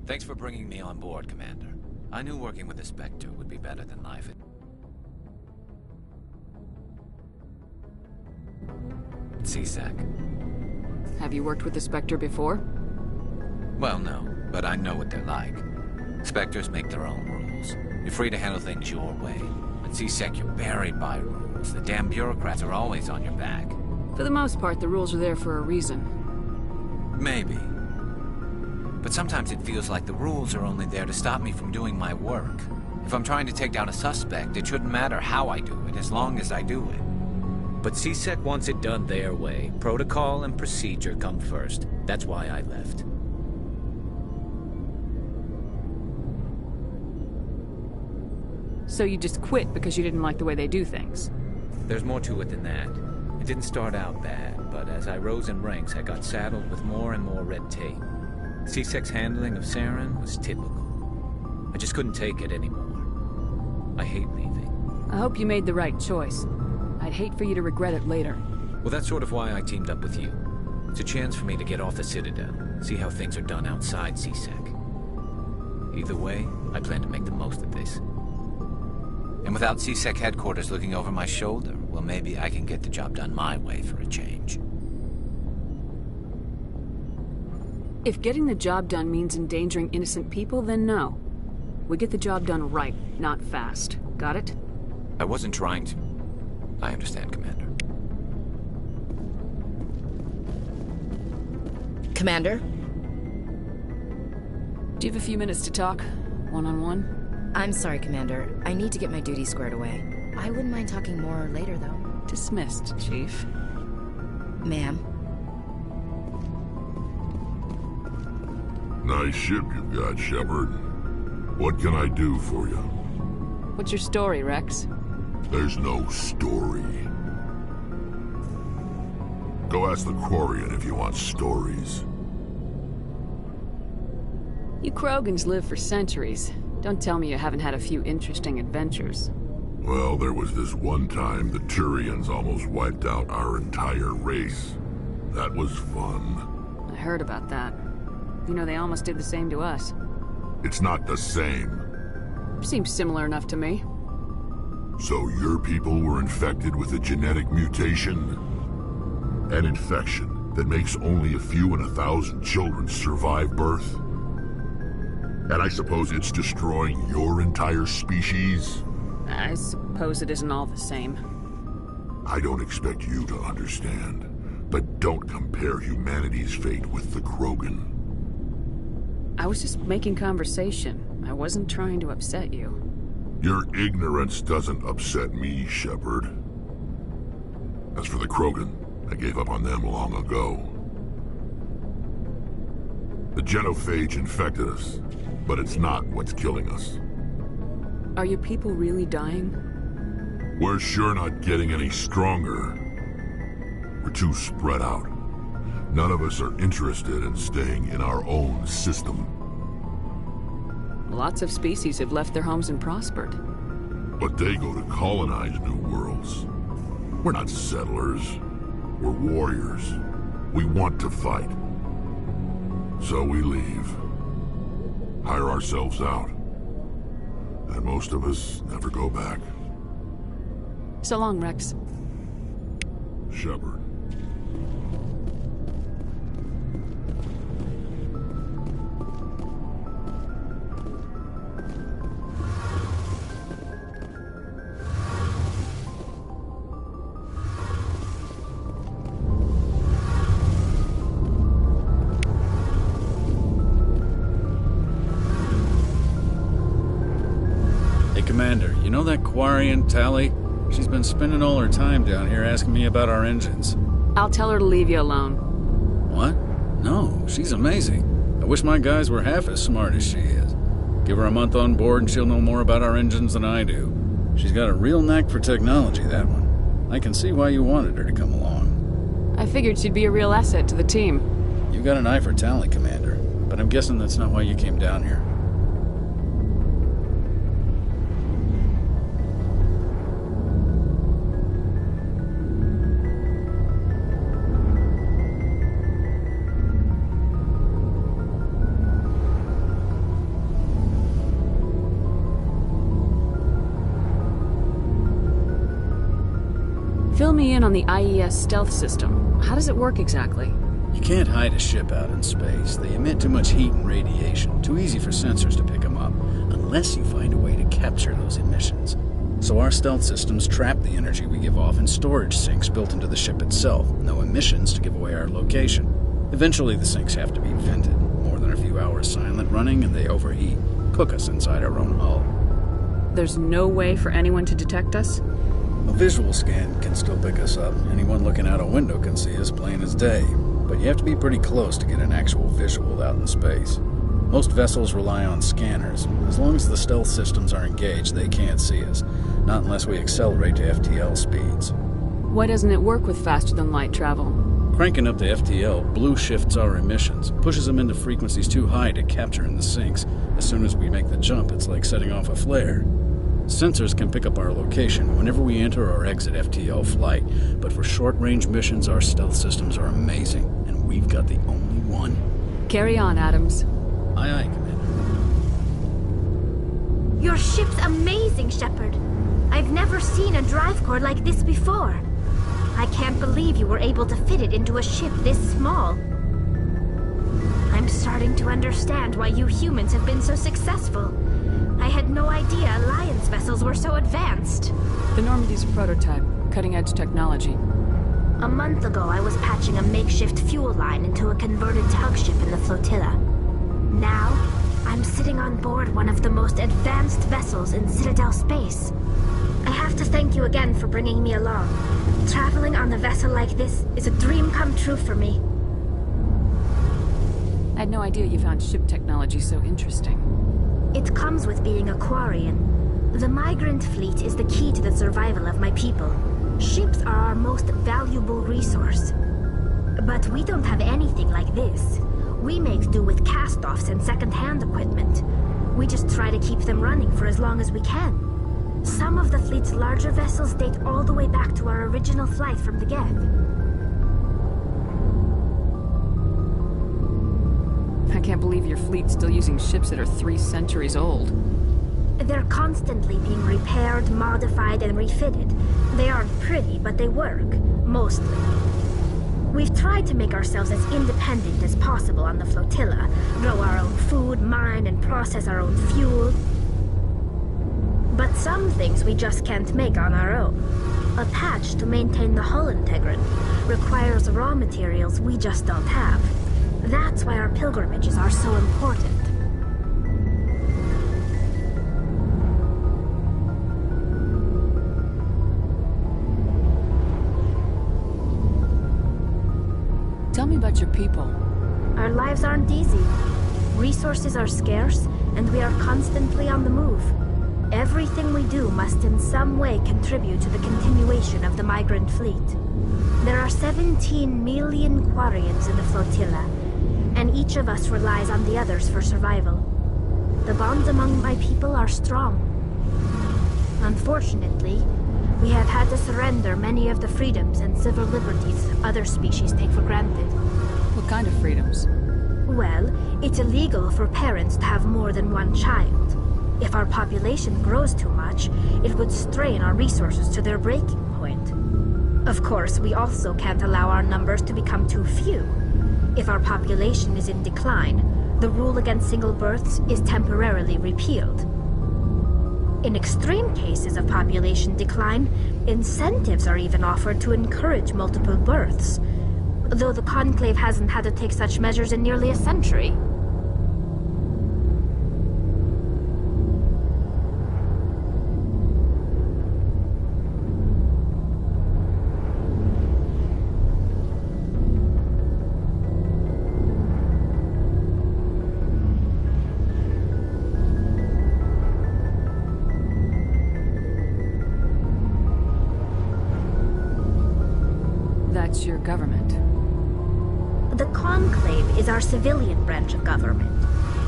Thanks for bringing me on board, Commander. I knew working with the Spectre would be better than life. CSEC. Have you worked with the Spectre before? Well, no, but I know what they're like. Spectres make their own rules. You're free to handle things your way. At CSEC, you're buried by rules. The damn bureaucrats are always on your back. For the most part, the rules are there for a reason. Maybe. But sometimes it feels like the rules are only there to stop me from doing my work. If I'm trying to take down a suspect, it shouldn't matter how I do it, as long as I do it. But CSEC wants it done their way. Protocol and procedure come first. That's why I left. So you just quit because you didn't like the way they do things? There's more to it than that. It didn't start out bad, but as I rose in ranks, I got saddled with more and more red tape. CSEC's handling of Saren was typical. I just couldn't take it anymore. I hate leaving. I hope you made the right choice. I'd hate for you to regret it later. Well, that's sort of why I teamed up with you. It's a chance for me to get off the Citadel, see how things are done outside CSEC. Either way, I plan to make the most of this. And without CSEC headquarters looking over my shoulder, well, maybe I can get the job done my way for a change. If getting the job done means endangering innocent people, then no. We get the job done right, not fast. Got it? I wasn't trying to. I understand, Commander. Commander? Do you have a few minutes to talk? One-on-one? I'm sorry, Commander. I need to get my duties squared away. I wouldn't mind talking more later, though. Dismissed, Chief. Ma'am? Nice ship you've got, Shepard. What can I do for you? What's your story, Rex? There's no story. Go ask the Quarian if you want stories. You Krogans live for centuries. Don't tell me you haven't had a few interesting adventures. Well, there was this one time the Turians almost wiped out our entire race. That was fun. I heard about that. You know, they almost did the same to us. It's not the same. Seems similar enough to me. So your people were infected with a genetic mutation? An infection that makes only a few in 1,000 children survive birth? And I suppose it's destroying your entire species? I suppose it isn't all the same. I don't expect you to understand, but don't compare humanity's fate with the Krogan. I was just making conversation. I wasn't trying to upset you. Your ignorance doesn't upset me, Shepard. As for the Krogan, I gave up on them long ago. The genophage infected us, but it's not what's killing us. Are your people really dying? We're sure not getting any stronger. We're too spread out. None of us are interested in staying in our own system. Lots of species have left their homes and prospered. But they go to colonize new worlds. We're not settlers. We're warriors. We want to fight. So we leave. Hire ourselves out. And most of us never go back. So long, Rex. Shepard. Commander, you know that Quarian, Tally? She's been spending all her time down here asking me about our engines. I'll tell her to leave you alone. What? No, she's amazing. I wish my guys were half as smart as she is. Give her a month on board and she'll know more about our engines than I do. She's got a real knack for technology, that one. I can see why you wanted her to come along. I figured she'd be a real asset to the team. You got an eye for Tally, Commander, but I'm guessing that's not why you came down here. me in on the IES stealth system. How does it work exactly? You can't hide a ship out in space. They emit too much heat and radiation. Too easy for sensors to pick them up, unless you find a way to capture those emissions. So our stealth systems trap the energy we give off in storage sinks built into the ship itself. No emissions to give away our location. Eventually the sinks have to be vented. More than a few hours silent running and they overheat. Cook us inside our own hull. There's no way for anyone to detect us? A visual scan can still pick us up. Anyone looking out a window can see us plain as day. But you have to be pretty close to get an actual visual out in space. Most vessels rely on scanners. As long as the stealth systems are engaged, they can't see us. Not unless we accelerate to FTL speeds. Why doesn't it work with faster-than-light travel? Cranking up to FTL blue shifts our emissions, pushes them into frequencies too high to capture in the sinks. As soon as we make the jump, it's like setting off a flare. Sensors can pick up our location whenever we enter or exit FTL flight, but for short-range missions, our stealth systems are amazing, and we've got the only one. Carry on, Adams. Aye, aye, Commander. Your ship's amazing, Shepard. I've never seen a drive core like this before. I can't believe you were able to fit it into a ship this small. I'm starting to understand why you humans have been so successful. I had no idea Alliance vessels were so advanced. The Normandy's a prototype, cutting-edge technology. A month ago, I was patching a makeshift fuel line into a converted tug ship in the flotilla. Now, I'm sitting on board one of the most advanced vessels in Citadel space. I have to thank you again for bringing me along. Traveling on a vessel like this is a dream come true for me. I had no idea you found ship technology so interesting. It comes with being a Quarian. The migrant fleet is the key to the survival of my people. Ships are our most valuable resource. But we don't have anything like this. We make do with cast-offs and second-hand equipment. We just try to keep them running for as long as we can. Some of the fleet's larger vessels date all the way back to our original flight from the Geth. I can't believe your fleet's still using ships that are 3 centuries old. They're constantly being repaired, modified, and refitted. They aren't pretty, but they work. Mostly. We've tried to make ourselves as independent as possible on the flotilla. Grow our own food, mine, and process our own fuel. But some things we just can't make on our own. A patch to maintain the hull integrity requires raw materials we just don't have. That's why our pilgrimages are so important. Tell me about your people. Our lives aren't easy. Resources are scarce, and we are constantly on the move. Everything we do must in some way contribute to the continuation of the migrant fleet. There are 17 million Quarians in the flotilla, and each of us relies on the others for survival. The bonds among my people are strong. Unfortunately, we have had to surrender many of the freedoms and civil liberties other species take for granted. What kind of freedoms? Well, it's illegal for parents to have more than one child. If our population grows too much, it would strain our resources to their breaking point. Of course, we also can't allow our numbers to become too few. If our population is in decline, the rule against single births is temporarily repealed. In extreme cases of population decline, incentives are even offered to encourage multiple births, though the Conclave hasn't had to take such measures in nearly a century. That's your government. The Conclave is our civilian branch of government.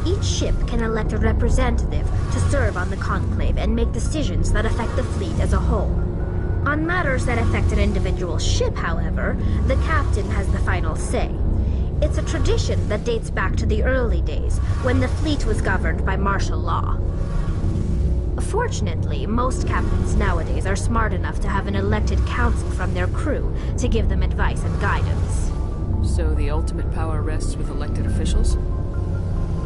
Each ship can elect a representative to serve on the Conclave and make decisions that affect the fleet as a whole. On matters that affect an individual ship, however, the captain has the final say. It's a tradition that dates back to the early days, when the fleet was governed by martial law. Fortunately, most captains nowadays are smart enough to have an elected council from their crew to give them advice and guidance. So the ultimate power rests with elected officials?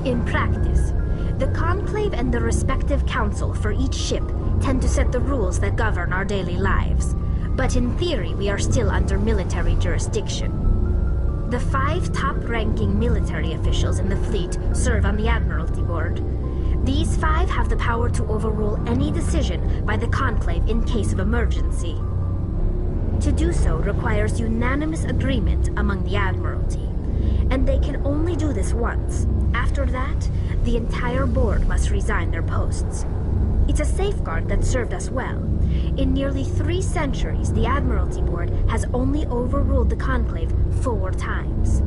In practice, the Conclave and the respective council for each ship tend to set the rules that govern our daily lives. But in theory, we are still under military jurisdiction. The 5 top-ranking military officials in the fleet serve on the Admiralty Board. These 5 have the power to overrule any decision by the Conclave in case of emergency. To do so requires unanimous agreement among the Admiralty, and they can only do this once. After that, the entire board must resign their posts. It's a safeguard that served us well. In nearly 3 centuries, the Admiralty Board has only overruled the Conclave 4 times.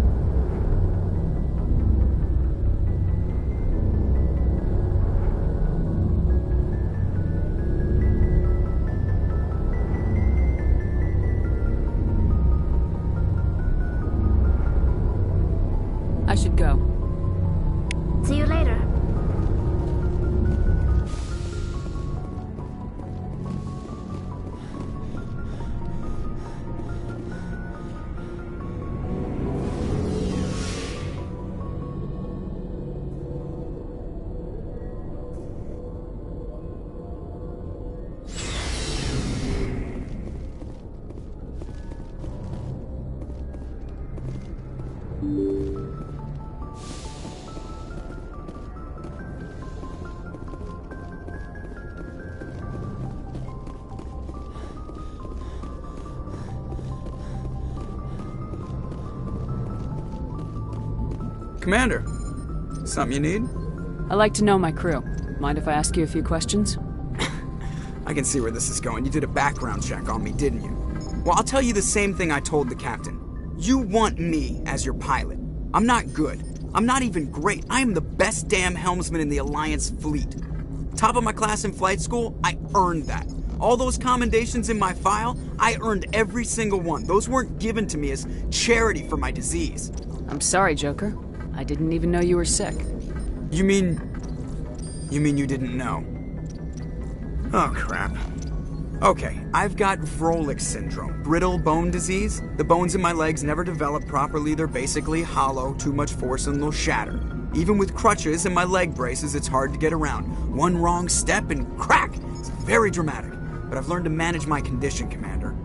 I should go. See you later. Commander, something you need? I like to know my crew. Mind if I ask you a few questions? I can see where this is going. You did a background check on me, didn't you? Well, I'll tell you the same thing I told the captain. You want me as your pilot. I'm not good. I'm not even great. I am the best damn helmsman in the Alliance fleet. Top of my class in flight school, I earned that. All those commendations in my file, I earned every single one. Those weren't given to me as charity for my disease. I'm sorry, Joker. I didn't even know you were sick. You mean you didn't know? Oh, crap. Okay, I've got Vrolich syndrome, brittle bone disease. The bones in my legs never develop properly. They're basically hollow, too much force and they'll shatter. Even with crutches and my leg braces, it's hard to get around. One wrong step and crack! It's very dramatic. But I've learned to manage my condition, Commander.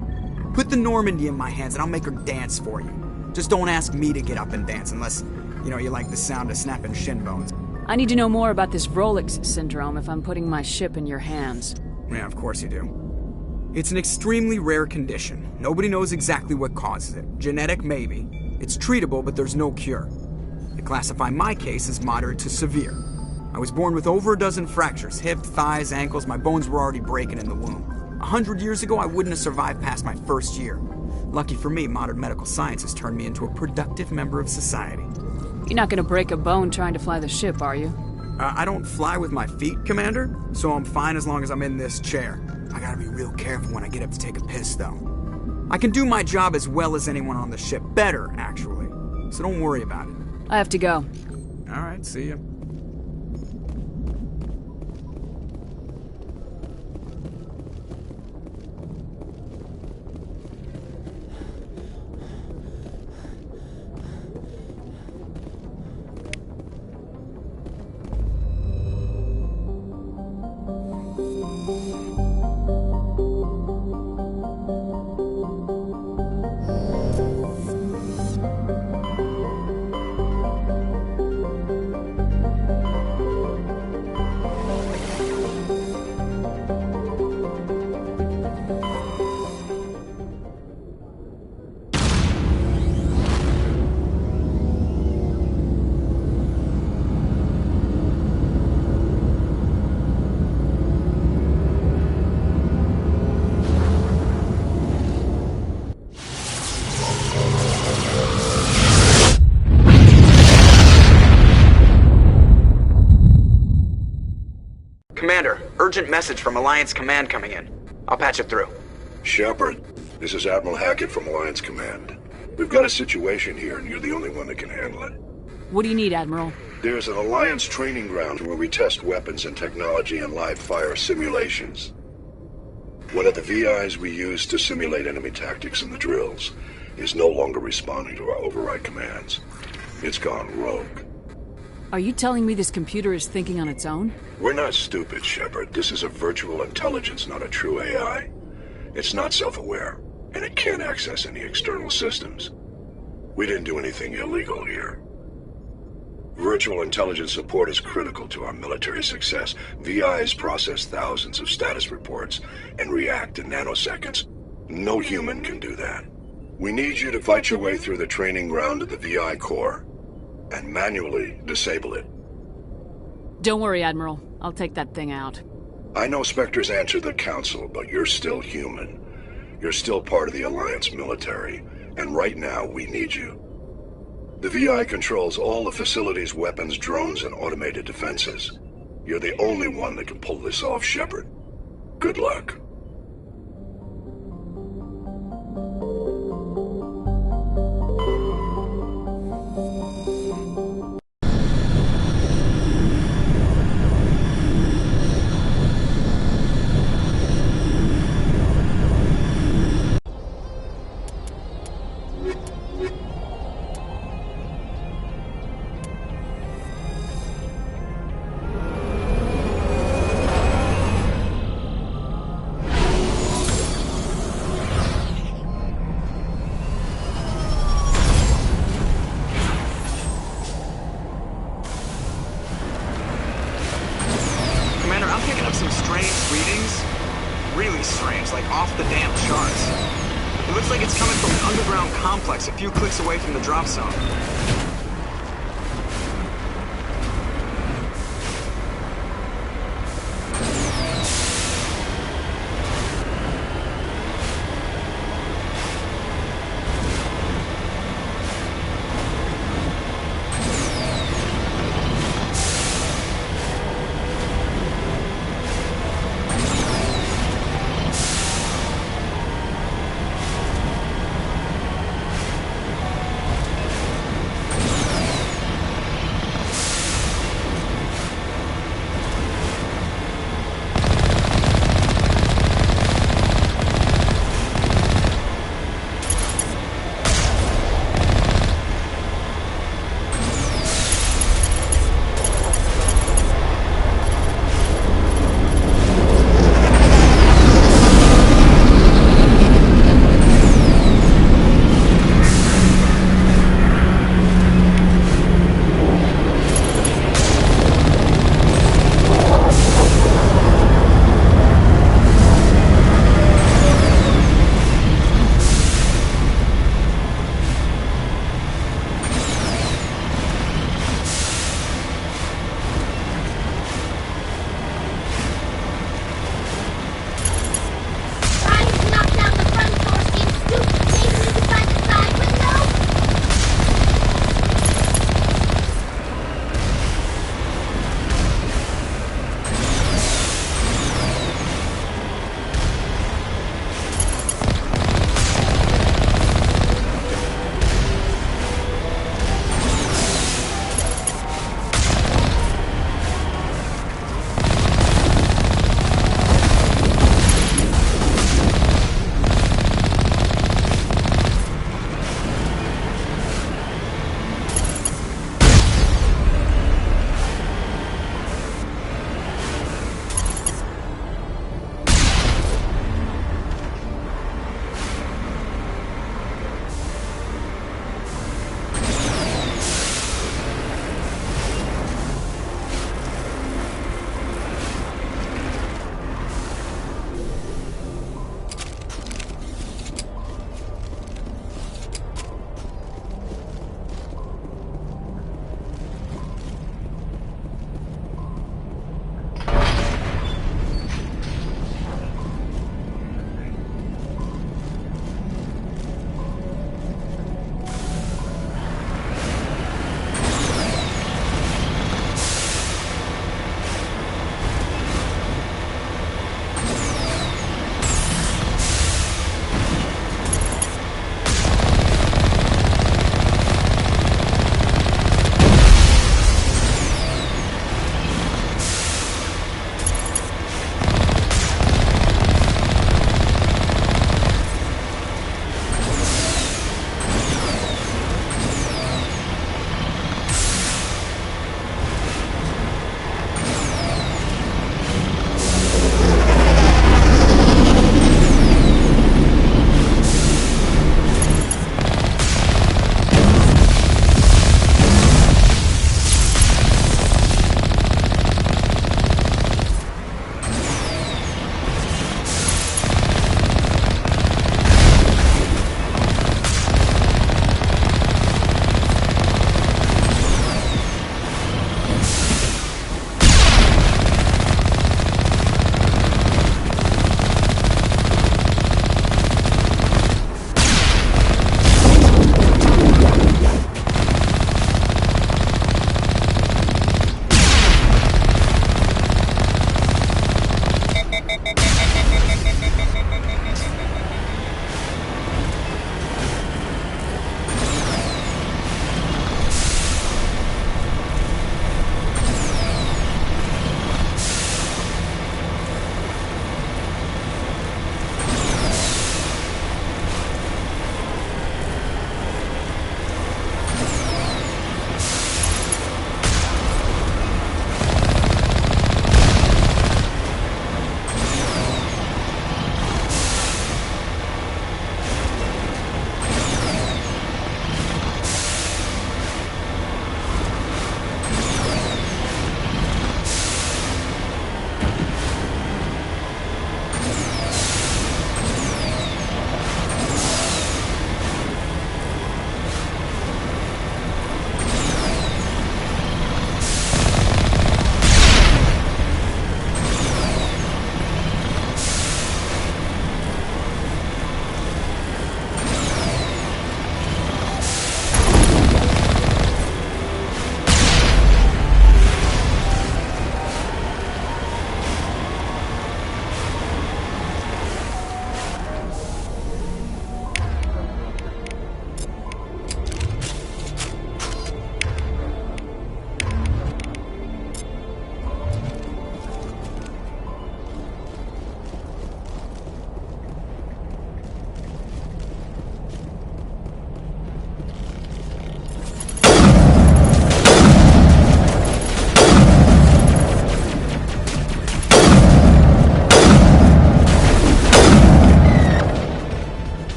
Put the Normandy in my hands and I'll make her dance for you. Just don't ask me to get up and dance unless, you like the sound of snapping shin bones. I need to know more about this Vrolich syndrome if I'm putting my ship in your hands. Yeah, of course you do. It's an extremely rare condition. Nobody knows exactly what causes it. Genetic, maybe. It's treatable, but there's no cure. They classify my case as moderate to severe. I was born with over a dozen fractures, hip, thighs, ankles. My bones were already breaking in the womb. 100 years ago, I wouldn't have survived past my first year. Lucky for me, modern medical science has turned me into a productive member of society. You're not gonna break a bone trying to fly the ship, are you? I don't fly with my feet, Commander, so I'm fine as long as I'm in this chair. I gotta be real careful when I get up to take a piss, though. I can do my job as well as anyone on the ship. Better, actually. So don't worry about it. I have to go. All right, see ya. Commander, urgent message from Alliance Command coming in. I'll patch it through. Shepard, this is Admiral Hackett from Alliance Command. We've got a situation here, and you're the only one that can handle it. What do you need, Admiral? There's an Alliance training ground where we test weapons and technology in live fire simulations. One of the VIs we use to simulate enemy tactics in the drills is no longer responding to our override commands. It's gone rogue. Are you telling me this computer is thinking on its own? We're not stupid, Shepard. This is a virtual intelligence, not a true AI. It's not self-aware, and it can't access any external systems. We didn't do anything illegal here. Virtual intelligence support is critical to our military success. VIs process thousands of status reports and react in nanoseconds. No human can do that. We need you to fight your way through the training ground of the VI core and manually disable it. Don't worry, Admiral. I'll take that thing out. I know Spectres answered the Council, but you're still human. You're still part of the Alliance military, and right now we need you. The VI controls all the facility's weapons, drones, and automated defenses. You're the only one that can pull this off, Shepard. Good luck. A few clicks away from the drop zone.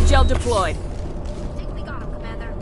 Gel deployed. I think we got him, Commander.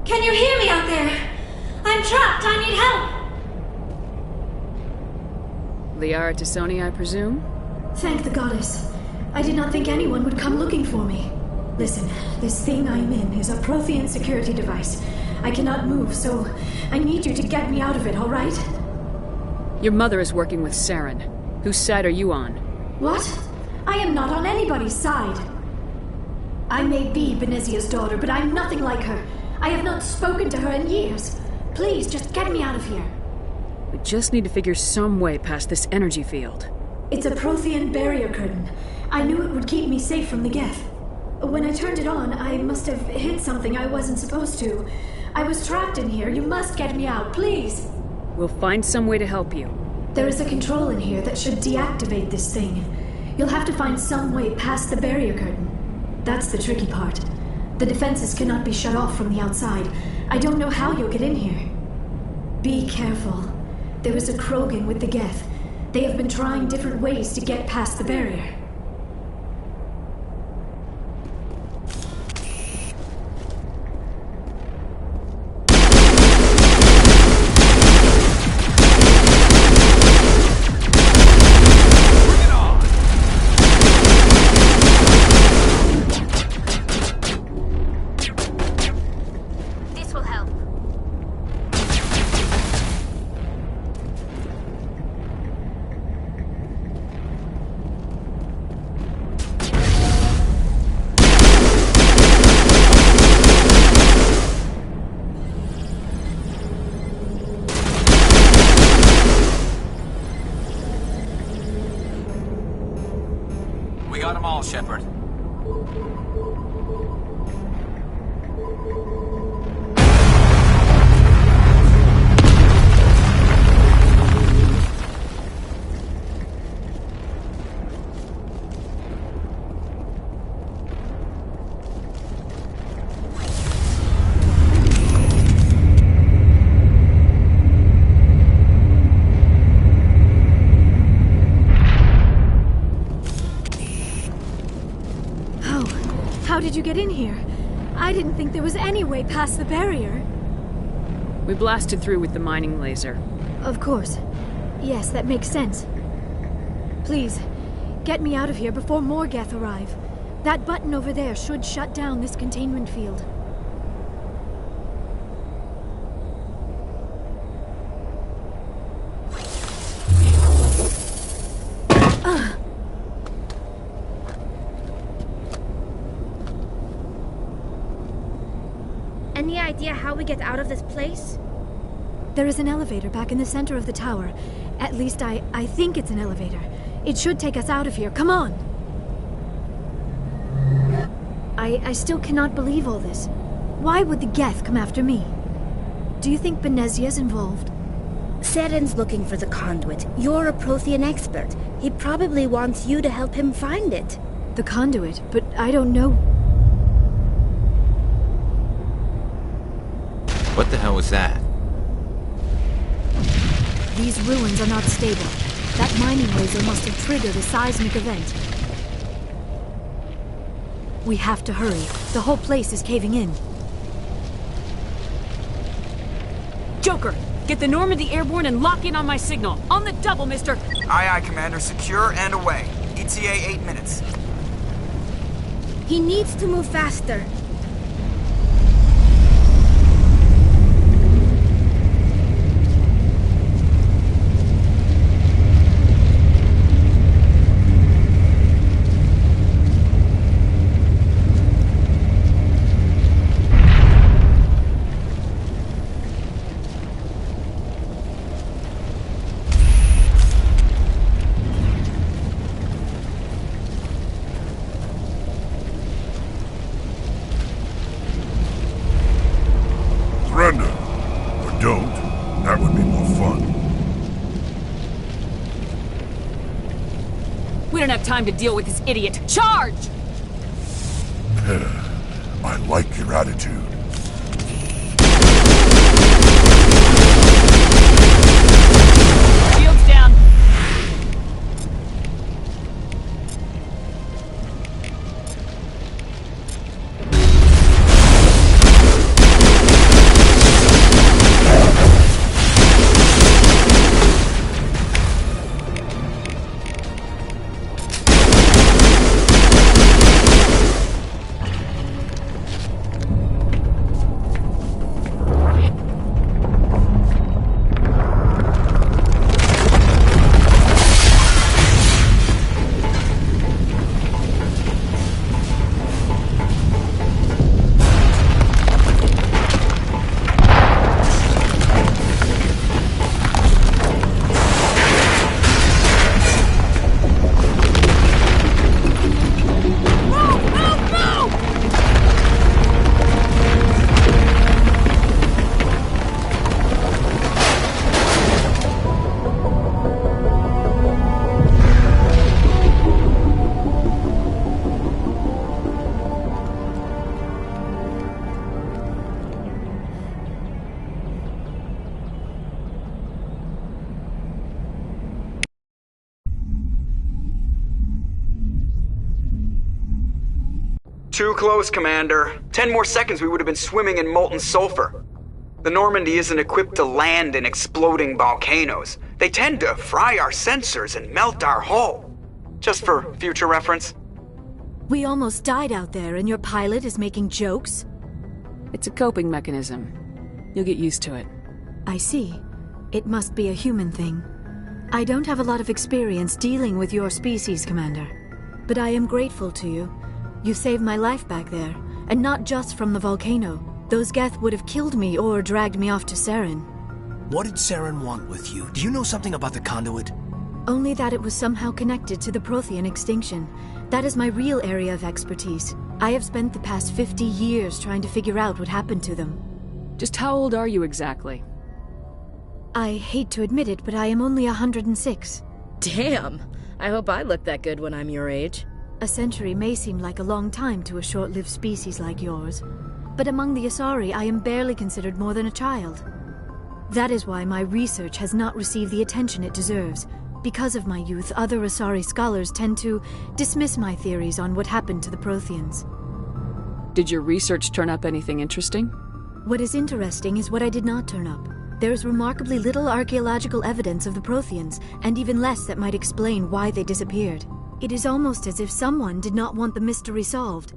Can you hear me out there? I'm trapped. I need help. Liara T'Soni, I presume? Thank the goddess. I did not think anyone would come looking for me. Listen, this thing I'm in is a Prothean security device. I cannot move, so I need you to get me out of it, all right? Your mother is working with Saren. Whose side are you on? What? I am not on anybody's side. I may be Benezia's daughter, but I'm nothing like her. I have not spoken to her in years. Please, just get me out of here. We just need to figure some way past this energy field. It's a Prothean barrier curtain. I knew it would keep me safe from the Geth. When I turned it on, I must have hit something I wasn't supposed to. I was trapped in here. You must get me out, please. We'll find some way to help you. There is a control in here that should deactivate this thing. You'll have to find some way past the barrier curtain. That's the tricky part. The defenses cannot be shut off from the outside. I don't know how you'll get in here. Be careful. There is a Krogan with the Geth. They have been trying different ways to get past the barrier. got them all, Shepard. How did you get in here? I didn't think there was any way past the barrier. We blasted through with the mining laser. Of course. Yes, that makes sense. Please, get me out of here before more Geth arrive. That button over there should shut down this containment field. Any idea how we get out of this place? There is an elevator back in the center of the tower. At least I think it's an elevator. It should take us out of here. Come on! I still cannot believe all this. Why would the Geth come after me? Do you think Benezia's involved? Seren's looking for the conduit. You're a Prothean expert. He probably wants you to help him find it. The conduit? But I don't know. What the hell was that? These ruins are not stable. That mining laser must have triggered a seismic event. We have to hurry. The whole place is caving in. Joker, get the Normandy airborne and lock in on my signal. On the double, mister! Aye, aye, Commander. Secure and away. ETA 8 minutes. He needs to move faster. Surrender. Or don't. That would be more fun. We don't have time to deal with this idiot. Charge! I like your attitude. Shields down. Too close, Commander. 10 more seconds we would have been swimming in molten sulfur. The Normandy isn't equipped to land in exploding volcanoes. They tend to fry our sensors and melt our hull. Just for future reference. We almost died out there and your pilot is making jokes? It's a coping mechanism. You'll get used to it. I see. It must be a human thing. I don't have a lot of experience dealing with your species, Commander. But I am grateful to you. You saved my life back there, and not just from the volcano. Those Geth would have killed me or dragged me off to Saren. What did Saren want with you? Do you know something about the conduit? Only that it was somehow connected to the Prothean extinction. That is my real area of expertise. I have spent the past 50 years trying to figure out what happened to them. Just how old are you exactly? I hate to admit it, but I am only 106. Damn! I hope I look that good when I'm your age. A century may seem like a long time to a short-lived species like yours, but among the Asari I am barely considered more than a child. That is why my research has not received the attention it deserves. Because of my youth, other Asari scholars tend to dismiss my theories on what happened to the Protheans. Did your research turn up anything interesting? What is interesting is what I did not turn up. There is remarkably little archaeological evidence of the Protheans, and even less that might explain why they disappeared. It is almost as if someone did not want the mystery solved.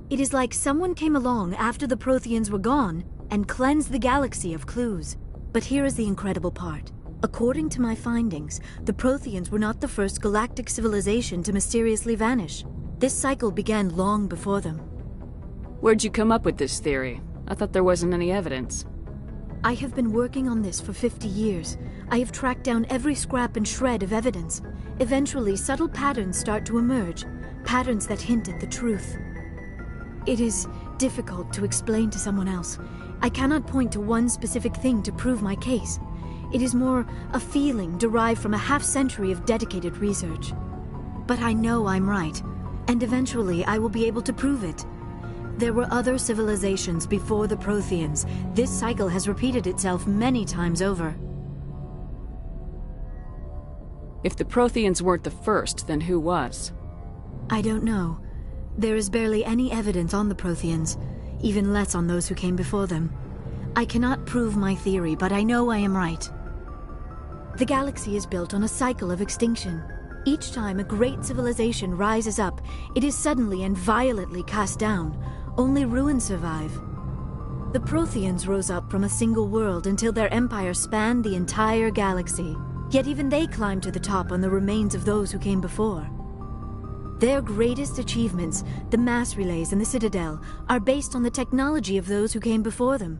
It is like someone came along after the Protheans were gone and cleansed the galaxy of clues. But here is the incredible part. According to my findings, the Protheans were not the first galactic civilization to mysteriously vanish. This cycle began long before them. Where'd you come up with this theory? I thought there wasn't any evidence. I have been working on this for 50 years. I have tracked down every scrap and shred of evidence. Eventually, subtle patterns start to emerge, patterns that hint at the truth. It is difficult to explain to someone else. I cannot point to one specific thing to prove my case. It is more a feeling derived from a half-century of dedicated research. But I know I'm right, and eventually I will be able to prove it. There were other civilizations before the Protheans. This cycle has repeated itself many times over. If the Protheans weren't the first, then who was? I don't know. There is barely any evidence on the Protheans, even less on those who came before them. I cannot prove my theory, but I know I am right. The galaxy is built on a cycle of extinction. Each time a great civilization rises up, it is suddenly and violently cast down. Only ruins survive. The Protheans rose up from a single world until their empire spanned the entire galaxy. Yet even they climbed to the top on the remains of those who came before. Their greatest achievements, the mass relays and the Citadel, are based on the technology of those who came before them.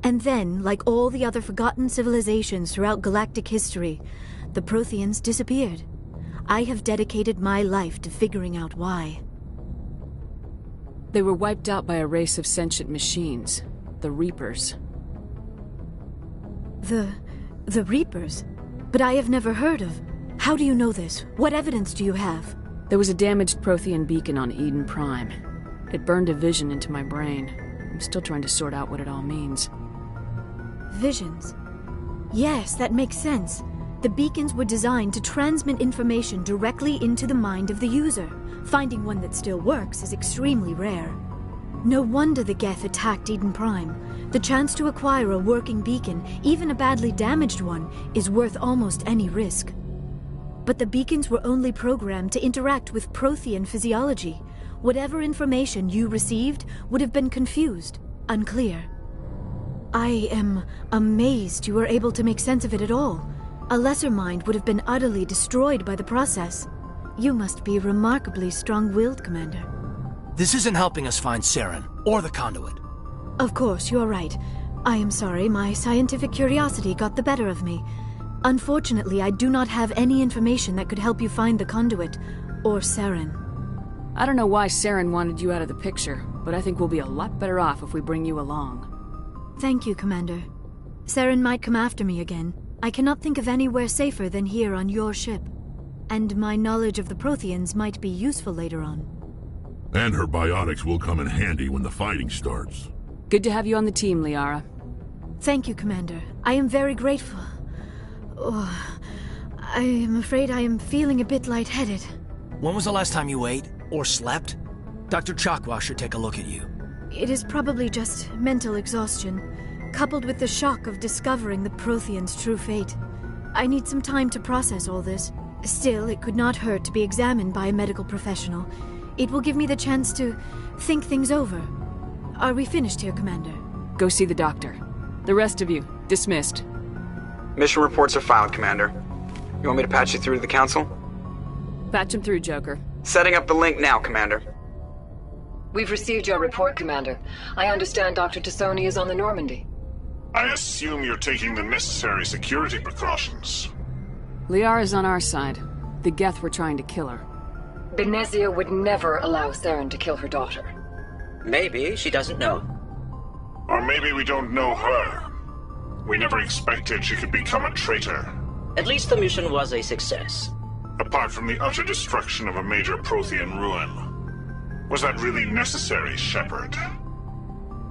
And then, like all the other forgotten civilizations throughout galactic history, the Protheans disappeared. I have dedicated my life to figuring out why. They were wiped out by a race of sentient machines, the Reapers. The Reapers? But I have never heard of. How do you know this? What evidence do you have? There was a damaged Prothean beacon on Eden Prime. It burned a vision into my brain. I'm still trying to sort out what it all means. Visions. Yes, that makes sense. The beacons were designed to transmit information directly into the mind of the user. Finding one that still works is extremely rare. No wonder the Geth attacked Eden Prime. The chance to acquire a working beacon, even a badly damaged one, is worth almost any risk. But the beacons were only programmed to interact with Prothean physiology. Whatever information you received would have been confused, unclear. I am amazed you were able to make sense of it at all. A lesser mind would have been utterly destroyed by the process. You must be remarkably strong-willed, Commander. This isn't helping us find Saren, or the conduit. Of course, you're right. I am sorry, my scientific curiosity got the better of me. Unfortunately, I do not have any information that could help you find the conduit, or Saren. I don't know why Saren wanted you out of the picture, but I think we'll be a lot better off if we bring you along. Thank you, Commander. Saren might come after me again. I cannot think of anywhere safer than here on your ship. And my knowledge of the Protheans might be useful later on. And her biotics will come in handy when the fighting starts. Good to have you on the team, Liara. Thank you, Commander. I am very grateful. Oh, I am afraid I am feeling a bit lightheaded. When was the last time you ate, or slept? Dr. Chakwa should take a look at you. It is probably just mental exhaustion, coupled with the shock of discovering the Protheans' true fate. I need some time to process all this. Still, it could not hurt to be examined by a medical professional. It will give me the chance to think things over. Are we finished here, Commander? Go see the doctor. The rest of you, dismissed. Mission reports are filed, Commander. You want me to patch you through to the Council? Patch him through, Joker. Setting up the link now, Commander. We've received your report, Commander. I understand Dr. Tassoni is on the Normandy. I assume you're taking the necessary security precautions. Liara's on our side. The Geth were trying to kill her. Benezia would never allow Saren to kill her daughter. Maybe she doesn't know. Or maybe we don't know her. We never expected she could become a traitor. At least the mission was a success. Apart from the utter destruction of a major Prothean ruin. Was that really necessary, Shepard?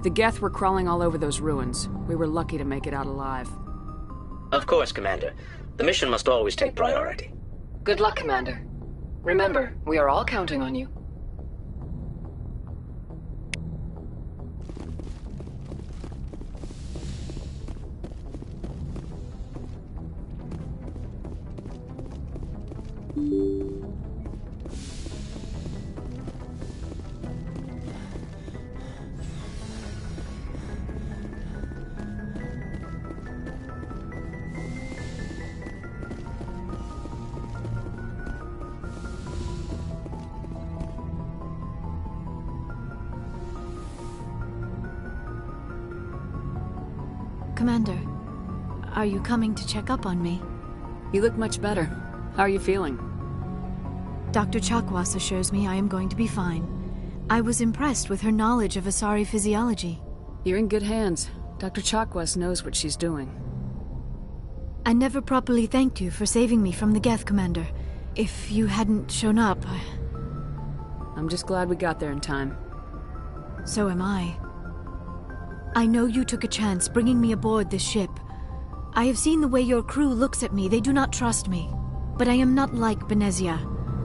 The Geth were crawling all over those ruins. We were lucky to make it out alive. Of course, Commander. The mission must always take priority. Good luck, Commander. Remember, we are all counting on you. Commander, are you coming to check up on me? You look much better. How are you feeling? Dr. Chakwas assures me I am going to be fine. I was impressed with her knowledge of Asari physiology. You're in good hands. Dr. Chakwas knows what she's doing. I never properly thanked you for saving me from the Geth, Commander. If you hadn't shown up, I'm just glad we got there in time. So am I. I know you took a chance bringing me aboard this ship. I have seen the way your crew looks at me. They do not trust me. But I am not like Benezia.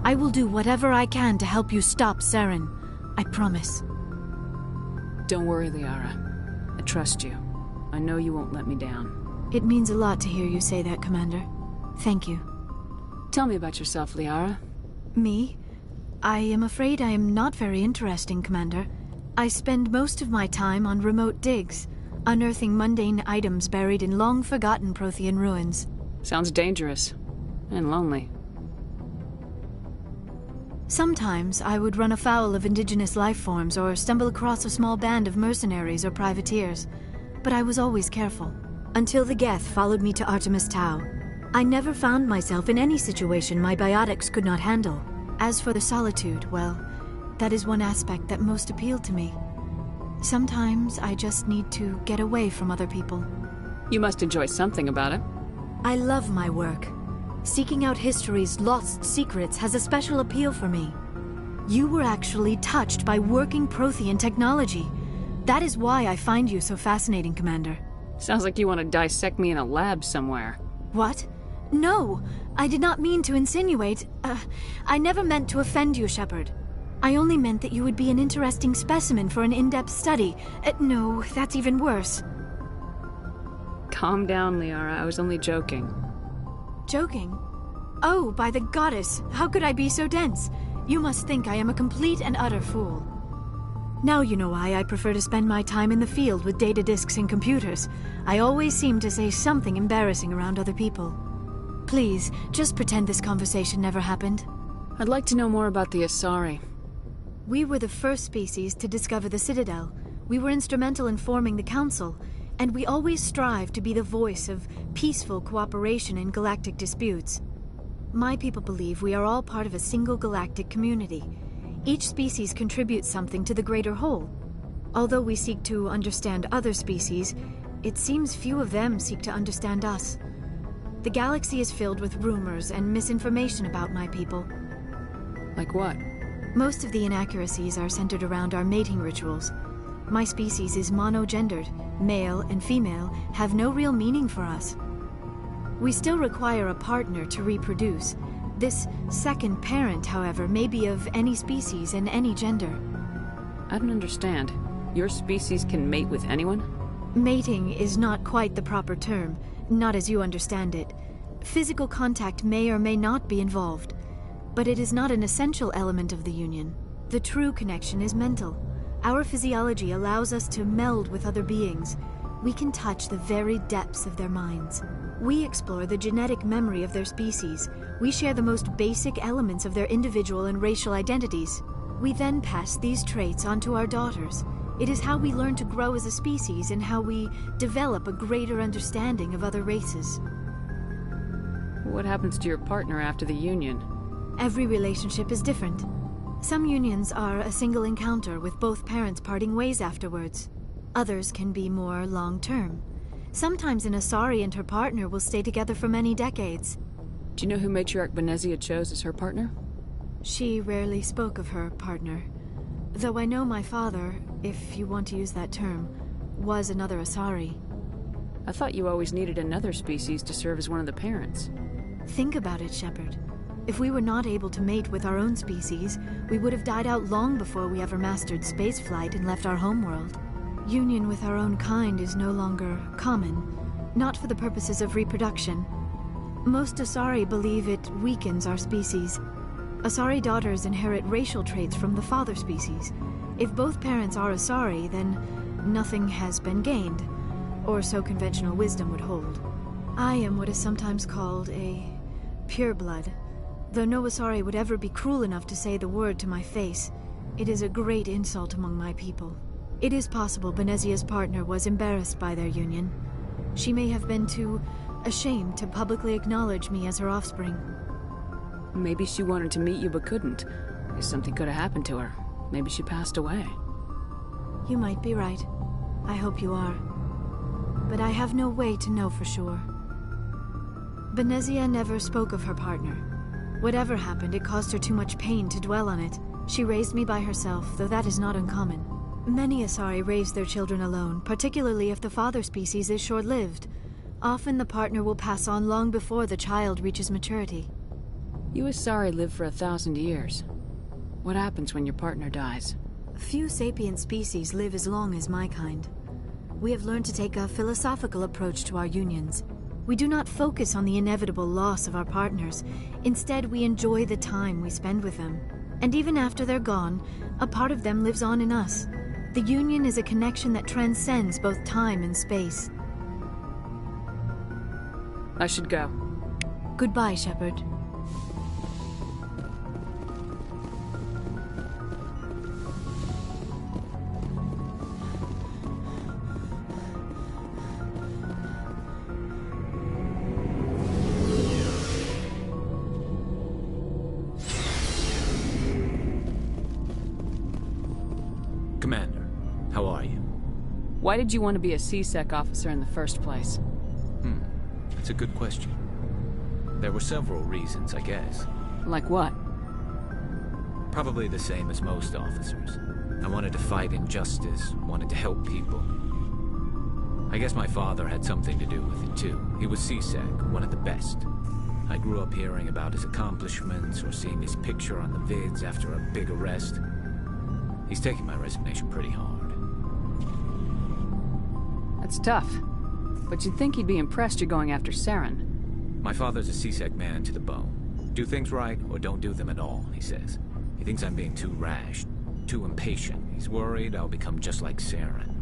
I will do whatever I can to help you stop Saren. I promise. Don't worry, Liara. I trust you. I know you won't let me down. It means a lot to hear you say that, Commander. Thank you. Tell me about yourself, Liara. Me? I am afraid I am not very interesting, Commander. I spend most of my time on remote digs, unearthing mundane items buried in long-forgotten Prothean ruins. Sounds dangerous. And lonely. Sometimes I would run afoul of indigenous life forms or stumble across a small band of mercenaries or privateers. But I was always careful. Until the Geth followed me to Artemis Tau. I never found myself in any situation my biotics could not handle. As for the solitude, well, that is one aspect that most appealed to me. Sometimes I just need to get away from other people. You must enjoy something about it. I love my work. Seeking out history's lost secrets has a special appeal for me. You were actually touched by working Prothean technology. That is why I find you so fascinating, Commander. Sounds like you want to dissect me in a lab somewhere. What? No, I did not mean to insinuate. I never meant to offend you, Shepard. I only meant that you would be an interesting specimen for an in-depth study. No, that's even worse. Calm down, Liara. I was only joking. Joking? Oh, by the goddess, how could I be so dense? You must think I am a complete and utter fool. Now you know why I prefer to spend my time in the field with data disks and computers. I always seem to say something embarrassing around other people. Please, just pretend this conversation never happened. I'd like to know more about the Asari. We were the first species to discover the Citadel. We were instrumental in forming the Council, and we always strive to be the voice of peaceful cooperation in galactic disputes. My people believe we are all part of a single galactic community. Each species contributes something to the greater whole. Although we seek to understand other species, it seems few of them seek to understand us. The galaxy is filled with rumors and misinformation about my people. Like what? Most of the inaccuracies are centered around our mating rituals. My species is monogendered. Male and female have no real meaning for us. We still require a partner to reproduce. This second parent, however, may be of any species and any gender. I don't understand. Your species can mate with anyone? Mating is not quite the proper term, not as you understand it. Physical contact may or may not be involved, but it is not an essential element of the union. The true connection is mental. Our physiology allows us to meld with other beings. We can touch the very depths of their minds. We explore the genetic memory of their species. We share the most basic elements of their individual and racial identities. We then pass these traits onto our daughters. It is how we learn to grow as a species and how we develop a greater understanding of other races. What happens to your partner after the union? Every relationship is different. Some unions are a single encounter with both parents parting ways afterwards. Others can be more long-term. Sometimes an Asari and her partner will stay together for many decades. Do you know who Matriarch Benezia chose as her partner? She rarely spoke of her partner. Though I know my father, if you want to use that term, was another Asari. I thought you always needed another species to serve as one of the parents. Think about it, Shepard. If we were not able to mate with our own species, we would have died out long before we ever mastered spaceflight and left our homeworld. Union with our own kind is no longer common, not for the purposes of reproduction. Most Asari believe it weakens our species. Asari daughters inherit racial traits from the father species. If both parents are Asari, then nothing has been gained, or so conventional wisdom would hold. I am what is sometimes called a pureblood, though no Asari would ever be cruel enough to say the word to my face. It is a great insult among my people. It is possible Benezia's partner was embarrassed by their union. She may have been too ashamed to publicly acknowledge me as her offspring. Maybe she wanted to meet you but couldn't. Something could have happened to her. Maybe she passed away. You might be right. I hope you are. But I have no way to know for sure. Benezia never spoke of her partner. Whatever happened, it caused her too much pain to dwell on it. She raised me by herself, though that is not uncommon. Many Asari raise their children alone, particularly if the father species is short-lived. Often the partner will pass on long before the child reaches maturity. You Asari live for 1,000 years. What happens when your partner dies? Few sapient species live as long as my kind. We have learned to take a philosophical approach to our unions. We do not focus on the inevitable loss of our partners. Instead, we enjoy the time we spend with them. And even after they're gone, a part of them lives on in us. The union is a connection that transcends both time and space. I should go. Goodbye, Shepard. Commander, how are you? Why did you want to be a C-Sec officer in the first place? That's a good question. There were several reasons, I guess. Like what? Probably the same as most officers. I wanted to fight injustice, wanted to help people. I guess my father had something to do with it too. He was C-Sec, one of the best. I grew up hearing about his accomplishments or seeing his picture on the vids after a big arrest. He's taking my resignation pretty hard. That's tough. But you'd think he'd be impressed you're going after Saren. My father's a C-Sec man to the bone. Do things right or don't do them at all, he says. He thinks I'm being too rash, too impatient. He's worried I'll become just like Saren.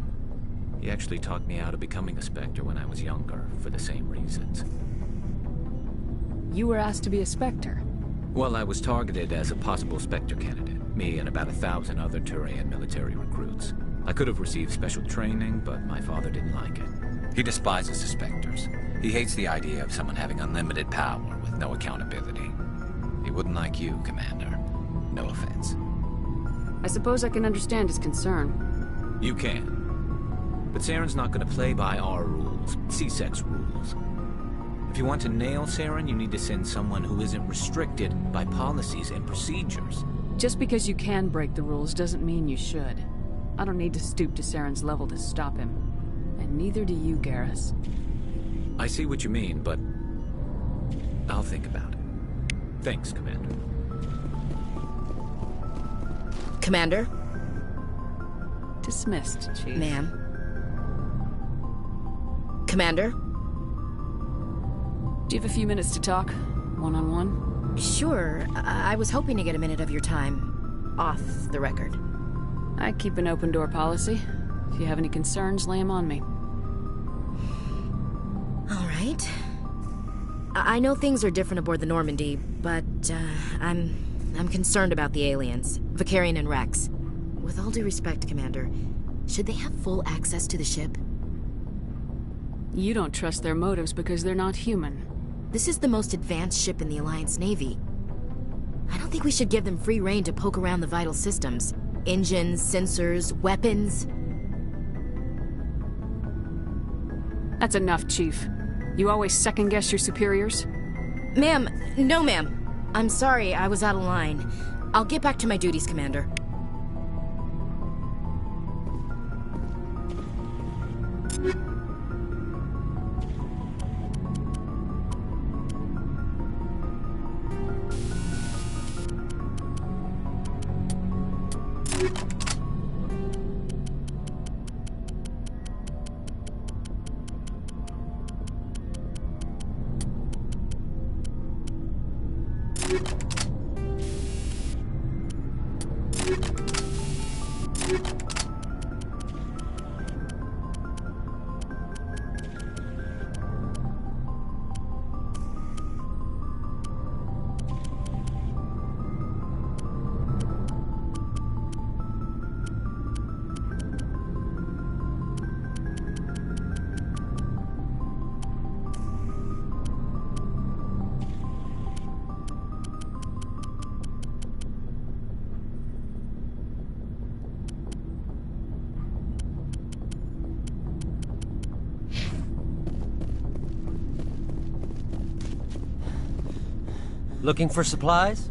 He actually talked me out of becoming a Spectre when I was younger, for the same reasons. You were asked to be a Spectre? Well, I was targeted as a possible Spectre candidate. Me and about 1,000 other Turian military recruits. I could have received special training, but my father didn't like it. He despises the Spectres. He hates the idea of someone having unlimited power with no accountability. He wouldn't like you, Commander. No offense. I suppose I can understand his concern. You can. But Saren's not going to play by our rules, C-Sec's rules. If you want to nail Saren, you need to send someone who isn't restricted by policies and procedures. Just because you can break the rules doesn't mean you should. I don't need to stoop to Saren's level to stop him. And neither do you, Garrus. I see what you mean, but I'll think about it. Thanks, Commander. Commander? Dismissed, Chief. Ma'am. Commander? Do you have a few minutes to talk? One-on-one? Sure. I was hoping to get a minute of your time. Off the record. I keep an open-door policy. If you have any concerns, lay them on me. All right. I know things are different aboard the Normandy, but I'm concerned about the aliens, Vicarian and Rex. With all due respect, Commander, should they have full access to the ship? You don't trust their motives because they're not human. This is the most advanced ship in the Alliance Navy. I don't think we should give them free rein to poke around the vital systems. Engines, sensors, weapons. That's enough, Chief. You always second-guess your superiors? Ma'am, no ma'am. I'm sorry, I was out of line. I'll get back to my duties, Commander. Looking for supplies?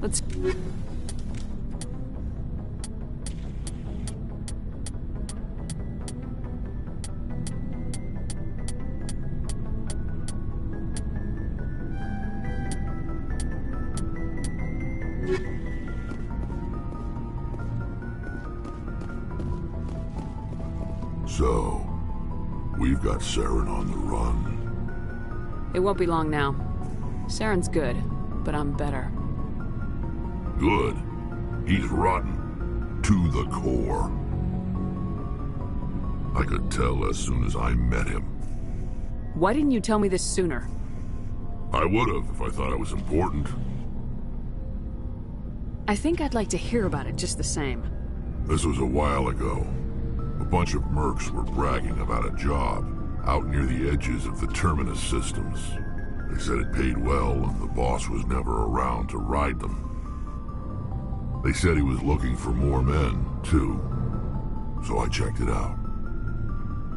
Let's... So, we've got Saren on the run. It won't be long now. Saren's good, but I'm better. Good. He's rotten. To the core. I could tell as soon as I met him. Why didn't you tell me this sooner? I would've if I thought it was important. I think I'd like to hear about it just the same. This was a while ago. A bunch of mercs were bragging about a job out near the edges of the Terminus systems. They said it paid well and the boss was never around to ride them. They said he was looking for more men, too. So I checked it out.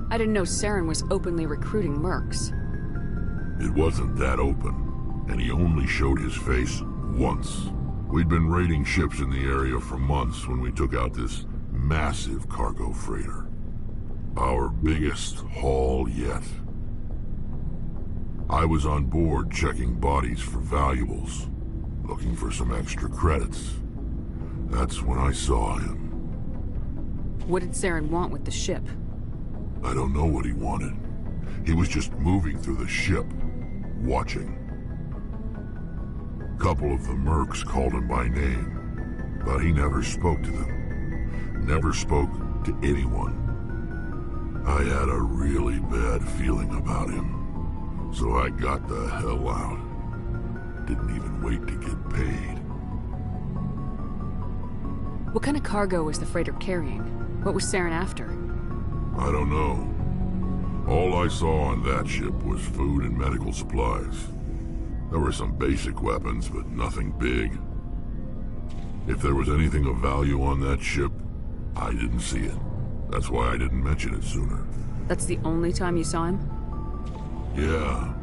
I didn't know Saren was openly recruiting mercs. It wasn't that open, and he only showed his face once. We'd been raiding ships in the area for months when we took out this massive cargo freighter. Our biggest haul yet. I was on board checking bodies for valuables, looking for some extra credits. That's when I saw him. What did Saren want with the ship? I don't know what he wanted. He was just moving through the ship, watching. A couple of the mercs called him by name, but he never spoke to them. Never spoke to anyone. I had a really bad feeling about him, so I got the hell out. Didn't even wait to get paid. What kind of cargo was the freighter carrying? What was Saren after? I don't know. All I saw on that ship was food and medical supplies. There were some basic weapons, but nothing big. If there was anything of value on that ship, I didn't see it. That's why I didn't mention it sooner. That's the only time you saw him? Yeah.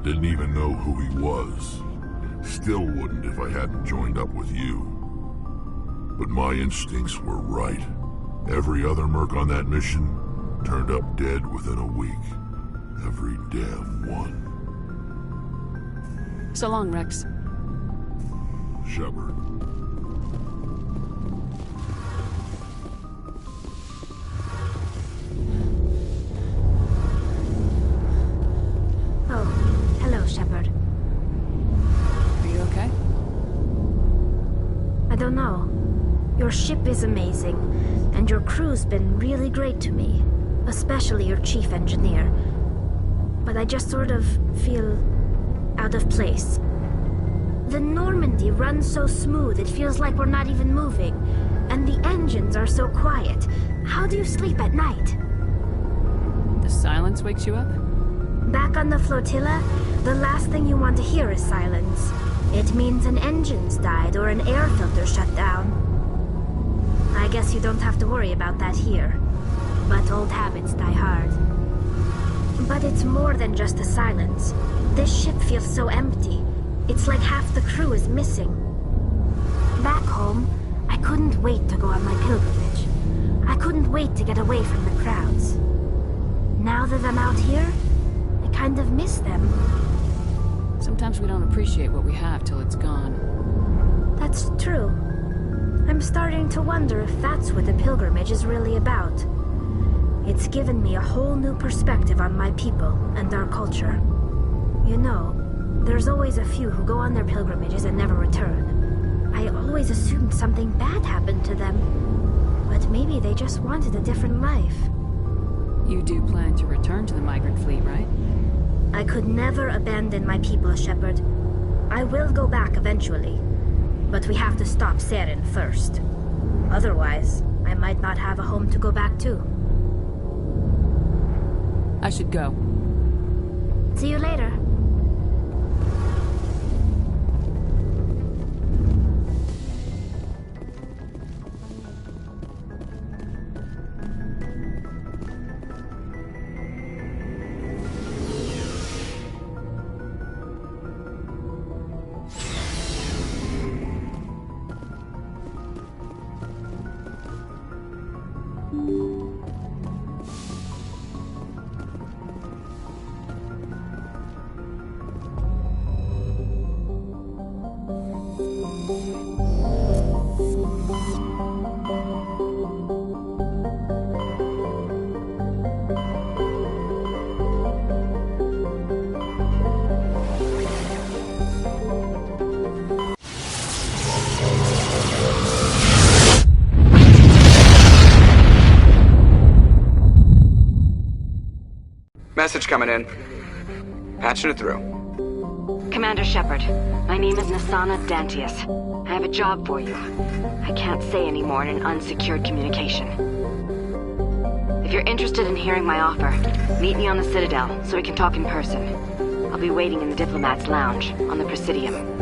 Didn't even know who he was. Still wouldn't if I hadn't joined up with you. But my instincts were right. Every other merc on that mission turned up dead within a week. Every damn one. So long, Rex. Shepard. Oh, hello, Shepard. Are you okay? I don't know. Your ship is amazing, and your crew's been really great to me. Especially your chief engineer. But I just sort of feel out of place. The Normandy runs so smooth it feels like we're not even moving. And the engines are so quiet. How do you sleep at night? The silence wakes you up? Back on the flotilla, The last thing you want to hear is silence. It means an engine's died or an air filter shut down. I guess you don't have to worry about that here. But old habits die hard. But it's more than just the silence. This ship feels so empty. It's like half the crew is missing. Back home, I couldn't wait to go on my pilgrimage. I couldn't wait to get away from the crowds. Now that I'm out here, I kind of miss them. Sometimes we don't appreciate what we have till it's gone. That's true. I'm starting to wonder if that's what the pilgrimage is really about. It's given me a whole new perspective on my people and our culture. You know, there's always a few who go on their pilgrimages and never return. I always assumed something bad happened to them. But maybe they just wanted a different life. You do plan to return to the migrant fleet, right? I could never abandon my people, Shepard. I will go back eventually. But we have to stop Saren first. Otherwise, I might not have a home to go back to. I should go. See you later. Message coming in. Patching it through. Commander Shepard, my name is Nasana Dantius. I have a job for you. I can't say any more in an unsecured communication. If you're interested in hearing my offer, meet me on the Citadel so we can talk in person. I'll be waiting in the Diplomat's Lounge on the Presidium.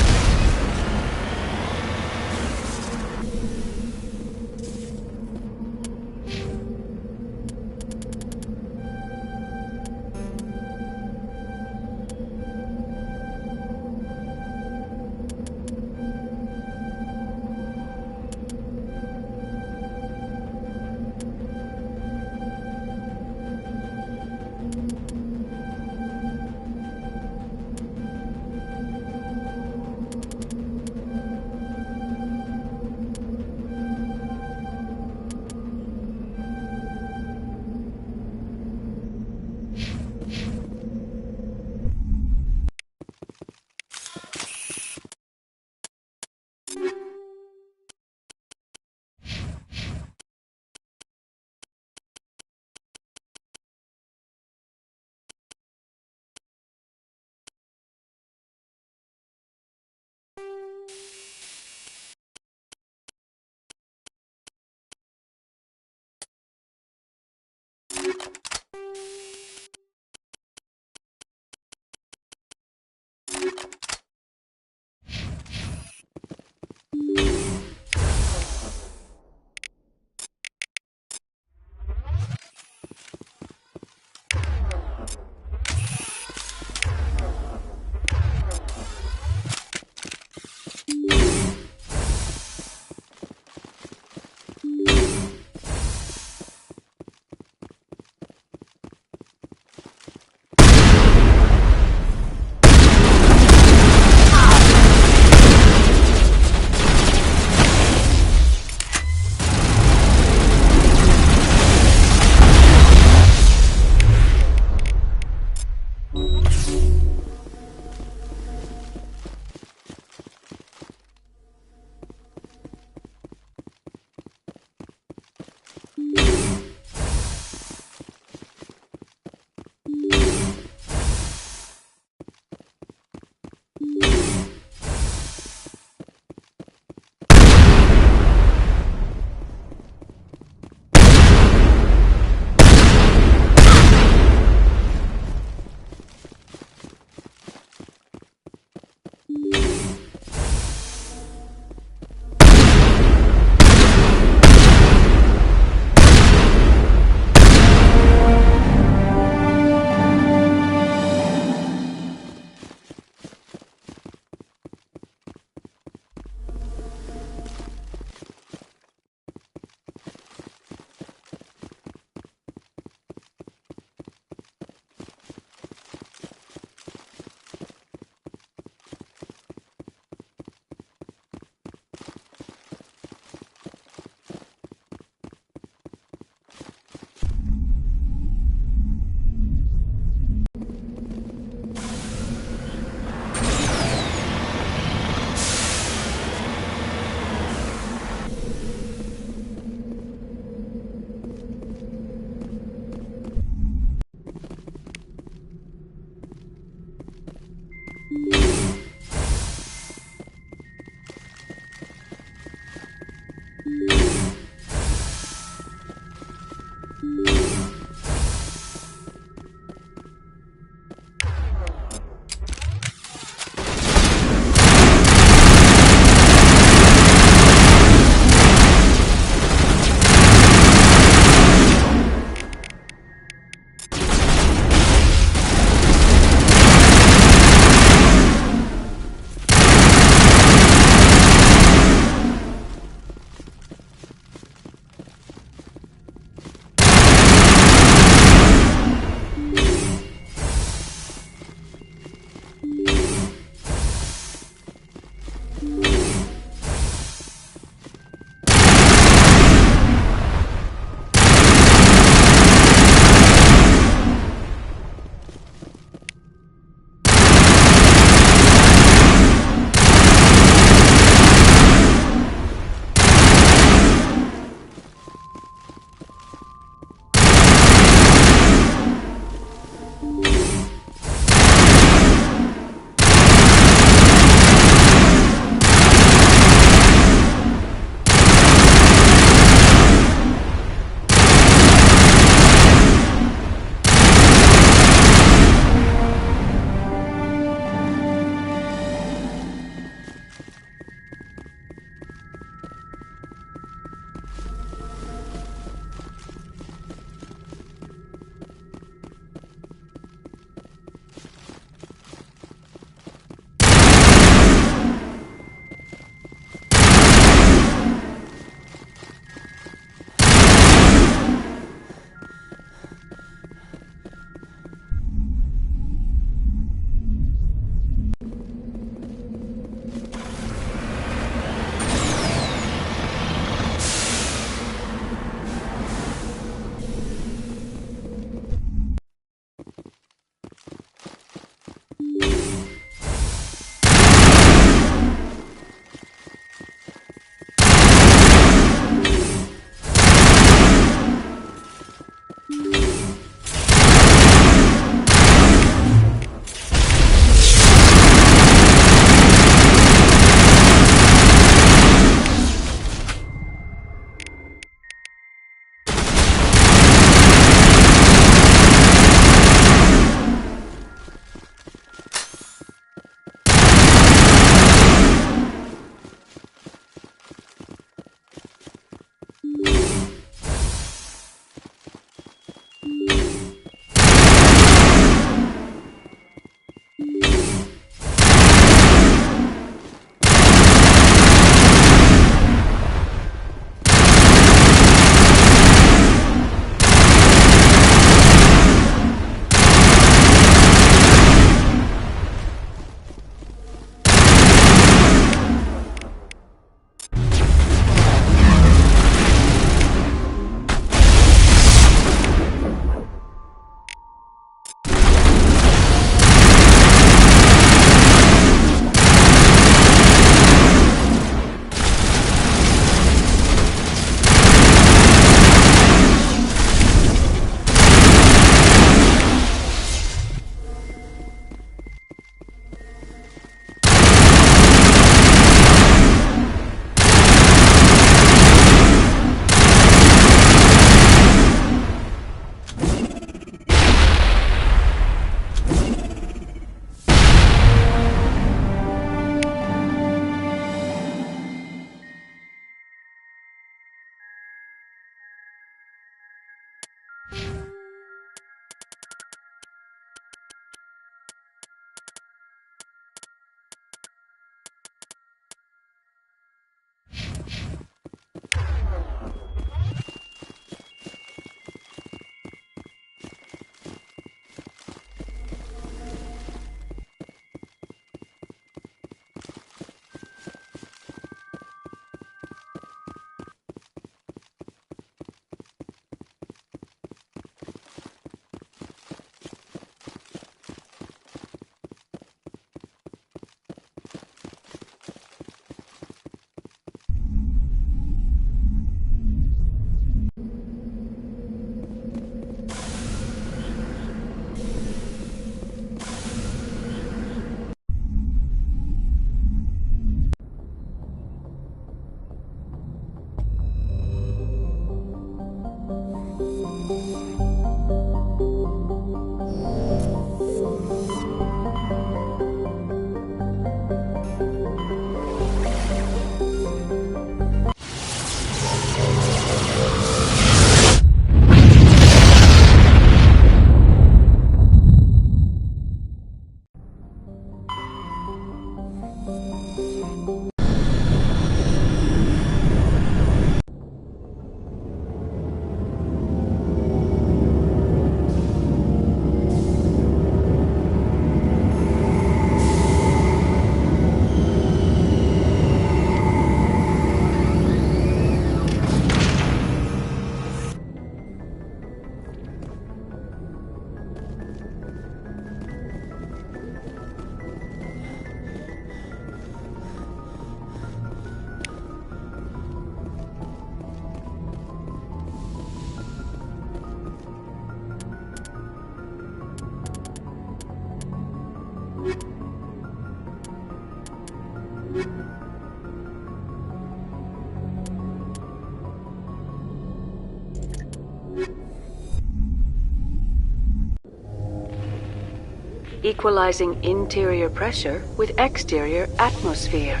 equalizing interior pressure with exterior atmosphere.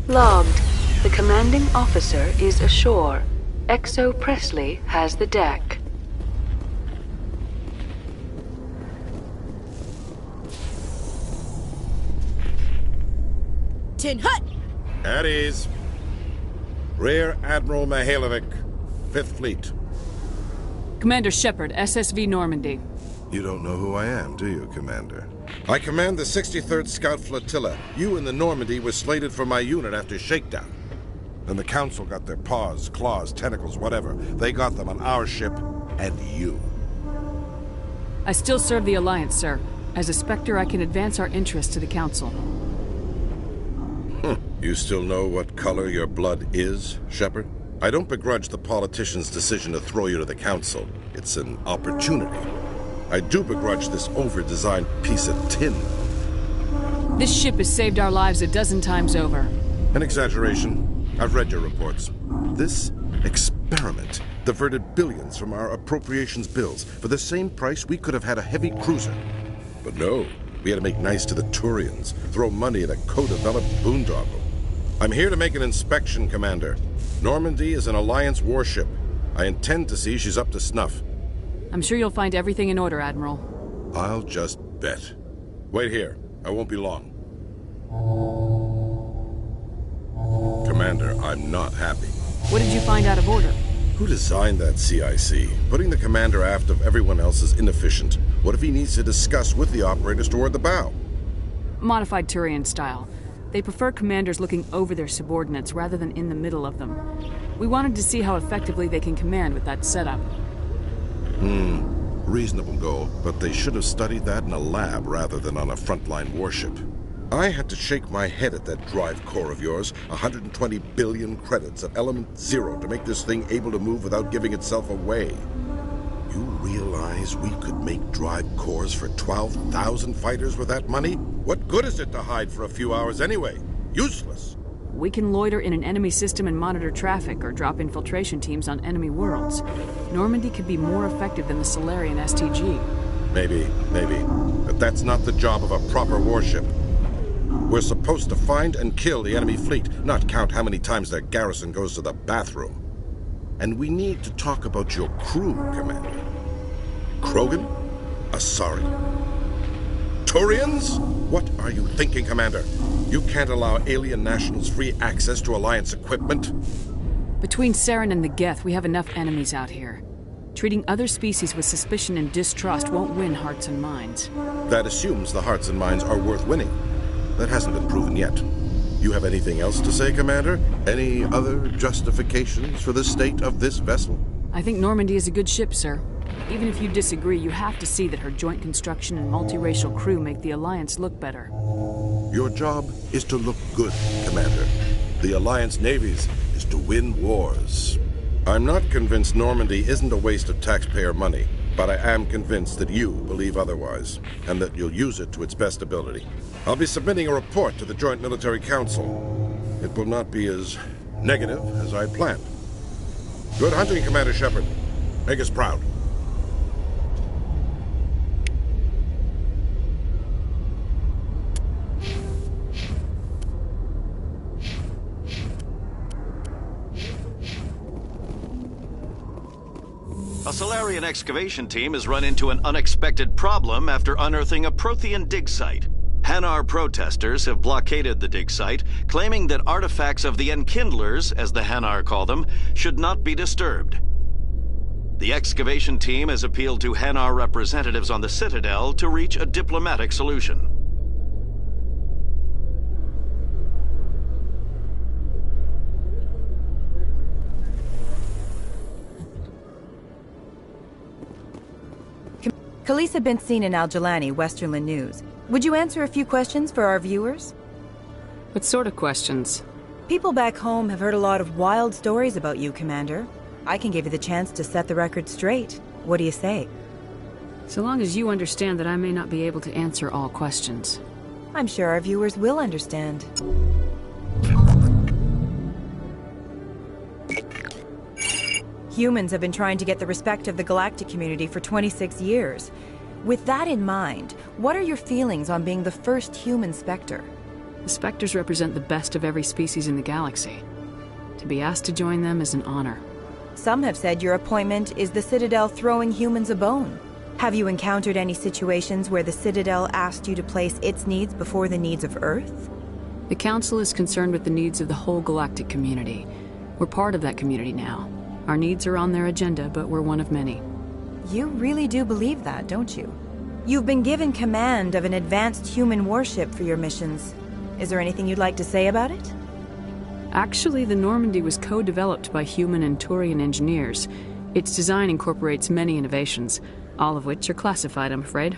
Logged. The commanding officer is ashore. Exo Presley has the deck. Tin Hut! At ease. Rear Admiral Mihailovic, 5th Fleet. Commander Shepard, SSV Normandy. You don't know who I am, do you, Commander? I command the 63rd Scout Flotilla. You and the Normandy were slated for my unit after shakedown. Then the Council got their paws, claws, tentacles, whatever. They got them on our ship, and you. I still serve the Alliance, sir. As a Spectre, I can advance our interests to the Council. You still know what color your blood is, Shepard? I don't begrudge the politician's decision to throw you to the Council. It's an opportunity. I do begrudge this over-designed piece of tin. This ship has saved our lives a dozen times over. An exaggeration. I've read your reports. This experiment diverted billions from our appropriations bills. For the same price, we could have had a heavy cruiser. But no, we had to make nice to the Turians, throw money at a co-developed boondoggle. I'm here to make an inspection, Commander. Normandy is an Alliance warship. I intend to see she's up to snuff. I'm sure you'll find everything in order, Admiral. I'll just bet. Wait here. I won't be long. Commander, I'm not happy. What did you find out of order? Who designed that CIC? Putting the commander aft of everyone else is inefficient. What if he needs to discuss with the operators toward the bow? Modified Turian style. They prefer commanders looking over their subordinates rather than in the middle of them. We wanted to see how effectively they can command with that setup. Reasonable goal, but they should have studied that in a lab rather than on a frontline warship. I had to shake my head at that drive core of yours. 120 billion credits at element 0 to make this thing able to move without giving itself away. You realize we could make drive cores for 12,000 fighters with that money? What good is it to hide for a few hours anyway? Useless. We can loiter in an enemy system and monitor traffic or drop infiltration teams on enemy worlds. Normandy could be more effective than the Solarian STG. Maybe. But that's not the job of a proper warship. We're supposed to find and kill the enemy fleet, not count how many times their garrison goes to the bathroom. And we need to talk about your crew, Commander. Krogan? Asari? Turians? What are you thinking, Commander? You can't allow alien nationals free access to Alliance equipment? Between Saren and the Geth, we have enough enemies out here. Treating other species with suspicion and distrust won't win hearts and minds. That assumes the hearts and minds are worth winning. That hasn't been proven yet. You have anything else to say, Commander? Any other justifications for the state of this vessel? I think Normandy is a good ship, sir. Even if you disagree, you have to see that her joint construction and multiracial crew make the Alliance look better. Your job is to look good, Commander. The Alliance navies is to win wars. I'm not convinced Normandy isn't a waste of taxpayer money, but I am convinced that you believe otherwise, and that you'll use it to its best ability. I'll be submitting a report to the Joint Military Council. It will not be as negative as I planned. Good hunting, Commander Shepard. Make us proud. A Solarian excavation team has run into an unexpected problem after unearthing a Prothean dig site. Hanar protesters have blockaded the dig site, claiming that artifacts of the Enkindlers, as the Hanar call them, should not be disturbed. The excavation team has appealed to Hanar representatives on the Citadel to reach a diplomatic solution. Khaleesa been seen in Al-Jalani, Westerland News. Would you answer a few questions for our viewers? What sort of questions? People back home have heard a lot of wild stories about you, Commander. I can give you the chance to set the record straight. What do you say? So long as you understand that I may not be able to answer all questions. I'm sure our viewers will understand. Humans have been trying to get the respect of the galactic community for 26 years. With that in mind, what are your feelings on being the first human Spectre? The Spectres represent the best of every species in the galaxy. To be asked to join them is an honor. Some have said your appointment is the Citadel throwing humans a bone. Have you encountered any situations where the Citadel asked you to place its needs before the needs of Earth? The Council is concerned with the needs of the whole galactic community. We're part of that community now. Our needs are on their agenda, but we're one of many. You really do believe that, don't you? You've been given command of an advanced human warship for your missions. Is there anything you'd like to say about it? Actually, the Normandy was co-developed by human and Turian engineers. Its design incorporates many innovations, all of which are classified, I'm afraid.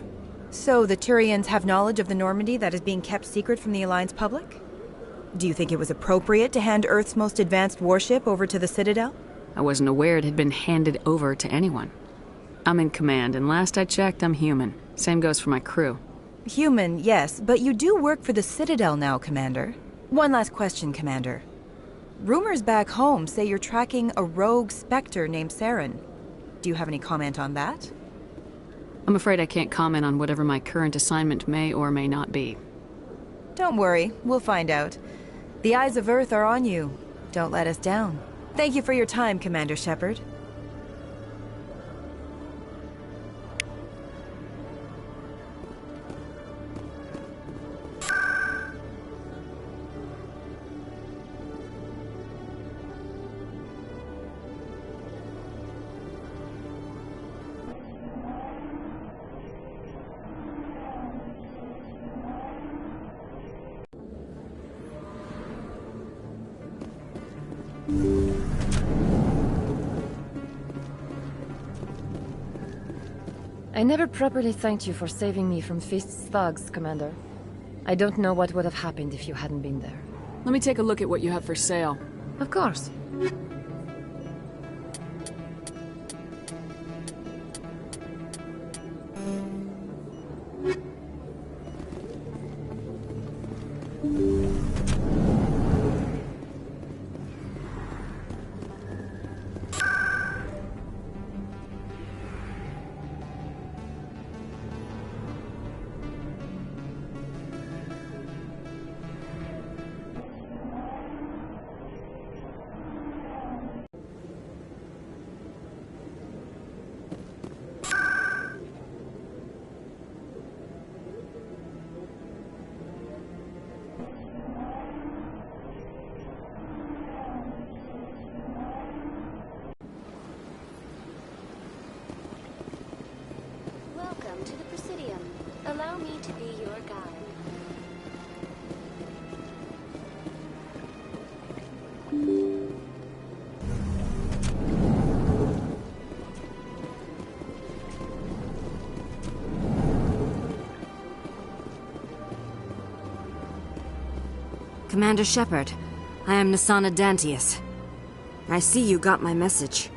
So the Turians have knowledge of the Normandy that is being kept secret from the Alliance public? Do you think it was appropriate to hand Earth's most advanced warship over to the Citadel? I wasn't aware it had been handed over to anyone. I'm in command, and last I checked, I'm human. Same goes for my crew. Human, yes, but you do work for the Citadel now, Commander. One last question, Commander. Rumors back home say you're tracking a rogue Spectre named Saren. Do you have any comment on that? I'm afraid I can't comment on whatever my current assignment may or may not be. Don't worry, we'll find out. The eyes of Earth are on you. Don't let us down. Thank you for your time, Commander Shepard. I never properly thanked you for saving me from Fist's thugs, Commander. I don't know what would have happened if you hadn't been there. Let me take a look at what you have for sale. Of course. Welcome to the Presidium. Allow me to be your guide. Commander Shepard, I am Nasana Dantius. I see you got my message.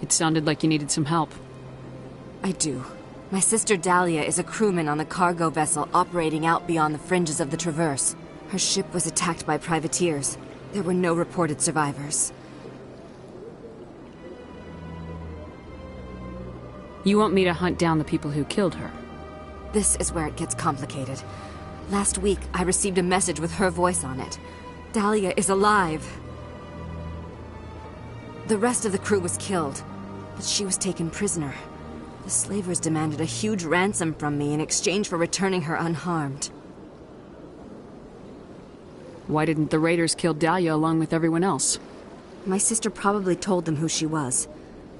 It sounded like you needed some help. I do. My sister Dahlia is a crewman on the cargo vessel operating out beyond the fringes of the Traverse. Her ship was attacked by privateers. There were no reported survivors. You want me to hunt down the people who killed her? This is where it gets complicated. Last week, I received a message with her voice on it. Dahlia is alive. The rest of the crew was killed, but she was taken prisoner. The slavers demanded a huge ransom from me in exchange for returning her unharmed. Why didn't the raiders kill Dahlia along with everyone else? My sister probably told them who she was.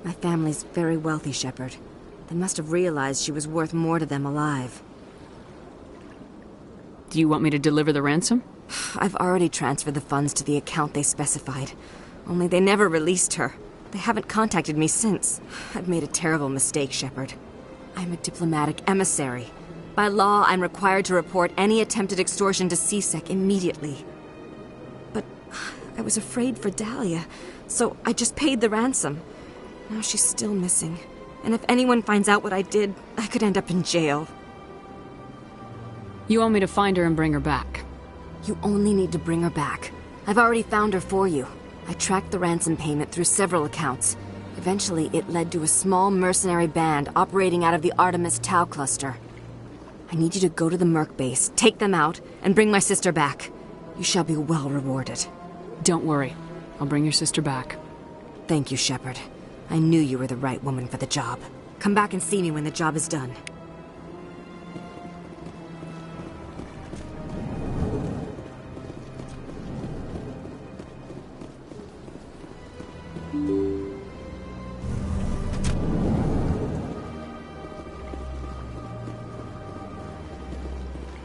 My family's very wealthy, Shepard. They must have realized she was worth more to them alive. Do you want me to deliver the ransom? I've already transferred the funds to the account they specified. Only they never released her. They haven't contacted me since. I've made a terrible mistake, Shepard. I'm a diplomatic emissary. By law, I'm required to report any attempted extortion to CSEC immediately. But I was afraid for Dahlia, so I just paid the ransom. Now she's still missing. And if anyone finds out what I did, I could end up in jail. You want me to find her and bring her back? You only need to bring her back. I've already found her for you. I tracked the ransom payment through several accounts. Eventually, it led to a small mercenary band operating out of the Artemis Tau cluster. I need you to go to the Merc base, take them out, and bring my sister back. You shall be well rewarded. Don't worry. I'll bring your sister back. Thank you, Shepard. I knew you were the right woman for the job. Come back and see me when the job is done.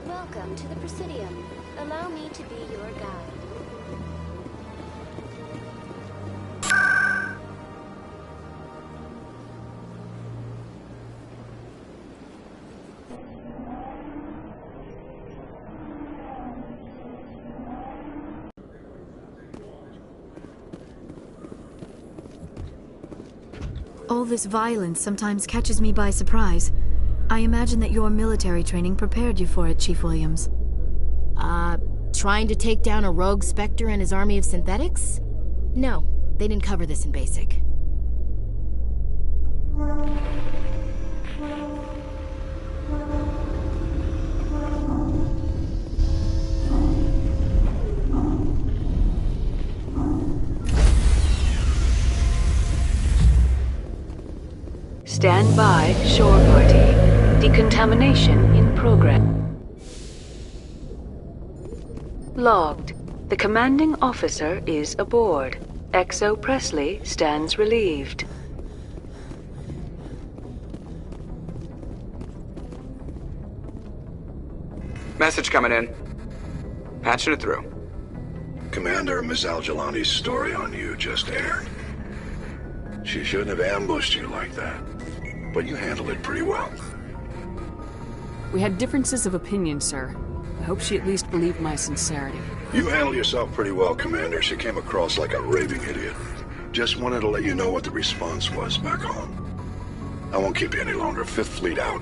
Welcome to the Presidium. Allow me to be your guide. All this violence sometimes catches me by surprise. I imagine that your military training prepared you for it, Chief Williams. Trying to take down a rogue Spectre and his army of synthetics? No, they didn't cover this in basic. Stand by, shore party. Decontamination in progress. Logged. The commanding officer is aboard. XO Presley stands relieved. Message coming in. Patching it through. Commander, Miss Al-Jalani's story on you just aired. She shouldn't have ambushed you like that. But you handled it pretty well. We had differences of opinion, sir. I hope she at least believed my sincerity. You handled yourself pretty well, Commander. She came across like a raving idiot. Just wanted to let you know what the response was back home. I won't keep you any longer. Fifth Fleet out.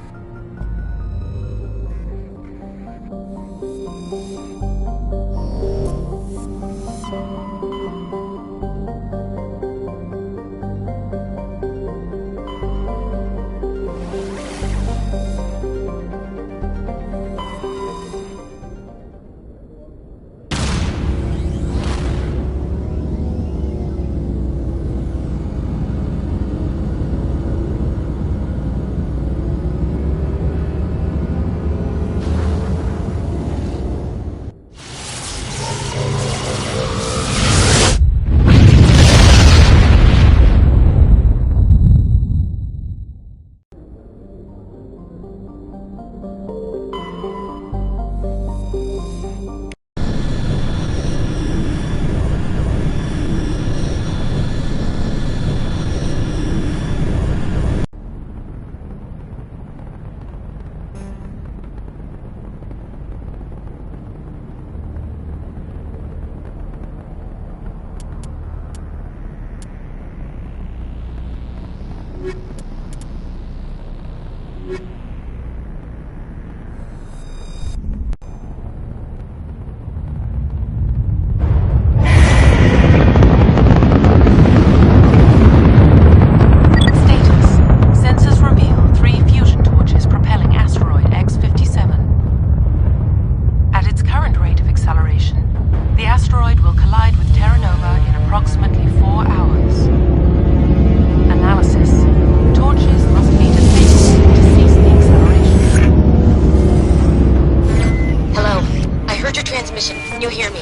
transmission. You hear me?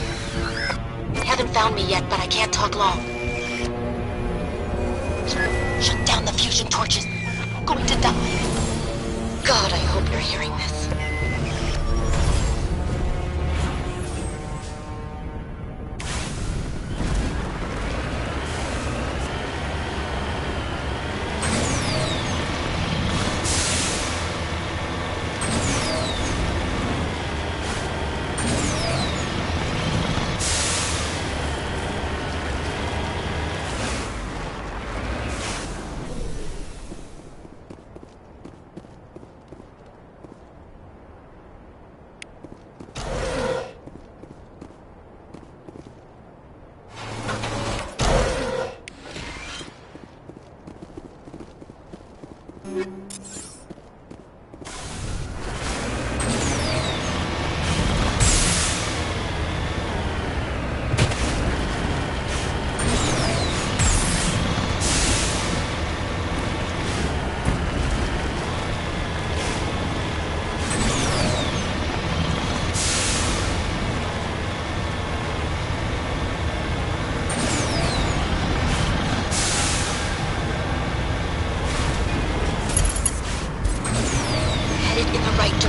Haven't found me yet, but I can't talk long. Shut down the fusion torches. I'm going to die. God, I hope you're hearing this.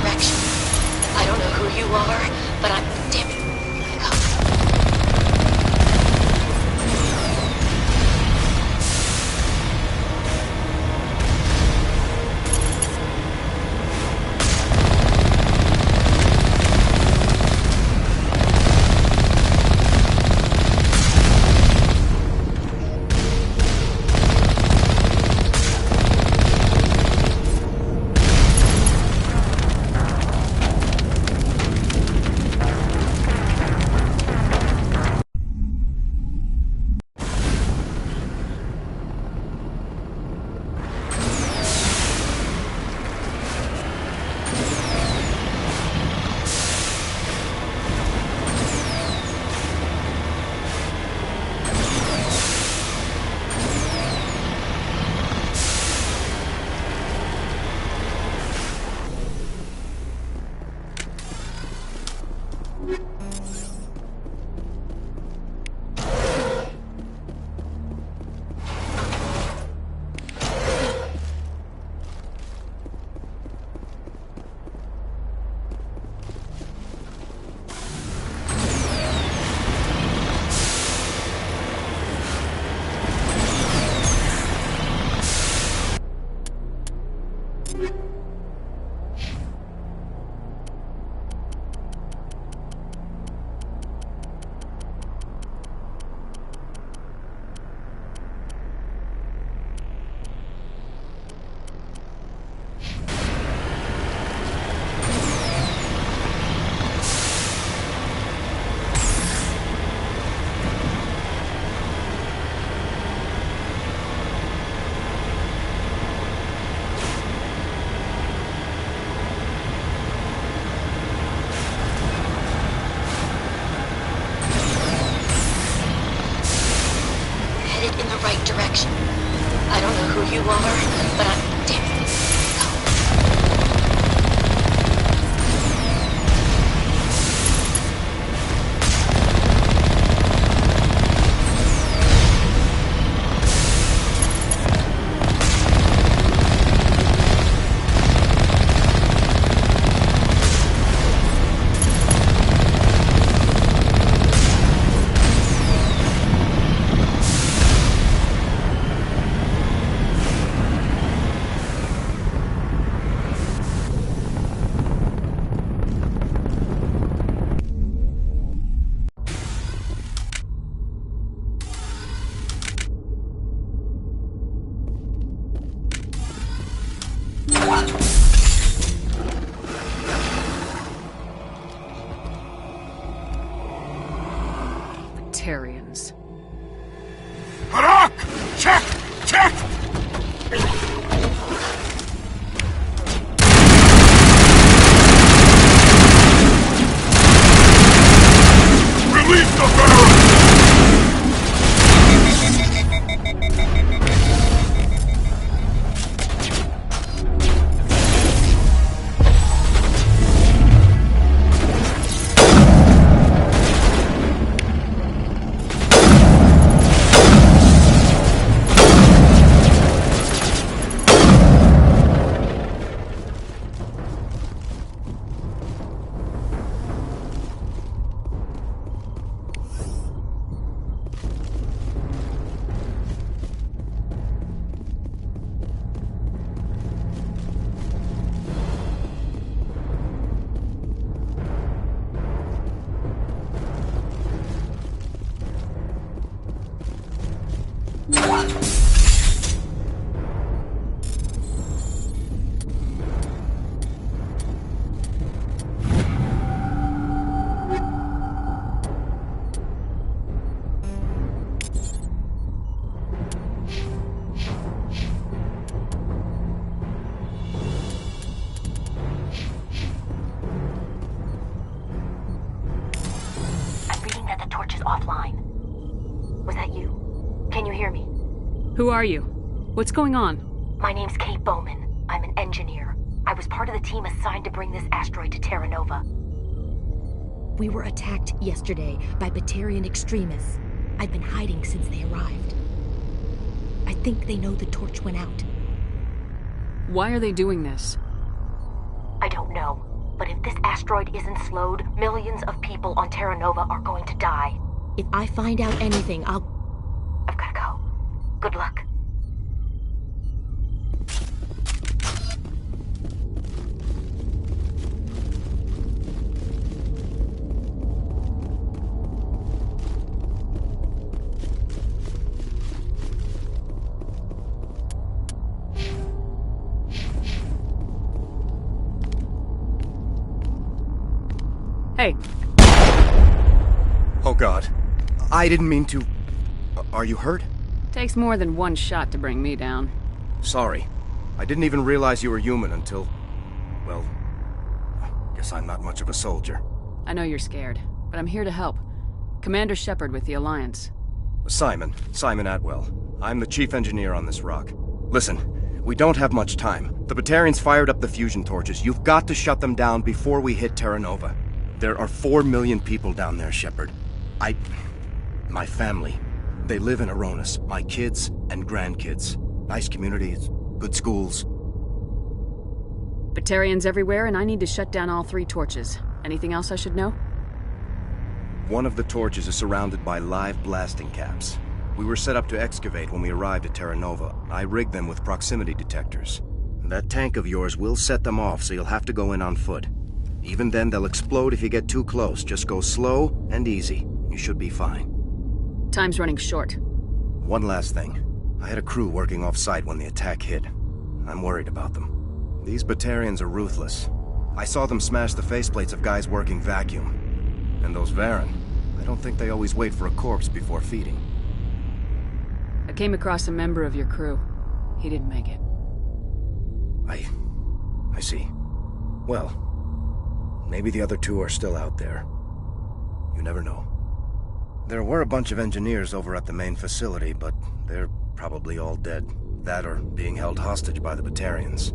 Direction. I don't know who you are, but I'm damn. Tarians. Harak! Check! Check! Release the barrel! Who are you? What's going on? My name's Kate Bowman. I'm an engineer. I was part of the team assigned to bring this asteroid to Terra Nova. We were attacked yesterday by Batarian extremists. I've been hiding since they arrived. I think they know the torch went out. Why are they doing this? I don't know. But if this asteroid isn't slowed, millions of people on Terra Nova are going to die. If I find out anything, I've gotta go. Good luck. Hey. Oh God. I didn't mean to... Are you hurt? Takes more than one shot to bring me down. Sorry. I didn't even realize you were human until... Well... Guess I'm not much of a soldier. I know you're scared, but I'm here to help. Commander Shepard with the Alliance. Simon Atwell. I'm the chief engineer on this rock. Listen, we don't have much time. The Batarians fired up the fusion torches. You've got to shut them down before we hit Terra Nova. There are 4 million people down there, Shepard. My family, they live in Aronis. My kids and grandkids. Nice communities, good schools. Batarians everywhere, and I need to shut down all 3 torches. Anything else I should know? One of the torches is surrounded by live blasting caps. We were set up to excavate when we arrived at Terra Nova. I rigged them with proximity detectors. That tank of yours will set them off, so you'll have to go in on foot. Even then, they'll explode if you get too close. Just go slow and easy. You should be fine. Time's running short. One last thing. I had a crew working off-site when the attack hit. I'm worried about them. These Batarians are ruthless. I saw them smash the faceplates of guys working vacuum. And those Varen, I don't think they always wait for a corpse before feeding. I came across a member of your crew. He didn't make it. I see. Well, maybe the other 2 are still out there. You never know. There were a bunch of engineers over at the main facility, but they're probably all dead. That or being held hostage by the Batarians.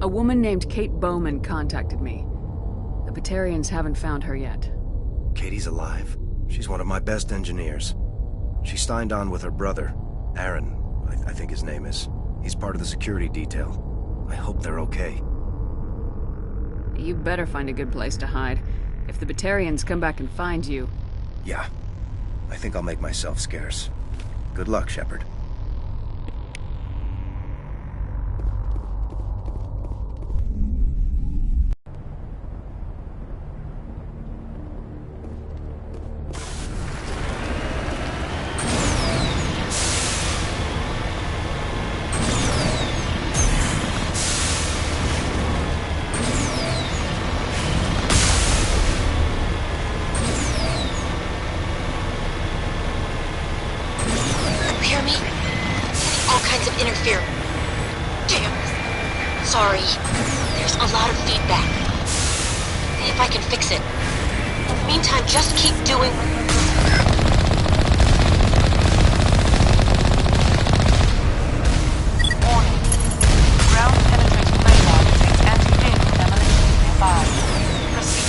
A woman named Kate Bowman contacted me. The Batarians haven't found her yet. Katie's alive. She's one of my best engineers. She signed on with her brother, Aaron, I think his name is. He's part of the security detail. I hope they're okay. You better find a good place to hide. If the Batarians come back and find you... Yeah. I think I'll make myself scarce. Good luck, Shepard. Sorry. There's a lot of feedback. See if I can fix it. In the meantime, just keep doing... Warning. Ground-penetrating radar detects anti-vehicle demolition nearby. Proceed.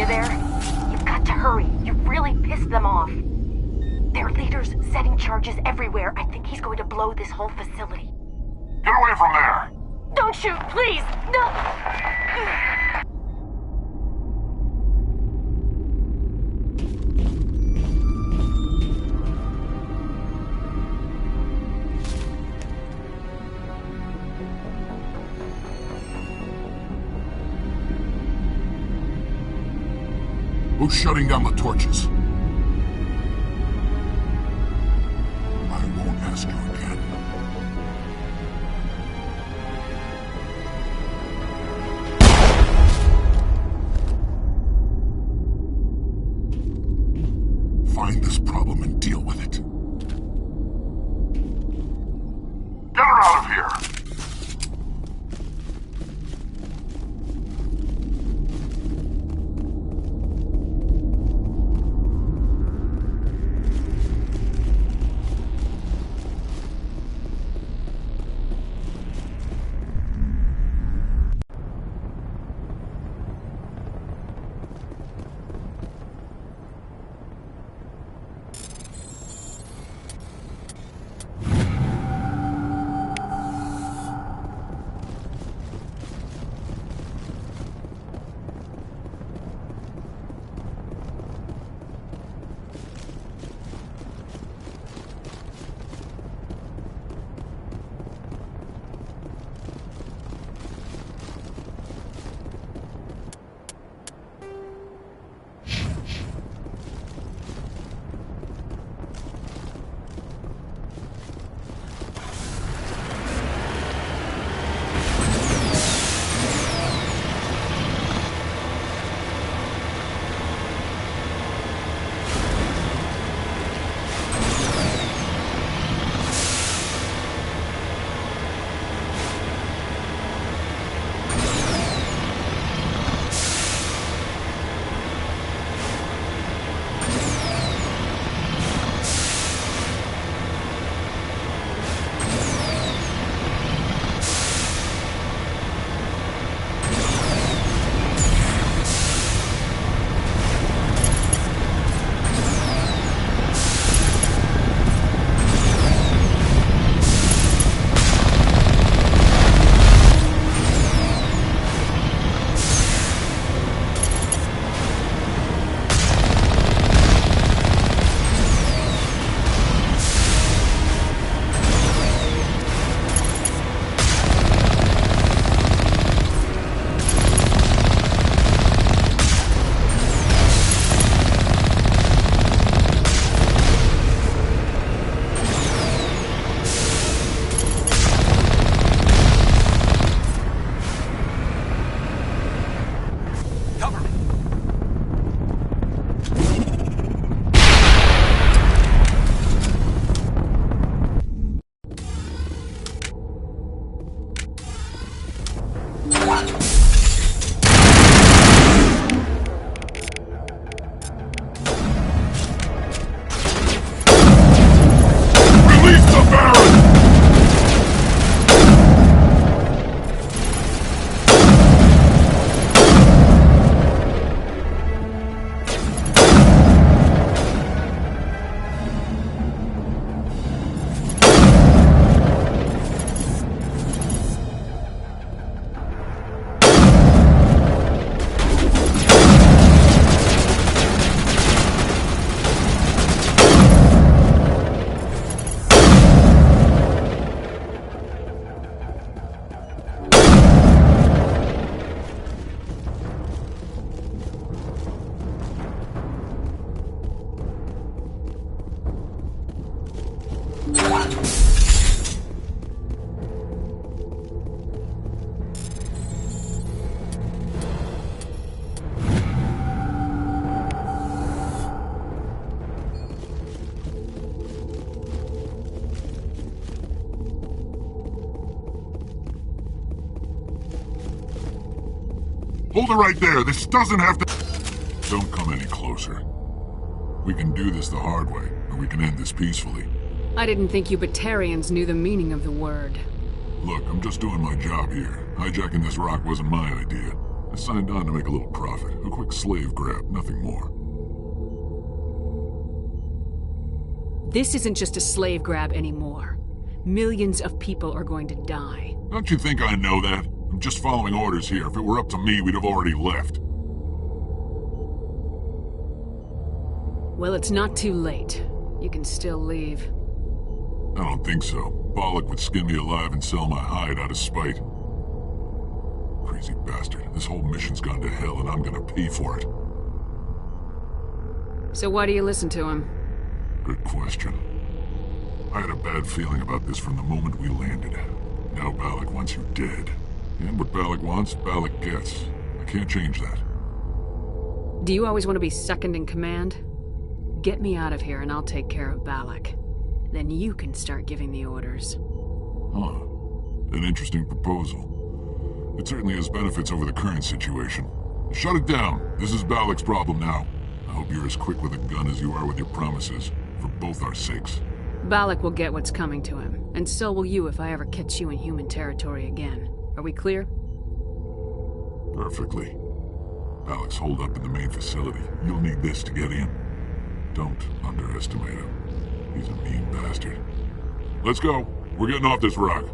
there? You've got to hurry. You've really pissed them off. Their leader's setting charges everywhere. I think he's going to blow this whole facility. Get away from there! Don't shoot, please! No! Who's shutting down the torches? I won't ask you again. Find this problem and deal with it. Get her out of here! Hold it right there. This doesn't have to... Don't come any closer. We can do this the hard way, or we can end this peacefully. I didn't think you Batarians knew the meaning of the word. Look, I'm just doing my job here. Hijacking this rock wasn't my idea. I signed on to make a little profit. A quick slave grab, nothing more. This isn't just a slave grab anymore. Millions of people are going to die. Don't you think I know that? I'm just following orders here. If it were up to me, we'd have already left. Well, it's not too late. You can still leave. I don't think so. Bollock would skin me alive and sell my hide out of spite. Crazy bastard. This whole mission's gone to hell and I'm gonna pay for it. So why do you listen to him? Good question. I had a bad feeling about this from the moment we landed. Now Bollock wants you dead. And what Bollock wants, Bollock gets. I can't change that. Do you always want to be second in command? Get me out of here and I'll take care of Bollock. Then you can start giving the orders. Huh. An interesting proposal. It certainly has benefits over the current situation. Shut it down. This is Bollock's problem now. I hope you're as quick with a gun as you are with your promises, for both our sakes. Bollock will get what's coming to him, and so will you if I ever catch you in human territory again. Are we clear? Perfectly. Bollock's holed up in the main facility. You'll need this to get in. Don't underestimate him. He's a mean bastard. Let's go. We're getting off this rock.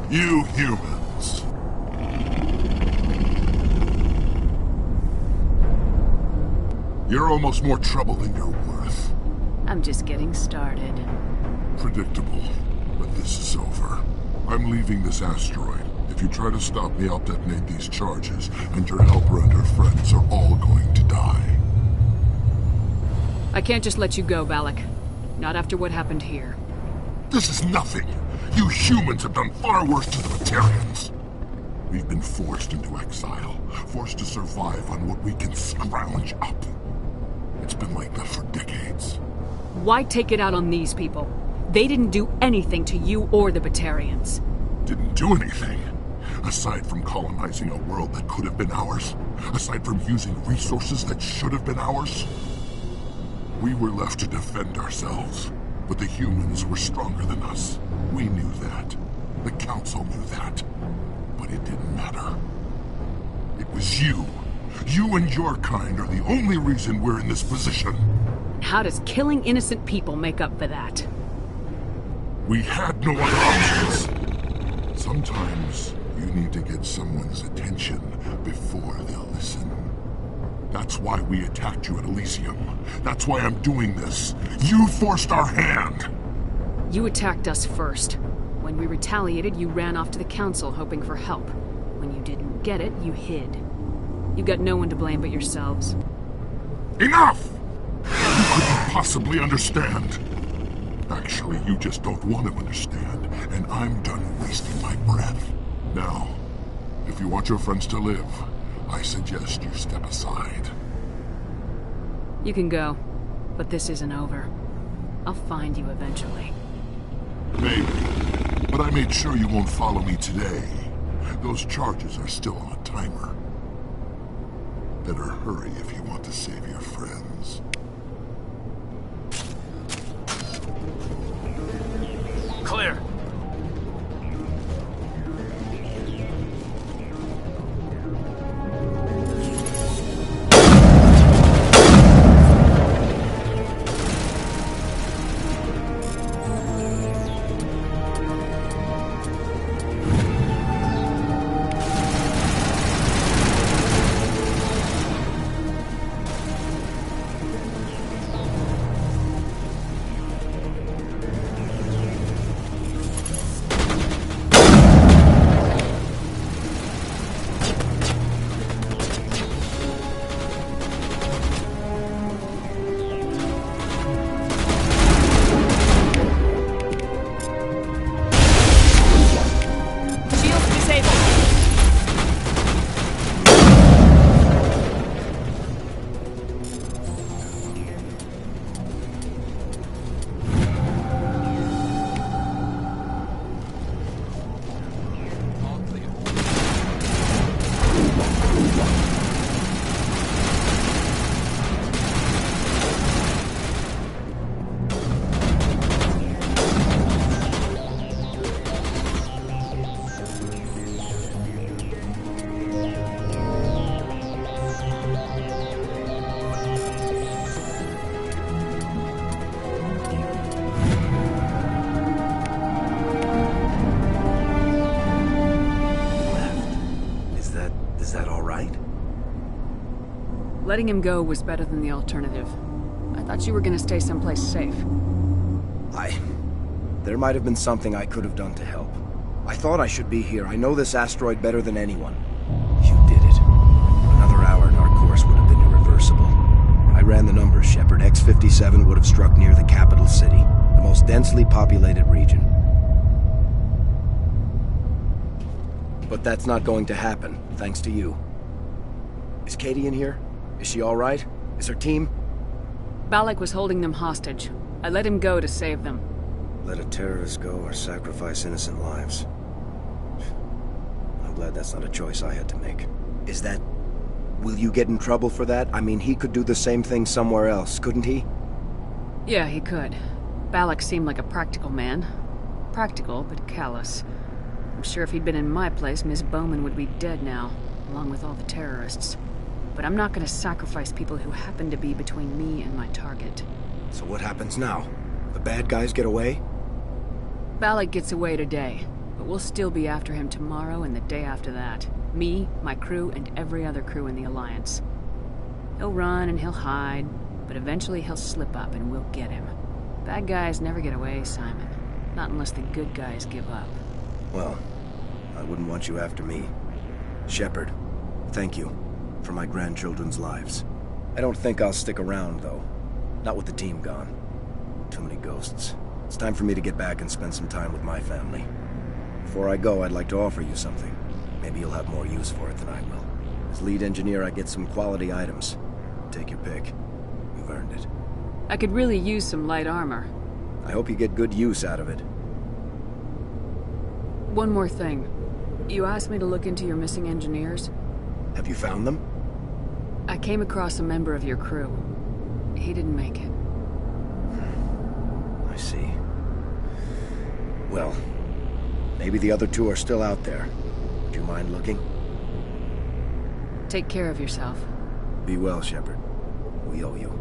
You humans. You're almost more trouble than you're worth. I'm just getting started. Predictable, but this is over. I'm leaving this asteroid. If you try to stop me, I'll detonate these charges, and your helper and her friends are all going to die. I can't just let you go, Balak. Not after what happened here. This is nothing. You humans have done far worse to the Batarians. We've been forced into exile, forced to survive on what we can scrounge up. It's been like that for decades. Why take it out on these people? They didn't do anything to you or the Batarians. Didn't do anything. Aside from colonizing a world that could have been ours. Aside from using resources that should have been ours. We were left to defend ourselves. But the humans were stronger than us. We knew that. The Council knew that. But it didn't matter. It was you. You and your kind are the only reason we're in this position. How does killing innocent people make up for that? We had no other options. Sometimes you need to get someone's attention before they'll listen. That's why we attacked you at Elysium. That's why I'm doing this. You forced our hand! You attacked us first. When we retaliated, you ran off to the Council hoping for help. When you didn't get it, you hid. You've got no one to blame but yourselves. Enough! You couldn't possibly understand. Actually, you just don't want to understand, and I'm done wasting my breath. Now, if you want your friends to live, I suggest you step aside. You can go, but this isn't over. I'll find you eventually. Maybe. But I made sure you won't follow me today. Those charges are still on a timer. Better hurry if you want to save your friends. Clear. Is that all right? Letting him go was better than the alternative. I thought you were gonna stay someplace safe. There might have been something I could have done to help. I thought I should be here. I know this asteroid better than anyone. You did it. Another hour and our course would have been irreversible. I ran the numbers, Shepard. X-57 would have struck near the capital city, the most densely populated region. But that's not going to happen, thanks to you. Is Katie in here? Is she all right? Is her team? Balak was holding them hostage. I let him go to save them. Let a terrorist go or sacrifice innocent lives. I'm glad that's not a choice I had to make. Is that... Will you get in trouble for that? I mean, he could do the same thing somewhere else, couldn't he? Yeah, he could. Balak seemed like a practical man. Practical, but callous. I'm sure if he'd been in my place, Miss Bowman would be dead now, along with all the terrorists. But I'm not gonna sacrifice people who happen to be between me and my target. So what happens now? The bad guys get away? Balak gets away today, but we'll still be after him tomorrow and the day after that. Me, my crew, and every other crew in the Alliance. He'll run and he'll hide, but eventually he'll slip up and we'll get him. Bad guys never get away, Simon. Not unless the good guys give up. Well, I wouldn't want you after me. Shepard, thank you for my grandchildren's lives. I don't think I'll stick around, though. Not with the team gone. Too many ghosts. It's time for me to get back and spend some time with my family. Before I go, I'd like to offer you something. Maybe you'll have more use for it than I will. As lead engineer, I get some quality items. Take your pick. You've earned it. I could really use some light armor. I hope you get good use out of it. One more thing. You asked me to look into your missing engineers. Have you found them? I came across a member of your crew. He didn't make it. I see. Well, maybe the other two are still out there. Would you mind looking? Take care of yourself. Be well, Shepard. We owe you.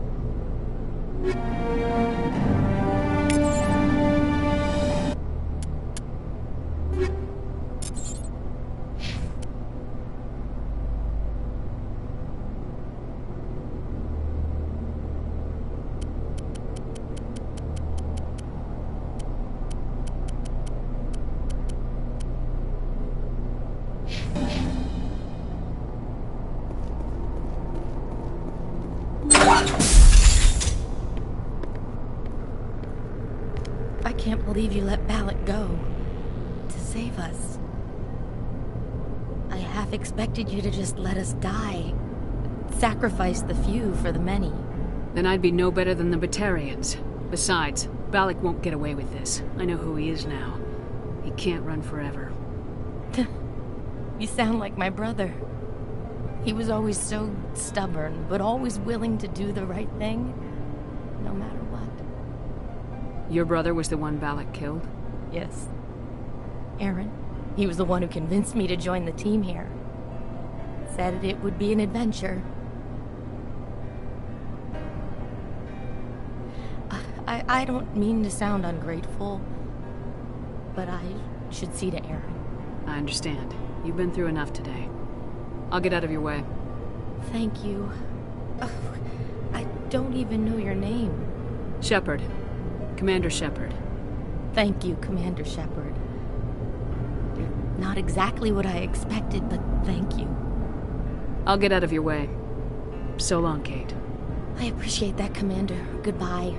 I can't believe you let Balak go. To save us. I half expected you to just let us die. Sacrifice the few for the many. Then I'd be no better than the Batarians. Besides, Balak won't get away with this. I know who he is now. He can't run forever. You sound like my brother. He was always so stubborn, but always willing to do the right thing, no matter what. Your brother was the one Balak killed? Yes. Aaron. He was the one who convinced me to join the team here. Said it would be an adventure. I don't mean to sound ungrateful, but I should see to Aaron. I understand. You've been through enough today. I'll get out of your way. Thank you. I don't even know your name. Shepard. Commander Shepard. Thank you, Commander Shepard. You're not exactly what I expected, but thank you. I'll get out of your way. So long, Kate. I appreciate that, Commander. Goodbye.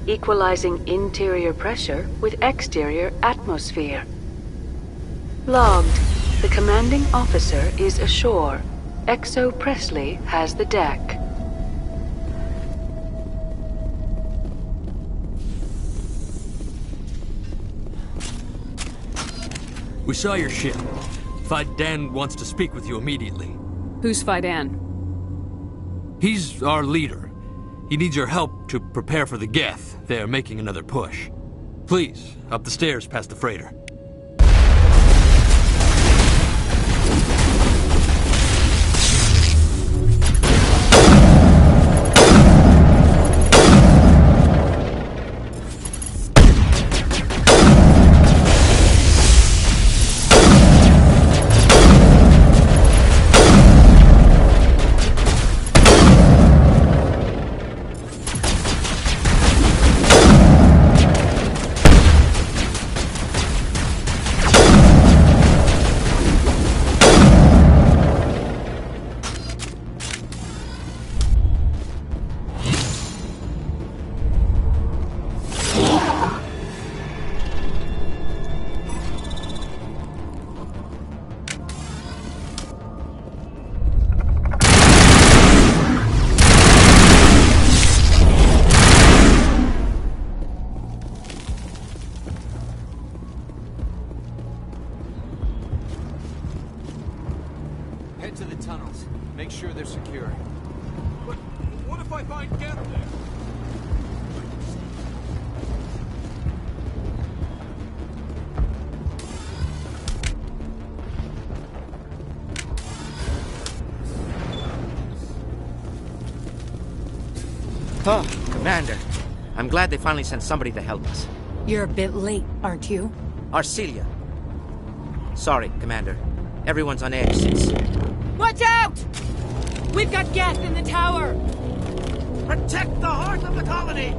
Equalizing interior pressure with exterior atmosphere. Logged. The commanding officer is ashore. XO Presley has the deck. We saw your ship. Fidan wants to speak with you immediately. Who's Fidan? He's our leader. He needs your help to prepare for the Geth. They're making another push. Please, up the stairs past the freighter. the tunnels. Make sure they're secure. But what if I find Geth there? Oh, Commander. I'm glad they finally sent somebody to help us. You're a bit late, aren't you? Arcelia. Sorry, Commander. Everyone's on edge since... Watch out! We've got Geth in the tower! Protect the heart of the colony!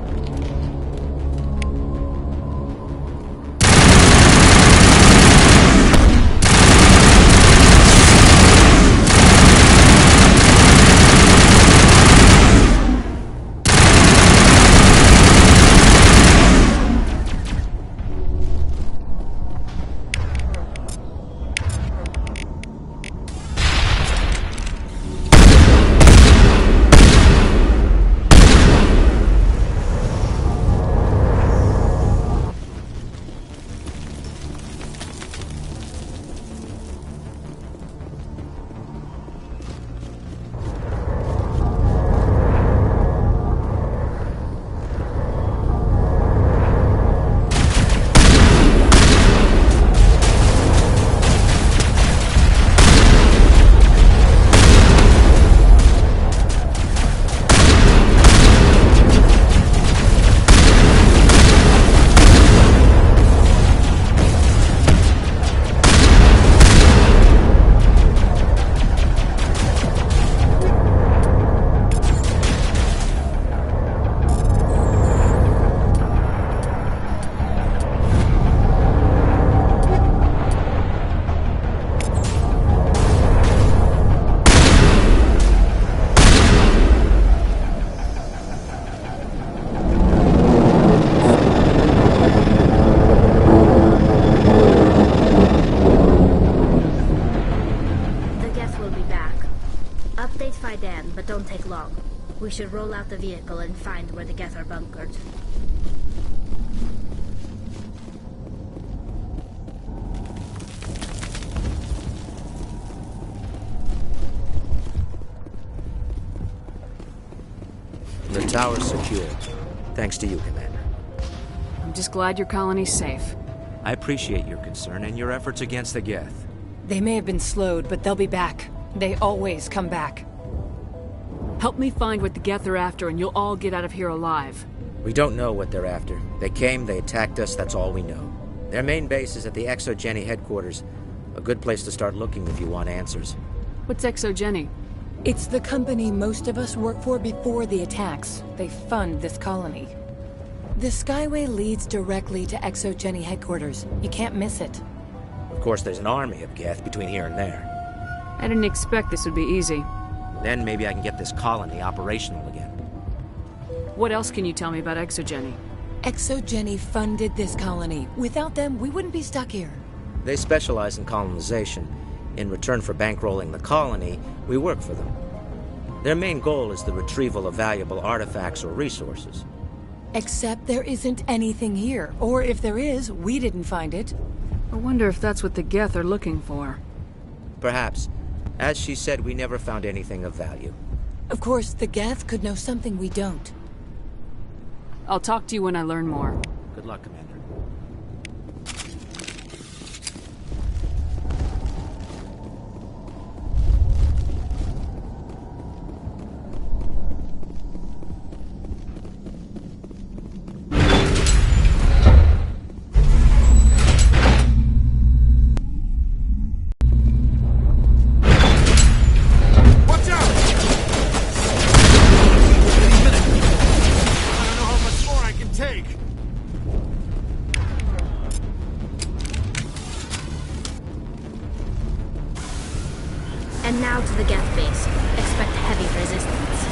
but don't take long. We should roll out the vehicle and find where the Geth are bunkered. The tower's secure. Thanks to you, Commander. I'm just glad your colony's safe. I appreciate your concern and your efforts against the Geth. They may have been slowed, but they'll be back. They always come back. Help me find what the Geth are after, and you'll all get out of here alive. We don't know what they're after. They came, they attacked us, that's all we know. Their main base is at the Exogeny headquarters. A good place to start looking if you want answers. What's Exogeny? It's the company most of us work for before the attacks. They fund this colony. The Skyway leads directly to Exogeny headquarters. You can't miss it. Of course, there's an army of Geth between here and there. I didn't expect this would be easy. Then maybe I can get this colony operational again. What else can you tell me about Exogeny? Exogeny funded this colony. Without them, we wouldn't be stuck here. They specialize in colonization. In return for bankrolling the colony, we work for them. Their main goal is the retrieval of valuable artifacts or resources. Except there isn't anything here. Or if there is, we didn't find it. I wonder if that's what the Geth are looking for. Perhaps. As she said, we never found anything of value. Of course, the Geth could know something we don't. I'll talk to you when I learn more. Good luck, Commander. And now to the Geth base. Expect heavy resistance.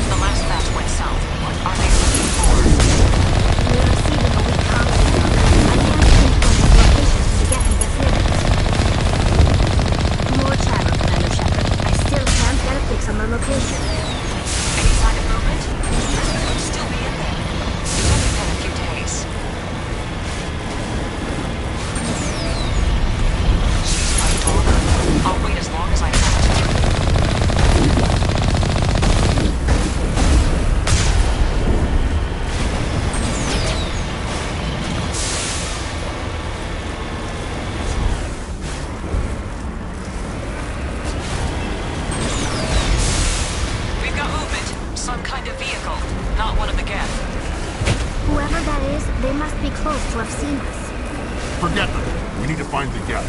The last batch went south. What are they looking for? We're receiving a weak conflict. I can't pinpoint locations to get in the clearance. More chatter, Commander Shepard. I still can't Forget them. We need to find the geth.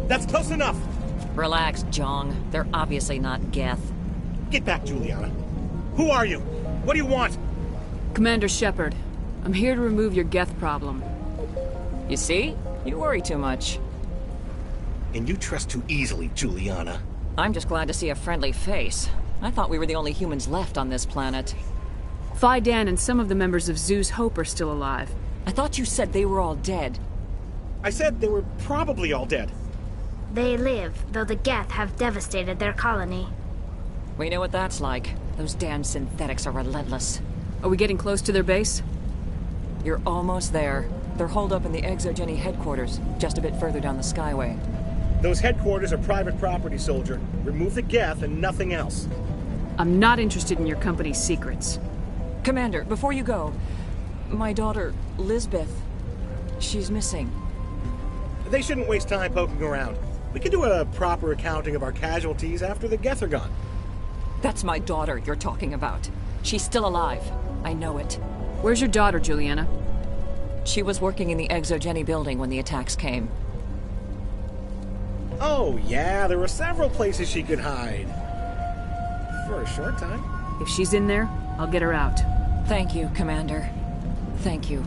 That's close enough! Relax, Jong. They're obviously not Geth. Get back, Juliana. Who are you? What do you want? Commander Shepard, I'm here to remove your Geth problem. You see? You worry too much. And you trust too easily, Juliana. I'm just glad to see a friendly face. I thought we were the only humans left on this planet. Phi Dan and some of the members of Zoo's Hope are still alive. I thought you said they were all dead. I said they were probably all dead. They live, though the Geth have devastated their colony. We know what that's like. Those damn synthetics are relentless. Are we getting close to their base? You're almost there. They're holed up in the Exogeny headquarters, just a bit further down the Skyway. Those headquarters are private property, soldier. Remove the Geth and nothing else. I'm not interested in your company's secrets. Commander, before you go, my daughter, Lisbeth, she's missing. They shouldn't waste time poking around. We can do a proper accounting of our casualties after the Geth are gone. That's my daughter you're talking about. She's still alive. I know it. Where's your daughter, Juliana? She was working in the Exogeny building when the attacks came. Oh, yeah, there were several places she could hide. For a short time. If she's in there, I'll get her out. Thank you, Commander. Thank you.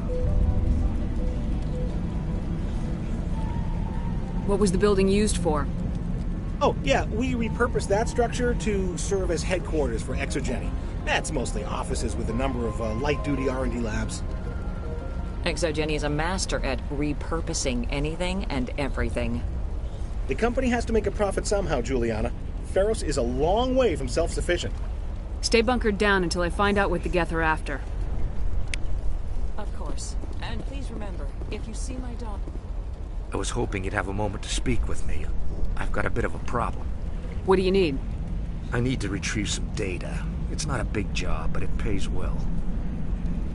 What was the building used for? Oh, yeah, we repurposed that structure to serve as headquarters for Exogeny. That's mostly offices with a number of light-duty R&D labs. Exogeny is a master at repurposing anything and everything. The company has to make a profit somehow, Juliana. Feros is a long way from self-sufficient. Stay bunkered down until I find out what the Geth are after. Of course. And please remember, if you see my daughter... I was hoping you'd have a moment to speak with me. I've got a bit of a problem. What do you need? I need to retrieve some data. It's not a big job, but it pays well.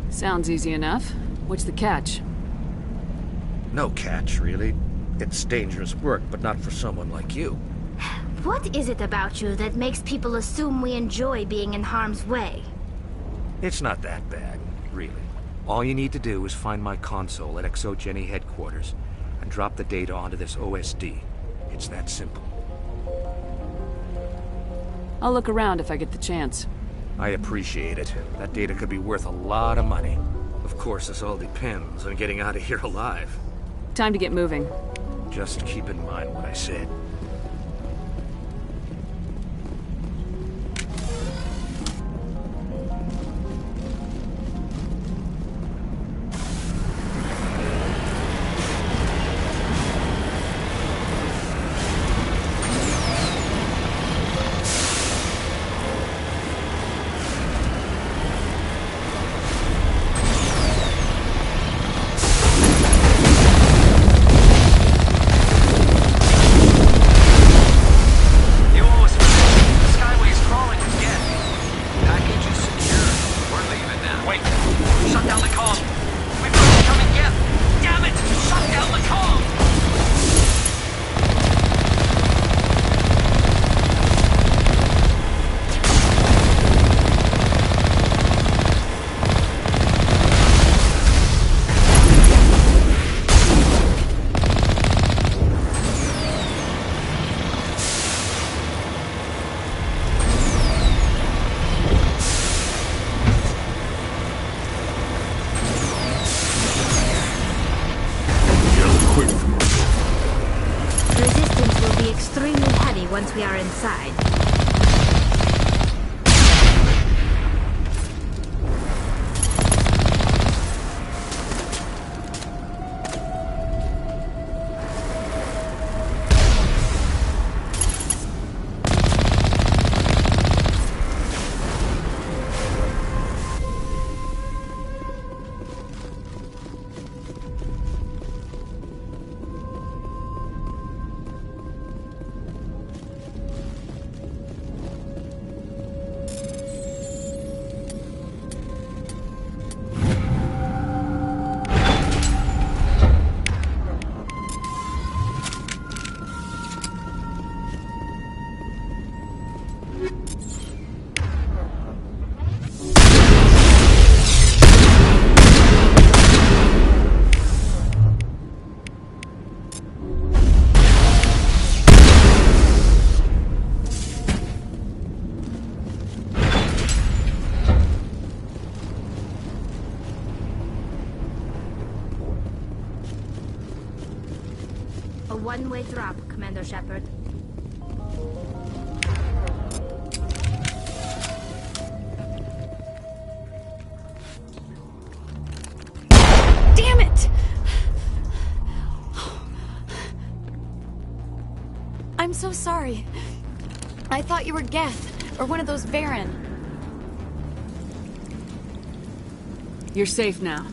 Sounds easy enough. What's the catch? No catch, really. It's dangerous work, but not for someone like you. What is it about you that makes people assume we enjoy being in harm's way? It's not that bad, really. All you need to do is find my console at Exogeny headquarters and drop the data onto this OSD. It's that simple. I'll look around if I get the chance. I appreciate it. That data could be worth a lot of money. Of course, this all depends on getting out of here alive. Time to get moving. Just keep in mind what I said. Once we are inside. one-way drop, Commander Shepard. Damn it! I'm so sorry. I thought you were Geth, or one of those Baron. You're safe now.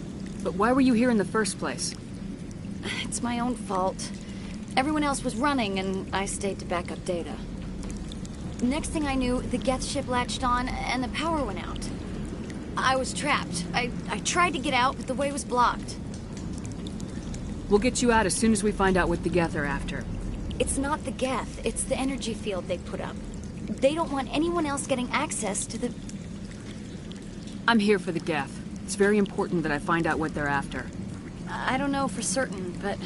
But why were you here in the first place? It's my own fault. Everyone else was running, and I stayed to back up data. Next thing I knew, the Geth ship latched on, and the power went out. I was trapped. I tried to get out, but the way was blocked. We'll get you out as soon as we find out what the Geth are after. It's not the Geth, it's the energy field they put up. They don't want anyone else getting access to the... I'm here for the Geth. It's very important that I find out what they're after. I don't know for certain, but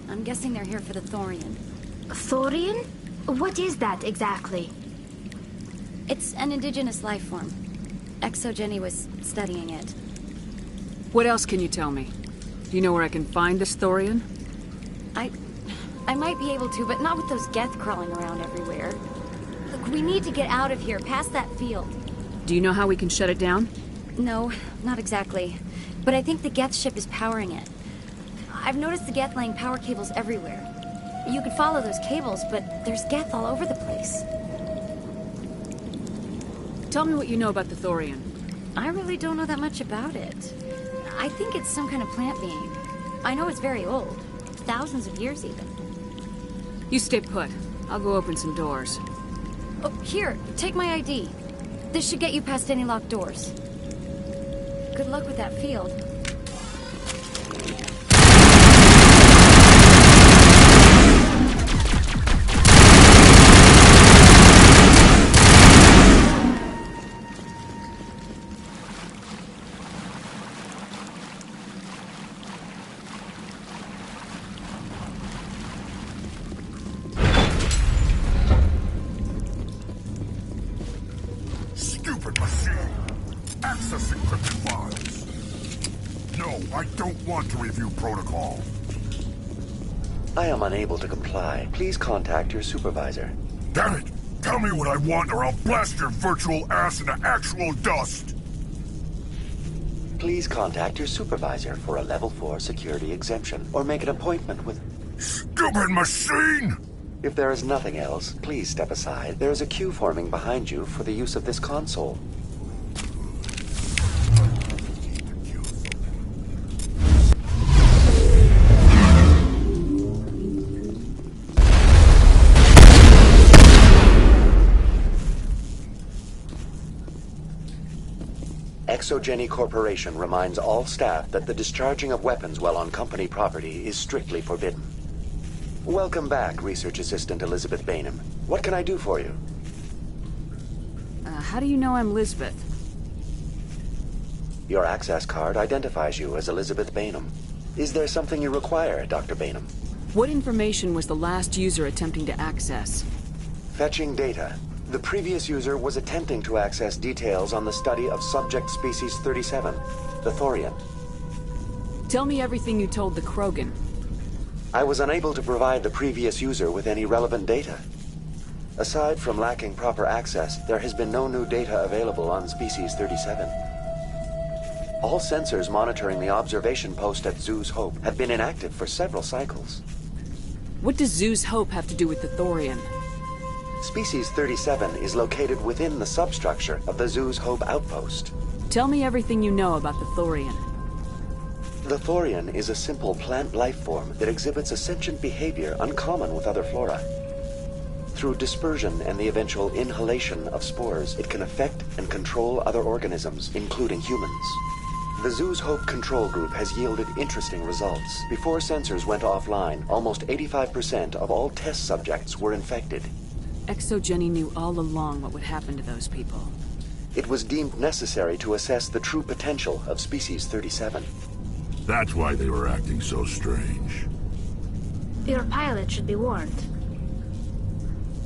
I'm guessing they're here for the Thorian. Thorian? What is that exactly? It's an indigenous life form. Exogeny was studying it. What else can you tell me? Do you know where I can find this Thorian? I might be able to, but not with those Geth crawling around everywhere. Look, we need to get out of here, past that field. Do you know how we can shut it down? No, not exactly. But I think the Geth ship is powering it. I've noticed the Geth laying power cables everywhere. You could follow those cables, but there's Geth all over the place. Tell me what you know about the Thorian. I really don't know that much about it. I think it's some kind of plant being. I know it's very old. Thousands of years, even. You stay put. I'll go open some doors. Oh, here, take my ID. This should get you past any locked doors. Good luck with that field. Stupid machine! Access encrypted files! No, I don't want to review protocol. I am unable to comply. Please contact your supervisor. Damn it! Tell me what I want or I'll blast your virtual ass into actual dust! Please contact your supervisor for a level 4 security exemption, or make an appointment with... Stupid machine! If there is nothing else, please step aside. There is a queue forming behind you for the use of this console. Exogeny Corporation reminds all staff that the discharging of weapons while on company property is strictly forbidden. Welcome back, Research Assistant Elizabeth Bainham. What can I do for you? How do you know I'm Lisbeth? Your access card identifies you as Elizabeth Bainham. Is there something you require, Dr. Bainham? What information was the last user attempting to access? Fetching data. The previous user was attempting to access details on the study of subject species 37, the Thorian. Tell me everything you told the Krogan. I was unable to provide the previous user with any relevant data. Aside from lacking proper access, there has been no new data available on species 37. All sensors monitoring the observation post at Zoo's Hope have been inactive for several cycles. What does Zoo's Hope have to do with the Thorian? Species 37 is located within the substructure of the Zoo's Hope outpost. Tell me everything you know about the Thorian. The Thorian is a simple plant life form that exhibits a sentient behavior uncommon with other flora. Through dispersion and the eventual inhalation of spores, it can affect and control other organisms, including humans. The Zoo's Hope control group has yielded interesting results. Before sensors went offline, almost 85% of all test subjects were infected. Exogeny knew all along what would happen to those people. It was deemed necessary to assess the true potential of species 37. That's why they were acting so strange. Your pilot should be warned.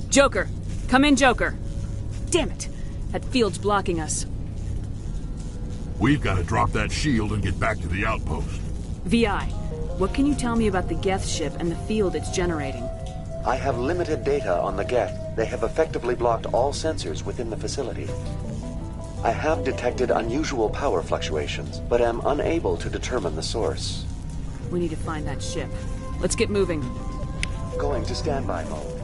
Joker! Come in, Joker! Damn it! That field's blocking us. We've got to drop that shield and get back to the outpost. VI, what can you tell me about the Geth ship and the field it's generating? I have limited data on the Geth. They have effectively blocked all sensors within the facility. I have detected unusual power fluctuations, but am unable to determine the source. We need to find that ship. Let's get moving. Going to standby mode.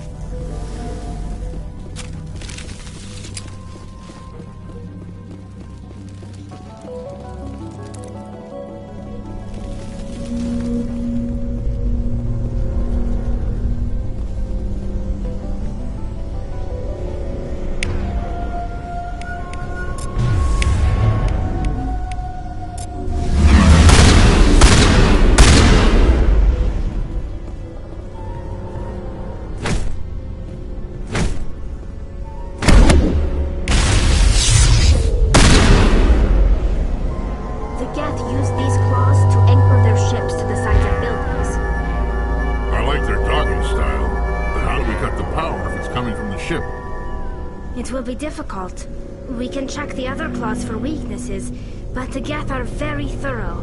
It will be difficult. We can check the other claws for weaknesses, but the Geth are very thorough.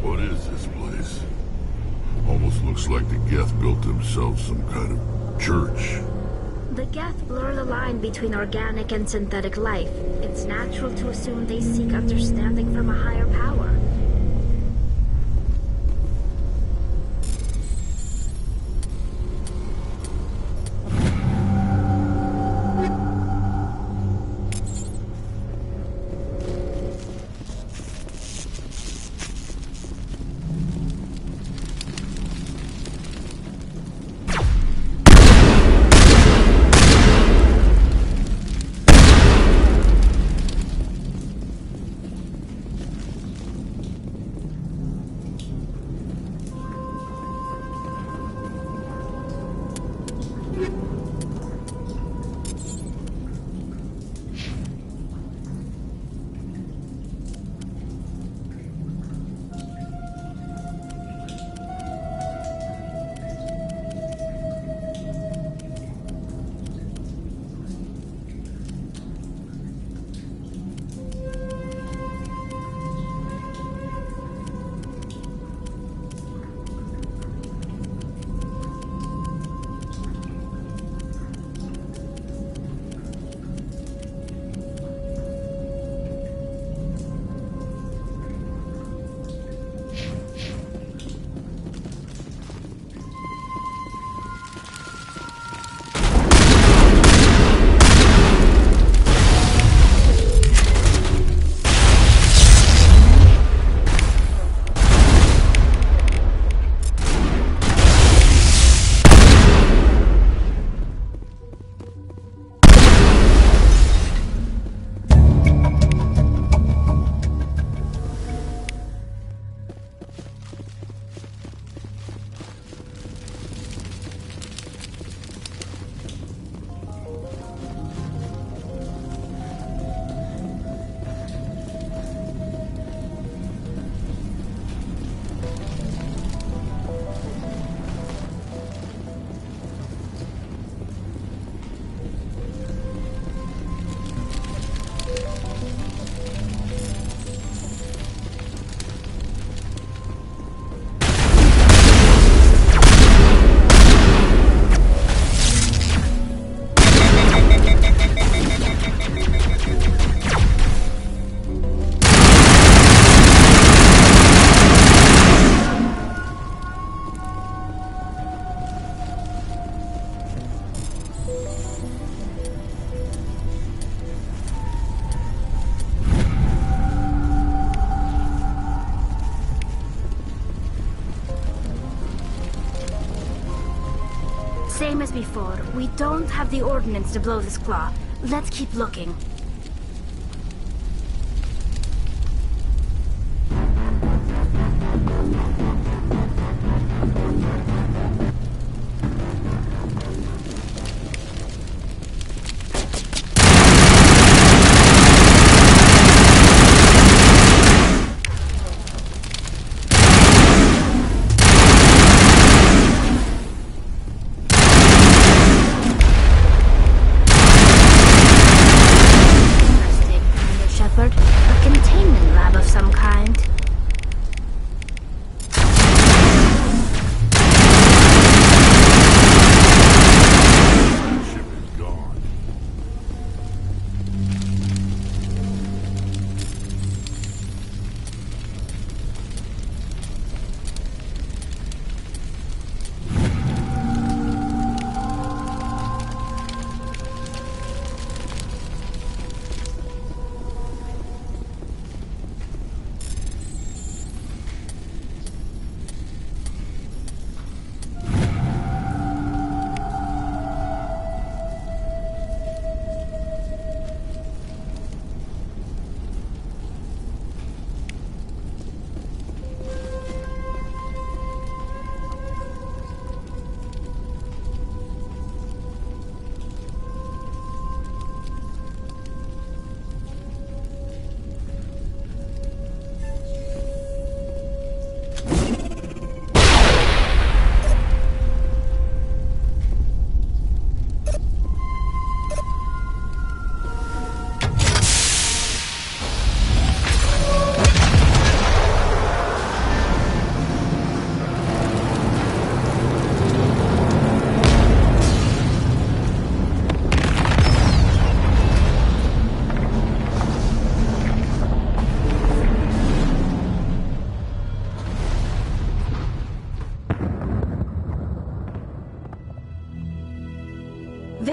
What is this place? Almost looks like the Geth built themselves some kind of church. The Geth blur the line between organic and synthetic life. It's natural to assume they seek understanding from a higher power. Same as before. We don't have the ordnance to blow this claw. Let's keep looking.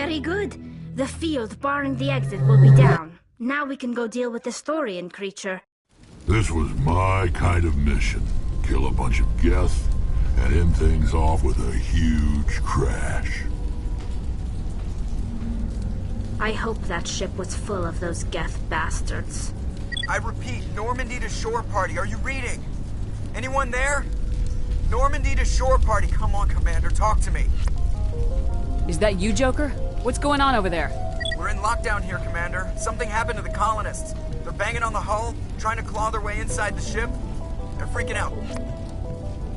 Very good. The field barring the exit will be down. Now we can go deal with the Thorian creature. This was my kind of mission. Kill a bunch of Geth, and end things off with a huge crash. I hope that ship was full of those Geth bastards. I repeat, Normandy to shore party. Are you reading? Anyone there? Normandy to shore party. Come on, Commander, talk to me. Is that you, Joker? What's going on over there? We're in lockdown here, Commander. Something happened to the colonists. They're banging on the hull, trying to claw their way inside the ship. They're freaking out.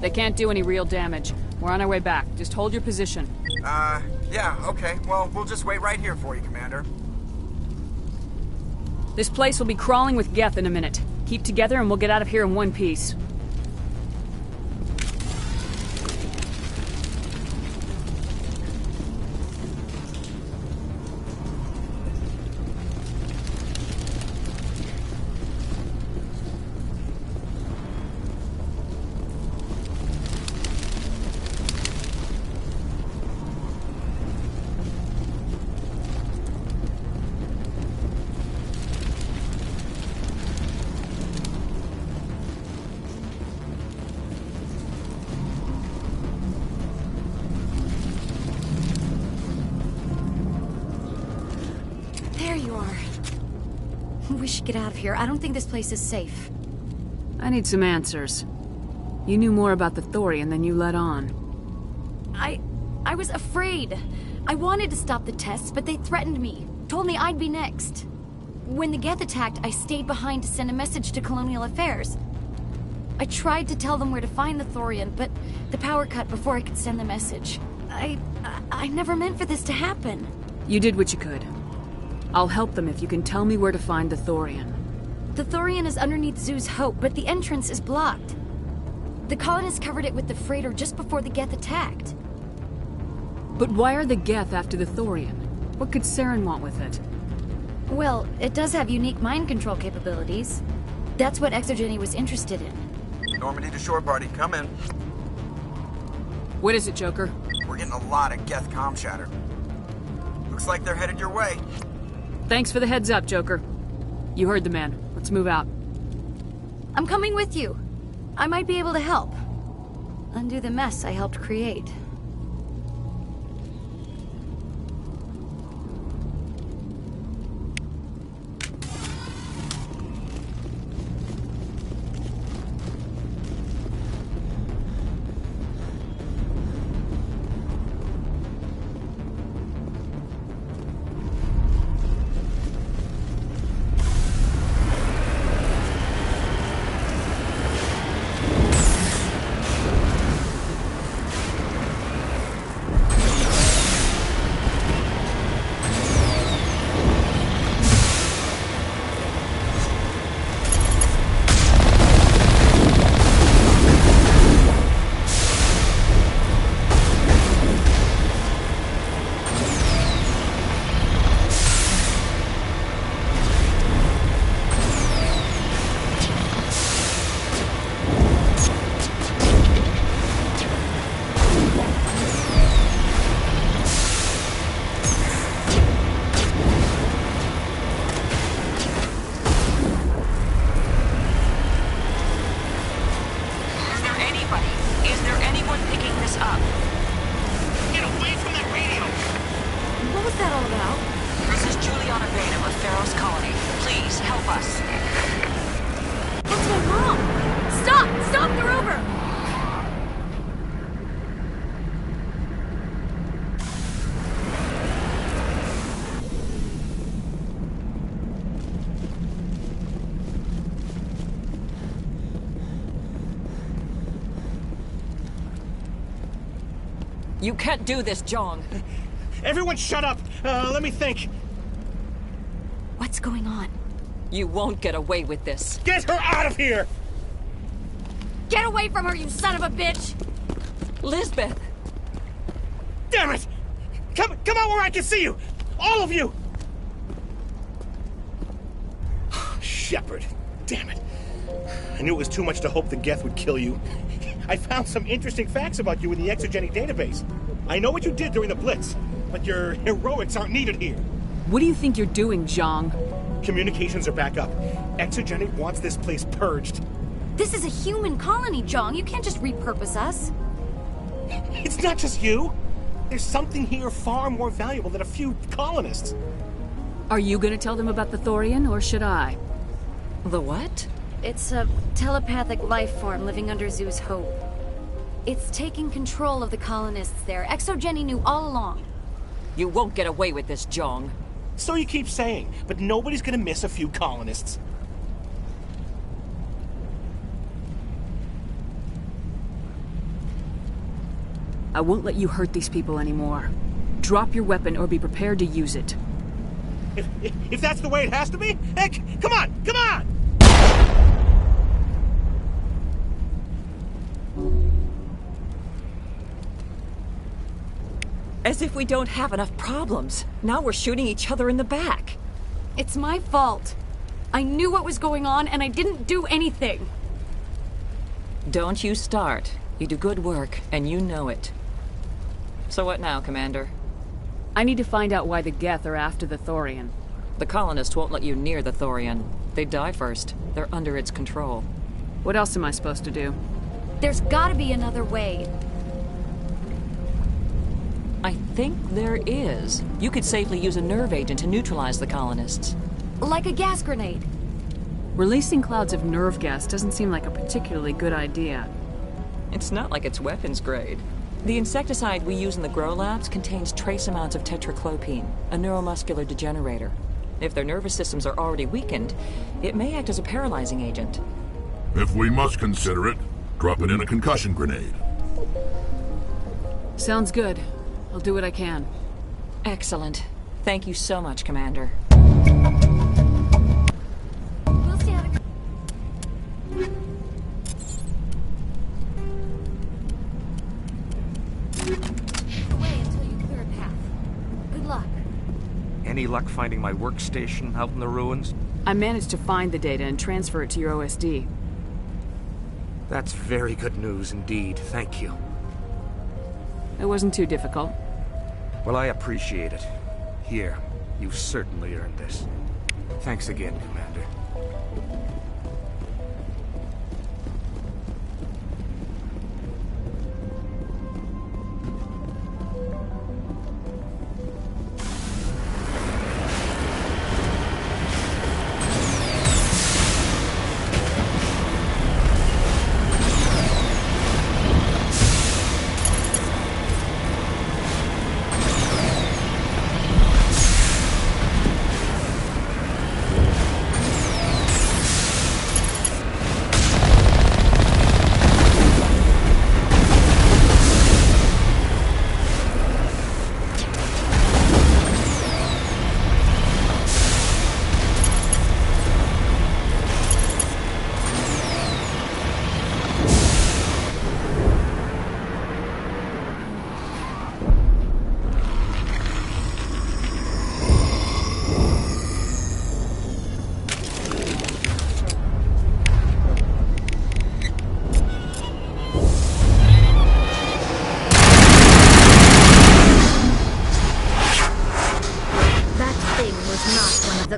They can't do any real damage. We're on our way back. Just hold your position. Yeah, okay. Well, we'll just wait right here for you, Commander. This place will be crawling with Geth in a minute. Keep together and we'll get out of here in one piece. We should get out of here. I don't think this place is safe. I need some answers. You knew more about the Thorian than you let on. I was afraid. I wanted to stop the tests, but they threatened me. Told me I'd be next. When the Geth attacked, I stayed behind to send a message to Colonial Affairs. I tried to tell them where to find the Thorian, but the power cut before I could send the message. I never meant for this to happen. You did what you could. I'll help them if you can tell me where to find the Thorian. The Thorian is underneath Zoo's Hope, but the entrance is blocked. The colonists covered it with the freighter just before the Geth attacked. But why are the Geth after the Thorian? What could Saren want with it? Well, it does have unique mind control capabilities. That's what Exogeny was interested in. Normandy to shore party, come in. What is it, Joker? We're getting a lot of Geth comm chatter. Looks like they're headed your way. Thanks for the heads up, Joker. You heard the man. Let's move out. I'm coming with you. I might be able to help. Undo the mess I helped create. You can't do this, Jong. Everyone shut up! Let me think. What's going on? You won't get away with this. Get her out of here! Get away from her, you son of a bitch! Lisbeth! Damn it! Come out where I can see you! All of you! Shepard. Damn it. I knew it was too much to hope the Geth would kill you. I found some interesting facts about you in the Exogeny database. I know what you did during the Blitz. but your heroics aren't needed here. What do you think you're doing, Zhang? Communications are back up. Exogenic wants this place purged. This is a human colony, Zhang. You can't just repurpose us. It's not just you. There's something here far more valuable than a few colonists. Are you gonna tell them about the Thorian, or should I? The what? It's a telepathic life form living under Zoo's hope. It's taking control of the colonists there. Exogeny knew all along. You won't get away with this, Zhang. So you keep saying, but nobody's gonna miss a few colonists. I won't let you hurt these people anymore. Drop your weapon or be prepared to use it. If that's the way it has to be, heck, come on, come on! As if we don't have enough problems. Now we're shooting each other in the back. It's my fault. I knew what was going on and I didn't do anything. Don't you start. You do good work, and you know it. So what now, Commander? I need to find out why the Geth are after the Thorian. The colonists won't let you near the Thorian. They die first. They're under its control. What else am I supposed to do? There's gotta be another way. I think there is. You could safely use a nerve agent to neutralize the colonists. Like a gas grenade. Releasing clouds of nerve gas doesn't seem like a particularly good idea. It's not like it's weapons grade. The insecticide we use in the grow labs contains trace amounts of tetraclopine, a neuromuscular degenerator. If their nervous systems are already weakened, it may act as a paralyzing agent. If we must consider it, drop it in a concussion grenade. Sounds good. I'll do what I can. Excellent. Thank you so much, Commander. We'll see how to... Away until you clear a path. Good luck. Any luck finding my workstation out in the ruins? I managed to find the data and transfer it to your OSD. That's very good news indeed. Thank you. It wasn't too difficult. Well, I appreciate it. Here, you certainly earned this. Thanks again, Commander.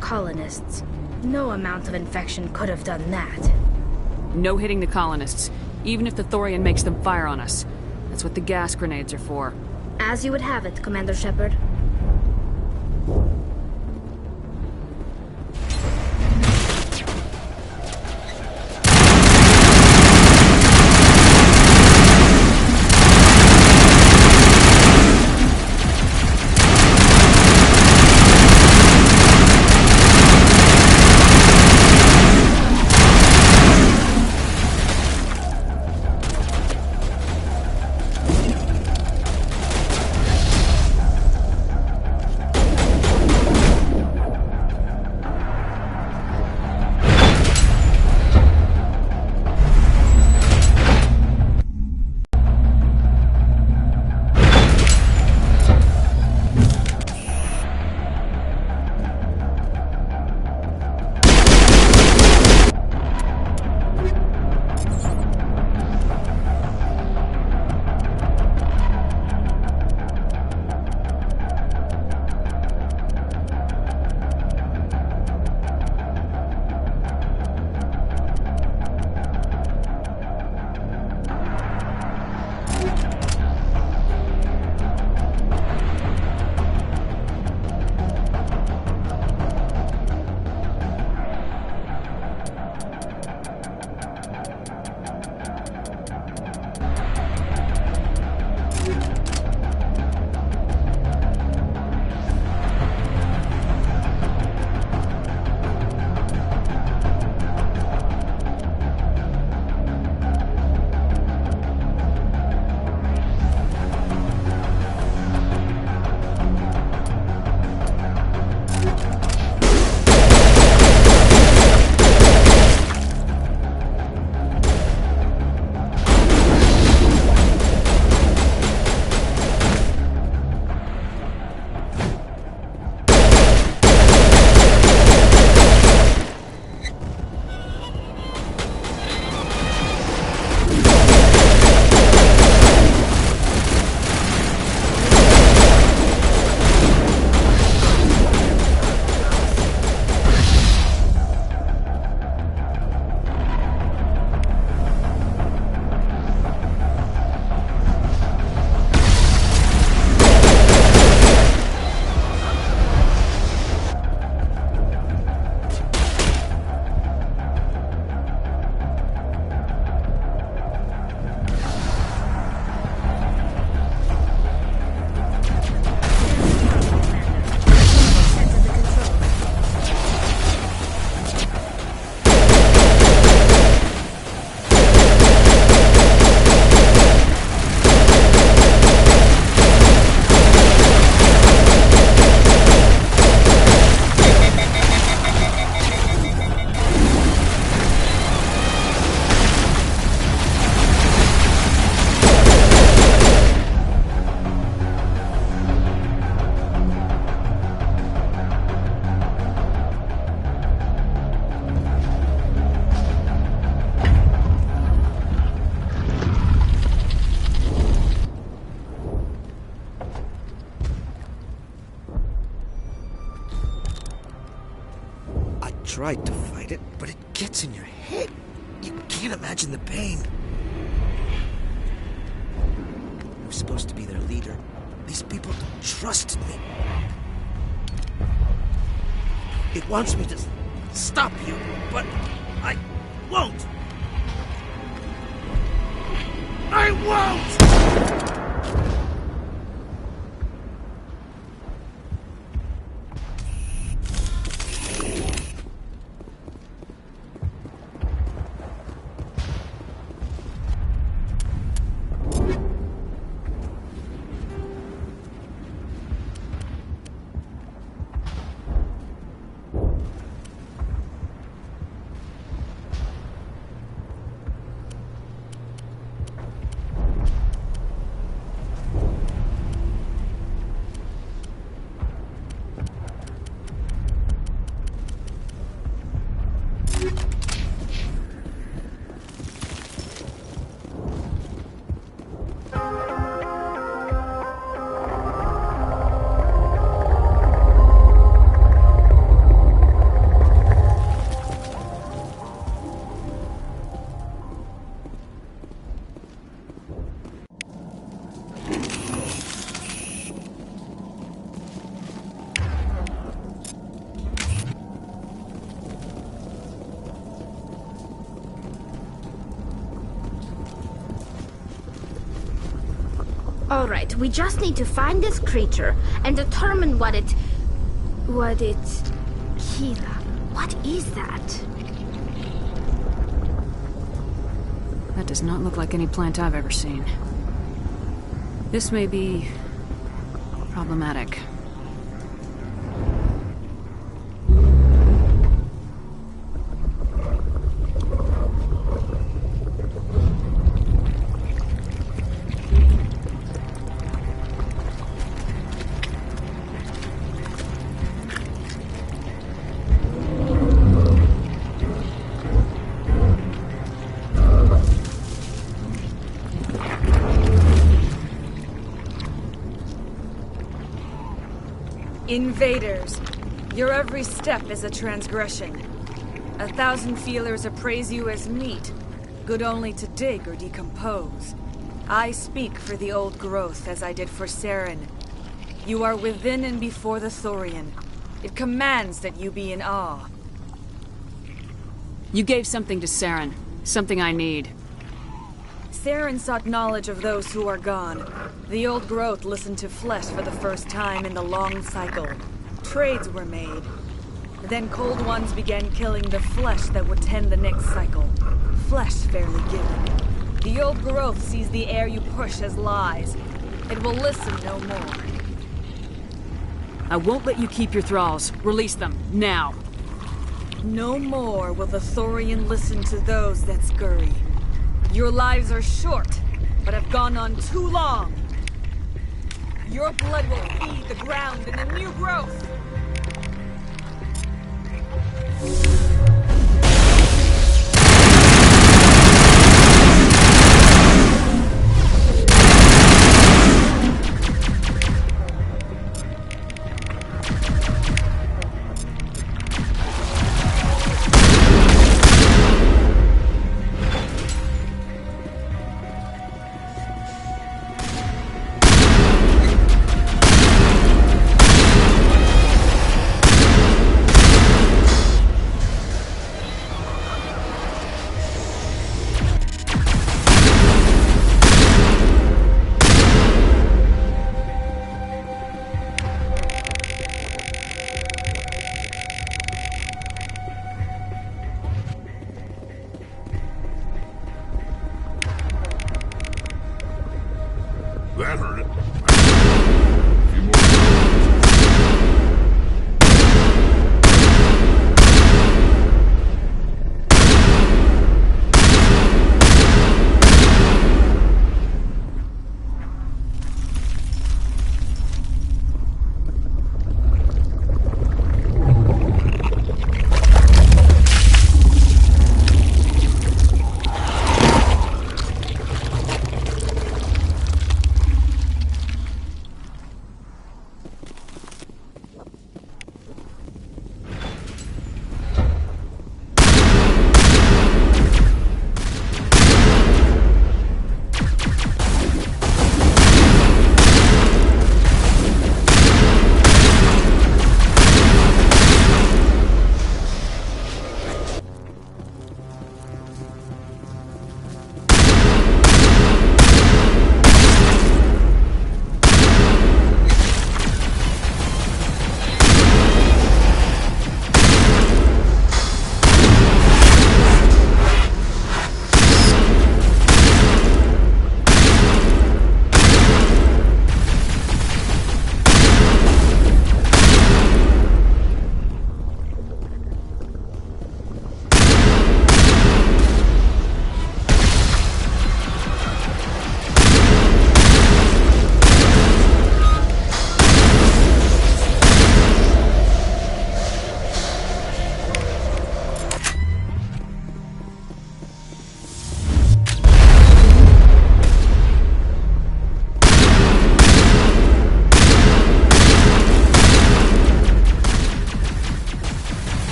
Colonists. No amount of infection could have done that. No hitting the colonists, even if the Thorian makes them fire on us. That's what the gas grenades are for. As you would have it, Commander Shepard. tried to fight it, but it gets in your head. You can't imagine the pain. I was supposed to be their leader. These people don't trust me. It wants me to stop you, but I won't. I won't! Alright, we just need to find this creature and determine what it... Kira, what is that? That does not look like any plant I've ever seen. This may be... problematic. Invaders, your every step is a transgression. 1,000 feelers appraise you as meat, good only to dig or decompose. I speak for the old growth as I did for Saren. You are within and before the Thorian. It commands that you be in awe. You gave something to Saren. Something I need. Saren sought knowledge of those who are gone. The old growth listened to flesh for the first time in the long cycle. Trades were made. Then cold ones began killing the flesh that would tend the next cycle. Flesh fairly given. The old growth sees the air you push as lies. It will listen no more. I won't let you keep your thralls. Release them, now. No more will the Thorian listen to those that scurry. Your lives are short, but have gone on too long. Your blood will feed the ground and the new growth.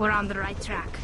We're on the right track.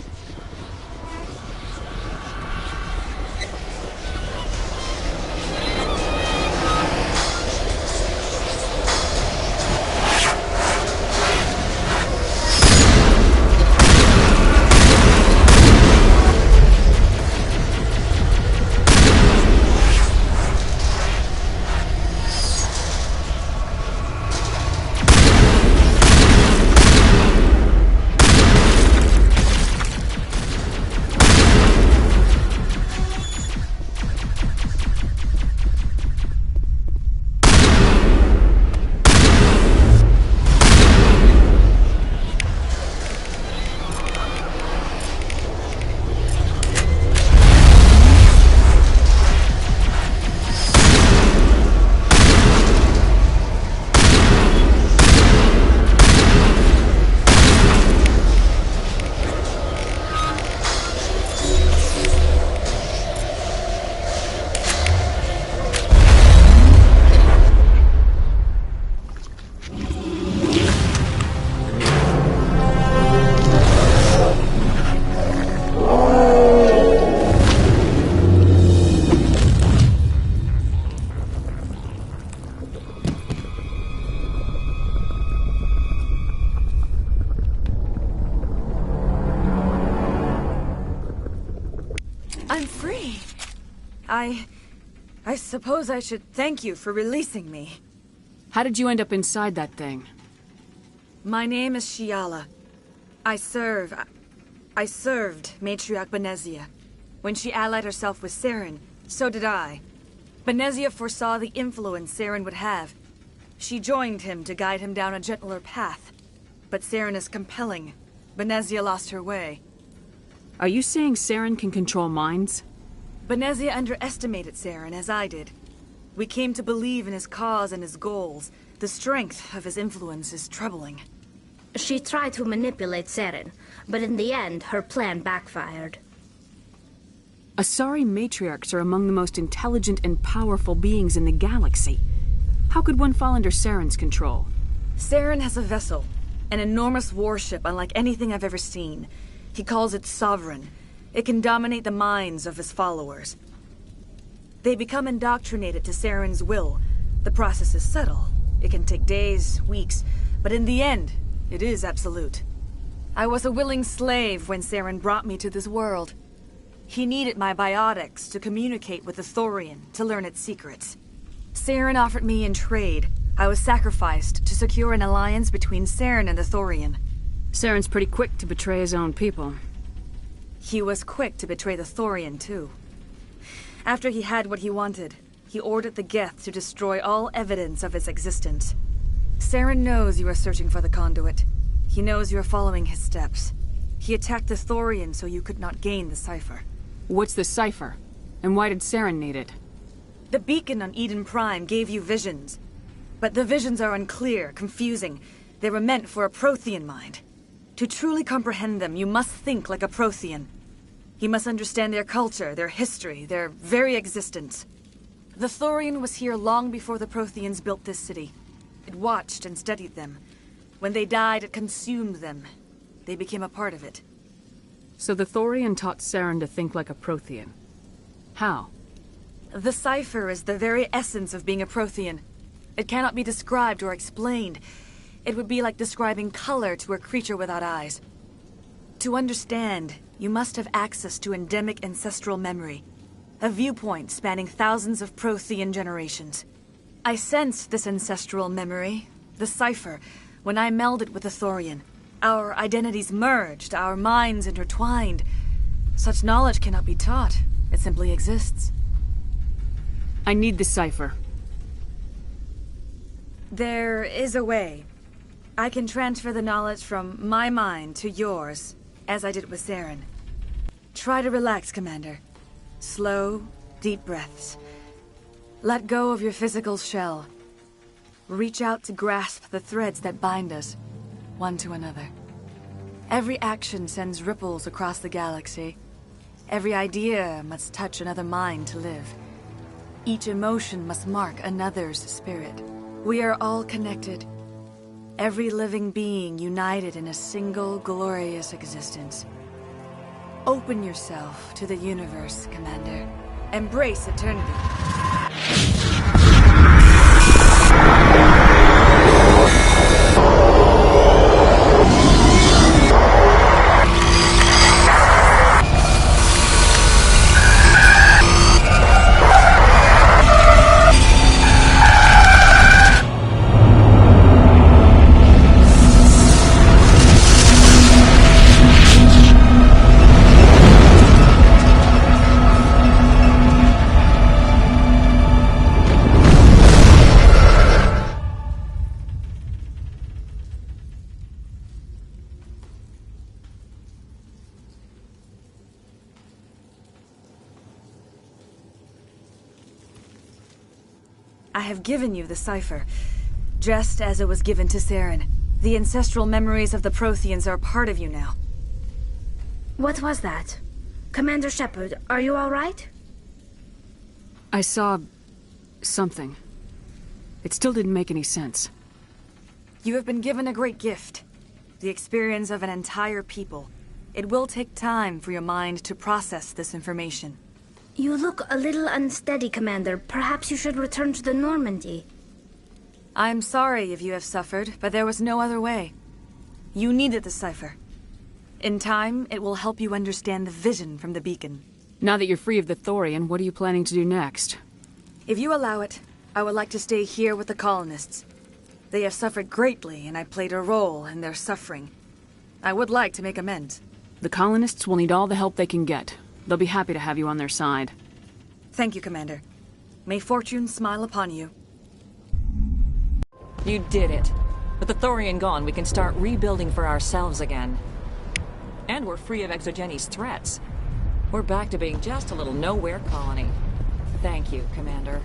I'm free. I suppose I should thank you for releasing me. How did you end up inside that thing? My name is Shiala. I served Matriarch Benezia. When she allied herself with Saren, so did I. Benezia foresaw the influence Saren would have. She joined him to guide him down a gentler path. But Saren is compelling. Benezia lost her way. Are you saying Saren can control minds? Benezia underestimated Saren, as I did. We came to believe in his cause and his goals. The strength of his influence is troubling. She tried to manipulate Saren, but in the end, her plan backfired. Asari matriarchs are among the most intelligent and powerful beings in the galaxy. How could one fall under Saren's control? Saren has a vessel, an enormous warship unlike anything I've ever seen. He calls it Sovereign. It can dominate the minds of his followers. They become indoctrinated to Saren's will. The process is subtle. It can take days, weeks, but in the end, it is absolute. I was a willing slave when Saren brought me to this world. He needed my biotics to communicate with the Thorian, to learn its secrets. Saren offered me in trade. I was sacrificed to secure an alliance between Saren and the Thorian. Saren's pretty quick to betray his own people. He was quick to betray the Thorian, too. After he had what he wanted, he ordered the Geth to destroy all evidence of its existence. Saren knows you are searching for the conduit. He knows you are following his steps. He attacked the Thorian so you could not gain the cipher. What's the cipher? And why did Saren need it? The beacon on Eden Prime gave you visions. But the visions are unclear, confusing. They were meant for a Prothean mind. To truly comprehend them, you must think like a Prothean. You must understand their culture, their history, their very existence. The Thorian was here long before the Protheans built this city. It watched and studied them. When they died, it consumed them. They became a part of it. So the Thorian taught Saren to think like a Prothean. How? The cipher is the very essence of being a Prothean. It cannot be described or explained. It would be like describing color to a creature without eyes. To understand, you must have access to endemic ancestral memory. A viewpoint spanning thousands of Prothean generations. I sensed this ancestral memory, the cipher, when I melded with the Thorian. Our identities merged, our minds intertwined. Such knowledge cannot be taught. It simply exists. I need the cipher. There is a way. I can transfer the knowledge from my mind to yours, as I did with Saren. Try to relax, Commander. Slow, deep breaths. Let go of your physical shell. Reach out to grasp the threads that bind us, one to another. Every action sends ripples across the galaxy. Every idea must touch another mind to live. Each emotion must mark another's spirit. We are all connected. Every living being united in a single glorious existence. Open yourself to the universe, Commander. Embrace eternity. I have given you the cipher, just as it was given to Saren. The ancestral memories of the Protheans are part of you now. What was that? Commander Shepard, are you all right? I saw... something. It still didn't make any sense. You have been given a great gift. The experience of an entire people. It will take time for your mind to process this information. You look a little unsteady, Commander. Perhaps you should return to the Normandy. I'm sorry if you have suffered, but there was no other way. You needed the cipher. In time, it will help you understand the vision from the beacon. Now that you're free of the Thorian, what are you planning to do next? If you allow it, I would like to stay here with the colonists. They have suffered greatly, and I played a role in their suffering. I would like to make amends. The colonists will need all the help they can get. They'll be happy to have you on their side. Thank you, Commander. May fortune smile upon you. You did it. With the Thorian gone, we can start rebuilding for ourselves again. And we're free of Exogeni's threats. We're back to being just a little nowhere colony. Thank you, Commander.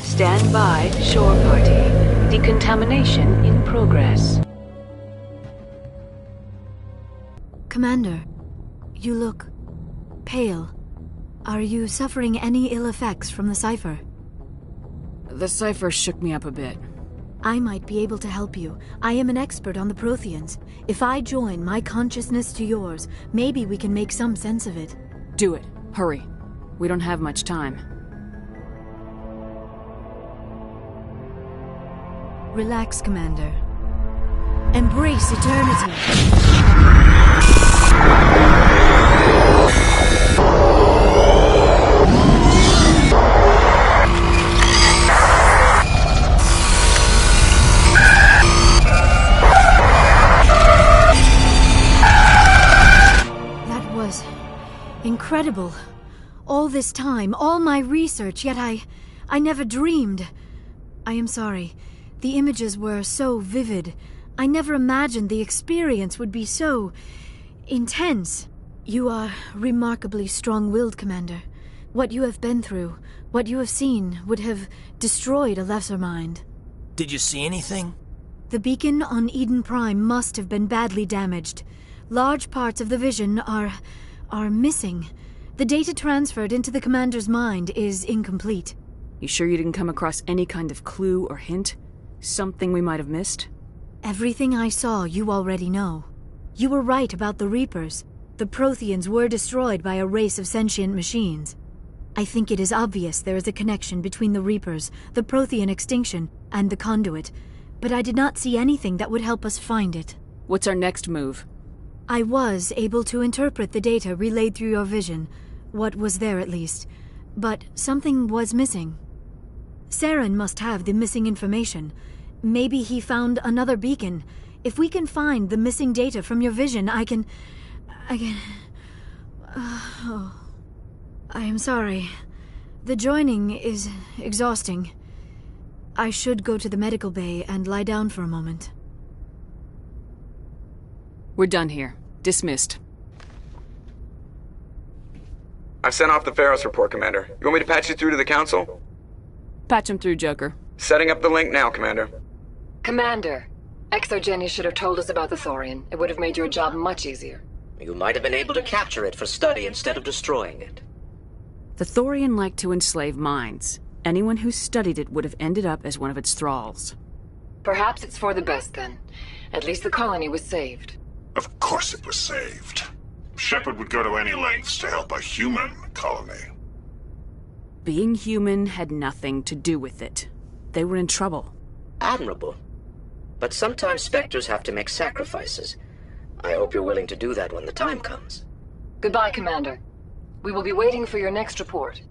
Stand by, shore party. Decontamination in progress. Commander, you look pale. Are you suffering any ill effects from the cipher? The cipher shook me up a bit. I might be able to help you. I am an expert on the Protheans. If I join my consciousness to yours, maybe we can make some sense of it. Do it. Hurry. We don't have much time. Relax, Commander. Embrace eternity. That was incredible. All this time, all my research, yet I never dreamed. I am sorry. The images were so vivid. I never imagined the experience would be so intense. You are remarkably strong-willed, Commander. What you have been through, what you have seen, would have destroyed a lesser mind. Did you see anything? The beacon on Eden Prime must have been badly damaged. Large parts of the vision are missing. The data transferred into the commander's mind is incomplete. You sure you didn't come across any kind of clue or hint? Something we might have missed? Everything I saw you already know. You were right about the Reapers. The Protheans were destroyed by a race of sentient machines. I think it is obvious there is a connection between the Reapers, the Prothean extinction, and the Conduit, but I did not see anything that would help us find it. What's our next move? I was able to interpret the data relayed through your vision, what was there at least, but something was missing. Saren must have the missing information. Maybe he found another beacon. If we can find the missing data from your vision, I can... I am sorry. The joining is exhausting. I should go to the medical bay and lie down for a moment. We're done here. Dismissed. I've sent off the Pharos report, Commander. You want me to patch you through to the Council? Patch him through, Joker. Setting up the link now, Commander. Commander, ExoGeni should have told us about the Thorian. It would have made your job much easier. You might have been able to capture it for study instead of destroying it. The Thorian liked to enslave minds. Anyone who studied it would have ended up as one of its thralls. Perhaps it's for the best, then. At least the colony was saved. Of course it was saved. Shepard would go to any lengths to help a human colony. Being human had nothing to do with it. They were in trouble. Admirable. But sometimes Spectres have to make sacrifices. I hope you're willing to do that when the time comes. Goodbye, Commander. We will be waiting for your next report.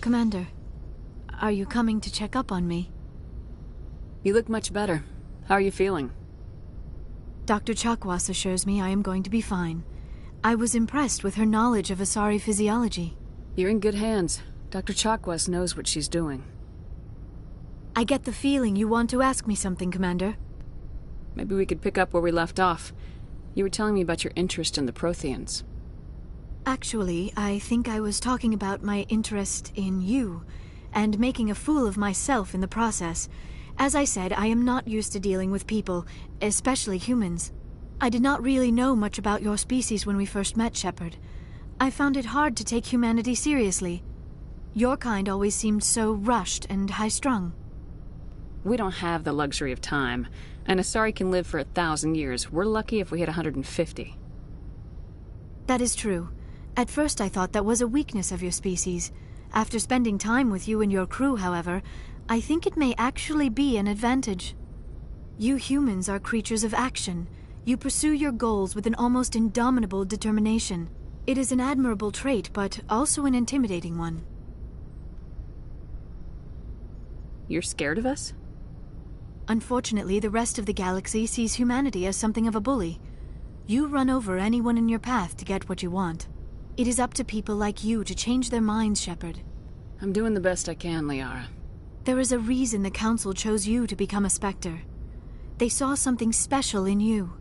Commander, are you coming to check up on me? You look much better. How are you feeling? Dr. Chakwas assures me I am going to be fine. I was impressed with her knowledge of Asari physiology. You're in good hands. Dr. Chakwas knows what she's doing. I get the feeling you want to ask me something, Commander. Maybe we could pick up where we left off. You were telling me about your interest in the Protheans. Actually, I think I was talking about my interest in you, and making a fool of myself in the process. As I said, I am not used to dealing with people, especially humans. I did not really know much about your species when we first met, Shepard. I found it hard to take humanity seriously. Your kind always seemed so rushed and high-strung. We don't have the luxury of time. An Asari can live for 1,000 years. We're lucky if we hit 150. That is true. At first I thought that was a weakness of your species. After spending time with you and your crew, however, I think it may actually be an advantage. You humans are creatures of action. You pursue your goals with an almost indomitable determination. It is an admirable trait, but also an intimidating one. You're scared of us? Unfortunately, the rest of the galaxy sees humanity as something of a bully. You run over anyone in your path to get what you want. It is up to people like you to change their minds, Shepard. I'm doing the best I can, Liara. There is a reason the Council chose you to become a Spectre. They saw something special in you.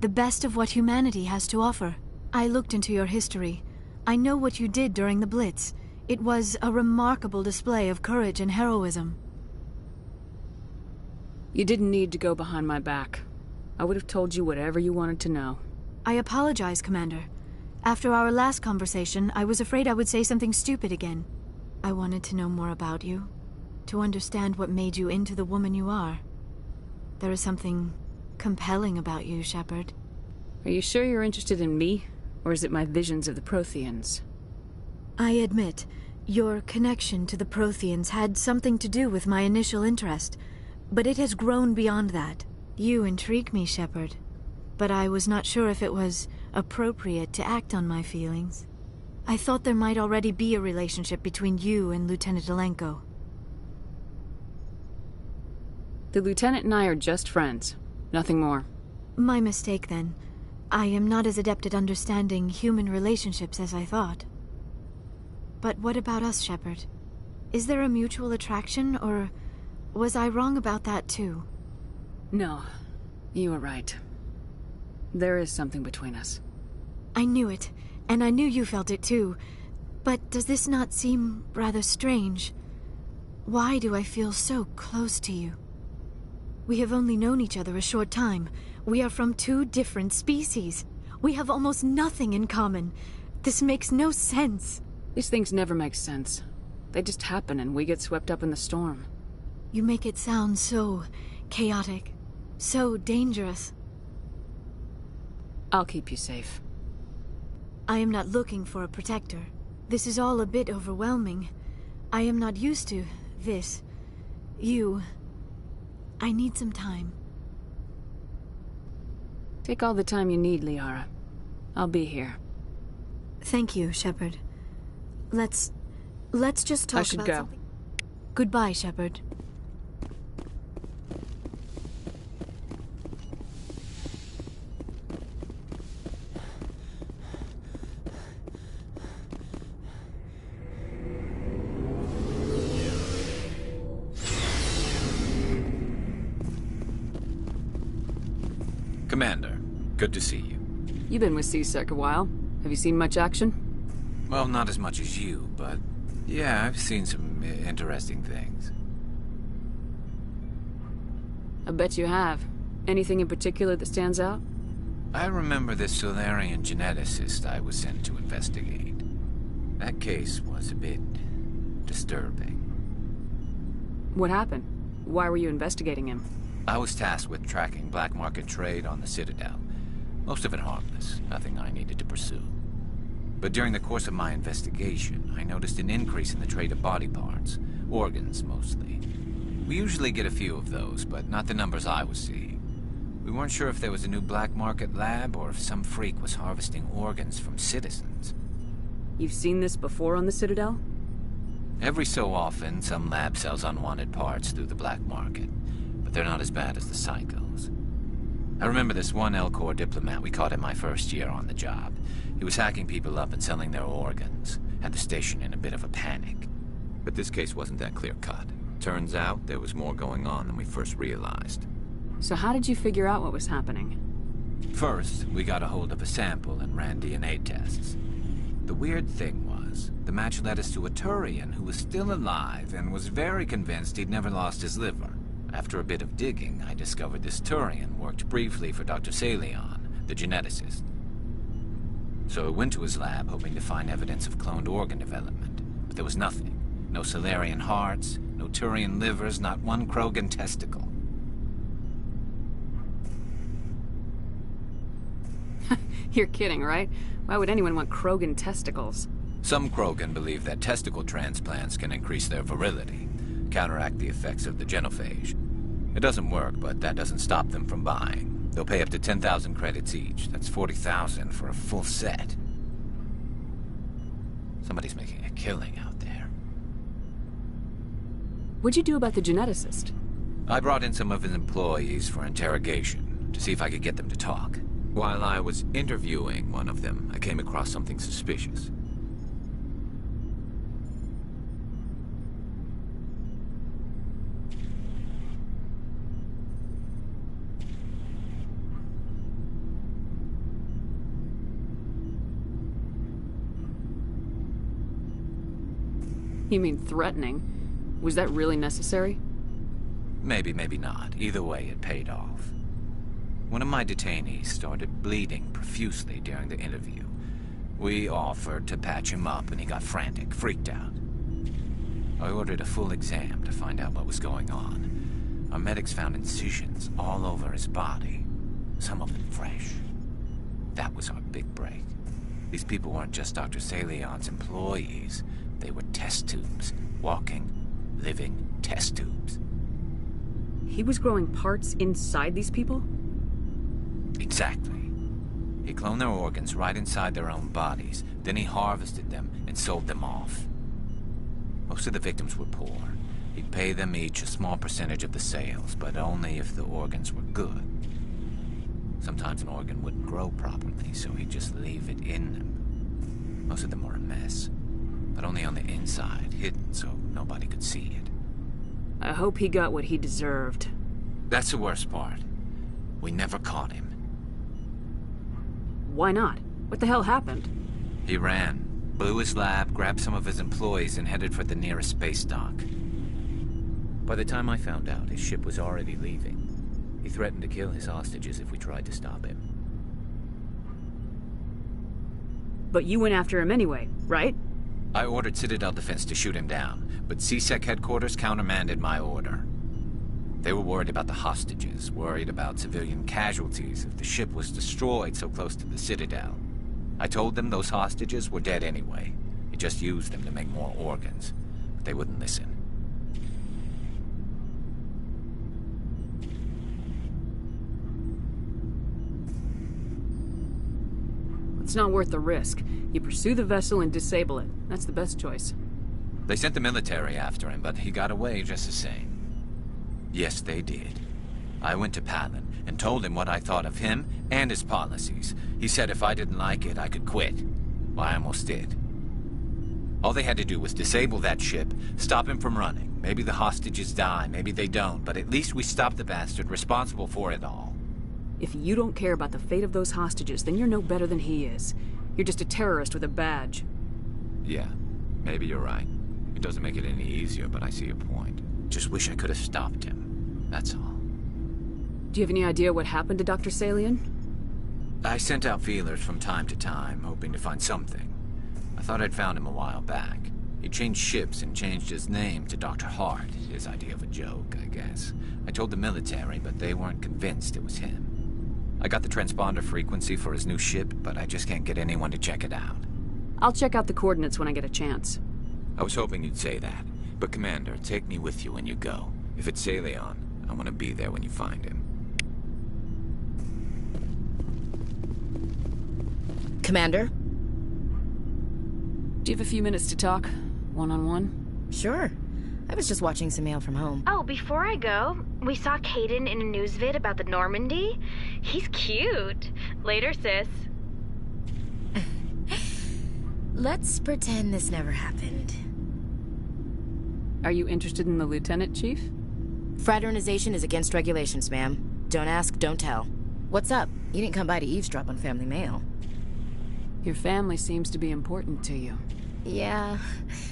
The best of what humanity has to offer. I looked into your history. I know what you did during the Blitz. It was a remarkable display of courage and heroism. You didn't need to go behind my back. I would have told you whatever you wanted to know. I apologize, Commander. After our last conversation, I was afraid I would say something stupid again. I wanted to know more about you, to understand what made you into the woman you are. There is something compelling about you, Shepard. Are you sure you're interested in me, or is it my visions of the Protheans? I admit, your connection to the Protheans had something to do with my initial interest, but it has grown beyond that. You intrigue me, Shepard, but I was not sure if it was appropriate to act on my feelings. I thought there might already be a relationship between you and Lieutenant Alenko. The Lieutenant and I are just friends. Nothing more. My mistake, then. I am not as adept at understanding human relationships as I thought. But what about us, Shepard? Is there a mutual attraction, or was I wrong about that too? No, you were right. There is something between us. I knew it, and I knew you felt it too. But does this not seem rather strange? Why do I feel so close to you? We have only known each other a short time. We are from two different species. We have almost nothing in common. This makes no sense. These things never make sense. They just happen and we get swept up in the storm. You make it sound so chaotic, so dangerous. I'll keep you safe. I am not looking for a protector. This is all a bit overwhelming. I am not used to this. I need some time. Take all the time you need, Liara. I'll be here. Thank you, Shepard. Let's just talk I should about go. something. Goodbye, Shepard. Commander, good to see you. You've been with C-Sec a while. Have you seen much action? Well, not as much as you, but yeah, I've seen some interesting things. I bet you have. Anything in particular that stands out? I remember this Solarian geneticist I was sent to investigate. That case was a bit disturbing. What happened? Why were you investigating him? I was tasked with tracking black market trade on the Citadel. Most of it harmless, nothing I needed to pursue. But during the course of my investigation, I noticed an increase in the trade of body parts, organs mostly. We usually get a few of those, but not the numbers I was seeing. We weren't sure if there was a new black market lab or if some freak was harvesting organs from citizens. You've seen this before on the Citadel? Every so often, some lab sells unwanted parts through the black market, but they're not as bad as the psychos. I remember this one L-Corps diplomat we caught in my first year on the job. He was hacking people up and selling their organs, had the station in a bit of a panic. But this case wasn't that clear-cut. Turns out there was more going on than we first realized. So how did you figure out what was happening? First, we got a hold of a sample and ran DNA tests. The weird thing was, the match led us to a Turian who was still alive and was very convinced he'd never lost his liver. After a bit of digging, I discovered this Turian worked briefly for Dr. Salion, the geneticist. So I went to his lab hoping to find evidence of cloned organ development, but there was nothing. No Solarian hearts, no Turian livers, not one Krogan testicle. You're kidding, right? Why would anyone want Krogan testicles? Some Krogan believe that testicle transplants can increase their virility, counteract the effects of the genophage. It doesn't work, but that doesn't stop them from buying. They'll pay up to 10,000 credits each. That's 40,000 for a full set. Somebody's making a killing out there. What'd you do about the geneticist? I brought in some of his employees for interrogation, to see if I could get them to talk. While I was interviewing one of them, I came across something suspicious. You mean threatening? Was that really necessary? Maybe, maybe not. Either way, it paid off. One of my detainees started bleeding profusely during the interview. We offered to patch him up, and he got frantic, freaked out. I ordered a full exam to find out what was going on. Our medics found incisions all over his body, some of them fresh. That was our big break. These people weren't just Dr. Salion's employees. They were test tubes. Walking, living test tubes. He was growing parts inside these people? Exactly. He cloned their organs right inside their own bodies. Then he harvested them and sold them off. Most of the victims were poor. He'd pay them each a small percentage of the sales, but only if the organs were good. Sometimes an organ wouldn't grow properly, so he'd just leave it in them. Most of them were a mess, but only on the inside, hidden so nobody could see it. I hope he got what he deserved. That's the worst part. We never caught him. Why not? What the hell happened? He ran, blew his lab, grabbed some of his employees, and headed for the nearest space dock. By the time I found out, his ship was already leaving. He threatened to kill his hostages if we tried to stop him. But you went after him anyway, right? I ordered Citadel Defense to shoot him down, but CSEC headquarters countermanded my order. They were worried about the hostages, worried about civilian casualties if the ship was destroyed so close to the Citadel. I told them those hostages were dead anyway. He just used them to make more organs, but they wouldn't listen. It's not worth the risk. You pursue the vessel and disable it. That's the best choice. They sent the military after him, but he got away just the same. Yes, they did. I went to Playin and told him what I thought of him and his policies. He said if I didn't like it, I could quit. Well, I almost did. All they had to do was disable that ship, stop him from running. Maybe the hostages die, maybe they don't, but at least we stopped the bastard responsible for it all. If you don't care about the fate of those hostages, then you're no better than he is. You're just a terrorist with a badge. Yeah, maybe you're right. It doesn't make it any easier, but I see your point. Just wish I could have stopped him. That's all. Do you have any idea what happened to Dr. Salian? I sent out feelers from time to time, hoping to find something. I thought I'd found him a while back. He changed ships and changed his name to Dr. Hart. His idea of a joke, I guess. I told the military, but they weren't convinced it was him. I got the transponder frequency for his new ship, but I just can't get anyone to check it out. I'll check out the coordinates when I get a chance. I was hoping you'd say that. But Commander, take me with you when you go. If it's Salion, I want to be there when you find him. Commander? Do you have a few minutes to talk? One-on-one? Sure. I was just watching some mail from home. Oh, before I go, we saw Caden in a news vid about the Normandy. He's cute. Later, sis. Let's pretend this never happened. Are you interested in the Lieutenant, Chief? Fraternization is against regulations, ma'am. Don't ask, don't tell. What's up? You didn't come by to eavesdrop on family mail. Your family seems to be important to you. Yeah,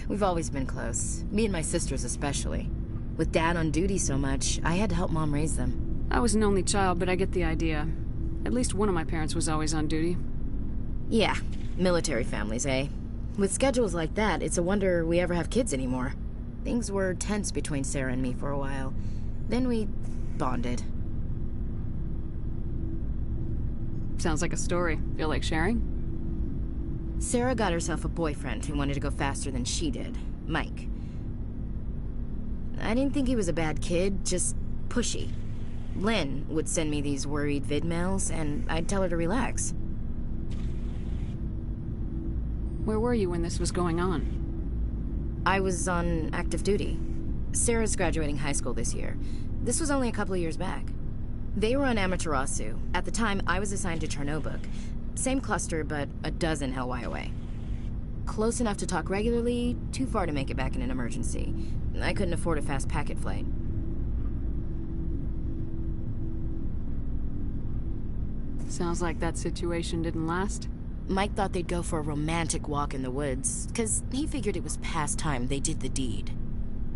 we've always been close. Me and my sisters especially. With Dad on duty so much, I had to help Mom raise them. I was an only child, but I get the idea. At least one of my parents was always on duty. Yeah, military families, eh? With schedules like that, it's a wonder we ever have kids anymore. Things were tense between Sarah and me for a while. Then we bonded. Sounds like a story. Feel like sharing? Sarah got herself a boyfriend who wanted to go faster than she did, Mike. I didn't think he was a bad kid, just pushy. Lynn would send me these worried vid mails, and I'd tell her to relax. Where were you when this was going on? I was on active duty. Sarah's graduating high school this year. This was only a couple of years back. They were on Amaterasu. At the time, I was assigned to Chernobog. Same cluster, but a dozen LY away. Close enough to talk regularly, too far to make it back in an emergency. I couldn't afford a fast packet flight. Sounds like that situation didn't last. Mike thought they'd go for a romantic walk in the woods, because he figured it was past time they did the deed.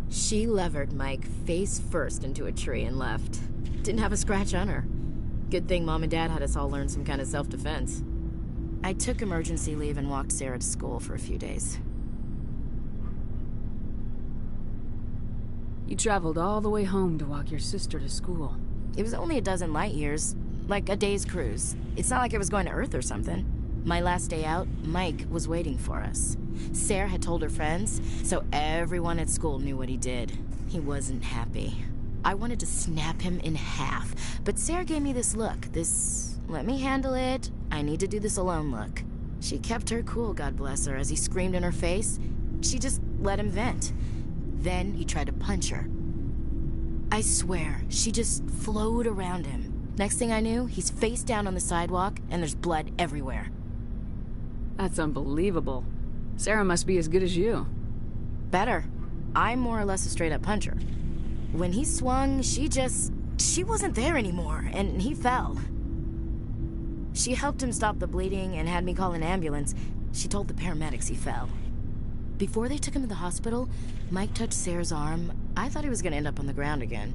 She levered Mike face first into a tree and left. Didn't have a scratch on her. Good thing Mom and Dad had us all learn some kind of self-defense. I took emergency leave and walked Sarah to school for a few days. You traveled all the way home to walk your sister to school. It was only a dozen light years, like a day's cruise. It's not like I was going to Earth or something. My last day out, Mike was waiting for us. Sarah had told her friends, so everyone at school knew what he did. He wasn't happy. I wanted to snap him in half, but Sarah gave me this look, this let me handle it. I need to do this alone look. She kept her cool, God bless her, as he screamed in her face. She just let him vent. Then he tried to punch her. I swear, she just flowed around him. Next thing I knew, he's face down on the sidewalk, and there's blood everywhere. That's unbelievable. Sarah must be as good as you. Better. I'm more or less a straight-up puncher. When he swung, she wasn't there anymore, and he fell. She helped him stop the bleeding and had me call an ambulance. She told the paramedics he fell. Before they took him to the hospital, Mike touched Sarah's arm. I thought he was going to end up on the ground again.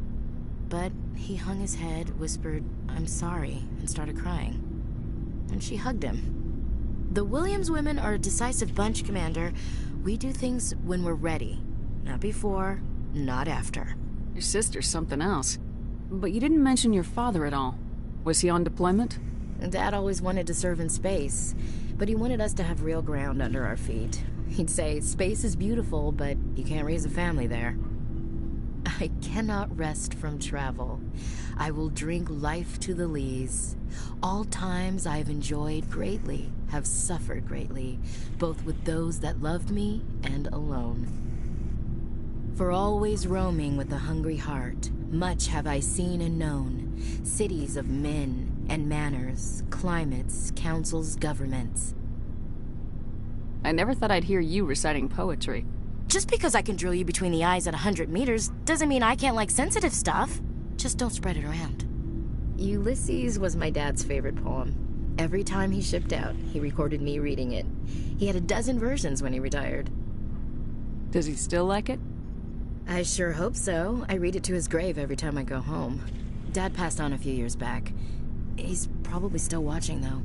But he hung his head, whispered, "I'm sorry," and started crying. And she hugged him. The Williams women are a decisive bunch, Commander. We do things when we're ready. Not before, not after. Your sister's something else. But you didn't mention your father at all. Was he on deployment? Dad always wanted to serve in space, but he wanted us to have real ground under our feet. He'd say, space is beautiful, but you can't raise a family there. I cannot rest from travel. I will drink life to the lees. All times I have enjoyed greatly, have suffered greatly, both with those that loved me and alone. For always roaming with a hungry heart, much have I seen and known, cities of men and manners, climates, councils, governments. I never thought I'd hear you reciting poetry. Just because I can drill you between the eyes at 100 meters doesn't mean I can't like sensitive stuff. Just don't spread it around. Ulysses was my dad's favorite poem. Every time he shipped out, he recorded me reading it. He had a dozen versions when he retired. Does he still like it? I sure hope so. I read it to his grave every time I go home. Dad passed on a few years back. He's probably still watching, though.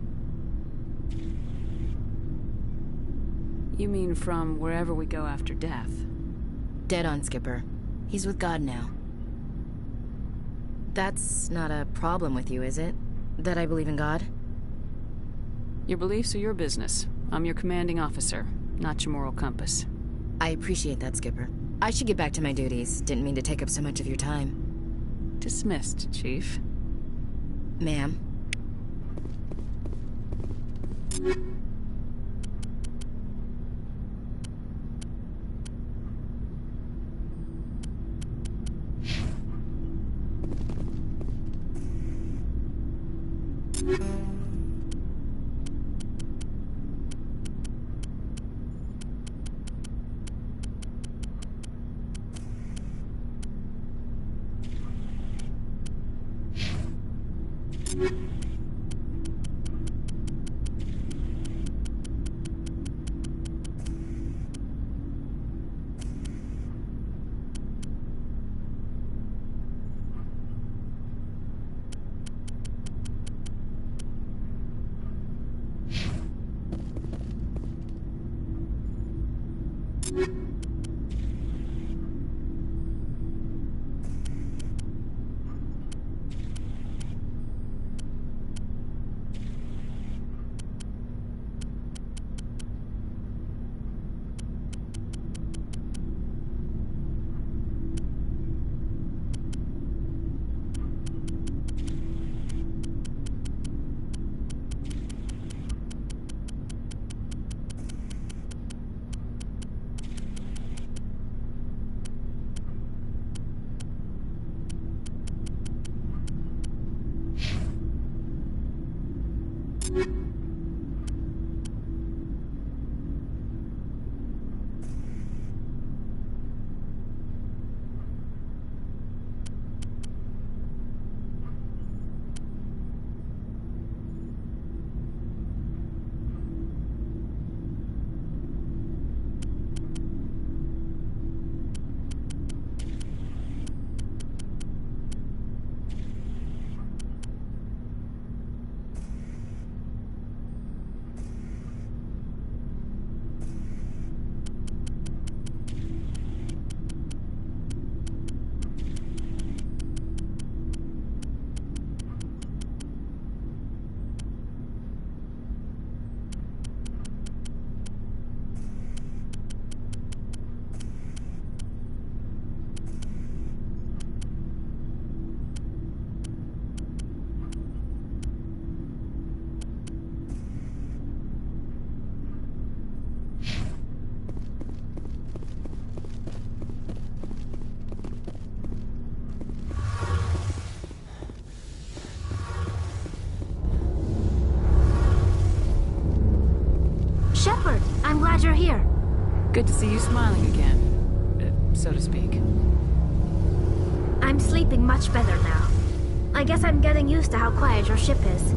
You mean from wherever we go after death? Dead on, Skipper. He's with God now. That's not a problem with you, is it? That I believe in God? Your beliefs are your business. I'm your commanding officer, not your moral compass. I appreciate that, Skipper. I should get back to my duties. Didn't mean to take up so much of your time. Dismissed, Chief. Ma'am. I'm glad you're here. Good to see you smiling again, so to speak. I'm sleeping much better now. I guess I'm getting used to how quiet your ship is.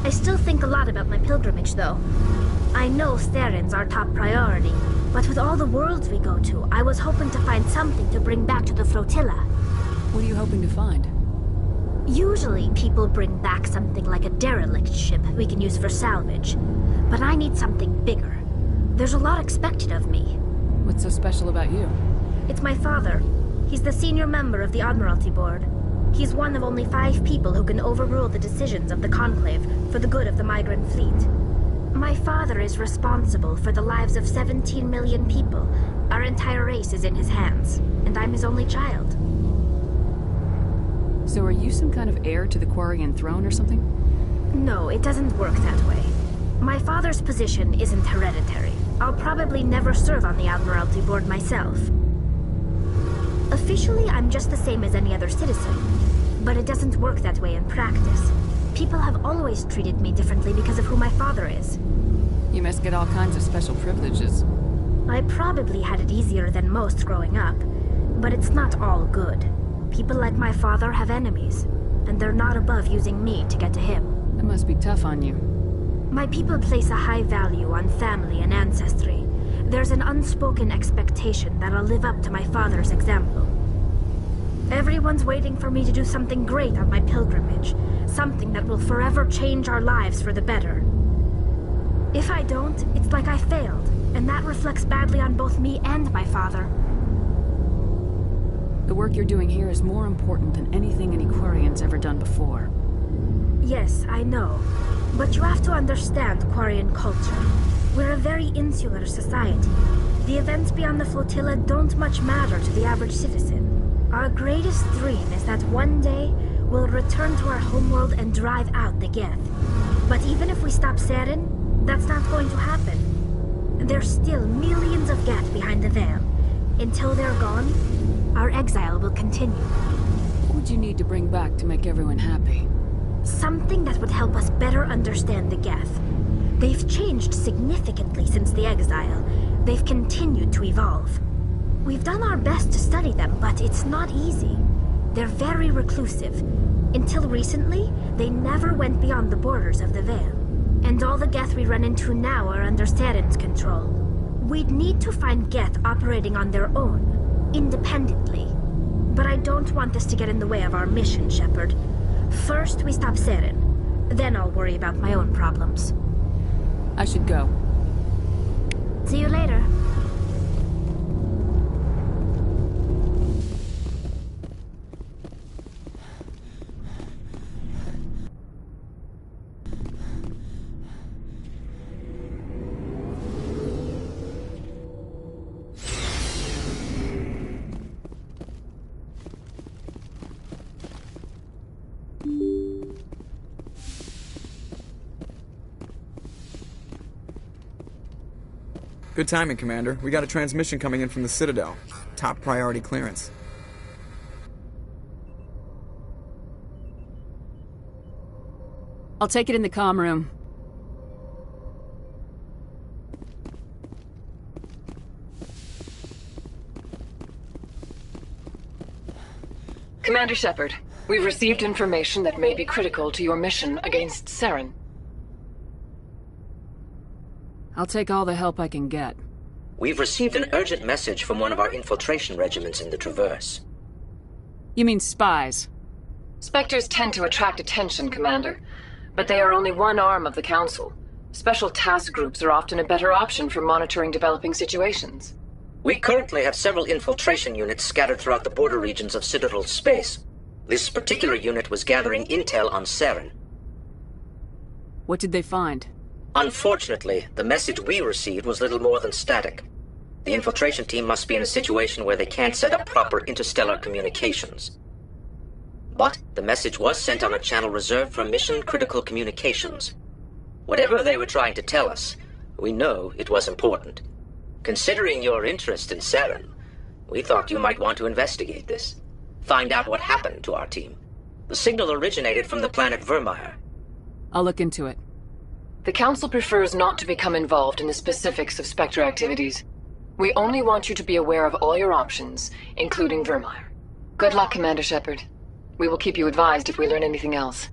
I still think a lot about my pilgrimage, though. I know Theron's our top priority, but with all the worlds we go to, I was hoping to find something to bring back to the flotilla. What are you hoping to find? Usually, people bring back something like a derelict ship we can use for salvage. But I need something bigger. There's a lot expected of me. What's so special about you? It's my father. He's the senior member of the Admiralty Board. He's one of only 5 people who can overrule the decisions of the Conclave for the good of the migrant fleet. My father is responsible for the lives of 17 million people. Our entire race is in his hands, and I'm his only child. So are you some kind of heir to the Quarian throne or something? No, it doesn't work that way. My father's position isn't hereditary. I'll probably never serve on the Admiralty Board myself. Officially, I'm just the same as any other citizen, but it doesn't work that way in practice. People have always treated me differently because of who my father is. You must get all kinds of special privileges. I probably had it easier than most growing up, but it's not all good. People like my father have enemies, and they're not above using me to get to him. That must be tough on you. My people place a high value on family and ancestry. There's an unspoken expectation that I'll live up to my father's example. Everyone's waiting for me to do something great on my pilgrimage, something that will forever change our lives for the better. If I don't, it's like I failed, and that reflects badly on both me and my father. The work you're doing here is more important than anything any Quarian's ever done before. Yes, I know. But you have to understand Quarian culture. We're a very insular society. The events beyond the flotilla don't much matter to the average citizen. Our greatest dream is that one day we'll return to our homeworld and drive out the Geth. But even if we stop Saren, that's not going to happen. There's still millions of Geth behind the veil. Until they're gone, our exile will continue. What would you need to bring back to make everyone happy? Something that would help us better understand the Geth. They've changed significantly since the exile. They've continued to evolve. We've done our best to study them, but it's not easy. They're very reclusive. Until recently, they never went beyond the borders of the Veil. And all the Geth we run into now are under Saren's control. We'd need to find Geth operating on their own, independently. But I don't want this to get in the way of our mission, Shepard. First, we stop Saren. Then I'll worry about my own problems. I should go. See you later. Good timing, Commander. We got a transmission coming in from the Citadel. Top priority clearance. I'll take it in the comm room. Commander Shepard, we've received information that may be critical to your mission against Saren. I'll take all the help I can get. We've received an urgent message from one of our infiltration regiments in the Traverse. You mean spies? Spectres tend to attract attention, Commander, but they are only one arm of the Council. Special task groups are often a better option for monitoring developing situations. We currently have several infiltration units scattered throughout the border regions of Citadel space. This particular unit was gathering intel on Saren. What did they find? Unfortunately, the message we received was little more than static. The infiltration team must be in a situation where they can't set up proper interstellar communications. But the message was sent on a channel reserved for mission-critical communications. Whatever they were trying to tell us, we know it was important. Considering your interest in Saren, we thought you might want to investigate this. Find out what happened to our team. The signal originated from the planet Vermeer. I'll look into it. The Council prefers not to become involved in the specifics of Spectre activities. We only want you to be aware of all your options, including Vermeer. Good luck, Commander Shepard. We will keep you advised if we learn anything else.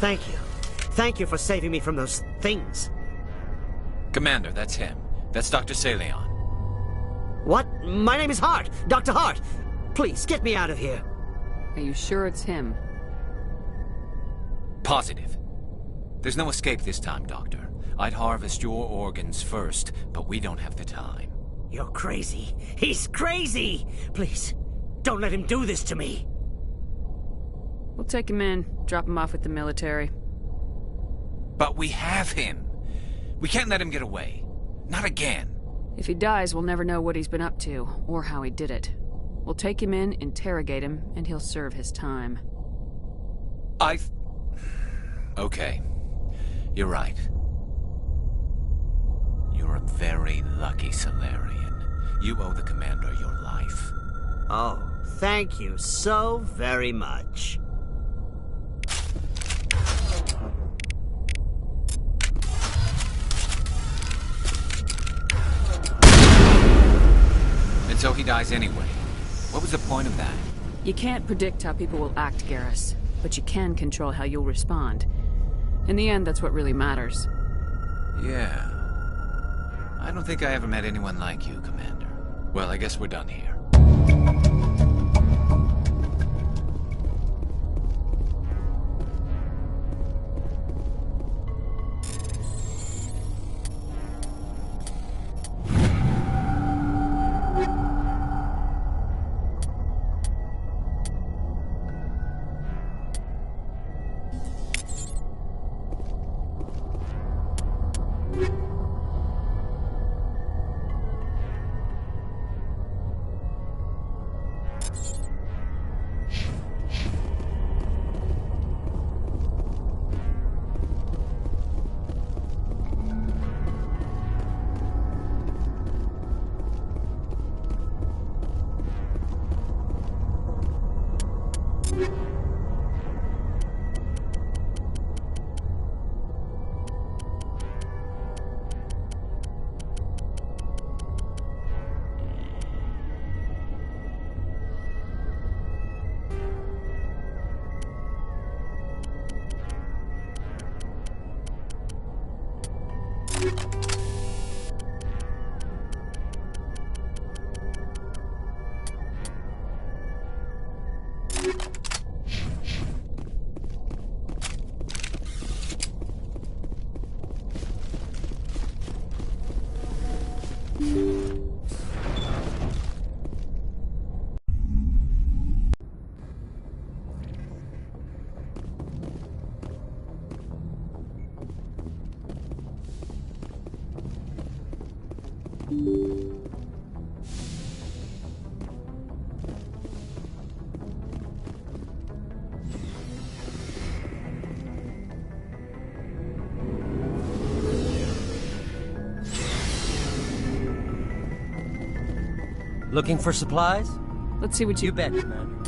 Thank you. Thank you for saving me from those things. Commander, that's him. That's Dr. Saleon. What? My name is Hart. Dr. Hart. Please, get me out of here. Are you sure it's him? Positive. There's no escape this time, Doctor. I'd harvest your organs first, but we don't have the time. You're crazy. He's crazy! Please, don't let him do this to me. We'll take him in, drop him off with the military. But we have him. We can't let him get away. Not again. If he dies, we'll never know what he's been up to, or how he did it. We'll take him in, interrogate him, and he'll serve his time. Okay. You're right. You're a very lucky Solarian. You owe the Commander your life. Oh, thank you so very much. And so he dies anyway. What was the point of that? You can't predict how people will act, Garrus, but you can control how you'll respond. In the end, that's what really matters. Yeah. I don't think I ever met anyone like you, Commander. Well, I guess we're done here. Looking for supplies? Let's see what you bet, Commander.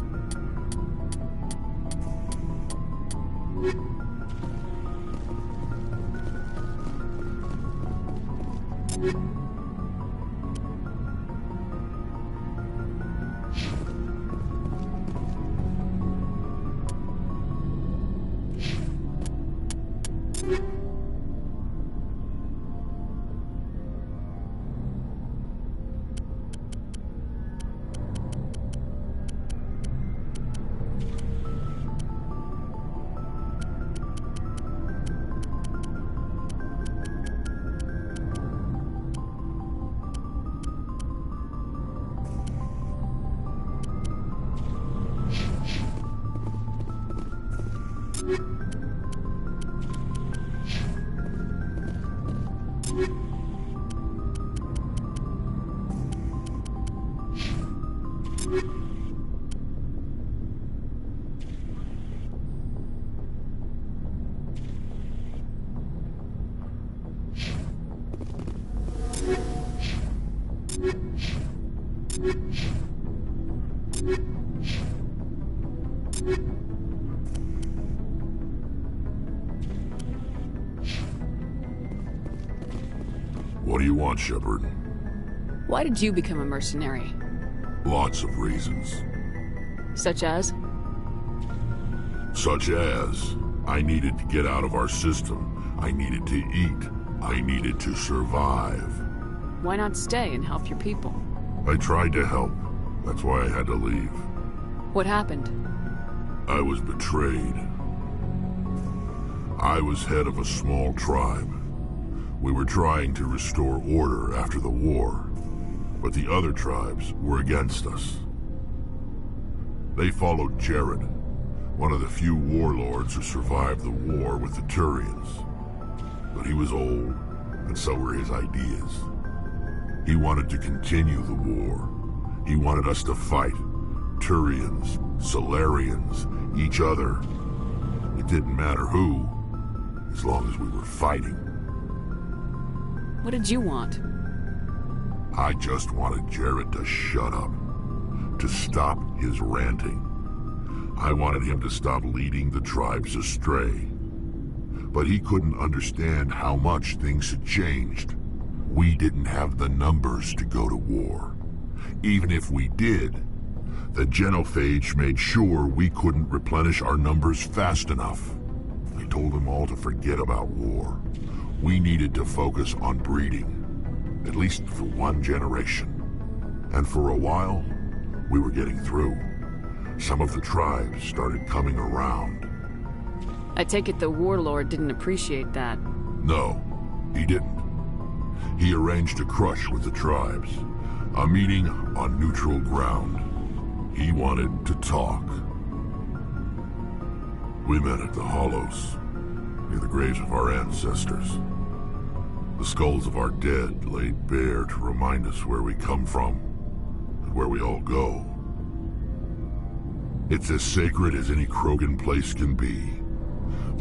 What do you want, Shepard? Why did you become a mercenary? Lots of reasons. Such as? Such as, I needed to get out of our system. I needed to eat. I needed to survive. Why not stay and help your people? I tried to help. That's why I had to leave. What happened? I was betrayed. I was head of a small tribe. We were trying to restore order after the war, but the other tribes were against us. They followed Jared, one of the few warlords who survived the war with the Turians. But he was old, and so were his ideas. He wanted to continue the war. He wanted us to fight. Turians, Solarians, each other. It didn't matter who, as long as we were fighting. What did you want? I just wanted Jared to shut up, to stop his ranting. I wanted him to stop leading the tribes astray. But he couldn't understand how much things had changed. We didn't have the numbers to go to war. Even if we did, the genophage made sure we couldn't replenish our numbers fast enough. I told them all to forget about war. We needed to focus on breeding, at least for one generation. And for a while, we were getting through. Some of the tribes started coming around. I take it the warlord didn't appreciate that. No, he didn't. He arranged a crush with the tribes, a meeting on neutral ground. He wanted to talk. We met at the Hollows, near the graves of our ancestors. The skulls of our dead laid bare to remind us where we come from, and where we all go. It's as sacred as any Krogan place can be.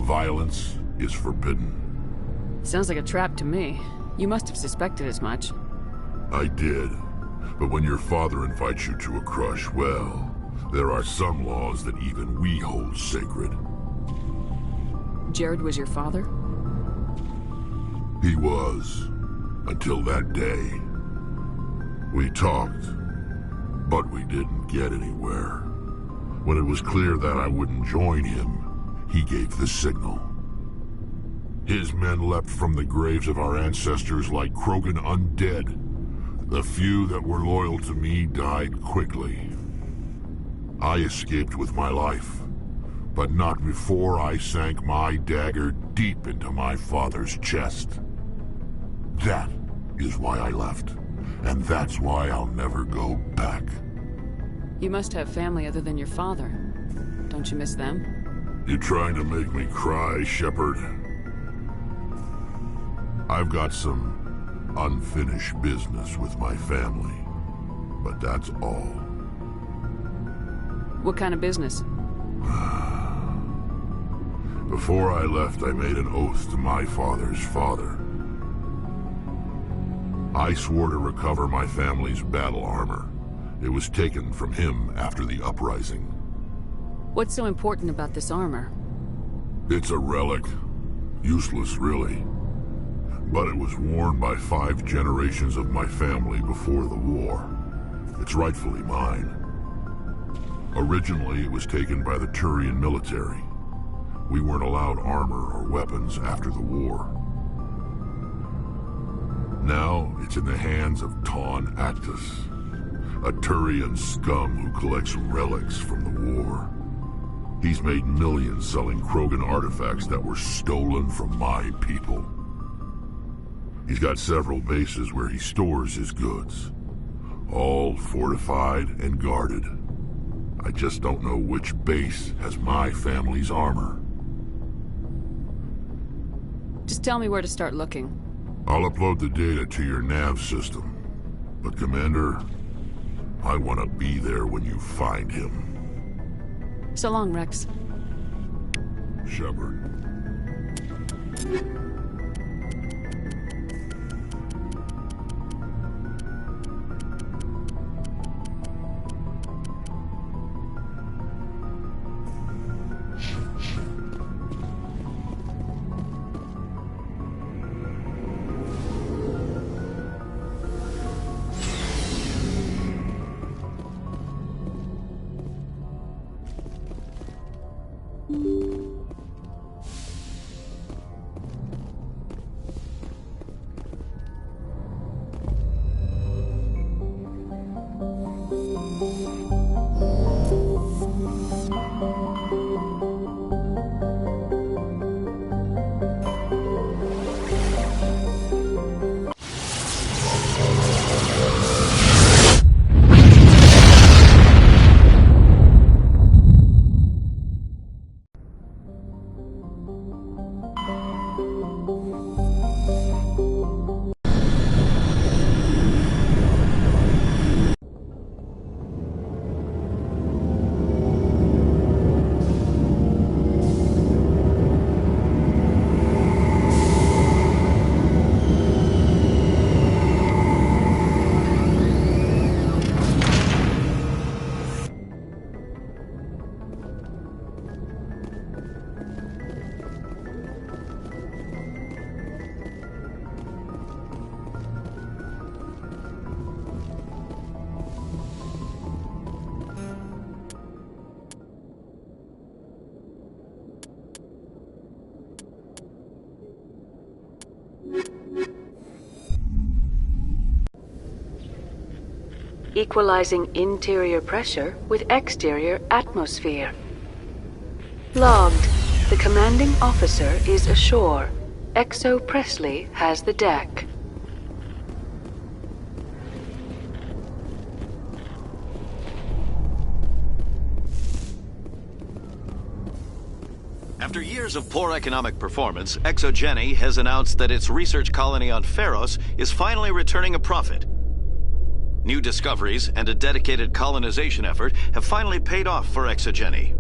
Violence is forbidden. Sounds like a trap to me. You must have suspected as much. I did. But when your father invites you to a crush, well, there are some laws that even we hold sacred. Jared was your father? He was, until that day. We talked, but we didn't get anywhere. When it was clear that I wouldn't join him, he gave the signal. His men leapt from the graves of our ancestors like Krogan undead. The few that were loyal to me died quickly. I escaped with my life, but not before I sank my dagger deep into my father's chest. That is why I left. And that's why I'll never go back. You must have family other than your father. Don't you miss them? You trying to make me cry, Shepard? I've got some unfinished business with my family, but that's all. What kind of business? Before I left, I made an oath to my father's father. I swore to recover my family's battle armor. It was taken from him after the uprising. What's so important about this armor? It's a relic. Useless, really. But it was worn by 5 generations of my family before the war. It's rightfully mine. Originally, it was taken by the Turian military. We weren't allowed armor or weapons after the war. Now, it's in the hands of Taun Actus, a Turian scum who collects relics from the war. He's made millions selling Krogan artifacts that were stolen from my people. He's got several bases where he stores his goods, all fortified and guarded. I just don't know which base has my family's armor. Just tell me where to start looking. I'll upload the data to your nav system. But Commander, I want to be there when you find him. So long, Rex. Shepard. Equalizing interior pressure with exterior atmosphere. Logged. The commanding officer is ashore. XO Presley has the deck. After years of poor economic performance, ExoGeni has announced that its research colony on Pharos is finally returning a profit. New discoveries and a dedicated colonization effort have finally paid off for ExoGeni.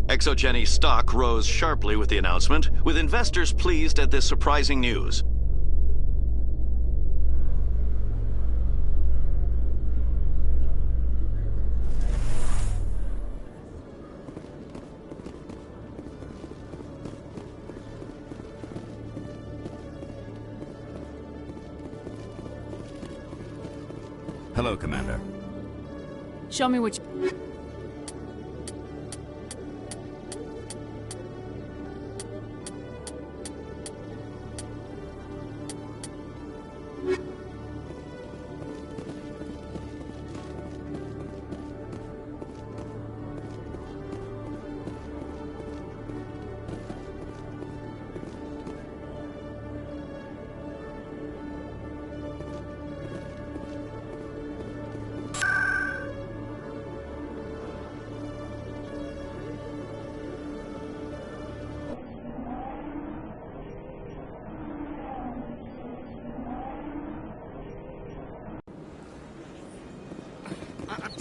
ExoGeni's stock rose sharply with the announcement, with investors pleased at this surprising news. Hello, Commander. Show me what you...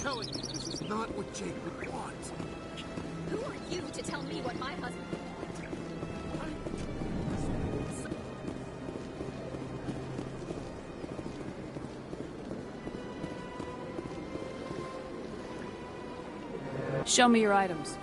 telling you, this is not what Jake would want. Who are you to tell me what my husband... Show me your items.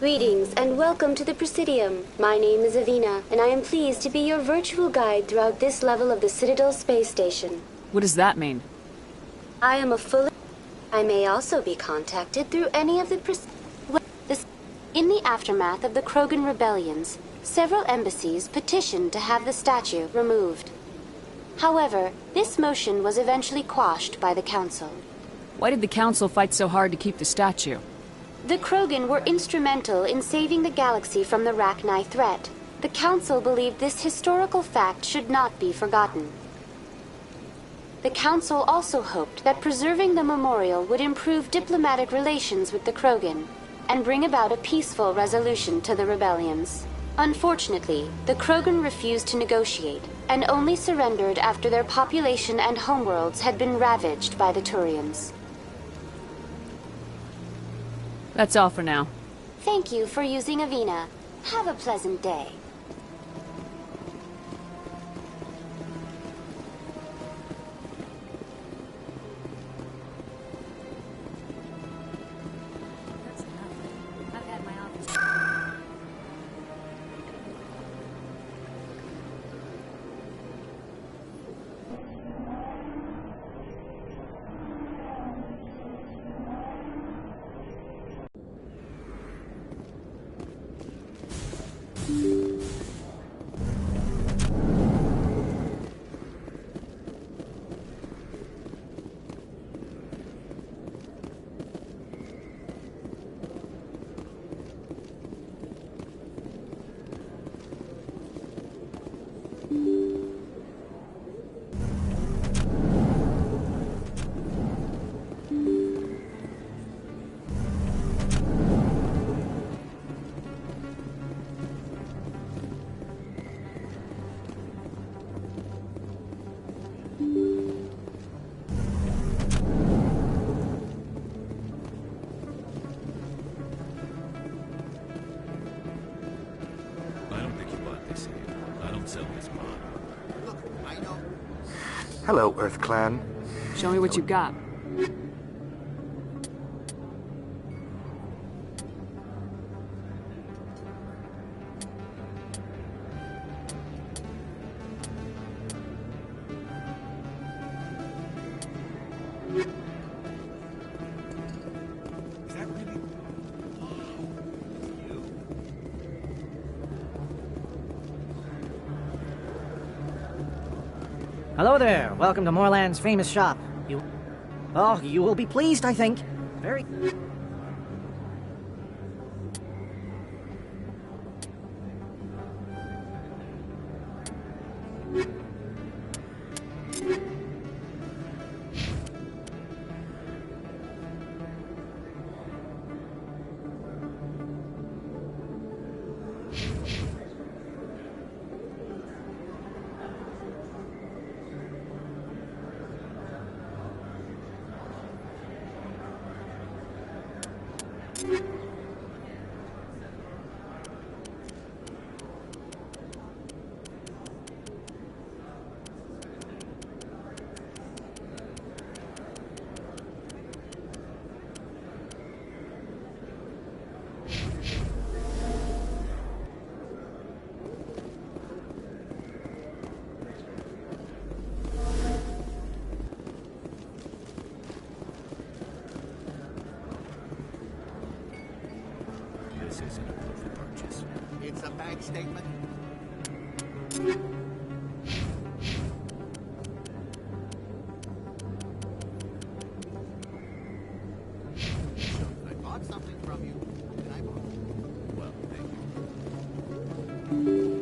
Greetings and welcome to the Presidium. My name is Avina, and I am pleased to be your virtual guide throughout this level of the Citadel space station. What does that mean? I am a full... I may also be contacted through any of the In the aftermath of the Krogan rebellions, several embassies petitioned to have the statue removed. However, this motion was eventually quashed by the Council. Why did the Council fight so hard to keep the statue? The Krogan were instrumental in saving the galaxy from the Rachni threat. The Council believed this historical fact should not be forgotten. The Council also hoped that preserving the memorial would improve diplomatic relations with the Krogan and bring about a peaceful resolution to the rebellions. Unfortunately, the Krogan refused to negotiate and only surrendered after their population and homeworlds had been ravaged by the Turians. That's all for now. Thank you for using Avina. Have a pleasant day. Hello, Earth Clan. Show me what you got. Hello there. Welcome to Moorland's famous shop. You will be pleased, I think. Very... This isn't a proof of purchase. It's a bank statement. I bought something from you, and I bought it. Well, thank you.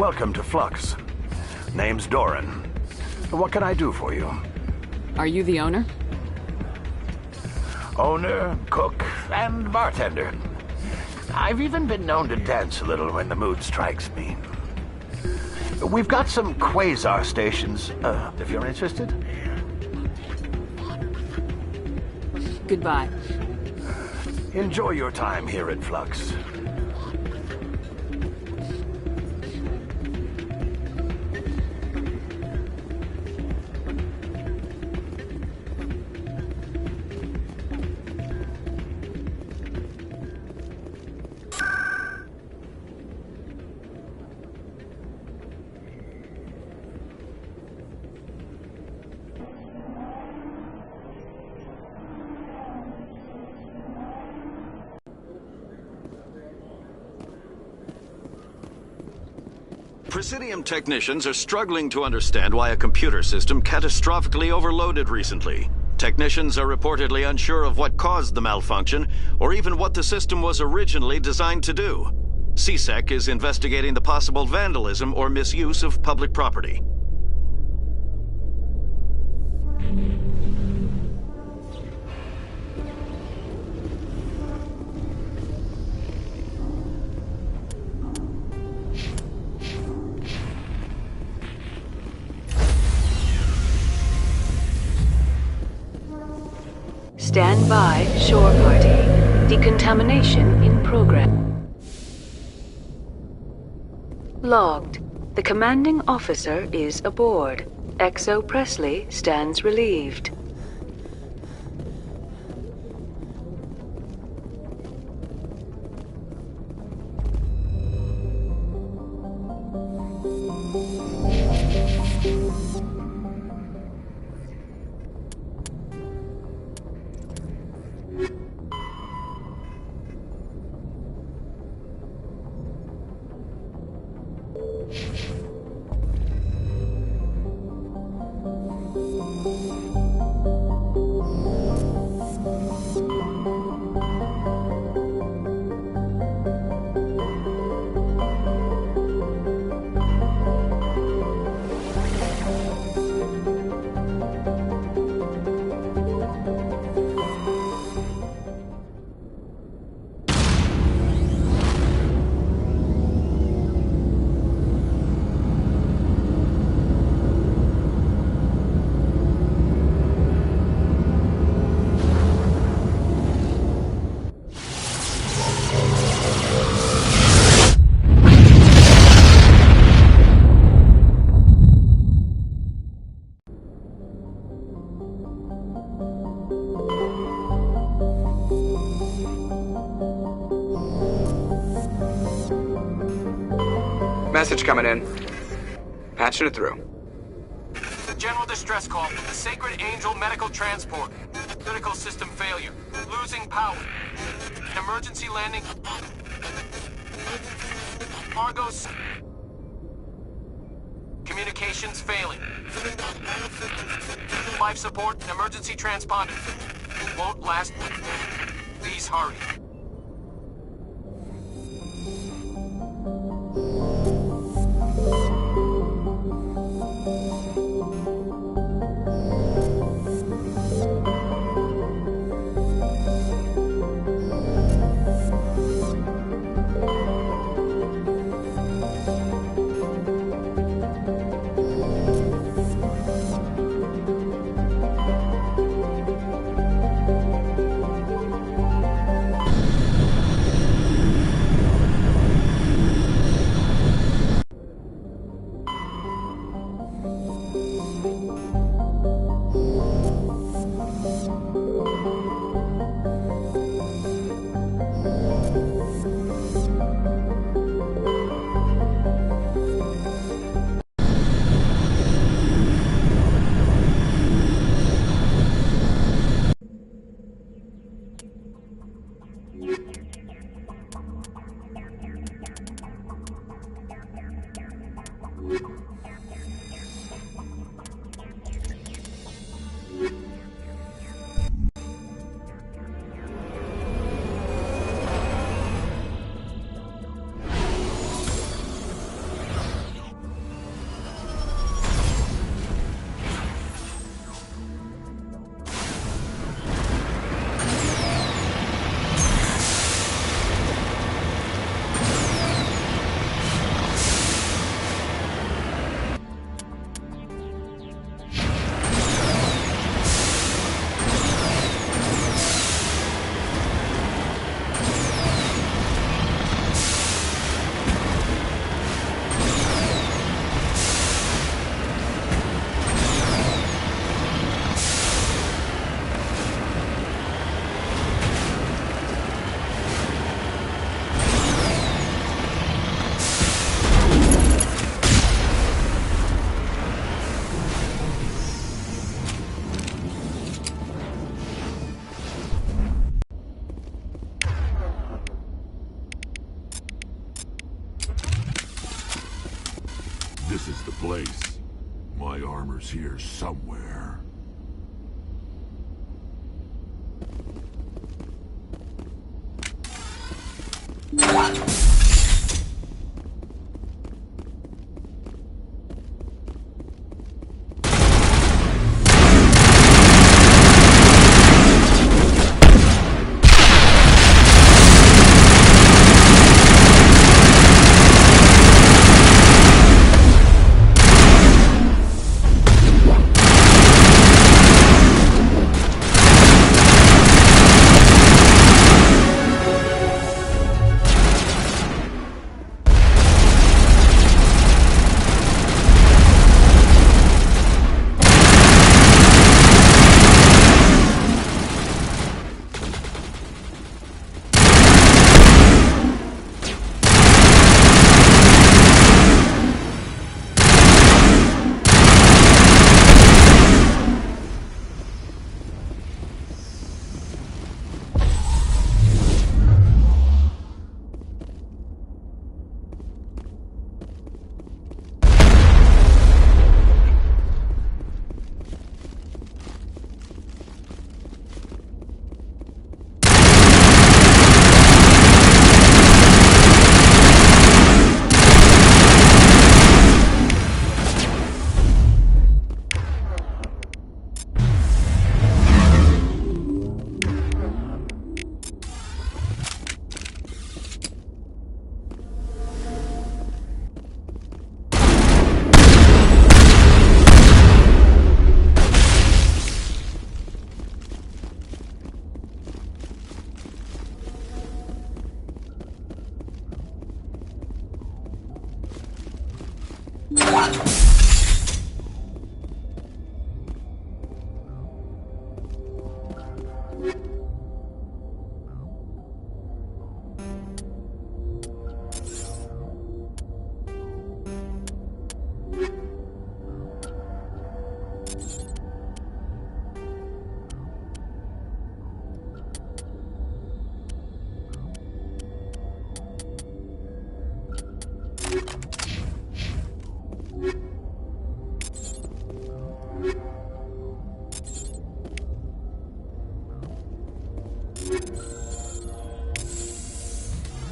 Welcome to Flux. Name's Doran. What can I do for you? Are you the owner? Owner, cook, and bartender. I've even been known to dance a little when the mood strikes me. We've got some quasar stations, if you're interested. Goodbye. Enjoy your time here at Flux. Presidium technicians are struggling to understand why a computer system catastrophically overloaded recently. Technicians are reportedly unsure of what caused the malfunction, or even what the system was originally designed to do. CSEC is investigating the possible vandalism or misuse of public property. Stand by, shore party. Decontamination in progress. Logged. The commanding officer is aboard. XO Presley stands relieved. Message coming in. Patching it through. General distress call from the Sacred Angel Medical Transport. Critical system failure. Losing power. Emergency landing. Cargo. Communications failing. Life support and emergency transponder. Won't last. Please hurry. This is the place. My armor's here somewhere.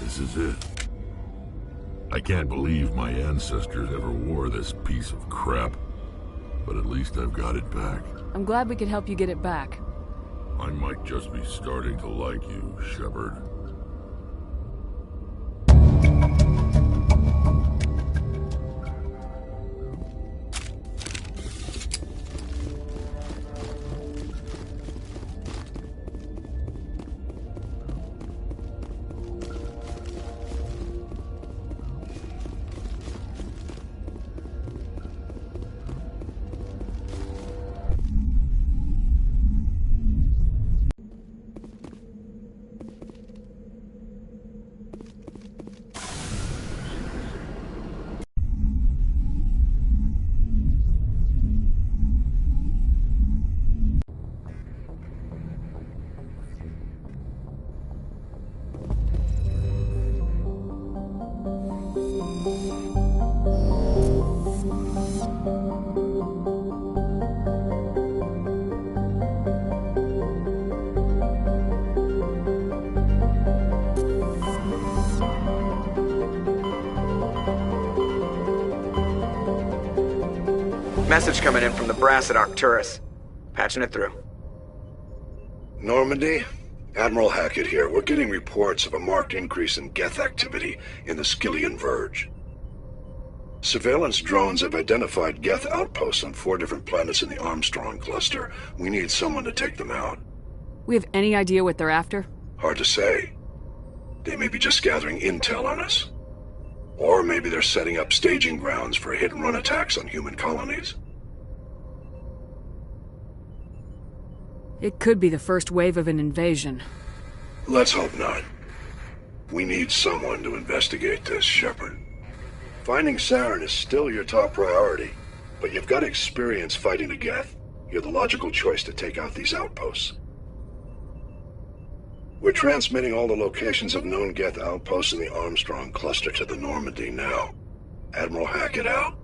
This is it. I can't believe my ancestors ever wore this piece of crap. But at least I've got it back. I'm glad we could help you get it back. I might just be starting to like you, Shepard. Message coming in from the brass at Arcturus. Patching it through. Normandy? Admiral Hackett here. We're getting reports of a marked increase in Geth activity in the Skyllian Verge. Surveillance drones have identified Geth outposts on 4 different planets in the Armstrong cluster. We need someone to take them out. We have any idea what they're after? Hard to say. They may be just gathering intel on us. Or maybe they're setting up staging grounds for hit-and-run attacks on human colonies. It could be the first wave of an invasion. Let's hope not. We need someone to investigate this, Shepard. Finding Saren is still your top priority, but you've got experience fighting the Geth. You're the logical choice to take out these outposts. We're transmitting all the locations of known Geth outposts in the Armstrong cluster to the Normandy now. Admiral Hackett out.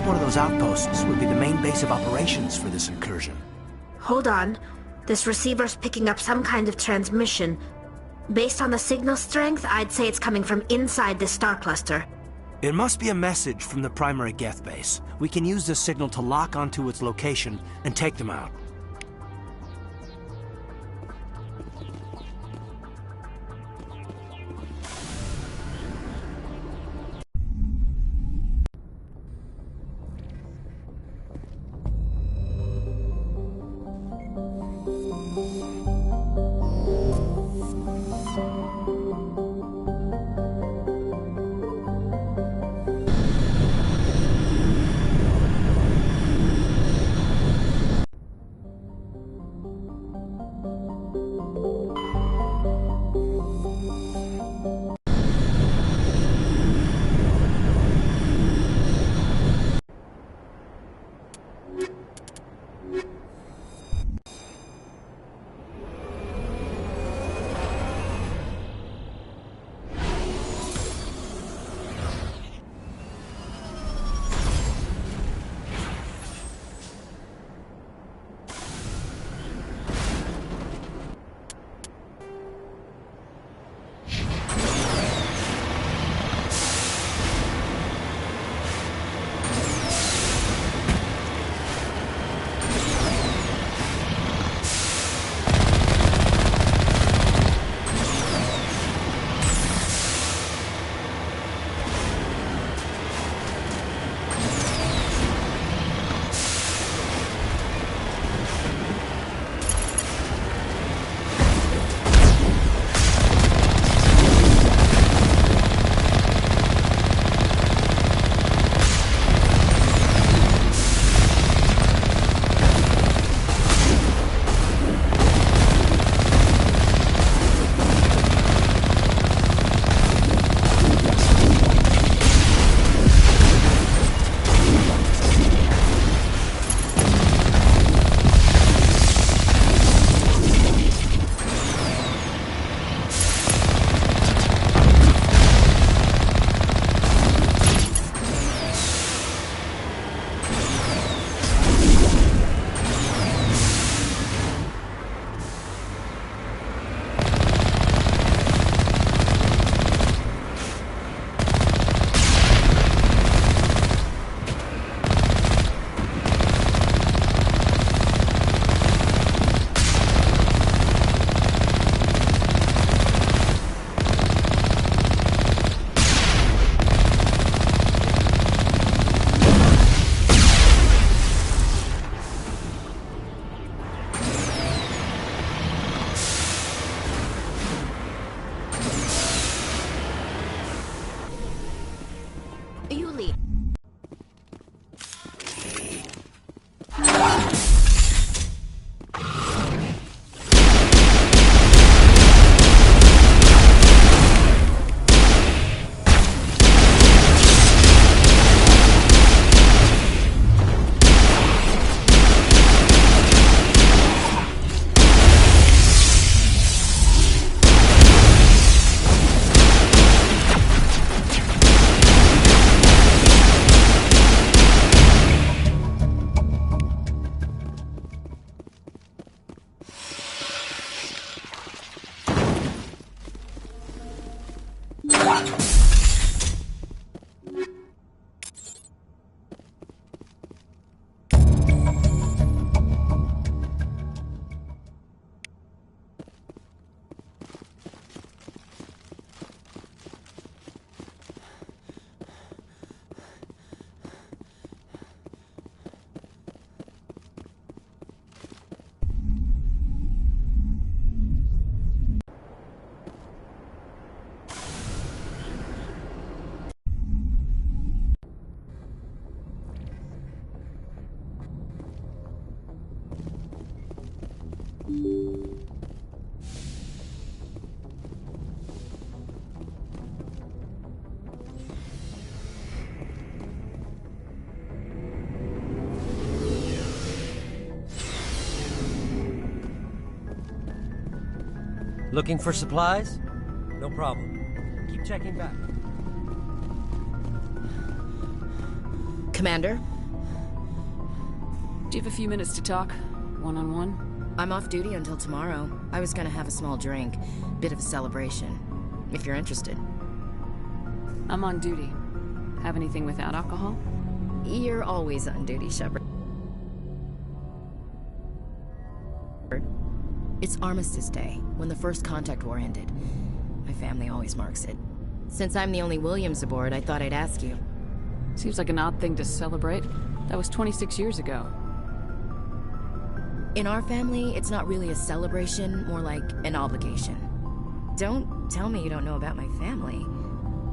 one of those outposts would be the main base of operations for this incursion. Hold on. This receiver's picking up some kind of transmission. Based on the signal strength, I'd say it's coming from inside this star cluster. It must be a message from the primary Geth base. We can use this signal to lock onto its location and take them out. Looking for supplies? No problem. Keep checking back. Commander, Do you have a few minutes to talk? One-on-one? I'm off duty until tomorrow. I was gonna have a small drink. Bit of a celebration. If you're interested. I'm on duty. Have anything without alcohol? You're always on duty, Shepard. It's Armistice Day, when the First Contact War ended. My family always marks it. Since I'm the only Williams aboard, I thought I'd ask you. Seems like an odd thing to celebrate. That was 26 years ago. In our family, it's not really a celebration, more like an obligation. Don't tell me you don't know about my family.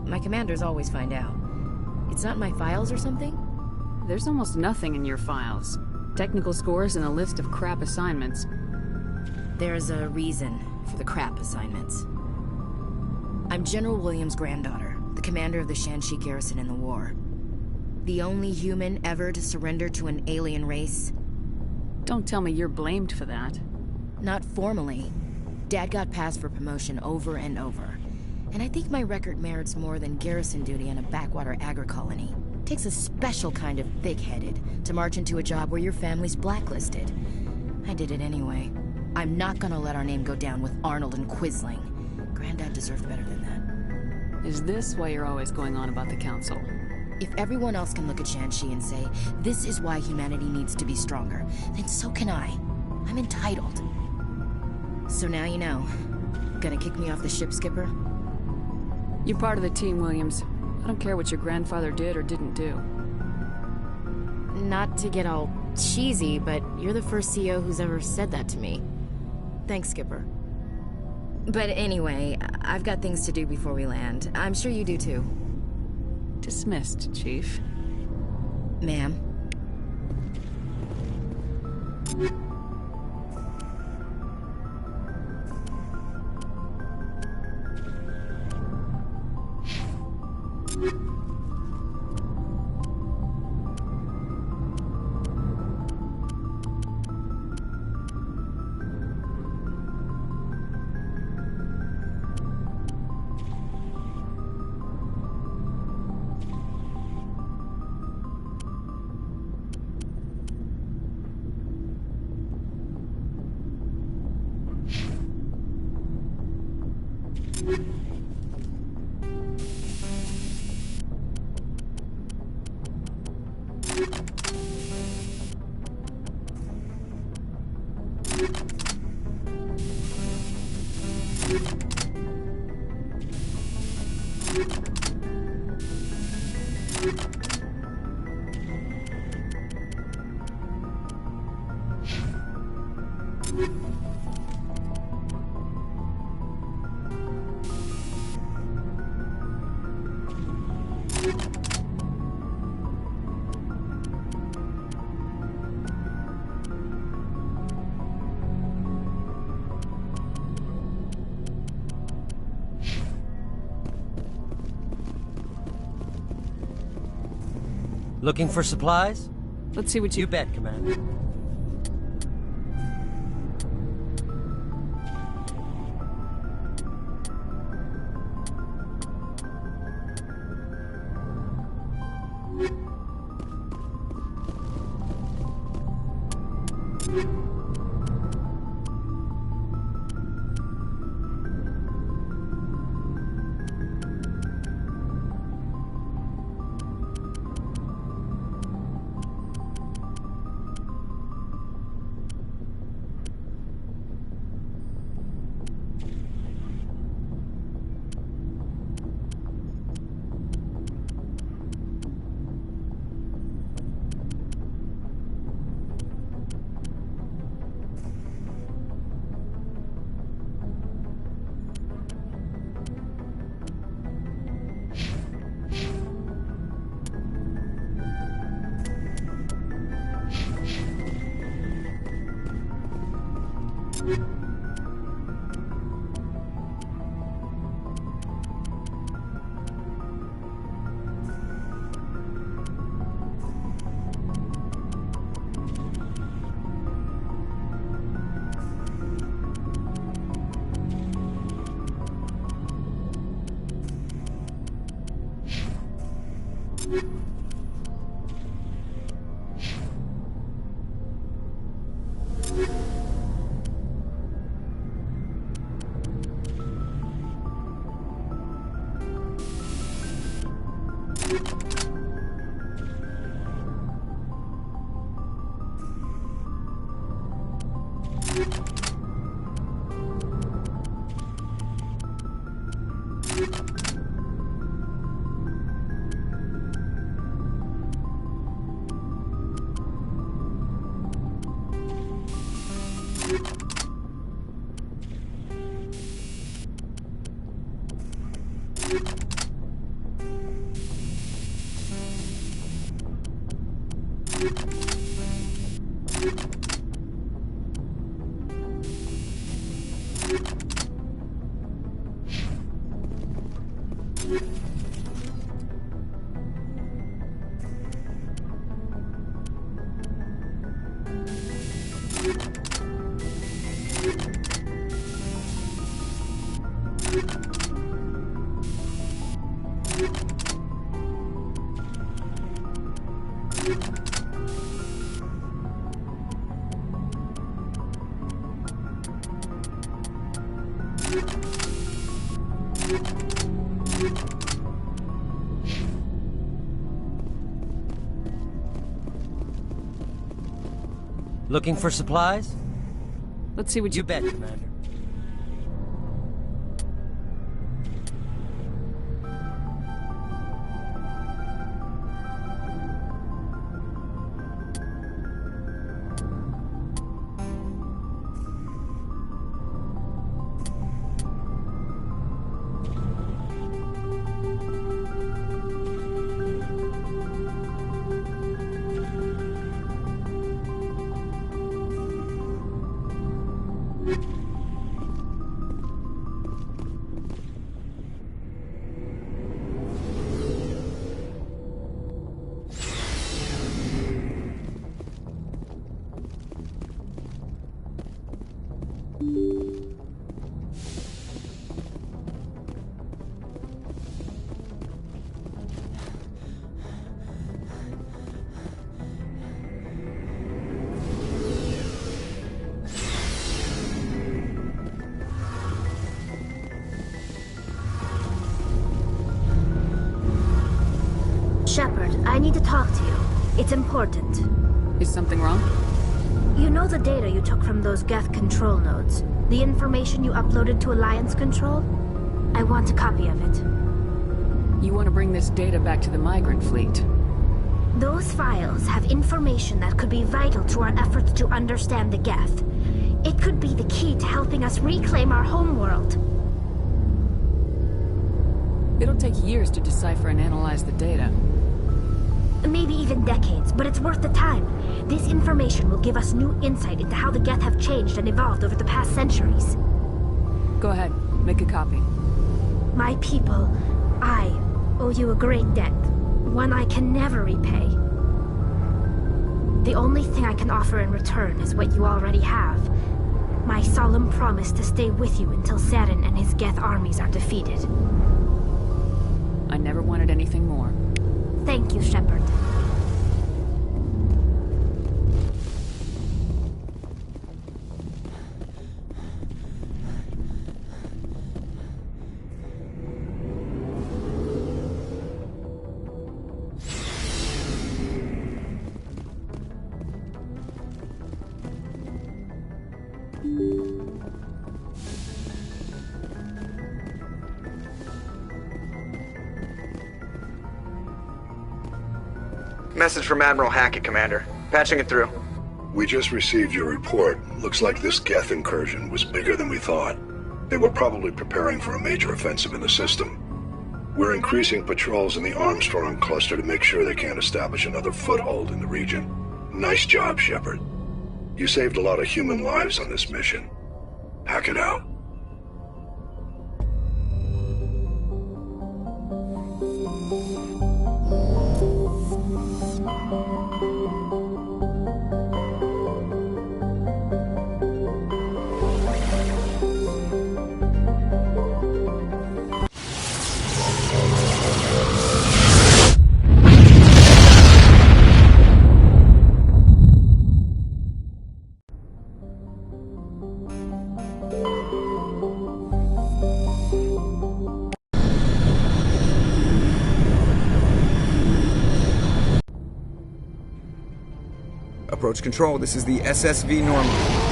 My commanders always find out. It's not in my files or something? There's almost nothing in your files. Technical scores and a list of crap assignments. There's a reason for the crap assignments. I'm General Williams' granddaughter, the commander of the Shanxi garrison in the war. The only human ever to surrender to an alien race. Don't tell me you're blamed for that. Not formally. Dad got passed for promotion over and over. And I think my record merits more than garrison duty in a backwater agri-colony. Takes a special kind of thick-headed to march into a job where your family's blacklisted. I did it anyway. I'm not gonna let our name go down with Arnold and Quisling. Granddad deserved better than that. Is this why you're always going on about the Council? If everyone else can look at Shanxi and say, this is why humanity needs to be stronger, then so can I. I'm entitled. So now you know. Gonna kick me off the ship, Skipper? You're part of the team, Williams. I don't care what your grandfather did or didn't do. Not to get all cheesy, but you're the first CEO who's ever said that to me. Thanks, Skipper. But anyway, I've got things to do before we land. I'm sure you do too. Dismissed, Chief. Ma'am. Looking for supplies? Let's see what you... You bet, Commander. Looking for supplies? Let's see what You bet, Commander. Shepard, I need to talk to you. It's important. Is something wrong? You know the data you took from those Geth control nodes? The information you uploaded to Alliance Control? I want a copy of it. You want to bring this data back to the migrant fleet? Those files have information that could be vital to our efforts to understand the Geth. It could be the key to helping us reclaim our homeworld. It'll take years to decipher and analyze the data. Maybe even decades, but it's worth the time. This information will give us new insight into how the Geth have changed and evolved over the past centuries. Go ahead, make a copy. My people, I owe you a great debt. One I can never repay. The only thing I can offer in return is what you already have. My solemn promise to stay with you until Saturn and his Geth armies are defeated. I never wanted anything more. Thank you, Shepard. Message from Admiral Hackett, Commander. Patching it through. We just received your report. Looks like this Geth incursion was bigger than we thought. They were probably preparing for a major offensive in the system. We're increasing patrols in the Armstrong cluster to make sure they can't establish another foothold in the region. Nice job, Shepard. You saved a lot of human lives on this mission. Hackett out. Approach control, this is the SSV normal.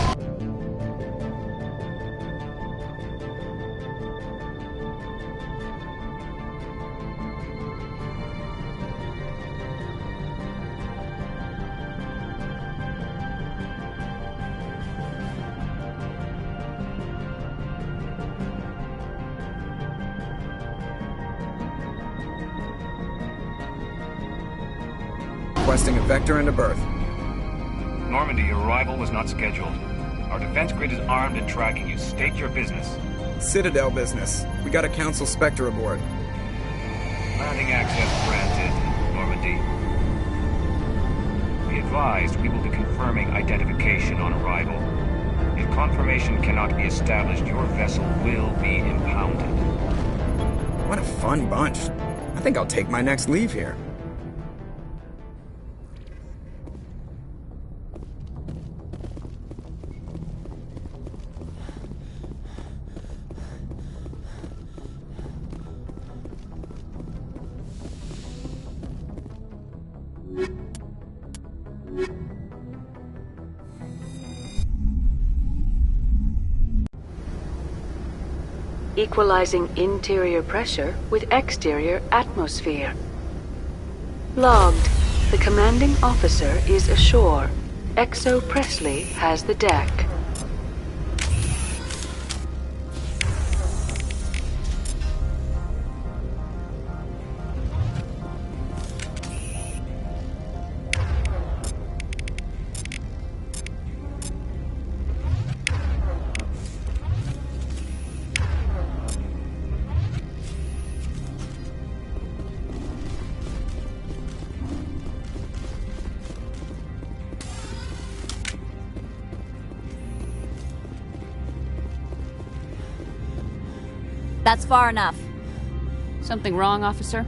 requesting a vector and a berth. Normandy, your arrival was not scheduled. Our defense grid is armed and tracking you. State your business. Citadel business. We got a Council Spectre aboard. Landing access granted, Normandy. Be advised, we will be confirming identification on arrival. If confirmation cannot be established, your vessel will be impounded. What a fun bunch. I think I'll take my next leave here. Equalizing interior pressure with exterior atmosphere. Logged. The commanding officer is ashore. XO Presley has the deck. That's far enough. Something wrong, officer?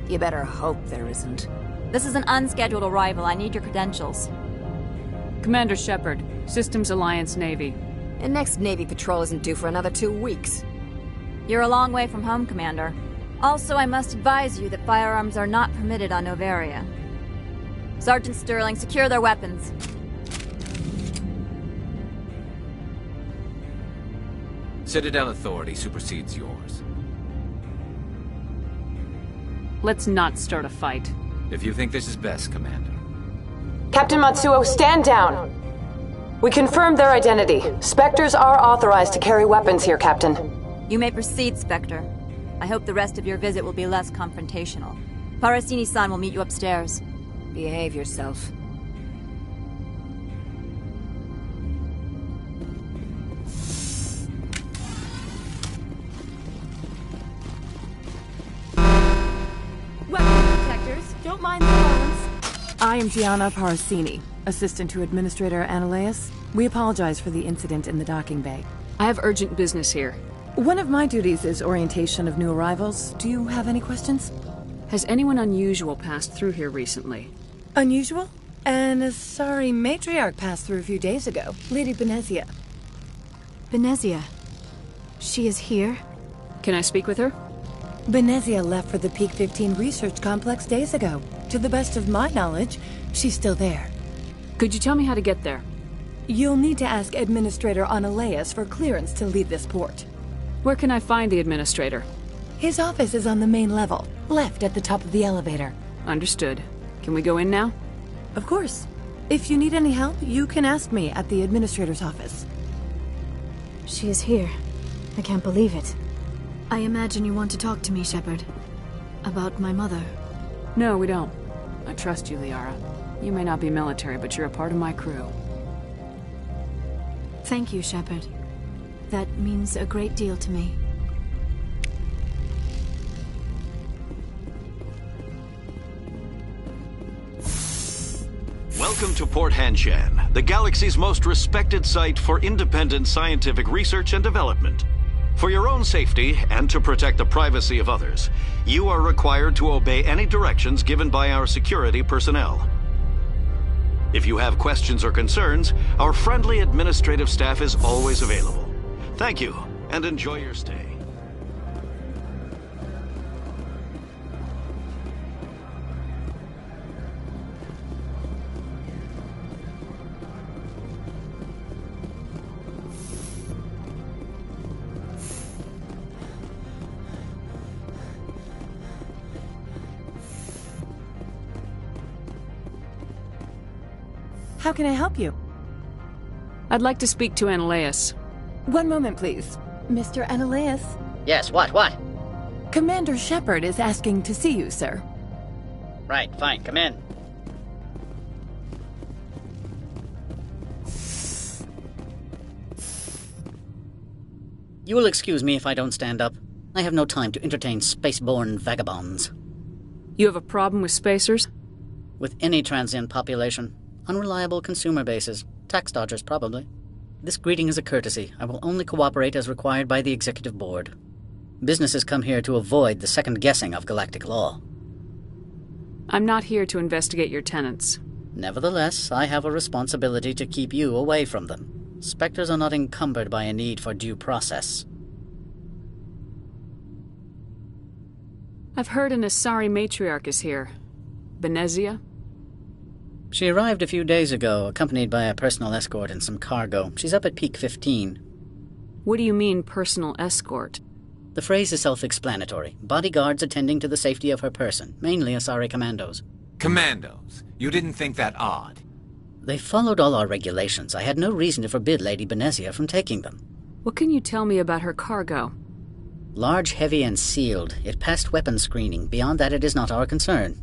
You better hope there isn't. This is an unscheduled arrival. I need your credentials. Commander Shepard, Systems Alliance Navy. And next Navy patrol isn't due for another 2 weeks. You're a long way from home, Commander. Also, I must advise you that firearms are not permitted on Novaria. Sergeant Sterling, secure their weapons. Citadel authority supersedes yours. Let's not start a fight. If you think this is best, Commander. Captain Matsuo, stand down! We confirmed their identity. Spectres are authorized to carry weapons here, Captain. You may proceed, Spectre. I hope the rest of your visit will be less confrontational. Parasini-san will meet you upstairs. Behave yourself. Don't mind the alarms. I am Gianna Parasini, assistant to Administrator Ananias. We apologize for the incident in the docking bay. I have urgent business here. One of my duties is orientation of new arrivals. Do you have any questions? Has anyone unusual passed through here recently? Unusual? An Asari matriarch passed through a few days ago. Lady Benezia. Benezia? She is here? Can I speak with her? Benezia left for the Peak 15 research complex days ago. To the best of my knowledge, she's still there. Could you tell me how to get there? You'll need to ask Administrator Ananias for clearance to leave this port. Where can I find the Administrator? His office is on the main level, left at the top of the elevator. Understood. Can we go in now? Of course. If you need any help, you can ask me at the Administrator's office. She is here. I can't believe it. I imagine you want to talk to me, Shepard. About my mother. No, we don't. I trust you, Liara. You may not be military, but you're a part of my crew. Thank you, Shepard. That means a great deal to me. Welcome to Port Hanshan, the galaxy's most respected site for independent scientific research and development. For your own safety, and to protect the privacy of others, you are required to obey any directions given by our security personnel. If you have questions or concerns, our friendly administrative staff is always available. Thank you, and enjoy your stay. How can I help you? I'd like to speak to Ananias. One moment, please. Mr. Ananias? Yes, what? Commander Shepard is asking to see you, sir. Right, fine, come in. You will excuse me if I don't stand up. I have no time to entertain spaceborne vagabonds. You have a problem with spacers? With any transient population. Unreliable consumer bases. Tax dodgers, probably. This greeting is a courtesy. I will only cooperate as required by the Executive Board. Businesses come here to avoid the second guessing of galactic law. I'm not here to investigate your tenants. Nevertheless, I have a responsibility to keep you away from them. Spectres are not encumbered by a need for due process. I've heard an Asari matriarch is here. Benezia? She arrived a few days ago, accompanied by a personal escort and some cargo. She's up at Peak 15. What do you mean, personal escort? The phrase is self-explanatory. Bodyguards attending to the safety of her person, mainly Asari commandos. Commandos? You didn't think that odd? They followed all our regulations. I had no reason to forbid Lady Benezia from taking them. What can you tell me about her cargo? Large, heavy, and sealed. It passed weapons screening. Beyond that, it is not our concern.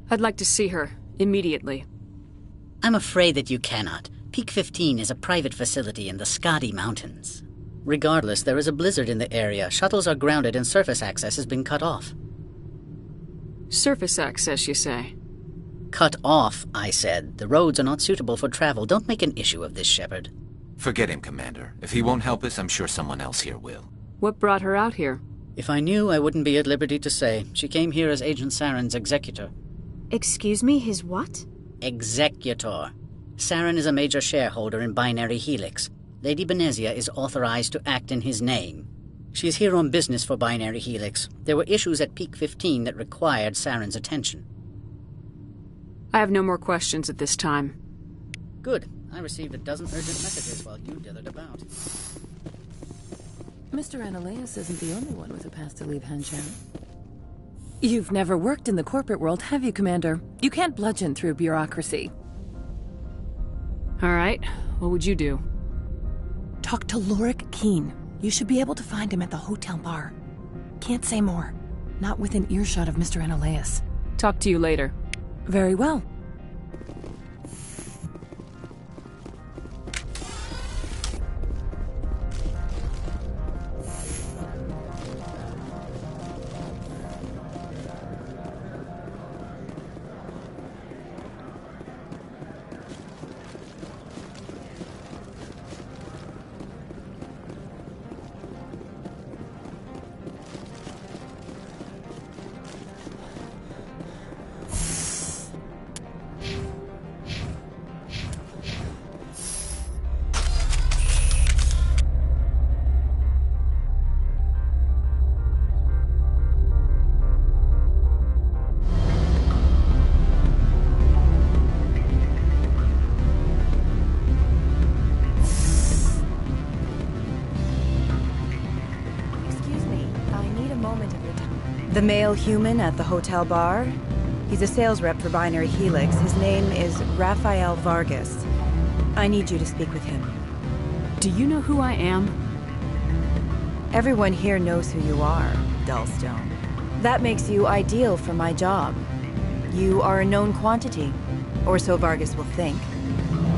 I'd like to see her, immediately. I'm afraid that you cannot. Peak 15 is a private facility in the Skadi Mountains. Regardless, there is a blizzard in the area. Shuttles are grounded and surface access has been cut off. Surface access, you say? Cut off, I said. The roads are not suitable for travel. Don't make an issue of this, Shepard. Forget him, Commander. If he won't help us, I'm sure someone else here will. What brought her out here? If I knew, I wouldn't be at liberty to say. She came here as Agent Saren's executor. Excuse me, his what? Executor. Saren is a major shareholder in Binary Helix. Lady Benezia is authorized to act in his name. She is here on business for Binary Helix. There were issues at Peak 15 that required Saren's attention. I have no more questions at this time. Good. I received a dozen urgent messages while you dithered about. Mr. Ananias isn't the only one with a pass to leave Hanshan. You've never worked in the corporate world, have you, Commander? You can't bludgeon through bureaucracy. All right. What would you do? Talk to Lorik Keen. You should be able to find him at the hotel bar. Can't say more. Not within earshot of Mr. Ananias. Talk to you later. Very well. The male human at the hotel bar? He's a sales rep for Binary Helix. His name is Rafael Vargas. I need you to speak with him. Do you know who I am? Everyone here knows who you are, Dullstone. That makes you ideal for my job. You are a known quantity, or so Vargas will think.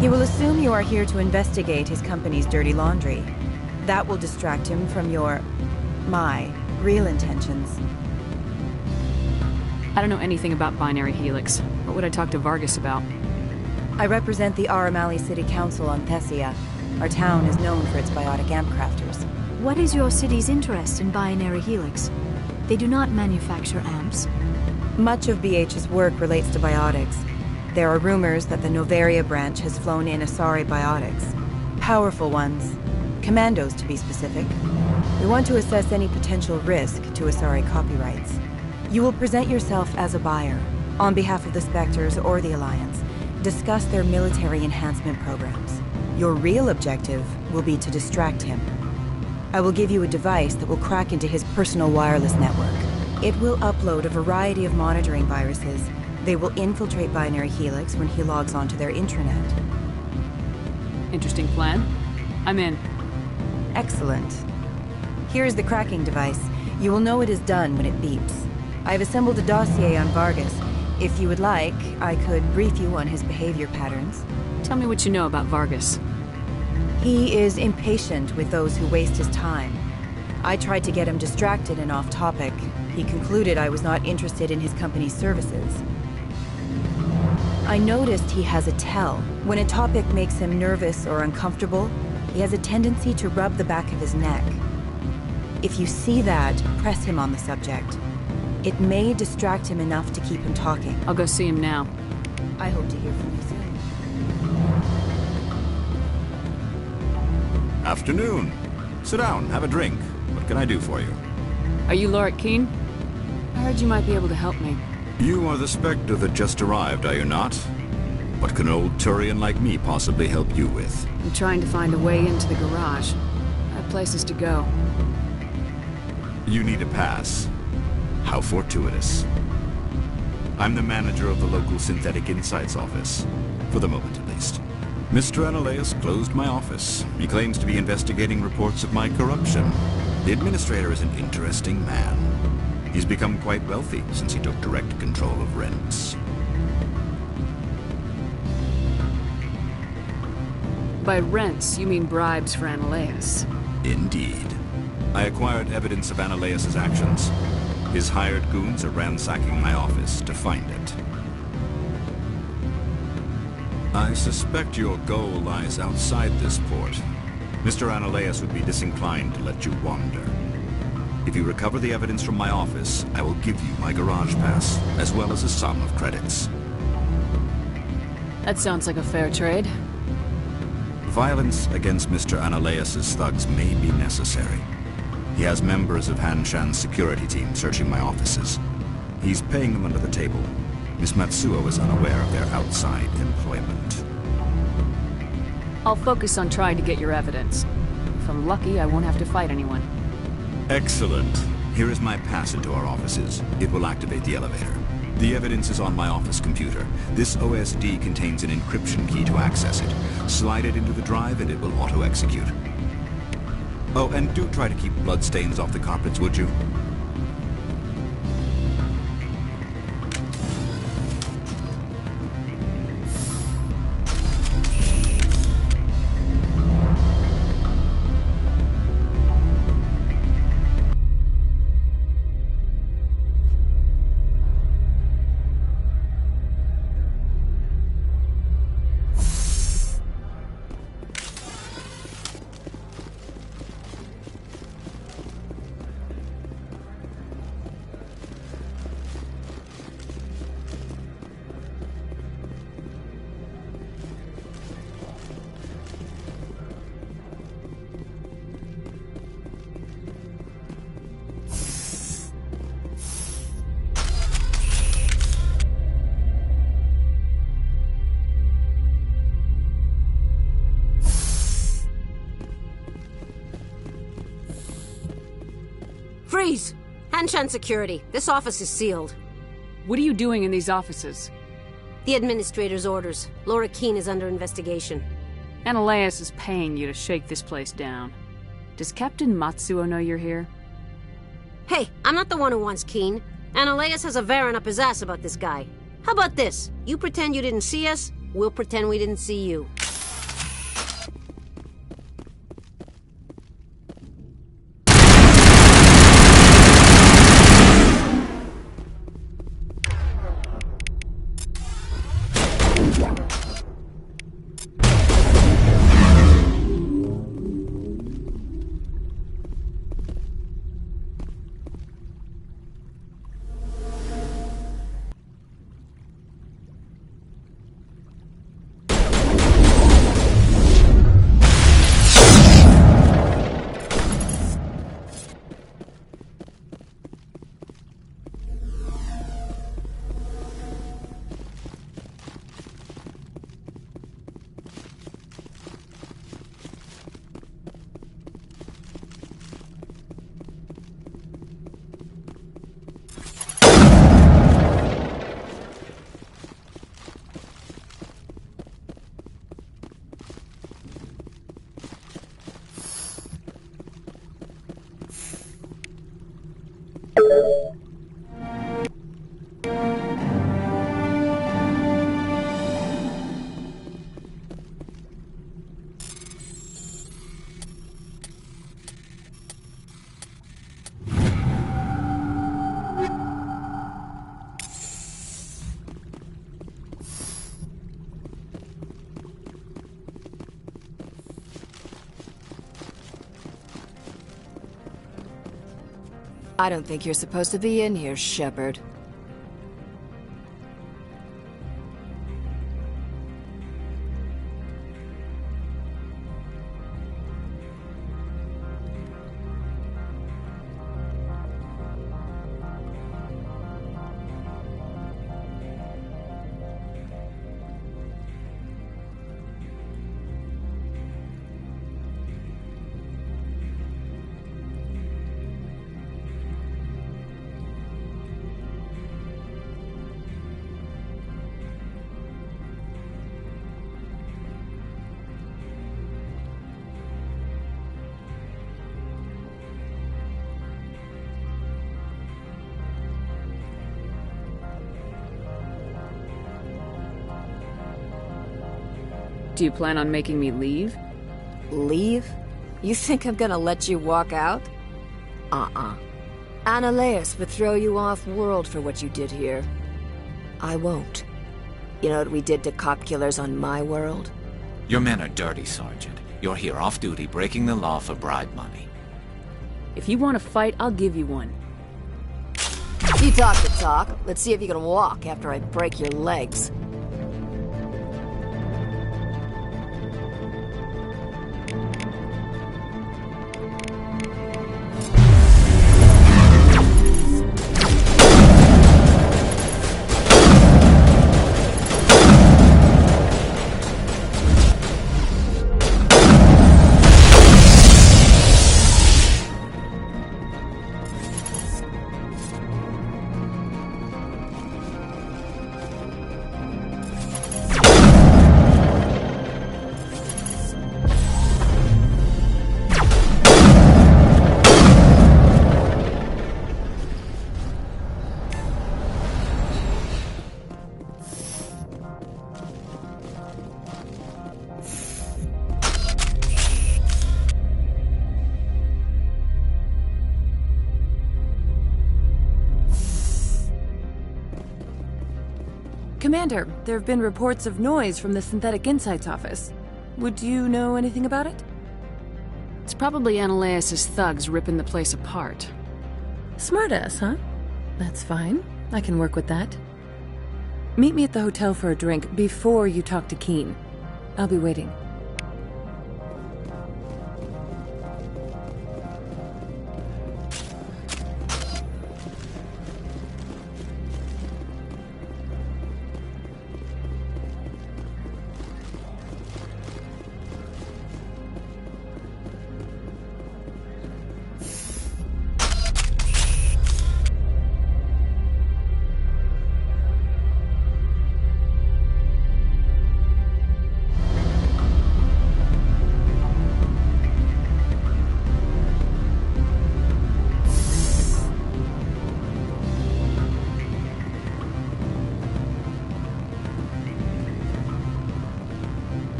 He will assume you are here to investigate his company's dirty laundry. That will distract him from my real intentions. I don't know anything about Binary Helix. What would I talk to Vargas about? I represent the Aramali City Council on Thessia. Our town is known for its biotic amp crafters. What is your city's interest in Binary Helix? They do not manufacture amps. Much of BH's work relates to biotics. There are rumors that the Novaria branch has flown in Asari biotics. Powerful ones. Commandos, to be specific. We want to assess any potential risk to Asari copyrights. You will present yourself as a buyer, on behalf of the Spectres or the Alliance. Discuss their military enhancement programs. Your real objective will be to distract him. I will give you a device that will crack into his personal wireless network. It will upload a variety of monitoring viruses. They will infiltrate Binary Helix when he logs onto their intranet. Interesting plan. I'm in. Excellent. Here is the cracking device. You will know it is done when it beeps. I've assembled a dossier on Vargas. If you would like, I could brief you on his behavior patterns. Tell me what you know about Vargas. He is impatient with those who waste his time. I tried to get him distracted and off topic. He concluded I was not interested in his company's services. I noticed he has a tell. When a topic makes him nervous or uncomfortable, he has a tendency to rub the back of his neck. If you see that, press him on the subject. It may distract him enough to keep him talking. I'll go see him now. I hope to hear from you soon. Afternoon. Sit down, have a drink. What can I do for you? Are you Laura Keene? I heard you might be able to help me. You are the Spectre that just arrived, are you not? What can an old Turian like me possibly help you with? I'm trying to find a way into the garage. I have places to go. You need a pass. How fortuitous. I'm the manager of the local Synthetic Insights office. For the moment, at least. Mr. Analaeus closed my office. He claims to be investigating reports of my corruption. The administrator is an interesting man. He's become quite wealthy since he took direct control of rents. By rents, you mean bribes for Analaeus. Indeed. I acquired evidence of Analaeus' actions. His hired goons are ransacking my office to find it. I suspect your goal lies outside this port. Mr. Analaeus would be disinclined to let you wander. If you recover the evidence from my office, I will give you my garage pass, as well as a sum of credits. That sounds like a fair trade. Violence against Mr. Analaeus' thugs may be necessary. He has members of Han Shan's security team searching my offices. He's paying them under the table. Miss Matsuo is unaware of their outside employment. I'll focus on trying to get your evidence. If I'm lucky, I won't have to fight anyone. Excellent. Here is my pass into our offices. It will activate the elevator. The evidence is on my office computer. This OSD contains an encryption key to access it. Slide it into the drive and it will auto-execute. Oh, and do try to keep bloodstains off the carpets, would you? Freeze! Hanshan Security. This office is sealed. What are you doing in these offices? The administrator's orders. Laura Keene is under investigation. Analaeus is paying you to shake this place down. Does Captain Matsuo know you're here? Hey, I'm not the one who wants Keene. Analaeus has a Varen up his ass about this guy. How about this? You pretend you didn't see us, we'll pretend we didn't see you. I don't think you're supposed to be in here, Shepard. Do you plan on making me leave? Leave? You think I'm gonna let you walk out? Analeus would throw you off-world for what you did here. I won't. You know what we did to cop killers on my world? Your men are dirty, Sergeant. You're here off-duty, breaking the law for bribe money. If you want to fight, I'll give you one. You talk the talk. Let's see if you can walk after I break your legs. Commander, there have been reports of noise from the Synthetic Insights office. Would you know anything about it? It's probably Analeus' thugs ripping the place apart. Smartass, huh? That's fine. I can work with that. Meet me at the hotel for a drink before you talk to Keen. I'll be waiting.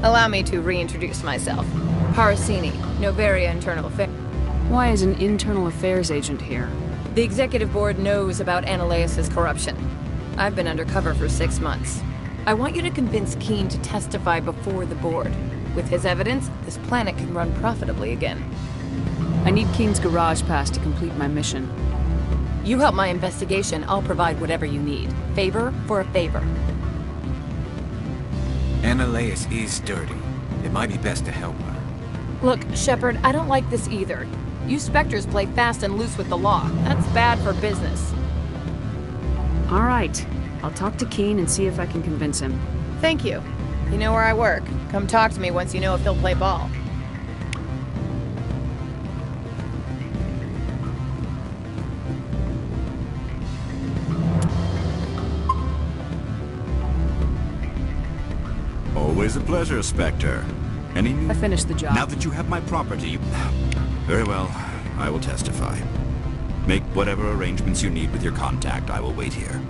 Allow me to reintroduce myself. Parasini, Novaria Internal Affairs. Why is an internal affairs agent here? The executive board knows about Analeus' corruption. I've been undercover for 6 months. I want you to convince Keen to testify before the board. With his evidence, this planet can run profitably again. I need Keen's garage pass to complete my mission. You help my investigation, I'll provide whatever you need. Favor for a favor. Analeus is dirty. It might be best to help her. Look, Shepard, I don't like this either. You Spectres play fast and loose with the law. That's bad for business. All right. I'll talk to Keen and see if I can convince him. Thank you. You know where I work. Come talk to me once you know if he'll play ball. Always a pleasure, Spectre. Any new... I finished the job. Now that you have my property... Very well. I will testify. Make whatever arrangements you need with your contact. I will wait here.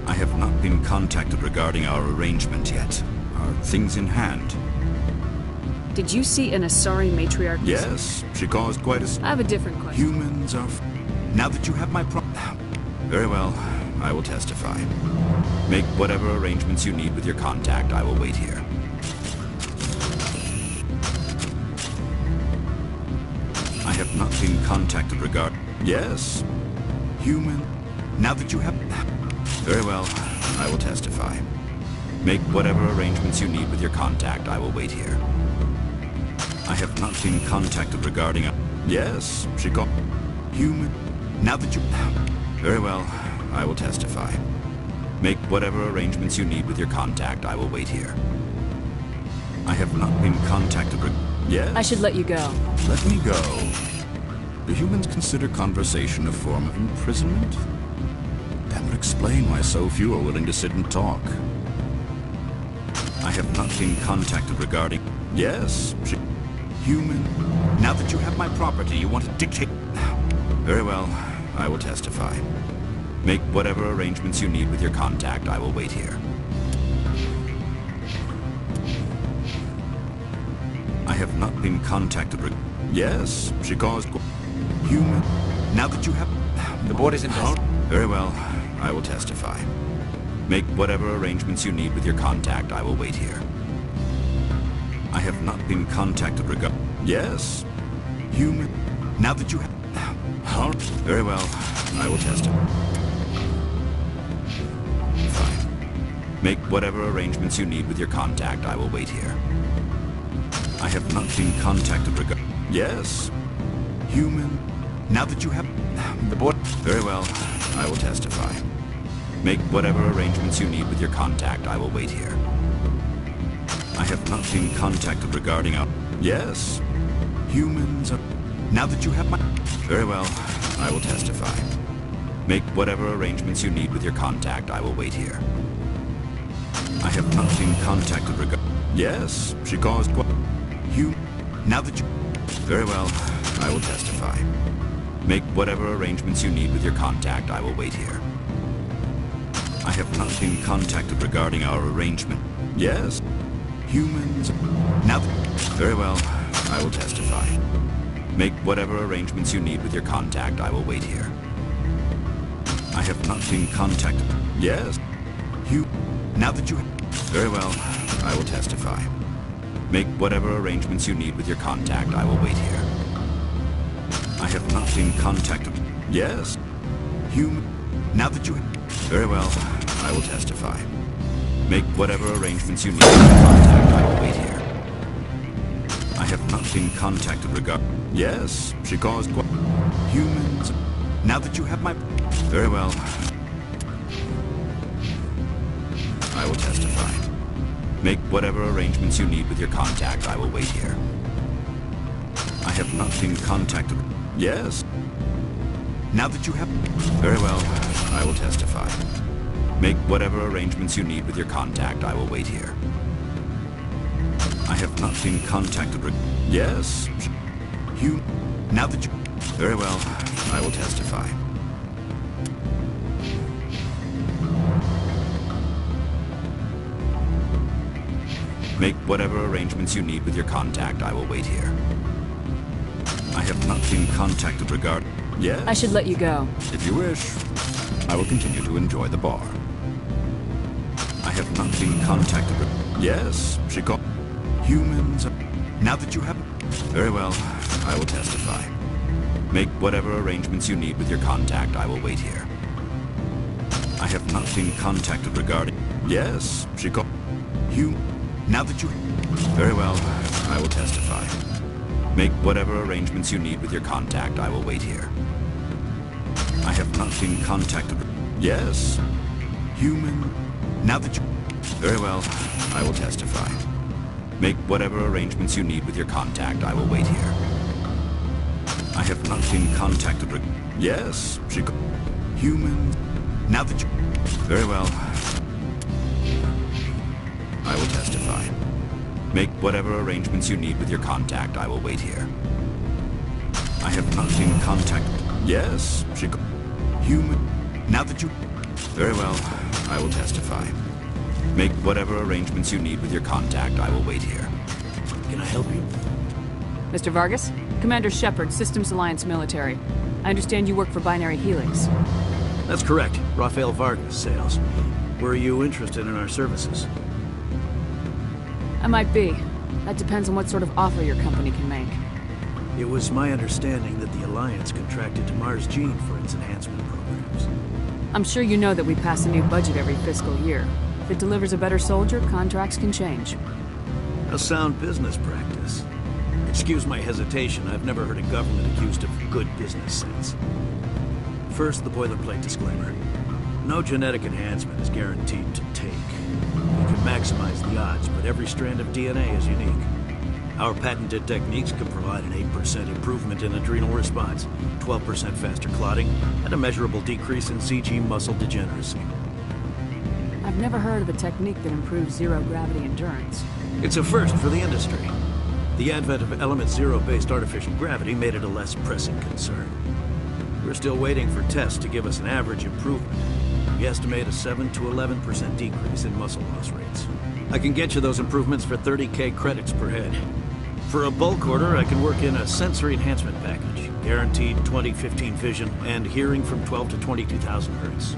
I have not been contacted regarding our arrangement yet. Are things in hand? Did you see an Asari matriarch? Yes, she caused quite a... I have a different question. Humans are... Now that you have my Very well. I will testify. Make whatever arrangements you need with your contact. I will wait here. have not been contacted regard... Yes? Human? Now that you have... Very well, I will testify. Make whatever arrangements you need with your contact. I will wait here. I have not been contacted regarding a... Yes, she called... Human? Now that you... Very well, I will testify. Make whatever arrangements you need with your contact. I will wait here. I have not been contacted Yes? I should let you go. Let me go. Do humans consider conversation a form of imprisonment? That would explain why so few are willing to sit and talk. I have not been contacted regarding... Yes? Human? Now that you have my property, you want to dictate... Very well, I will testify. Make whatever arrangements you need with your contact. I will wait here. I have not been contacted Yes, she caused... Human? Now that you have... The board is invested. Very well, I will testify. Make whatever arrangements you need with your contact. I will wait here. I have not been contacted Yes? Human? Now that you have... Very well, I will testify. Fine. Make whatever arrangements you need with your contact. I will wait here. I have not been contacted Yes? Human? Now that you have... The board... Very well, I will testify. Make whatever arrangements you need with your contact. I will wait here. I have not been contacted regarding a... Yes? Humans are... Now that you have my... Very well, I will testify. Make whatever arrangements you need with your contact. I will wait here. I have not been contacted Yes? She caused... Now that you... Very well, I will testify. Make whatever arrangements you need with your contact. I will wait here. I have not been contacted regarding our arrangement. Yes? Humans... Now that... Very well, I will testify. Make whatever arrangements you need with your contact. I will wait here. I have not been contacted. Yes? Now that you... Very well, I will testify. Make whatever arrangements you need with your contact. I will wait here. I have not been contacted. Yes? Now that you... Very well, I will testify. Make whatever arrangements you need with your contact. I will wait here. I have not been contacted Yes? She caused... Humans... Now that you have my... Very well. I will testify. Make whatever arrangements you need with your contact. I will wait here. I have not been contacted. Yes? Now that you have... Very well, I will testify. Make whatever arrangements you need with your contact. I will wait here. I have not been contacted. Yes? Now that you... Very well, I will testify. Make whatever arrangements you need with your contact. I will wait here. I have not been contacted regarding... Yes? I should let you go. If you wish, I will continue to enjoy the bar. I have not been contacted Yes? She called... Humans... Now that you have... Very well, I will testify. Make whatever arrangements you need with your contact. I will wait here. I have not been contacted regarding... Yes? She called... Now that you... Very well, I will testify. Make whatever arrangements you need with your contact. I will wait here. I have not been contacted... Yes? Human... Now that you... Very well, I will testify. Make whatever arrangements you need with your contact. I will wait here. I have not been contacted... Yes? She... Human... Now that you... Very well... I will testify. Make whatever arrangements you need with your contact. I will wait here. I have not been contacted. Yes? She... Human... Now that you... Very well, I will testify. Make whatever arrangements you need with your contact. I will wait here. Can I help you? Mr. Vargas? Commander Shepard, Systems Alliance Military. I understand you work for Binary Helix. That's correct. Rafael Vargas, sales. Were you interested in our services? I might be. That depends on what sort of offer your company can make. It was my understanding that the Alliance contracted to Mars Gene for its enhancement programs. I'm sure you know that we pass a new budget every fiscal year. If it delivers a better soldier, contracts can change. A sound business practice. Excuse my hesitation, I've never heard a government accused of good business sense. First, the boilerplate disclaimer. No genetic enhancement is guaranteed to take. You can maximize the odds, but every strand of DNA is unique. Our patented techniques can provide an 8% improvement in adrenal response, 12% faster clotting, and a measurable decrease in CG muscle degeneracy. I've never heard of a technique that improves zero-gravity endurance. It's a first for the industry. The advent of Element Zero-based artificial gravity made it a less pressing concern. We're still waiting for tests to give us an average improvement. We estimate a 7 to 11% decrease in muscle loss rates. I can get you those improvements for 30K credits per head. For a bulk order, I can work in a sensory enhancement package, guaranteed 20/15 vision, and hearing from 12 to 22,000 hertz.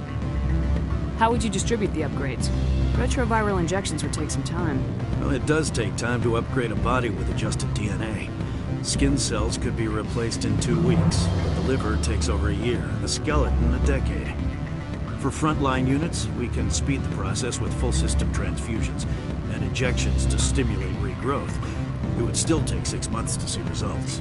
How would you distribute the upgrades? Retroviral injections would take some time. Well, it does take time to upgrade a body with adjusted DNA. Skin cells could be replaced in 2 weeks, but the liver takes over a year, and the skeleton a decade. For frontline units, we can speed the process with full system transfusions and injections to stimulate regrowth. It would still take 6 months to see results.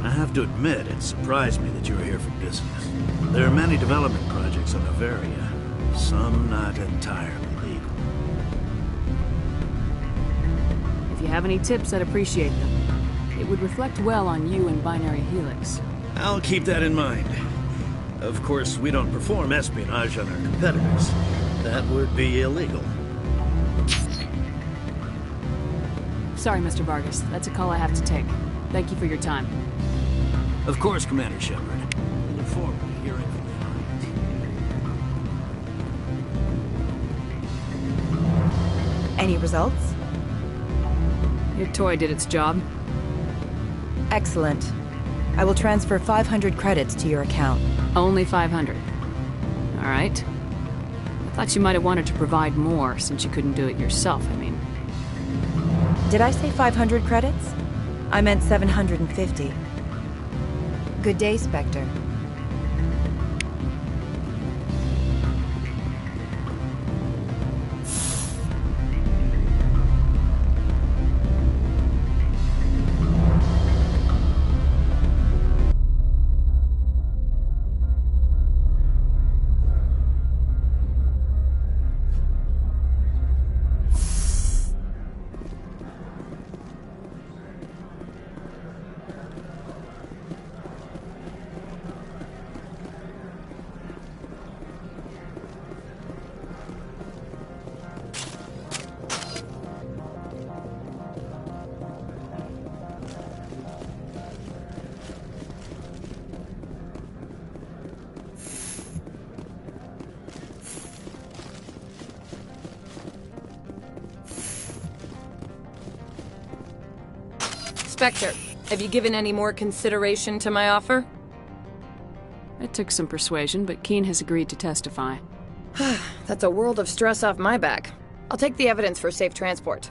I have to admit, it surprised me that you were here for business. There are many development projects on Novaria, some not entirely legal. If you have any tips, I'd appreciate them. It would reflect well on you and Binary Helix. I'll keep that in mind. Of course, we don't perform espionage on our competitors. That would be illegal. Sorry, Mr. Vargas. That's a call I have to take. Thank you for your time. Of course, Commander Shepard. I look forward to hearing from you. Any results? Your toy did its job. Excellent. I will transfer 500 credits to your account. Only 500. All right. I thought you might have wanted to provide more, since you couldn't do it yourself, I mean. Did I say 500 credits? I meant 750. Good day, Spectre. Spectre, have you given any more consideration to my offer? It took some persuasion, but Keen has agreed to testify. That's a world of stress off my back. I'll take the evidence for safe transport.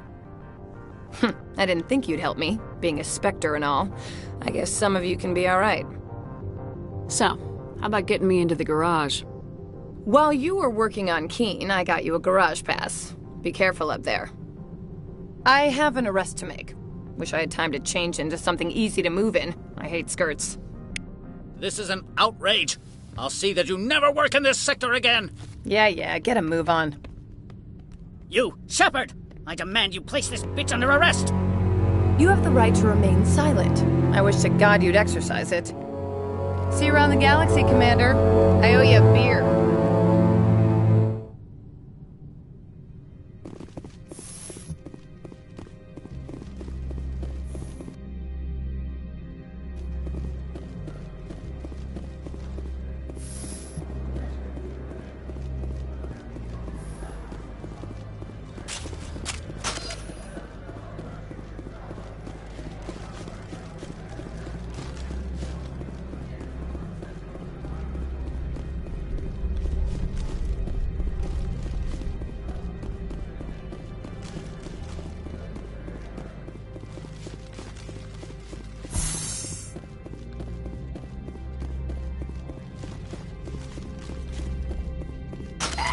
I didn't think you'd help me, being a Spectre and all. I guess some of you can be alright. So, how about getting me into the garage? While you were working on Keen, I got you a garage pass. Be careful up there. I have an arrest to make. Wish I had time to change into something easy to move in. I hate skirts. This is an outrage. I'll see that you never work in this sector again. Yeah, get a move on. You, Shepard! I demand you place this bitch under arrest! You have the right to remain silent. I wish to God you'd exercise it. See you around the galaxy, Commander. I owe you a beer.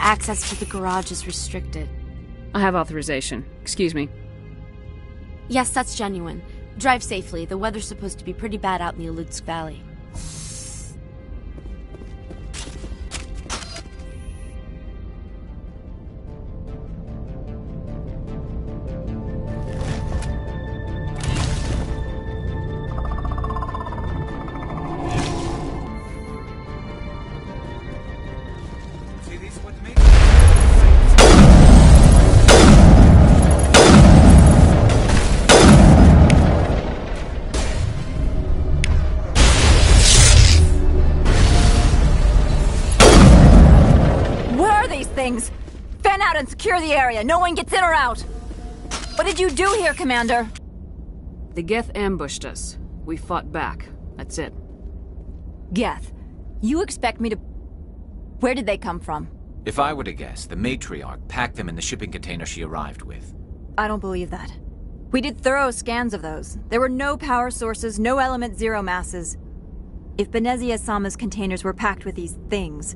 Access to the garage is restricted. I have authorization. Excuse me. Yes, that's genuine. Drive safely. The weather's supposed to be pretty bad out in the Alutsk Valley. Things. Fan out and secure the area. No one gets in or out. What did you do here, Commander? The Geth ambushed us. We fought back. That's it. Geth, you expect me to... Where did they come from? If I were to guess, the matriarch packed them in the shipping container she arrived with. I don't believe that. We did thorough scans of those. There were no power sources, no element zero masses. If Benezia Sama's containers were packed with these things,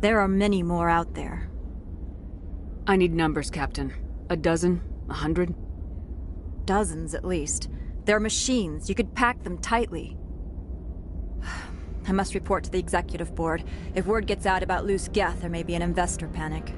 there are many more out there. I need numbers, Captain. 12? 100? Dozens, at least. They're machines. You could pack them tightly. I must report to the executive board. If word gets out about loose Geth, there may be an investor panic.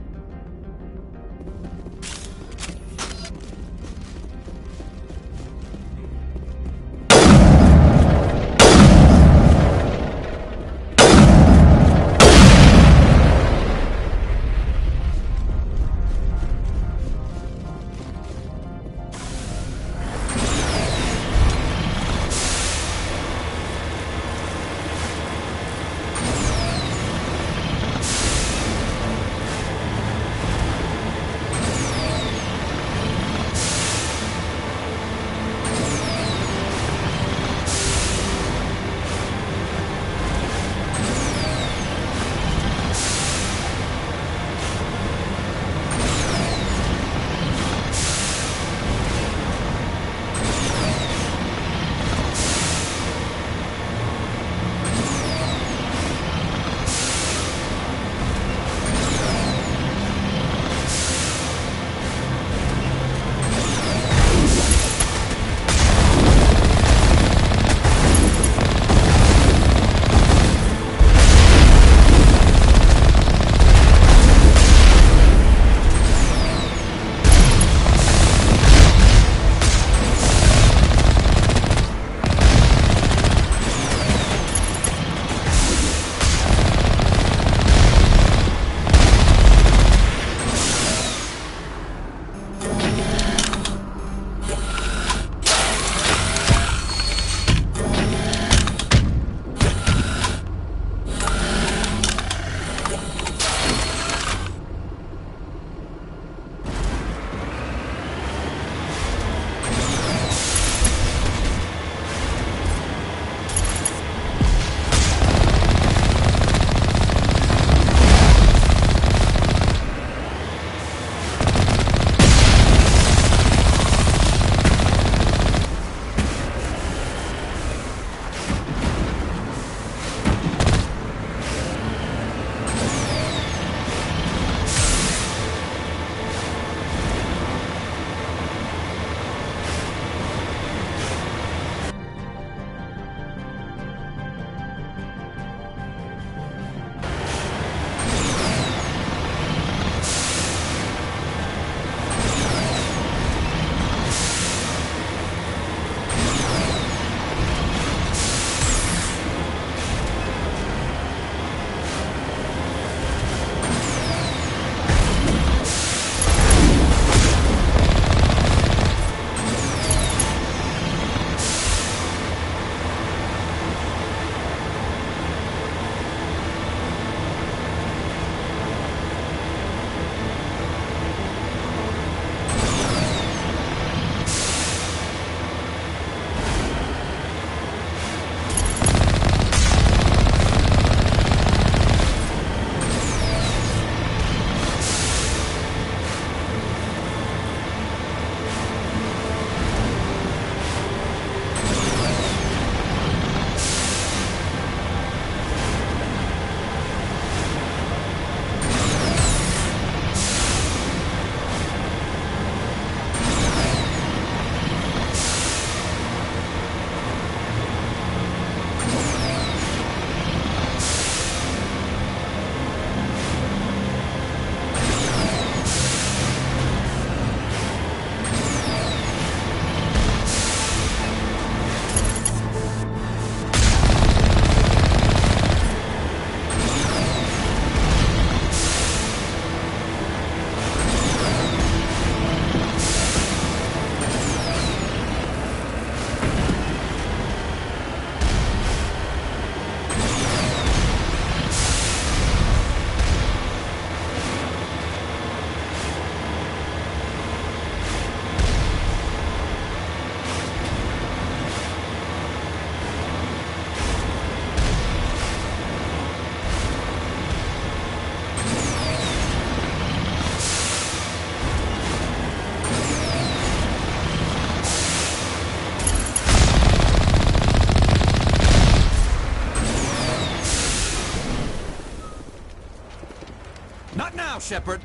Not now, Shepard!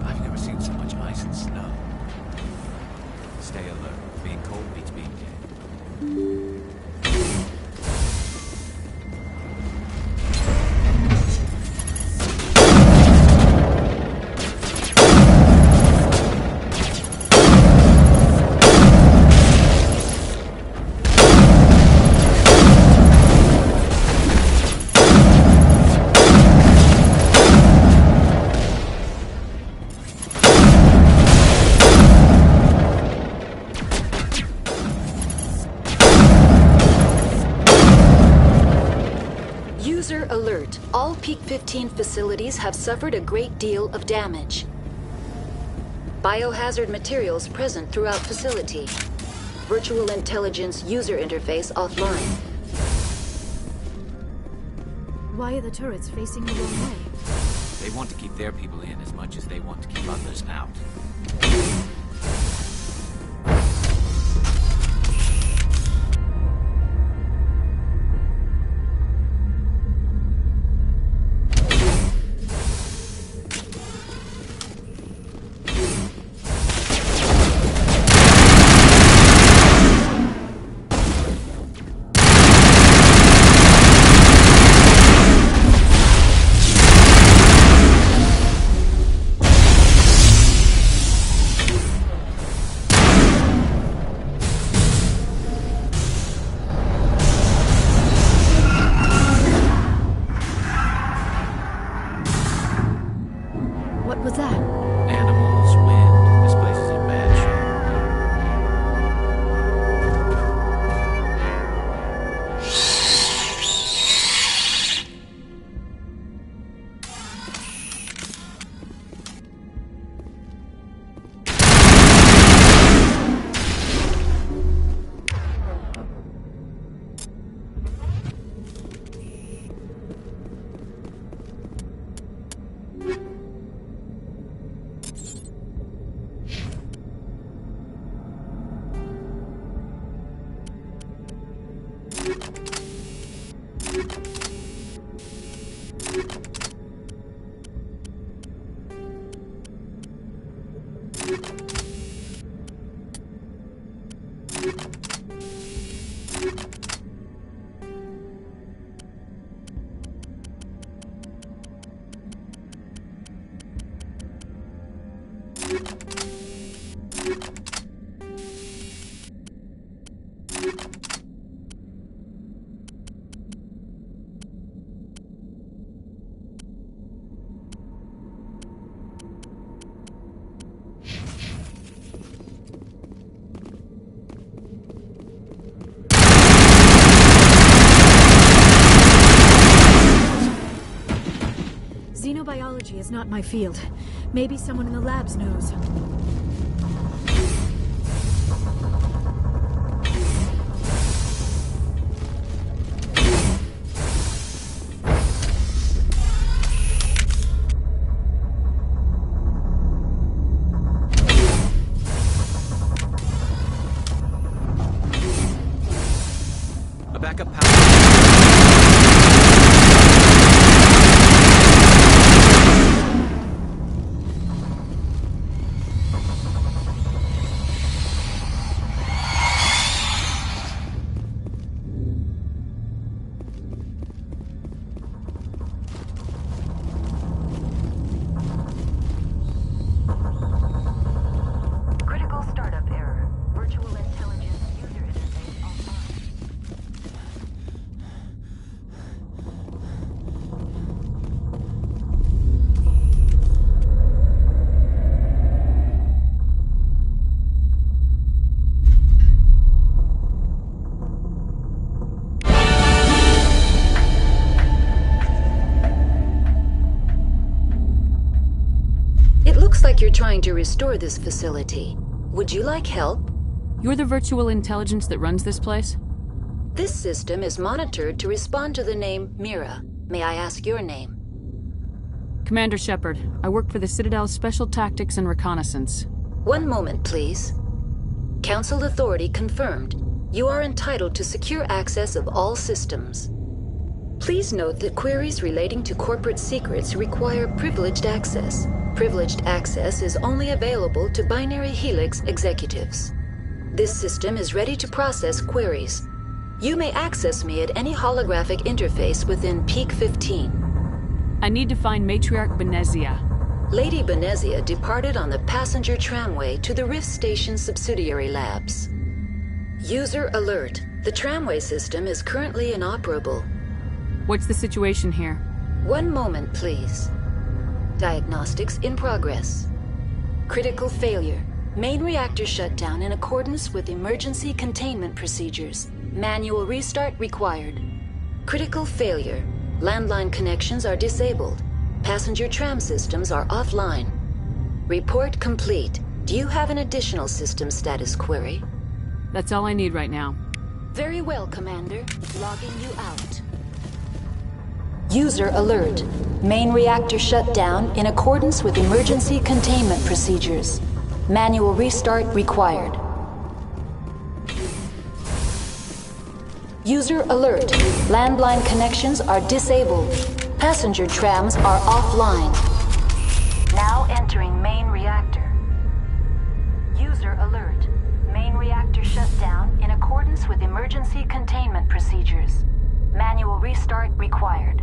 I've never seen so much ice and snow. Stay alert. Being cold beats being dead. User alert. All Peak 15 facilities have suffered a great deal of damage. Biohazard materials present throughout facility. Virtual intelligence user interface offline. Why are the turrets facing the wrong way? They want to keep their people in as much as they want to keep others out. What was that? Animals, wind. This place is in bad Xenobiology is not my field. Maybe someone in the labs knows. A backup power. Critical startup error. Virtual intelligence user interface offline. It looks like you're trying to restore this facility. Would you like help? You're the virtual intelligence that runs this place? This system is monitored to respond to the name Mira. May I ask your name? Commander Shepard. I work for the Citadel's Special Tactics and Reconnaissance. One moment, please. Council authority confirmed. You are entitled to secure access of all systems. Please note that queries relating to corporate secrets require privileged access. Privileged access is only available to Binary Helix executives. This system is ready to process queries. You may access me at any holographic interface within Peak 15. I need to find Matriarch Benezia. Lady Benezia departed on the passenger tramway to the Rift Station subsidiary labs. User alert. The tramway system is currently inoperable. What's the situation here? One moment, please. Diagnostics in progress. Critical failure. Main reactor shut down in accordance with emergency containment procedures. Manual restart required. Critical failure. Landline connections are disabled. Passenger tram systems are offline. Report complete. Do you have an additional system status query? That's all I need right now. Very well, Commander. Logging you out. User alert. Main reactor shut down in accordance with emergency containment procedures. Manual restart required. User alert. Landline connections are disabled. Passenger trams are offline. Now entering main reactor. User alert. Main reactor shut down in accordance with emergency containment procedures. Manual restart required.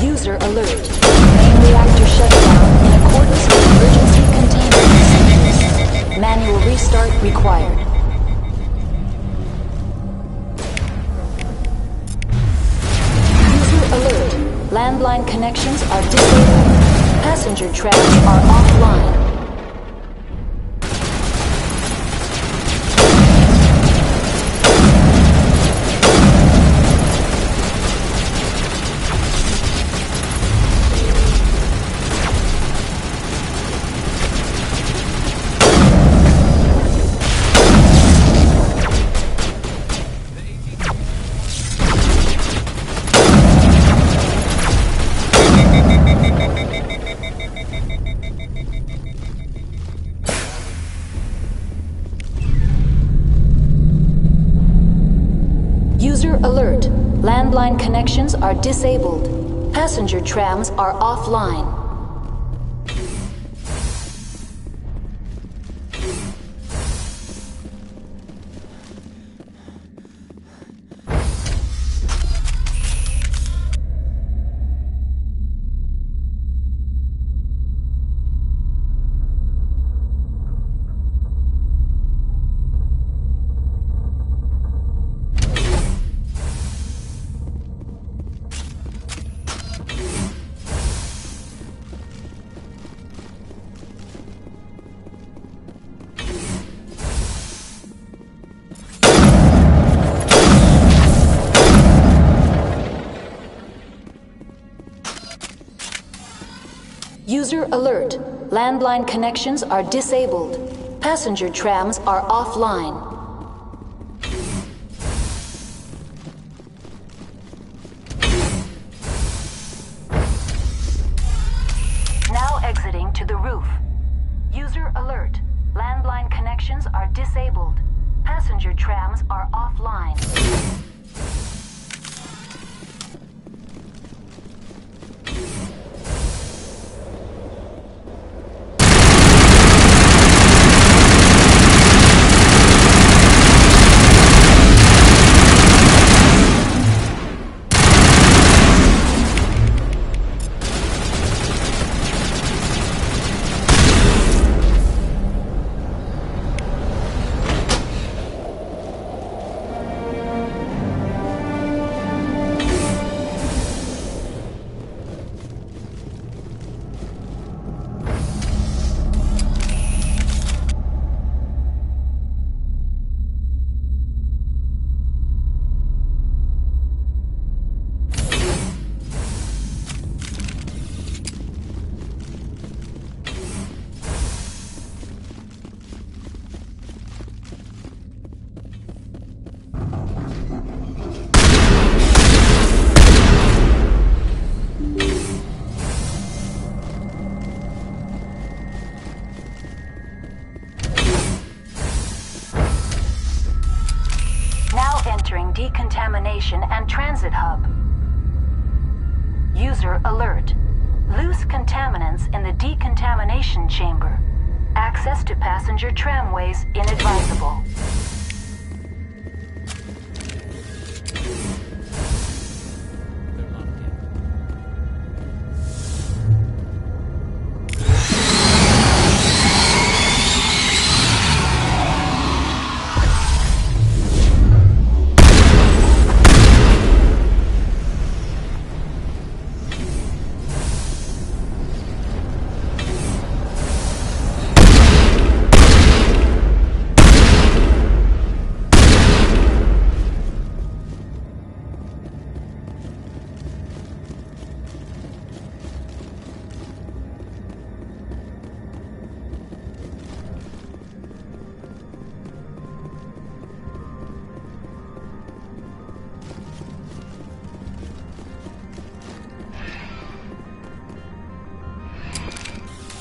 User alert. Main reactor shut down in accordance with emergency containment procedures. Manual restart required. User alert. Landline connections are disabled. Passenger trams are offline. User alert. Landline connections are disabled. Passenger trams are offline. User alert. Landline connections are disabled. Passenger trams are offline. Now exiting to the roof. User alert. Landline connections are disabled. Passenger trams are offline. Officer alert. Loose contaminants in the decontamination chamber. Access to passenger tramways inadvisable.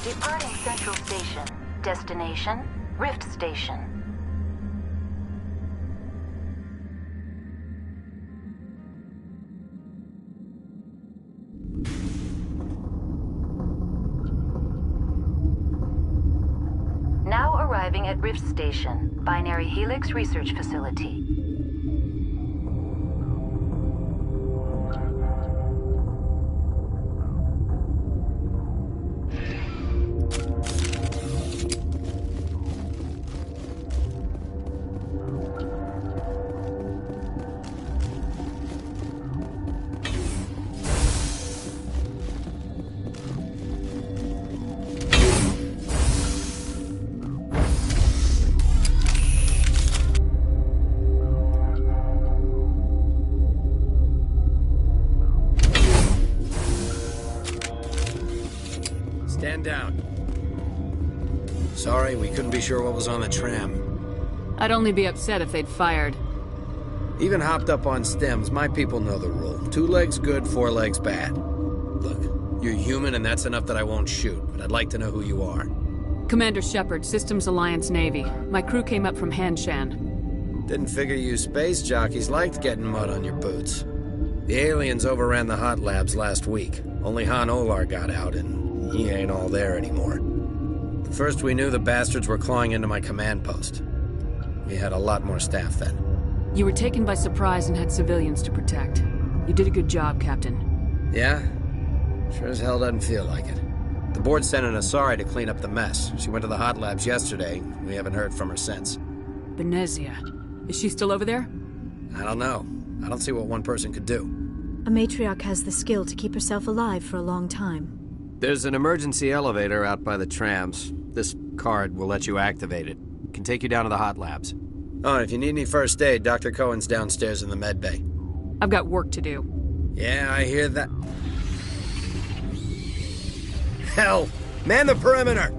Departing Central Station. Destination, Rift Station. Now arriving at Rift Station, Binary Helix Research Facility. Stand down. Sorry, we couldn't be sure what was on the tram. I'd only be upset if they'd fired. Even hopped up on stems, my people know the rule. 2 legs good, 4 legs bad. Look, you're human and that's enough that I won't shoot, but I'd like to know who you are. Commander Shepard, Systems Alliance Navy. My crew came up from Hanshan. Didn't figure you space jockeys liked getting mud on your boots. The aliens overran the hot labs last week. Only Han Olar got out and he ain't all there anymore. The first we knew, the bastards were clawing into my command post. We had a lot more staff then. You were taken by surprise and had civilians to protect. You did a good job, Captain. Yeah? Sure as hell doesn't feel like it. The board sent an Asari to clean up the mess. She went to the hot labs yesterday. We haven't heard from her since. Benezia. Is she still over there? I don't know. I don't see what one person could do. A matriarch has the skill to keep herself alive for a long time. There's an emergency elevator out by the trams. This card will let you activate it. Can take you down to the hot labs. Oh, and if you need any first aid, Dr. Cohen's downstairs in the med bay. I've got work to do. Yeah, I hear that. Hell! Man the perimeter!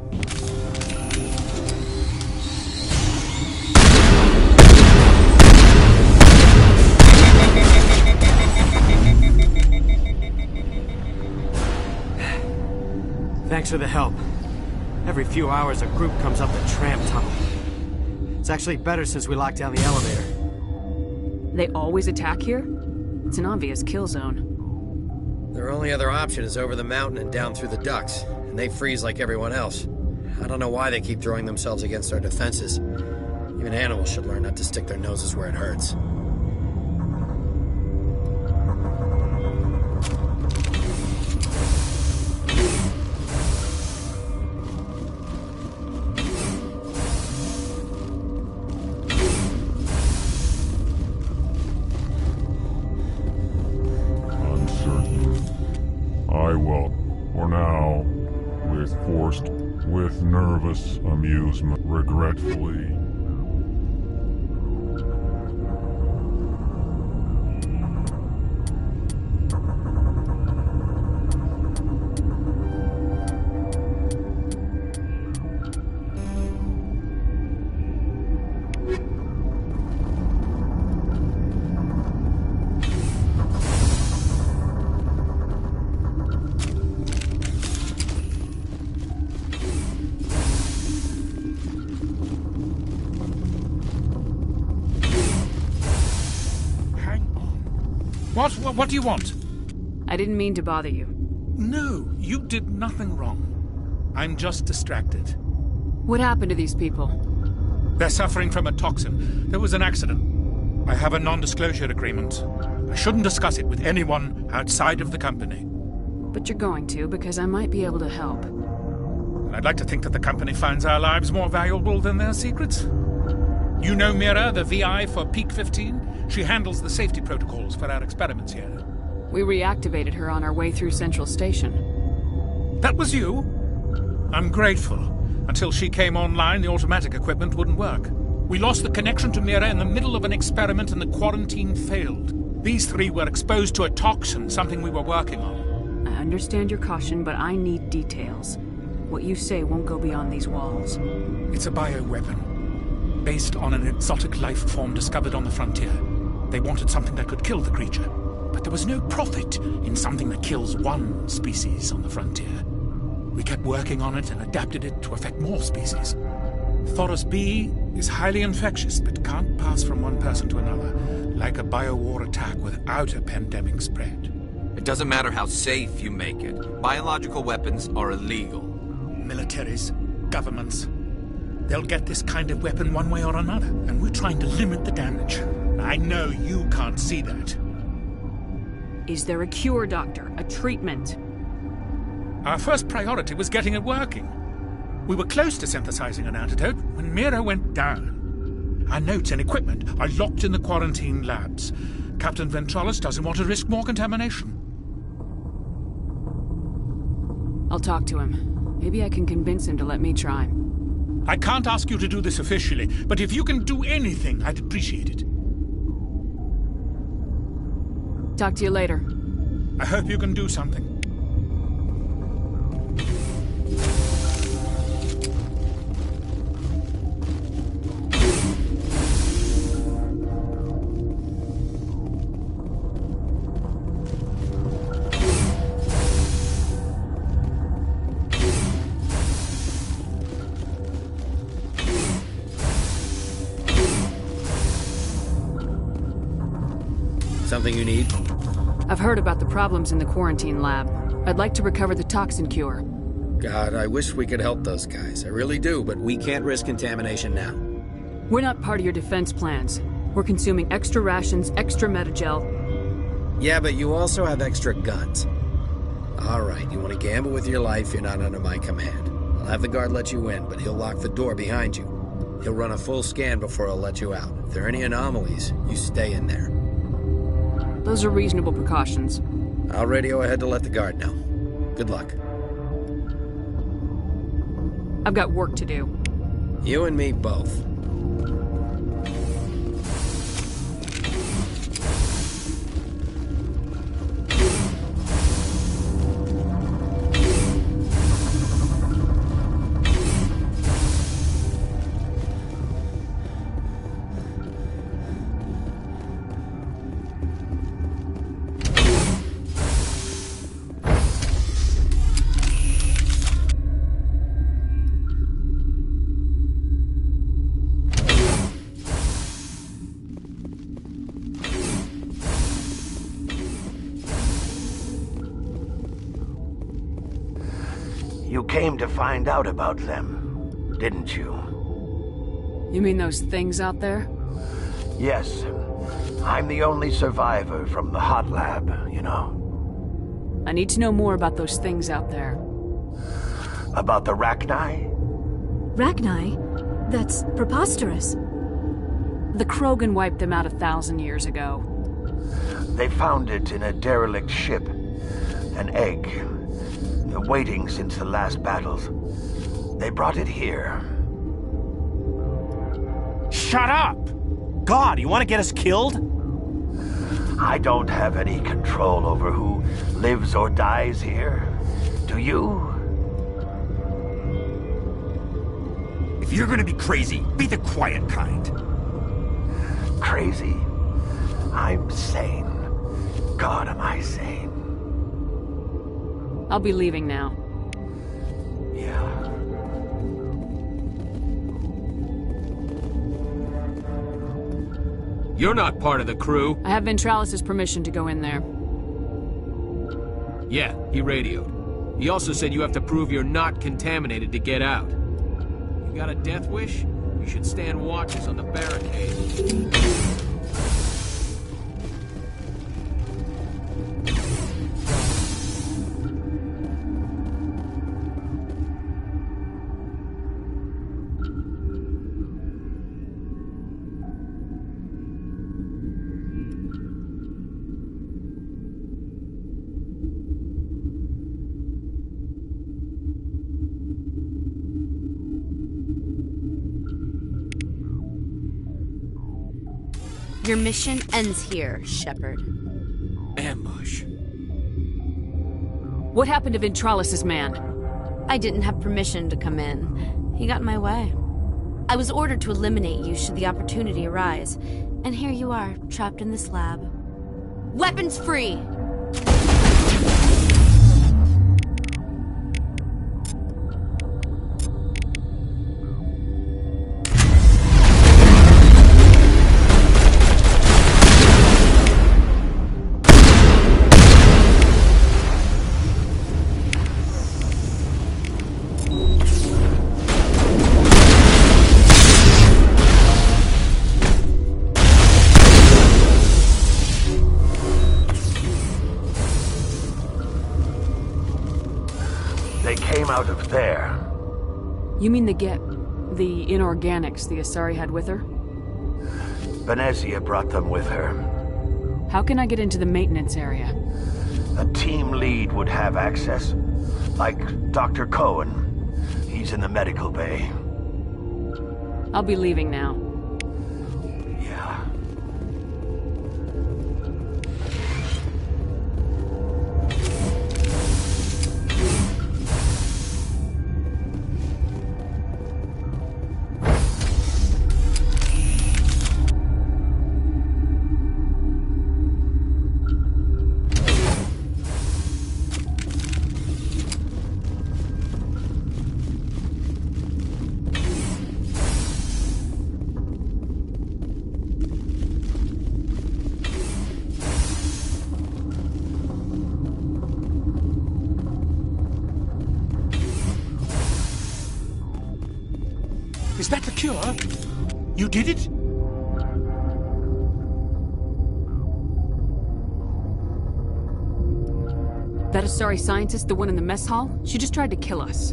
Thanks for the help. Every few hours, a group comes up the tram tunnel. It's actually better since we locked down the elevator. They always attack here? It's an obvious kill zone. Their only other option is over the mountain and down through the ducts, and they freeze like everyone else. I don't know why they keep throwing themselves against our defenses. Even animals should learn not to stick their noses where it hurts. With nervous amusement, regretfully. What do you want? I didn't mean to bother you. No, you did nothing wrong. I'm just distracted. What happened to these people? They're suffering from a toxin. There was an accident. I have a non-disclosure agreement. I shouldn't discuss it with anyone outside of the company. But you're going to, because I might be able to help. And I'd like to think that the company finds our lives more valuable than their secrets. You know Mira, the VI for Peak 15? She handles the safety protocols for our experiments here. We reactivated her on our way through Central Station. That was you? I'm grateful. Until she came online, the automatic equipment wouldn't work. We lost the connection to Mira in the middle of an experiment and the quarantine failed. These three were exposed to a toxin, something we were working on. I understand your caution, but I need details. What you say won't go beyond these walls. It's a bioweapon, based on an exotic life form discovered on the frontier. They wanted something that could kill the creature, but there was no profit in something that kills one species on the frontier. We kept working on it and adapted it to affect more species. Thoros B is highly infectious, but can't pass from one person to another, like a biowar attack without a pandemic spread. It doesn't matter how safe you make it. Biological weapons are illegal. Militaries, governments, they'll get this kind of weapon one way or another, and we're trying to limit the damage. I know you can't see that. Is there a cure, Doctor? A treatment? Our first priority was getting it working. We were close to synthesizing an antidote when Mira went down. Our notes and equipment are locked in the quarantine labs. Captain Ventralis doesn't want to risk more contamination. I'll talk to him. Maybe I can convince him to let me try. I can't ask you to do this officially, but if you can do anything, I'd appreciate it. Talk to you later. I hope you can do something. Something you need? I've heard about the problems in the quarantine lab. I'd like to recover the toxin cure. God, I wish we could help those guys. I really do, but we can't risk contamination now. We're not part of your defense plans. We're consuming extra rations, extra metagel. Yeah, but you also have extra guns. All right, you want to gamble with your life, you're not under my command. I'll have the guard let you in, but he'll lock the door behind you. He'll run a full scan before he'll let you out. If there are any anomalies, you stay in there. Those are reasonable precautions. I'll radio ahead to let the guard know. Good luck. I've got work to do. You and me both. You came to find out about them, didn't you? You mean those things out there? Yes. I'm the only survivor from the hot lab, you know. I need to know more about those things out there. About the Rachni? Rachni? That's preposterous. The Krogan wiped them out 1,000 years ago. They found it in a derelict ship. An egg. Waiting since the last battles. They brought it here. Shut up! God, you want to get us killed? I don't have any control over who lives or dies here. Do you? If you're gonna be crazy, be the quiet kind. Crazy? I'm sane. God, am I sane? I'll be leaving now. Yeah. You're not part of the crew. I have Ventralis' permission to go in there. Yeah, he radioed. He also said you have to prove you're not contaminated to get out. You got a death wish? You should stand watches on the barricade. Your mission ends here, Shepard. Ambush. What happened to Ventralis's man? I didn't have permission to come in. He got in my way. I was ordered to eliminate you should the opportunity arise. And here you are, trapped in this lab. Weapons free! Out of there. You mean the inorganics the Asari had with her? Venezia brought them with her. How can I get into the maintenance area? A team lead would have access. Like Dr. Cohen. He's in the medical bay. I'll be leaving now. Yeah. Is that the cure? You did it? That Asari scientist, the one in the mess hall? She just tried to kill us.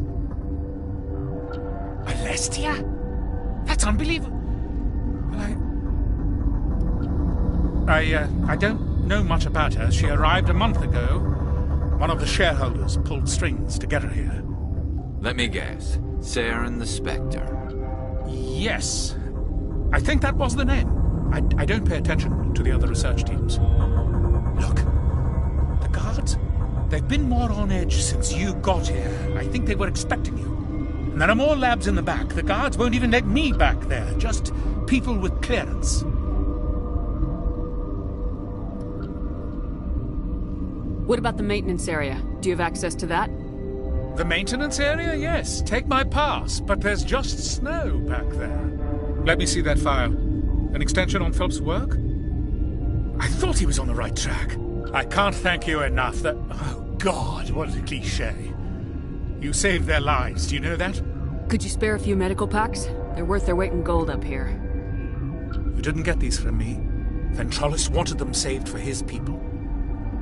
Alestia? That's unbelievable. I don't know much about her. She arrived a month ago. One of the shareholders pulled strings to get her here. Let me guess. Saren the Spectre. Yes. I think that was the name. I don't pay attention to the other research teams. Look. The guards? They've been more on edge since you got here. I think they were expecting you. And there are more labs in the back. The guards won't even let me back there. Just people with clearance. What about the maintenance area? Do you have access to that? The maintenance area? Yes. Take my pass. But there's just snow back there. Let me see that file. An extension on Phelps' work? I thought he was on the right track. I can't thank you enough that... Oh, God, what a cliché. You saved their lives, do you know that? Could you spare a few medical packs? They're worth their weight in gold up here. You didn't get these from me. Ventralis wanted them saved for his people.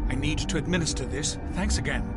I need to administer this. Thanks again.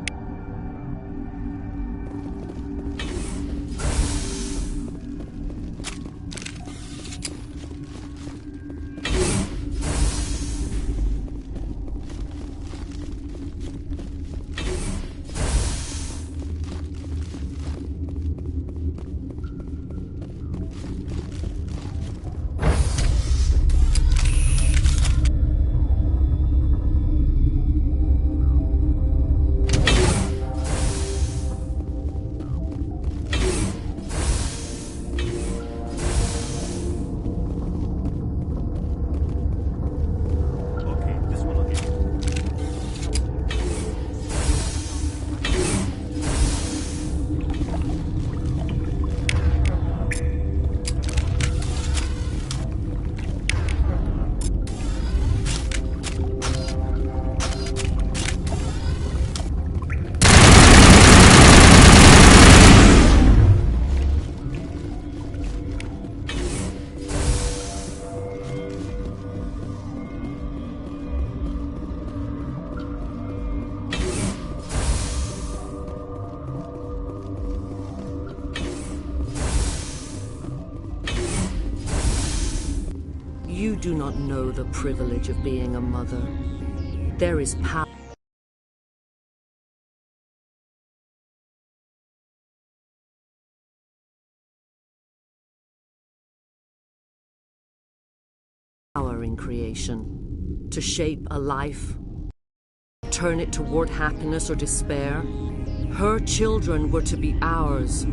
do not know the privilege of being a mother. There is power in creation. To shape a life, turn it toward happiness or despair. Her children were to be ours,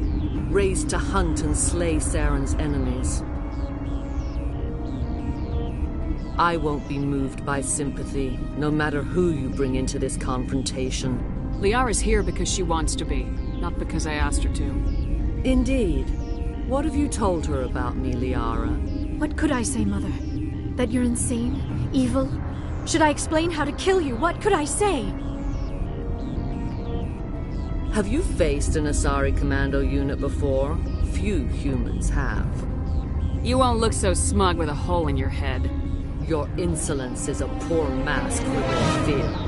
raised to hunt and slay Saren's enemies. I won't be moved by sympathy, no matter who you bring into this confrontation. Liara's here because she wants to be, not because I asked her to. Indeed. What have you told her about me, Liara? What could I say, Mother? That you're insane? Evil? Should I explain how to kill you? What could I say? Have you faced an Asari commando unit before? Few humans have. You won't look so smug with a hole in your head. Your insolence is a poor mask for your fear.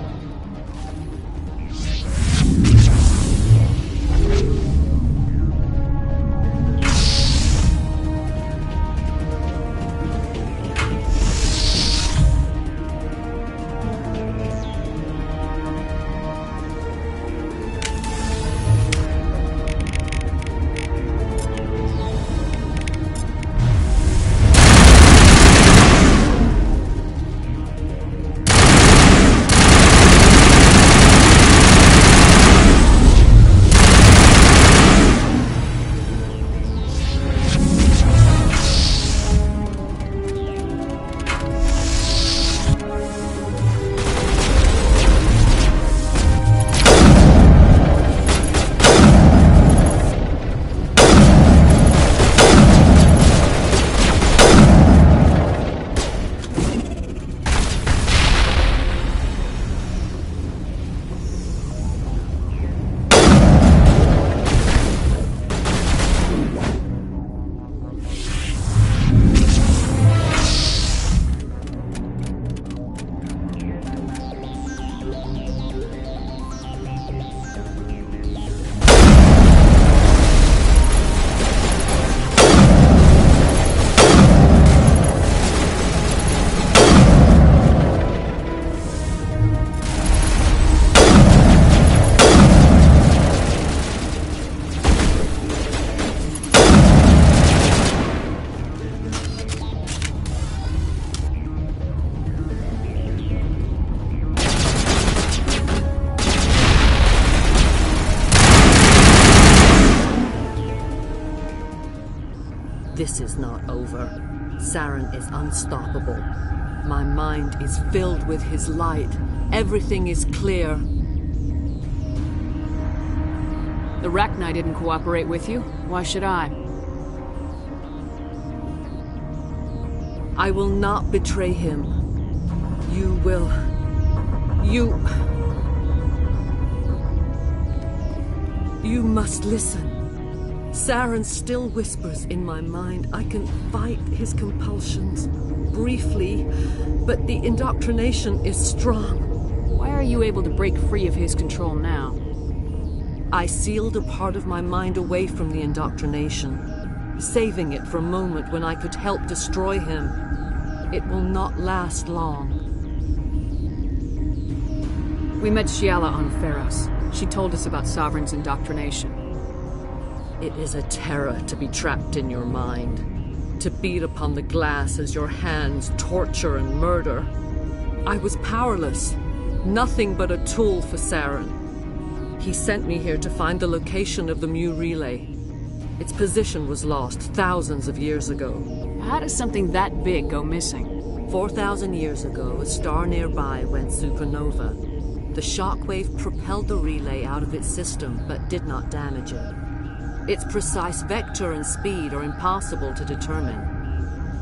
This is not over. Saren is unstoppable. My mind is filled with his light. Everything is clear. The Rachni didn't cooperate with you. Why should I? I will not betray him. You will. You must listen. Saren still whispers in my mind. I can fight his compulsions, briefly, but the indoctrination is strong. Why are you able to break free of his control now? I sealed a part of my mind away from the indoctrination, saving it for a moment when I could help destroy him. It will not last long. We met Shiala on Pharos. She told us about Sovereign's indoctrination. It is a terror to be trapped in your mind, to beat upon the glass as your hands torture and murder. I was powerless, nothing but a tool for Saren. He sent me here to find the location of the Mu relay. Its position was lost thousands of years ago. How does something that big go missing? 4,000 years ago, a star nearby went supernova. The shockwave propelled the relay out of its system, but did not damage it. Its precise vector and speed are impossible to determine.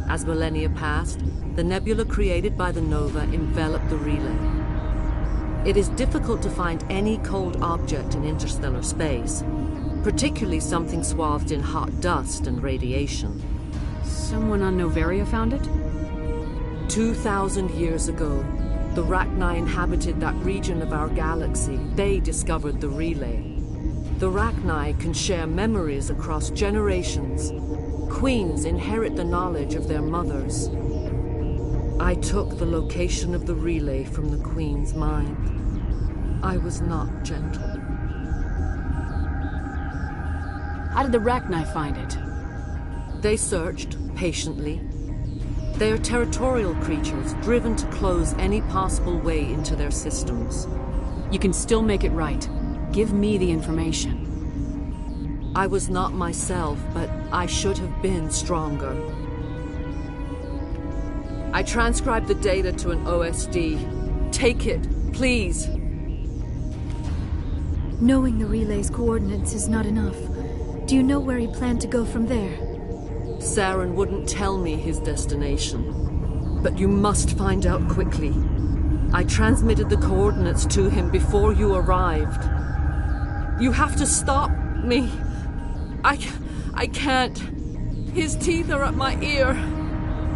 As millennia passed, the nebula created by the nova enveloped the relay. It is difficult to find any cold object in interstellar space, particularly something swathed in hot dust and radiation. Someone on Noveria found it? 2,000 years ago, the Rachni inhabited that region of our galaxy. They discovered the relay. The Rachni can share memories across generations. Queens inherit the knowledge of their mothers. I took the location of the relay from the Queen's mind. I was not gentle. How did the Rachni find it? They searched, patiently. They are territorial creatures, driven to close any possible way into their systems. You can still make it right. Give me the information. I was not myself, but I should have been stronger. I transcribed the data to an OSD. Take it, please. Knowing the relay's coordinates is not enough. Do you know where he planned to go from there? Saren wouldn't tell me his destination. But you must find out quickly. I transmitted the coordinates to him before you arrived. You have to stop me. I can't. His teeth are at my ear.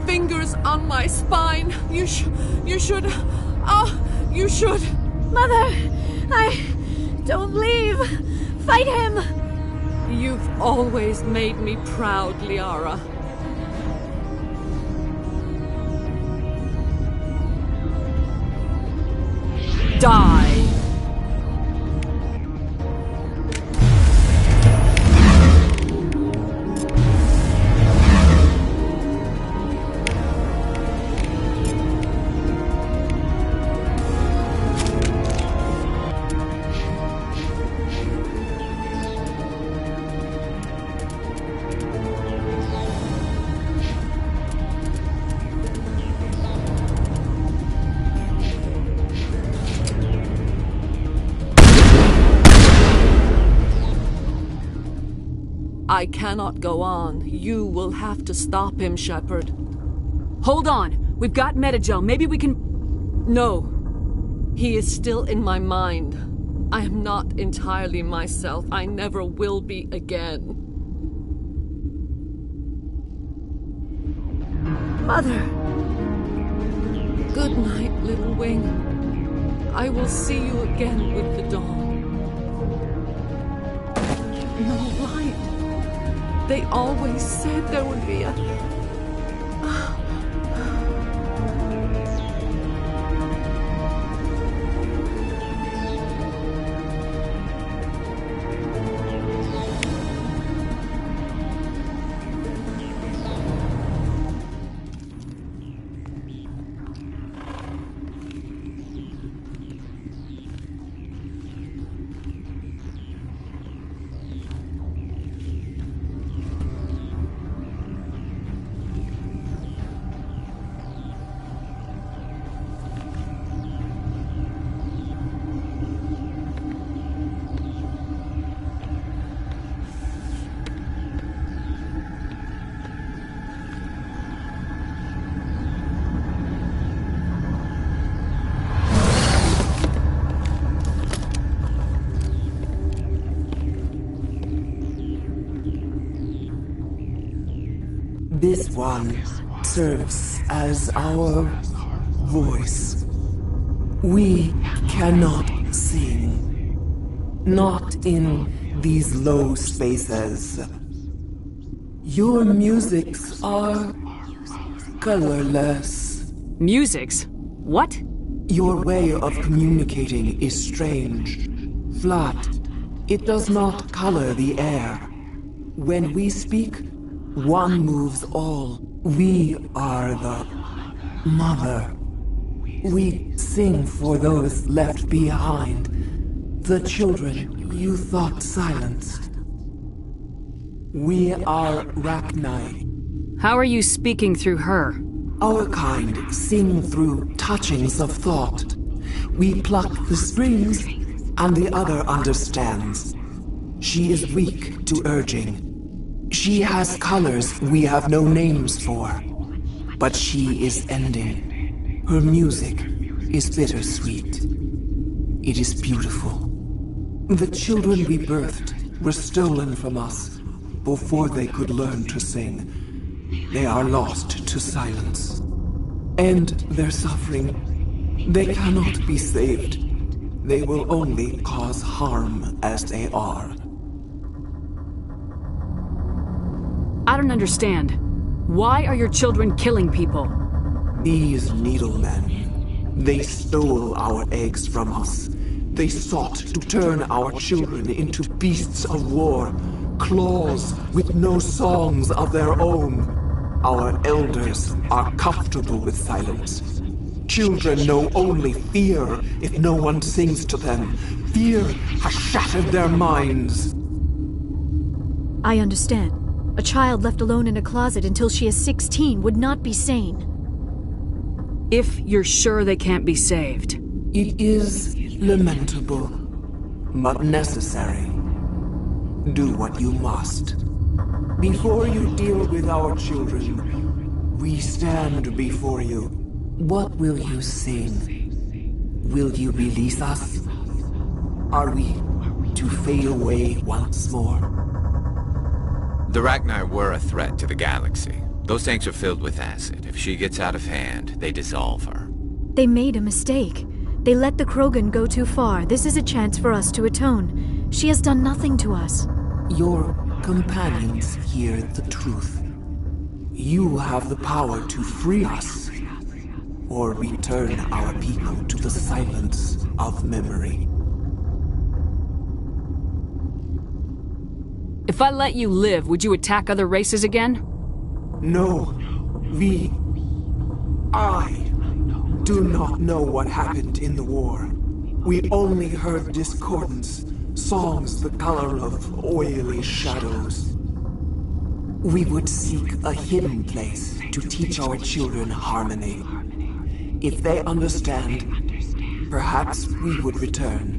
Fingers on my spine. You should... Oh, you should... Mother! Don't leave! Fight him! You've always made me proud, Liara. Die! I cannot go on. You will have to stop him, Shepard. Hold on! We've got Metagel. Maybe we can... No. He is still in my mind. I am not entirely myself. I never will be again. Mother! Good night, little wing. I will see you again with the dawn. No light. They always said there would be a... This one serves as our voice. We cannot sing. Not in these low spaces. Your musics are colorless. Musics? What? Your way of communicating is strange. Flat. It does not color the air. When we speak, one moves all. We are the mother. We sing for those left behind. The children you thought silenced. We are Rachni. How are you speaking through her? Our kind sing through touchings of thought. We pluck the strings, and the other understands. She is weak to urging. She has colors we have no names for. But she is ending. Her music is bittersweet. It is beautiful. The children we birthed were stolen from us before they could learn to sing. They are lost to silence. And their suffering, they cannot be saved. They will only cause harm as they are. I don't understand. Why are your children killing people? These needlemen, they stole our eggs from us. They sought to turn our children into beasts of war, claws with no songs of their own. Our elders are comfortable with silence. Children know only fear if no one sings to them. Fear has shattered their minds. I understand. A child left alone in a closet until she is 16 would not be sane. If you're sure they can't be saved. It is lamentable, but necessary. Do what you must. Before you deal with our children, we stand before you. What will you sing? Will you release us? Are we to fade away once more? The Rachni were a threat to the galaxy. Those tanks are filled with acid. If she gets out of hand, they dissolve her. They made a mistake. They let the Krogan go too far. This is a chance for us to atone. She has done nothing to us. Your companions hear the truth. You have the power to free us, or return our people to the silence of memory. If I let you live, would you attack other races again? No. I do not know what happened in the war. We only heard discordance, songs the color of oily shadows. We would seek a hidden place to teach our children harmony. If they understand, perhaps we would return.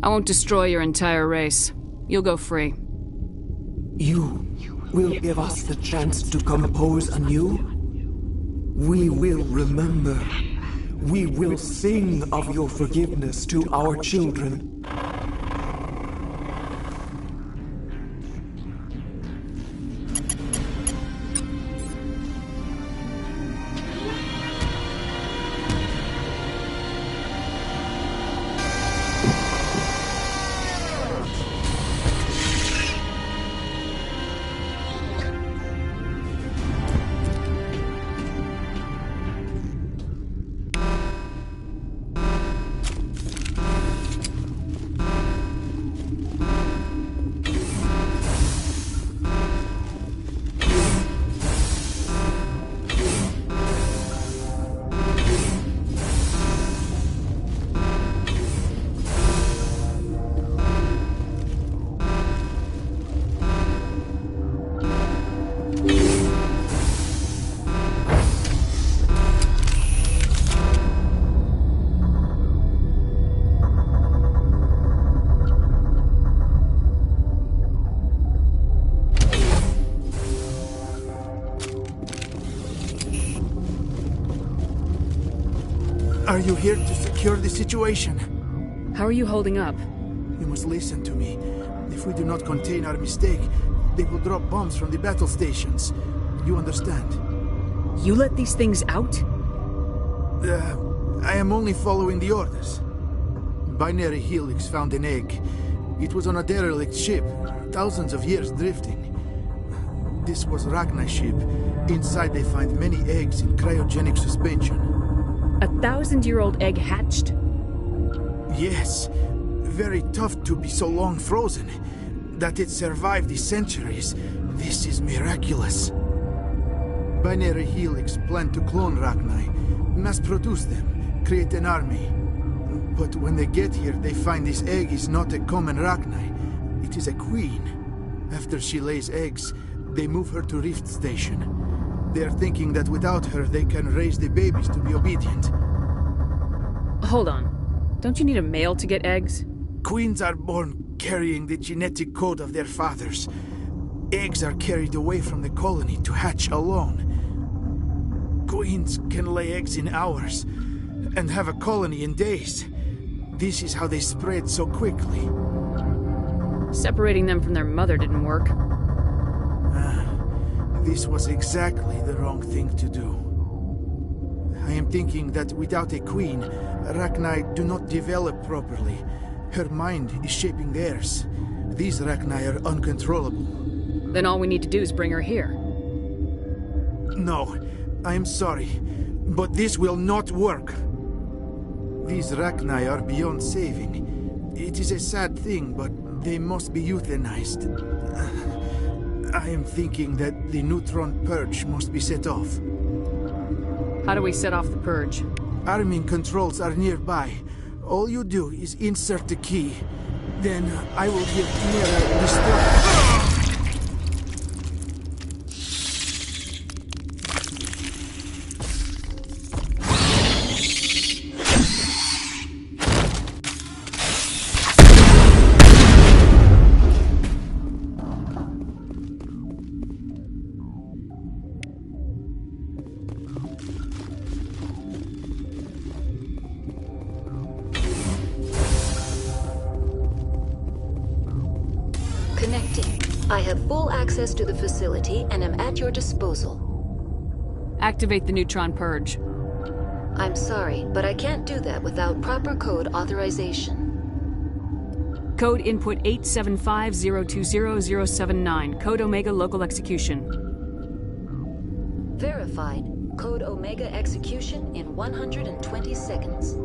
I won't destroy your entire race. You'll go free. You will give us the chance to compose anew? We will remember. We will sing of your forgiveness to our children. Are you here to secure the situation? How are you holding up? You must listen to me. If we do not contain our mistake, they will drop bombs from the battle stations. You understand? You let these things out? I am only following the orders. Binary Helix found an egg. It was on a derelict ship, thousands of years drifting. This was Rachni's ship. Inside they find many eggs in cryogenic suspension. A 1,000-year-old egg hatched? Yes. Very tough to be so long frozen. That it survived the centuries. This is miraculous. Binary Helix planned to clone Rachni, mass-produce them, create an army. But when they get here, they find this egg is not a common Rachni. It is a queen. After she lays eggs, they move her to Rift Station. They are thinking that without her, they can raise the babies to be obedient. Hold on. Don't you need a male to get eggs? Queens are born carrying the genetic code of their fathers. Eggs are carried away from the colony to hatch alone. Queens can lay eggs in hours and have a colony in days. This is how they spread so quickly. Separating them from their mother didn't work. This was exactly the wrong thing to do. I am thinking that without a queen, Rachni do not develop properly. Her mind is shaping theirs. These Rachni are uncontrollable. Then all we need to do is bring her here. No, I'm sorry, but this will not work. These Rachni are beyond saving. It is a sad thing, but they must be euthanized. I am thinking that the neutron purge must be set off. How do we set off the purge? Arming controls are nearby. All you do is insert the key. Then I will give Mira the start. Connecting. I have full access to the facility and am at your disposal. Activate the neutron purge. I'm sorry, but I can't do that without proper code authorization. Code input 875020079. Code Omega local execution. Verified. Code Omega execution in 120 seconds.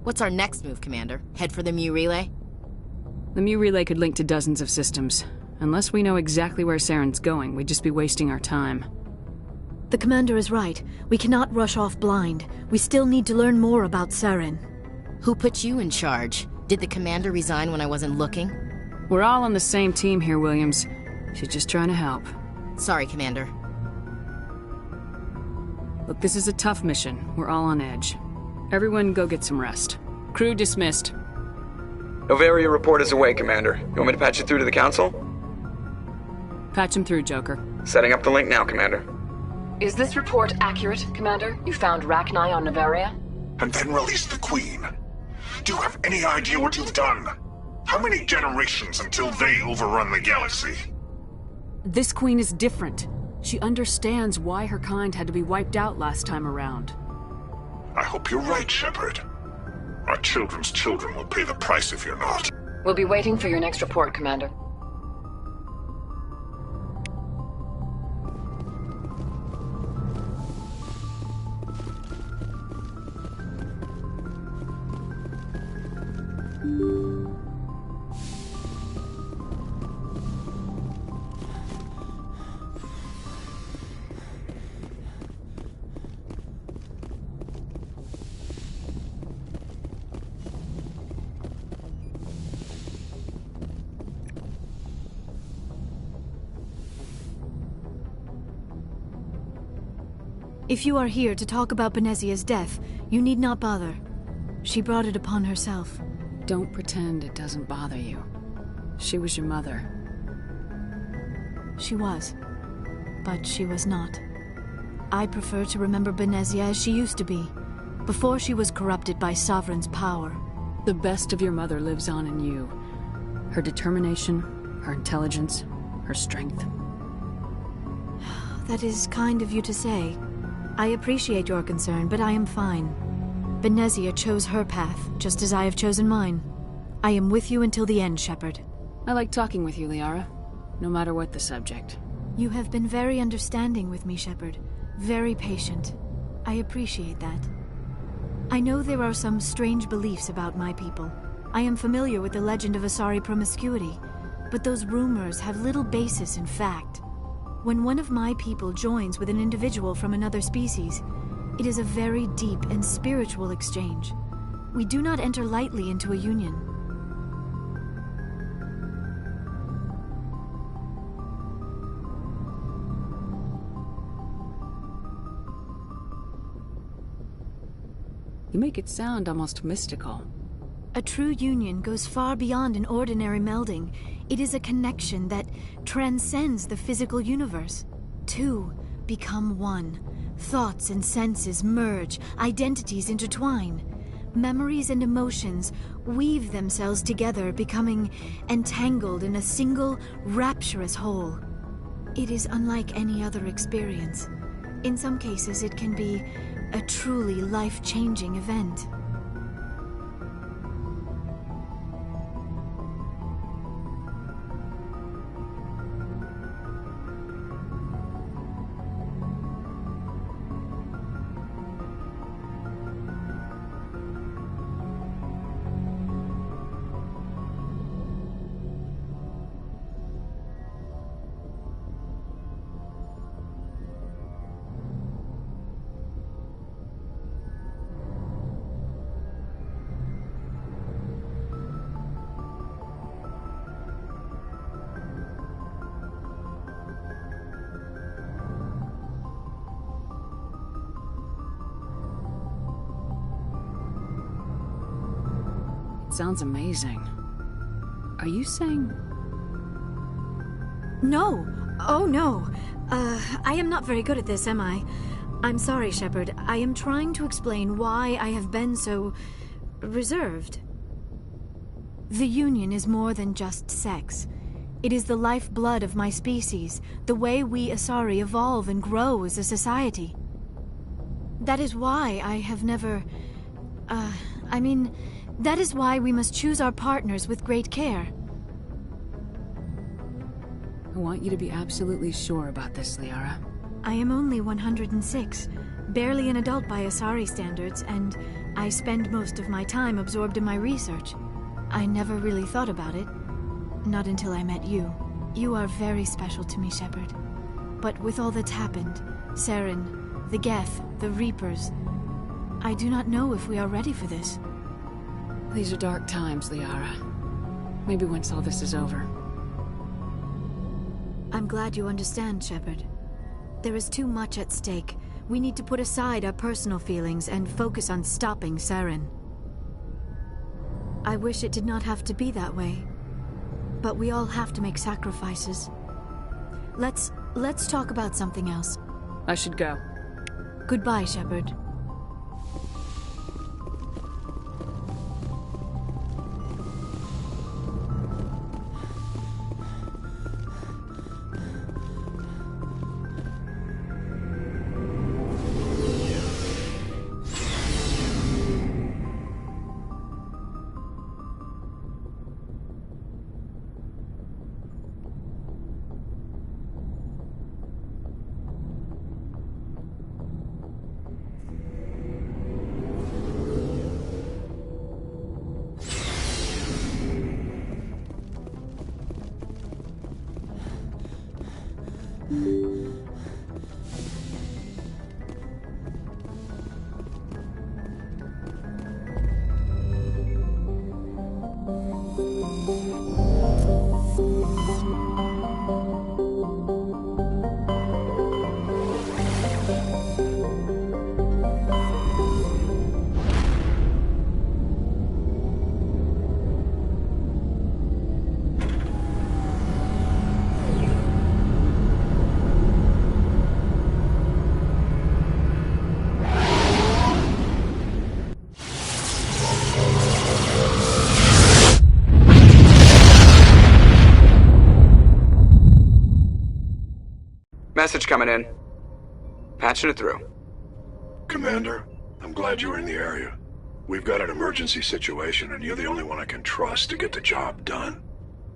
What's our next move, Commander? Head for the Mu relay? The Mu relay could link to dozens of systems. Unless we know exactly where Saren's going, we'd just be wasting our time. The Commander is right. We cannot rush off blind. We still need to learn more about Saren. Who put you in charge? Did the Commander resign when I wasn't looking? We're all on the same team here, Williams. She's just trying to help. Sorry, Commander. Look, this is a tough mission. We're all on edge. Everyone go get some rest. Crew dismissed. Novaria report is away, Commander. You want me to patch you through to the Council? Patch him through, Joker. Setting up the link now, Commander. Is this report accurate, Commander? You found Rachni on Novaria? And then released the Queen. Do you have any idea what you've done? How many generations until they overrun the galaxy? This Queen is different. She understands why her kind had to be wiped out last time around. I hope you're right, Shepard. Our children's children will pay the price if you're not. We'll be waiting for your next report, Commander. If you are here to talk about Benezia's death, you need not bother. She brought it upon herself. Don't pretend it doesn't bother you. She was your mother. She was. But she was not. I prefer to remember Benezia as she used to be, before she was corrupted by Sovereign's power. The best of your mother lives on in you. Her determination, her intelligence, her strength. That is kind of you to say. I appreciate your concern, but I am fine. Benezia chose her path, just as I have chosen mine. I am with you until the end, Shepard. I like talking with you, Liara. No matter what the subject. You have been very understanding with me, Shepard. Very patient. I appreciate that. I know there are some strange beliefs about my people. I am familiar with the legend of Asari promiscuity, but those rumors have little basis in fact. When one of my people joins with an individual from another species, it is a very deep and spiritual exchange. We do not enter lightly into a union. You make it sound almost mystical. A true union goes far beyond an ordinary melding. It is a connection that transcends the physical universe. Two become one. Thoughts and senses merge, identities intertwine. Memories and emotions weave themselves together, becoming entangled in a single, rapturous whole. It is unlike any other experience. In some cases, it can be a truly life-changing event. Sounds amazing. Are you saying... No! Oh, no! I am not very good at this, am I? I'm sorry, Shepard. I am trying to explain why I have been so... reserved. The Union is more than just sex. It is the lifeblood of my species, the way we Asari evolve and grow as a society. That is why I have never... that is why we must choose our partners with great care. I want you to be absolutely sure about this, Liara. I am only 106, barely an adult by Asari standards, and I spend most of my time absorbed in my research. I never really thought about it. Not until I met you. You are very special to me, Shepard. But with all that's happened, Saren, the Geth, the Reapers, I do not know if we are ready for this. These are dark times, Liara. Maybe once all this is over. I'm glad you understand, Shepard. There is too much at stake. We need to put aside our personal feelings and focus on stopping Saren. I wish it did not have to be that way. But we all have to make sacrifices. Let's talk about something else. I should go. Goodbye, Shepard. Message coming in. Patching it through. Commander, I'm glad you were in the area. We've got an emergency situation, and you're the only one I can trust to get the job done.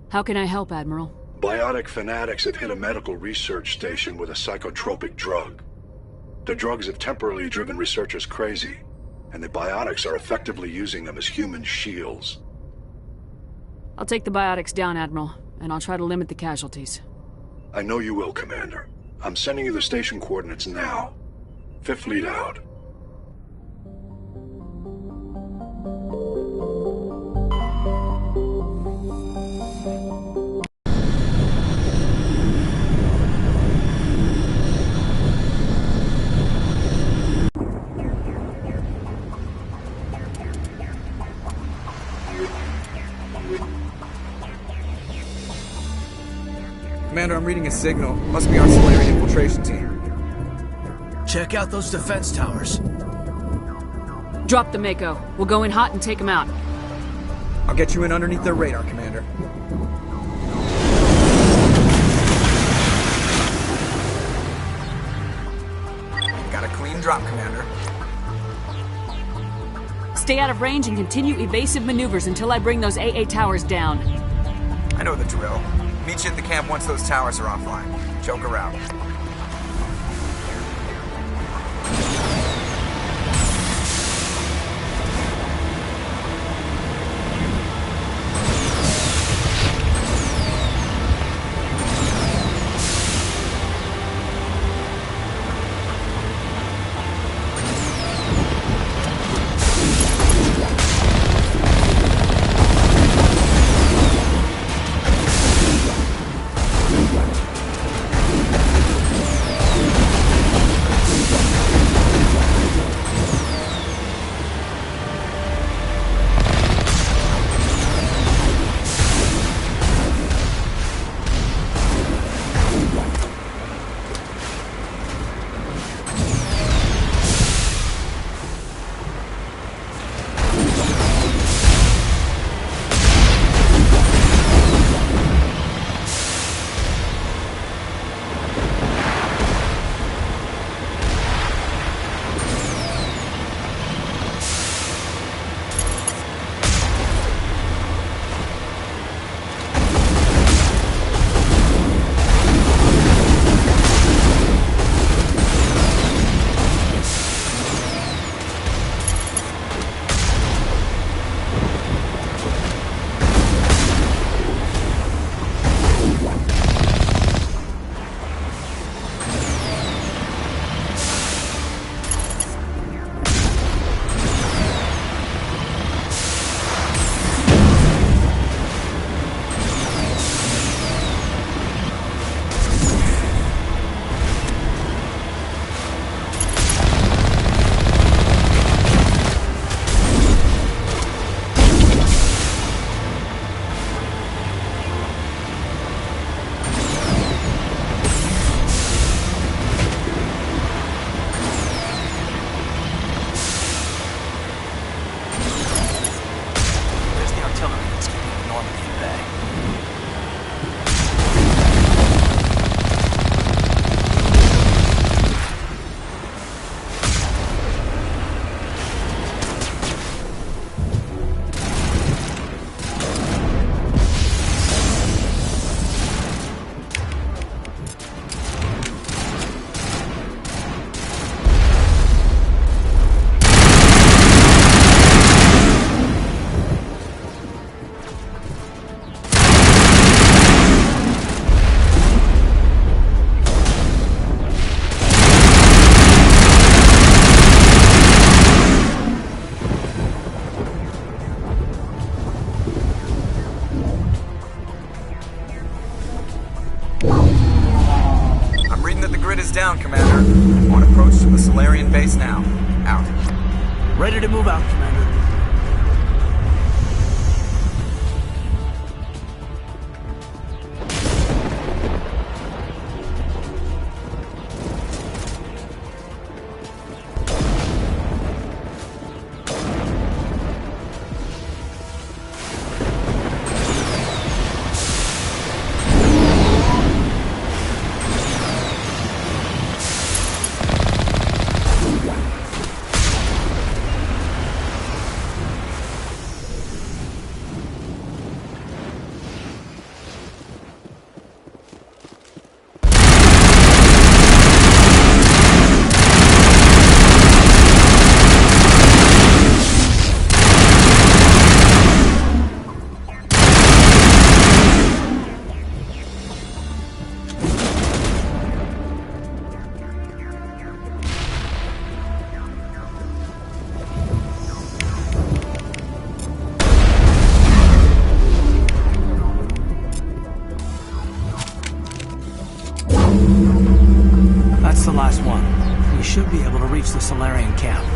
How can I help, Admiral? Biotic fanatics have hit a medical research station with a psychotropic drug. The drugs have temporarily driven researchers crazy, and the biotics are effectively using them as human shields. I'll take the biotics down, Admiral, and I'll try to limit the casualties. I know you will, Commander. I'm sending you the station coordinates now. Fifth lead out. Commander, I'm reading a signal. Must be our Solarian infiltration team. Check out those defense towers. Drop the Mako. We'll go in hot and take them out. I'll get you in underneath their radar, Commander. Got a clean drop, Commander. Stay out of range and continue evasive maneuvers until I bring those AA towers down. I know the drill. Meet you at the camp once those towers are offline. Joker out. down, Commander. On approach to the Solarian base now. Out. Ready to move out, Commander. That's the last one. We should be able to reach the Solarian camp.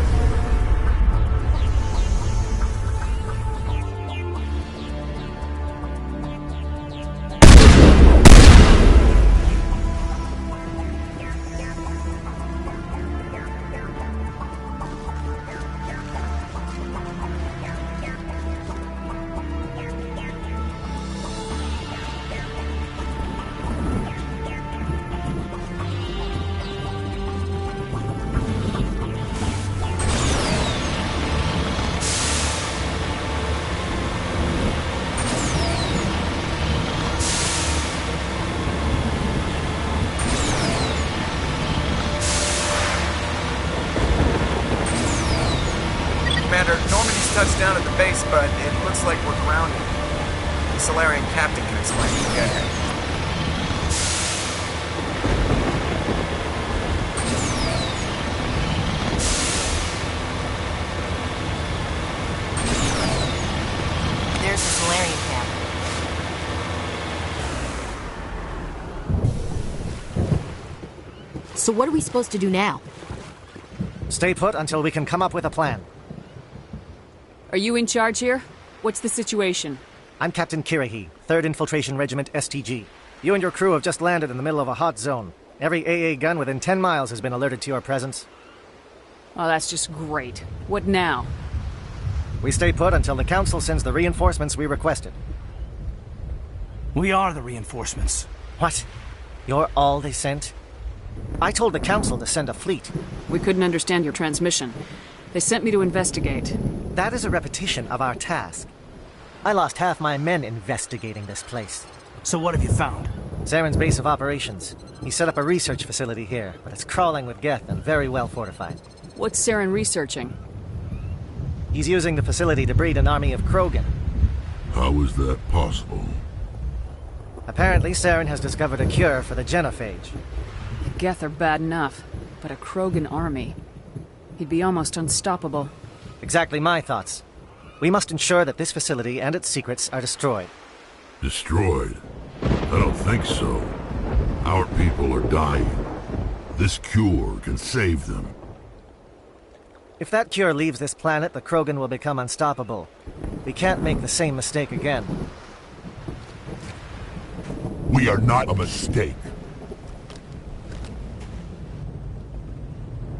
Touched down at the base, but it looks like we're grounded. The Solarian captain can explain when we get here. There's the Solarian camp. So what are we supposed to do now? Stay put until we can come up with a plan. Are you in charge here? What's the situation? I'm Captain Kirihi, 3rd Infiltration Regiment STG. You and your crew have just landed in the middle of a hot zone. Every AA gun within 10 miles has been alerted to your presence. Oh, that's just great. What now? We stay put until the Council sends the reinforcements we requested. We are the reinforcements. What? You're all they sent? I told the Council to send a fleet. We couldn't understand your transmission. They sent me to investigate. That is a repetition of our task. I lost half my men investigating this place. So what have you found? Saren's base of operations. He set up a research facility here, but it's crawling with Geth and very well fortified. What's Saren researching? He's using the facility to breed an army of Krogan. How is that possible? Apparently, Saren has discovered a cure for the genophage. The Geth are bad enough, but a Krogan army. He'd be almost unstoppable. Exactly my thoughts. We must ensure that this facility and its secrets are destroyed. Destroyed? I don't think so. Our people are dying. This cure can save them. If that cure leaves this planet, the Krogan will become unstoppable. We can't make the same mistake again. We are not a mistake.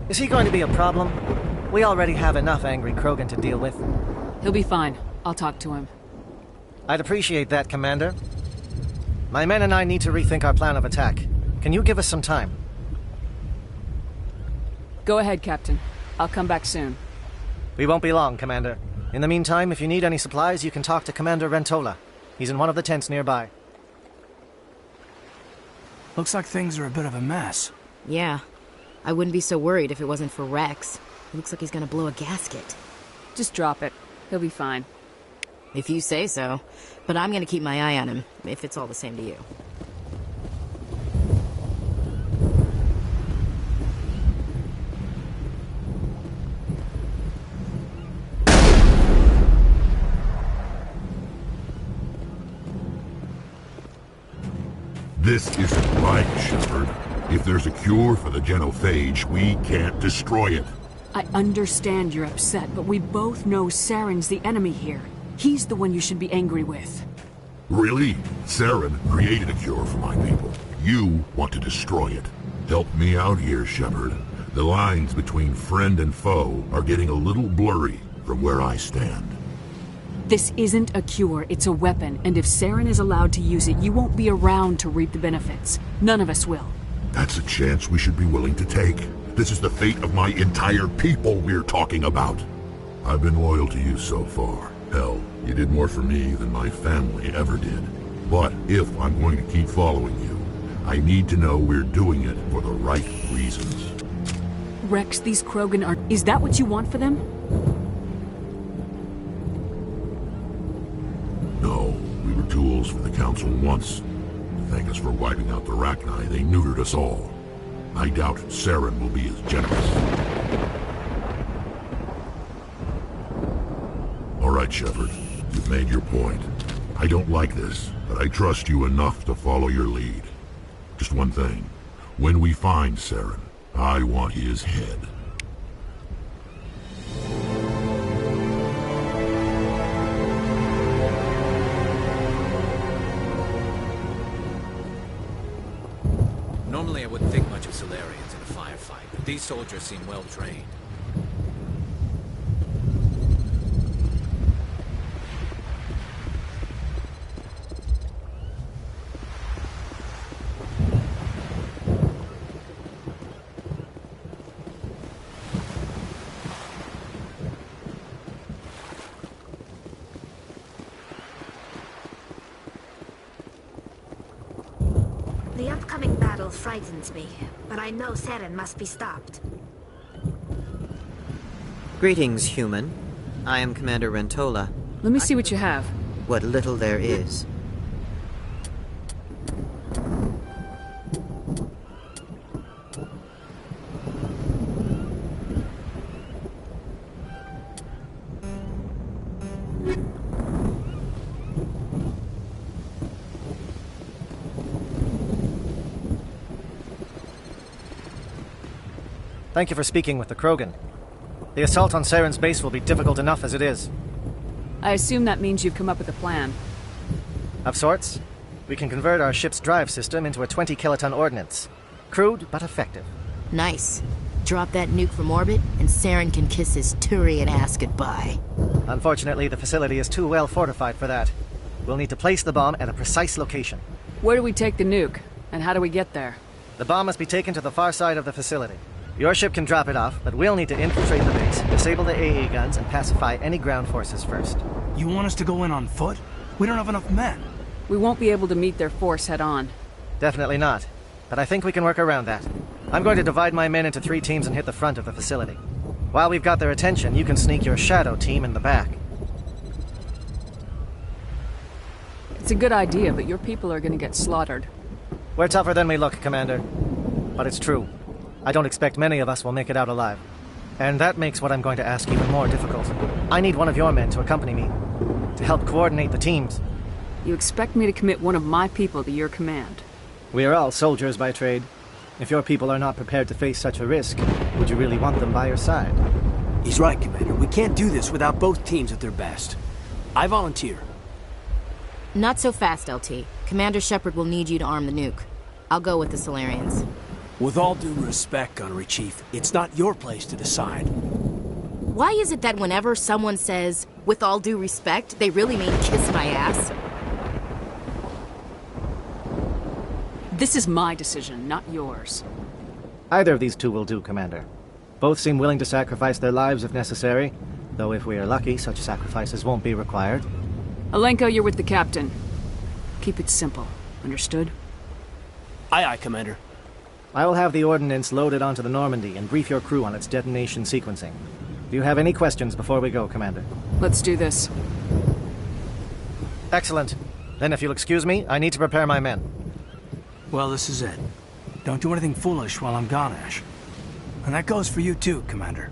Is he going to be a problem? We already have enough angry Krogan to deal with. He'll be fine. I'll talk to him. I'd appreciate that, Commander. My men and I need to rethink our plan of attack. Can you give us some time? Go ahead, Captain. I'll come back soon. We won't be long, Commander. In the meantime, if you need any supplies, you can talk to Commander Rentola. He's in one of the tents nearby. Looks like things are a bit of a mess. Yeah. I wouldn't be so worried if it wasn't for Rex. He looks like he's gonna blow a gasket. Just drop it. He'll be fine. If you say so. But I'm gonna keep my eye on him, if it's all the same to you. This isn't right, Shepard. If there's a cure for the genophage, we can't destroy it. I understand you're upset, but we both know Saren's the enemy here. He's the one you should be angry with. Really? Saren created a cure for my people. You want to destroy it. Help me out here, Shepard. The lines between friend and foe are getting a little blurry from where I stand. This isn't a cure, it's a weapon, and if Saren is allowed to use it, you won't be around to reap the benefits. None of us will. That's a chance we should be willing to take. This is the fate of my entire people we're talking about. I've been loyal to you so far. Hell, you did more for me than my family ever did. But if I'm going to keep following you, I need to know we're doing it for the right reasons. Rex, these Krogan are... Is that what you want for them? No, we were tools for the Council once. To thank us for wiping out the Rachni, they neutered us all. I doubt Saren will be as generous. All right, Shepard. You've made your point. I don't like this, but I trust you enough to follow your lead. Just one thing. When we find Saren, I want his head. Normally I wouldn't think much of Solarians in a firefight, but these soldiers seem well trained. The upcoming battle frightens me, but I know Seren must be stopped. Greetings, human. I am Commander Rentola. Let me see what you have. What little there is. Thank you for speaking with the Krogan. The assault on Seren's base will be difficult enough as it is. I assume that means you've come up with a plan. Of sorts. We can convert our ship's drive system into a 20-kiloton ordnance. Crude, but effective. Nice. Drop that nuke from orbit, and Seren can kiss his Turian ass goodbye. Unfortunately, the facility is too well fortified for that. We'll need to place the bomb at a precise location. Where do we take the nuke? And how do we get there? The bomb must be taken to the far side of the facility. Your ship can drop it off, but we'll need to infiltrate the base, disable the AA guns, and pacify any ground forces first. You want us to go in on foot? We don't have enough men. We won't be able to meet their force head-on. Definitely not. But I think we can work around that. I'm going to divide my men into 3 teams and hit the front of the facility. While we've got their attention, you can sneak your shadow team in the back. It's a good idea, but your people are gonna get slaughtered. We're tougher than we look, Commander. But it's true. I don't expect many of us will make it out alive. And that makes what I'm going to ask even more difficult. I need one of your men to accompany me, to help coordinate the teams. You expect me to commit one of my people to your command? We are all soldiers by trade. If your people are not prepared to face such a risk, would you really want them by your side? He's right, Commander. We can't do this without both teams at their best. I volunteer. Not so fast, LT. Commander Shepard will need you to arm the nuke. I'll go with the Solarians. With all due respect, Gunnery Chief, it's not your place to decide. Why is it that whenever someone says, with all due respect, they really mean kiss my ass? This is my decision, not yours. Either of these two will do, Commander. Both seem willing to sacrifice their lives if necessary, though if we are lucky, such sacrifices won't be required. Alenko, you're with the captain. Keep it simple. Understood? Aye, aye, Commander. I will have the ordnance loaded onto the Normandy and brief your crew on its detonation sequencing. Do you have any questions before we go, Commander? Let's do this. Excellent. Then if you'll excuse me, I need to prepare my men. Well, this is it. Don't do anything foolish while I'm gone, Ash. And that goes for you too, Commander.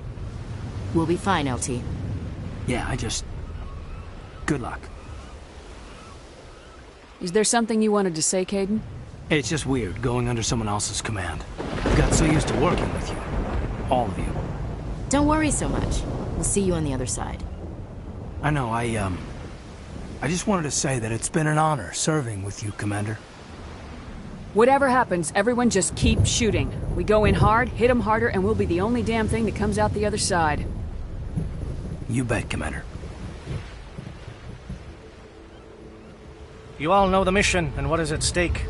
We'll be fine, LT. Yeah, good luck. Is there something you wanted to say, Caden? It's just weird, going under someone else's command. I got so used to working with you. All of you. Don't worry so much. We'll see you on the other side. I know, I just wanted to say that it's been an honor serving with you, Commander. Whatever happens, everyone just keep shooting. We go in hard, hit them harder, and we'll be the only damn thing that comes out the other side. You bet, Commander. You all know the mission and what is at stake.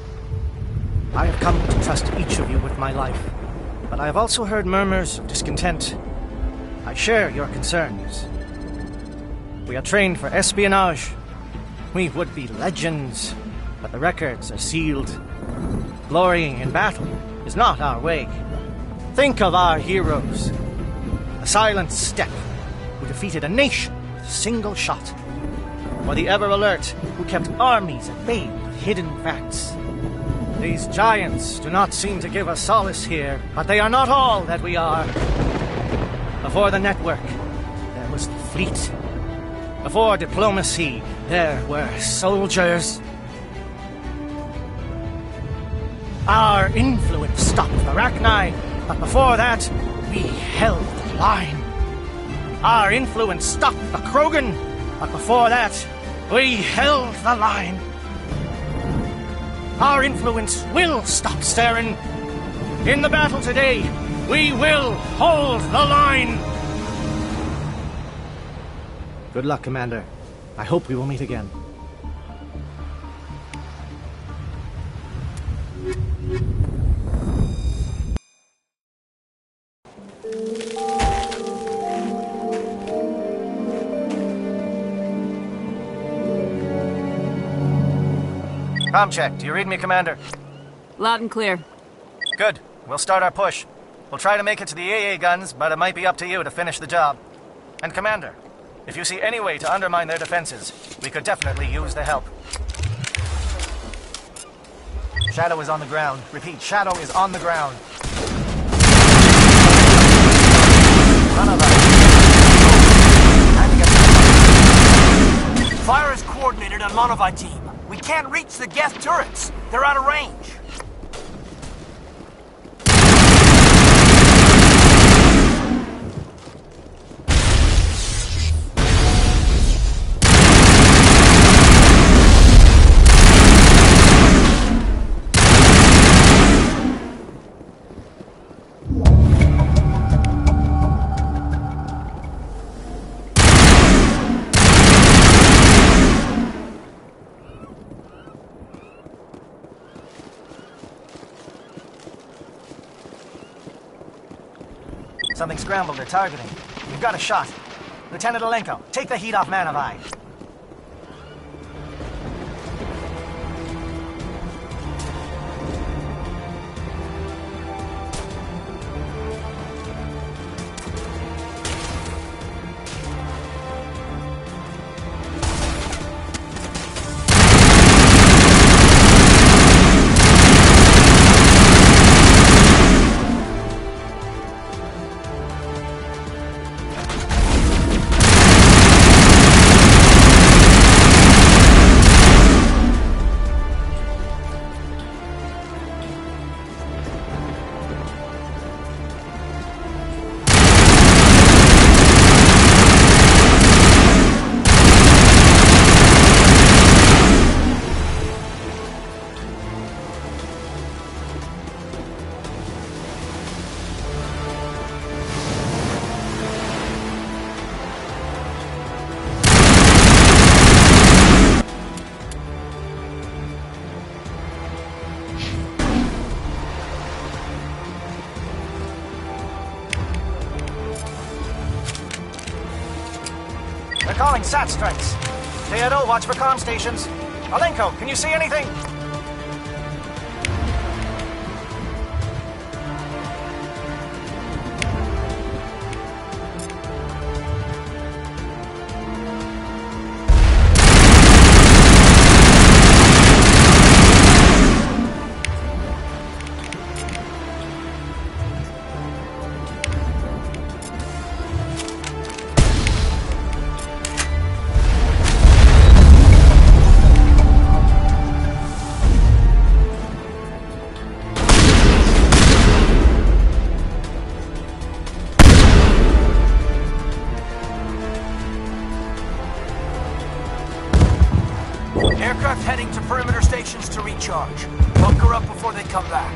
I have come to trust each of you with my life, but I have also heard murmurs of discontent. I share your concerns. We are trained for espionage. We would be legends, but the records are sealed. Glorying in battle is not our way. Think of our heroes. The silent step who defeated a nation with a single shot. Or the ever-alert who kept armies at bay with hidden facts. These giants do not seem to give us solace here, but they are not all that we are. Before the network, there was the fleet. Before diplomacy, there were soldiers. Our influence stopped the Arachni, But before that, we held the line. Our influence stopped the Krogan, but before that, we held the line. Our influence will stop Saren. In the battle today, we will hold the line. Good luck, Commander. I hope we will meet again. Comm check. Do you read me, Commander? Loud and clear. Good. We'll start our push. We'll try to make it to the AA guns, but it might be up to you to finish the job. And Commander, if you see any way to undermine their defenses, we could definitely use the help. Shadow is on the ground. Repeat, Shadow is on the ground. None of us. Fire is coordinated on Monovi team. We can't reach the Geth turrets. They're out of range. Something scrambled their targeting. We've got a shot. Lieutenant Alenko, take the heat off Manovi. They're calling SAT strikes. Theodo, watch for comm stations. Alenko, can you see anything? Aircraft heading to perimeter stations to recharge. Bunker up before they come back.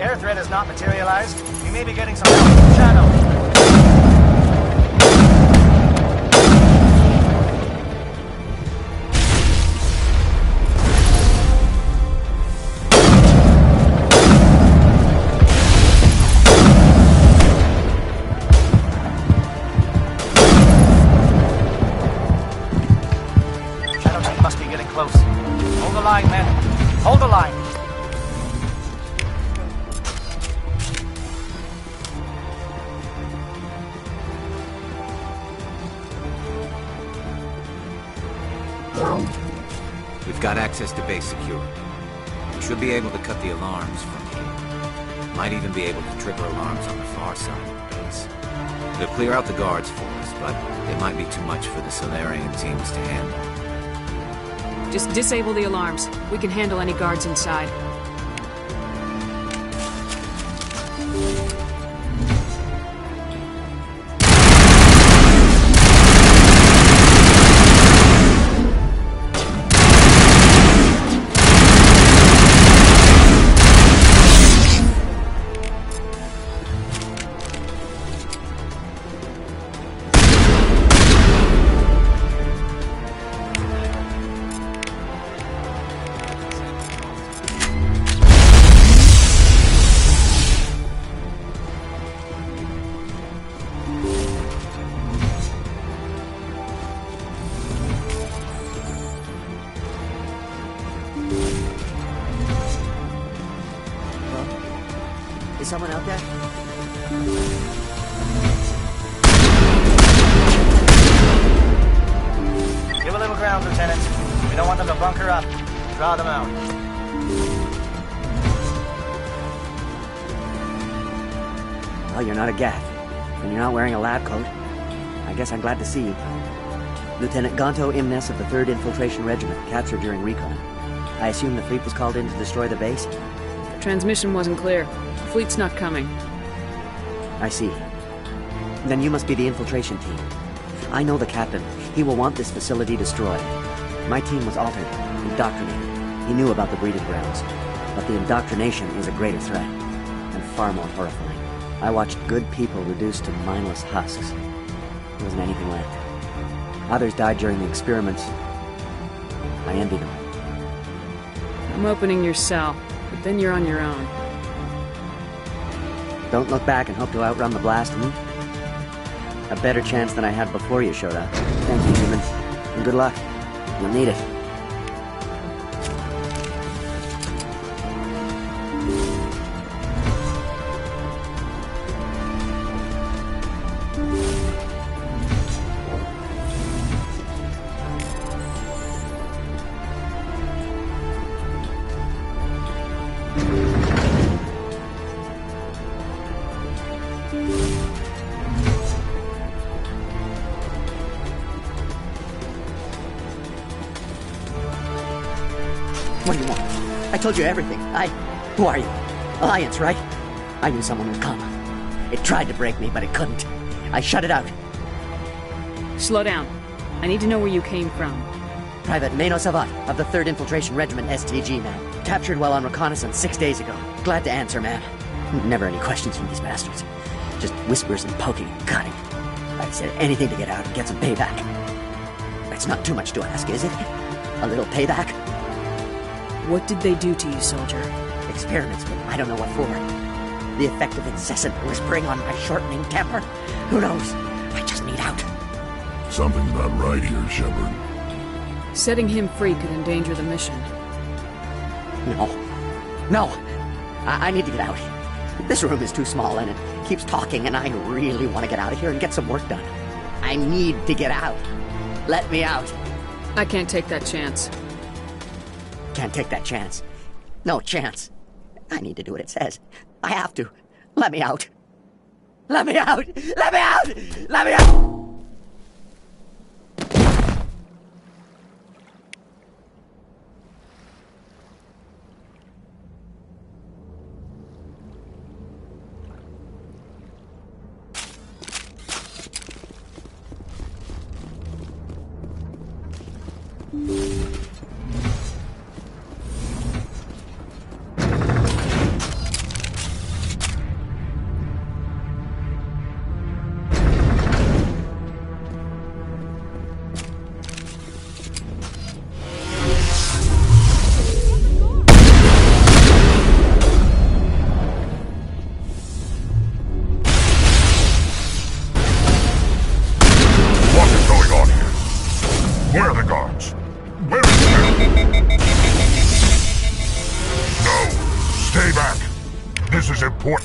Air threat has not materialized. We may be getting some help from the Shadow. Must be getting close. Hold the line, men. Hold the line. We've got access to base security. We should be able to cut the alarms from here. Might even be able to trigger alarms on the far side of the base. It'll clear out the guards for us, but it might be too much for the Solarian teams to handle. Just disable the alarms. We can handle any guards inside. Is someone out there? Give a little ground, Lieutenant. We don't want them to bunker up. Draw them out. Well, you're not a Gath, and you're not wearing a lab coat. I guess I'm glad to see you. Lieutenant Gonto Imnes of the 3rd Infiltration Regiment, captured during recon. I assume the fleet was called in to destroy the base? The transmission wasn't clear. The fleet's not coming. I see. Then you must be the infiltration team. I know the captain. He will want this facility destroyed. My team was altered, indoctrinated. He knew about the breeding grounds. But the indoctrination is a greater threat, and far more horrifying. I watched good people reduced to mindless husks. There wasn't anything left. Others died during the experiments. I envy them. I'm opening your cell, but then you're on your own. Don't look back and hope to outrun the blast, A better chance than I had before you showed up. Thank you, humans. And good luck. You'll need it. What do you want? I told you everything. Who are you? Alliance, right? I knew someone would come. It tried to break me, but it couldn't. I shut it out. Slow down. I need to know where you came from. Private Mano Savat of the 3rd Infiltration Regiment STG, ma'am. Captured while on reconnaissance 6 days ago. Glad to answer, ma'am. Never any questions from these bastards. Just whispers and poking and cutting. I'd said anything to get out and get some payback. That's not too much to ask, is it? A little payback? What did they do to you, soldier? Experiments, but I don't know what for. The effect of incessant whispering on my shortening temper? Who knows? I just need out. Something's not right here, Shepard. Setting him free could endanger the mission. No. I need to get out. This room is too small and it keeps talking and I really want to get out of here and get some work done. I need to get out. Let me out. I can't take that chance. Can't take that chance. No chance. I need to do what it says. I have to. Let me out. Let me out! Let me out! Let me out!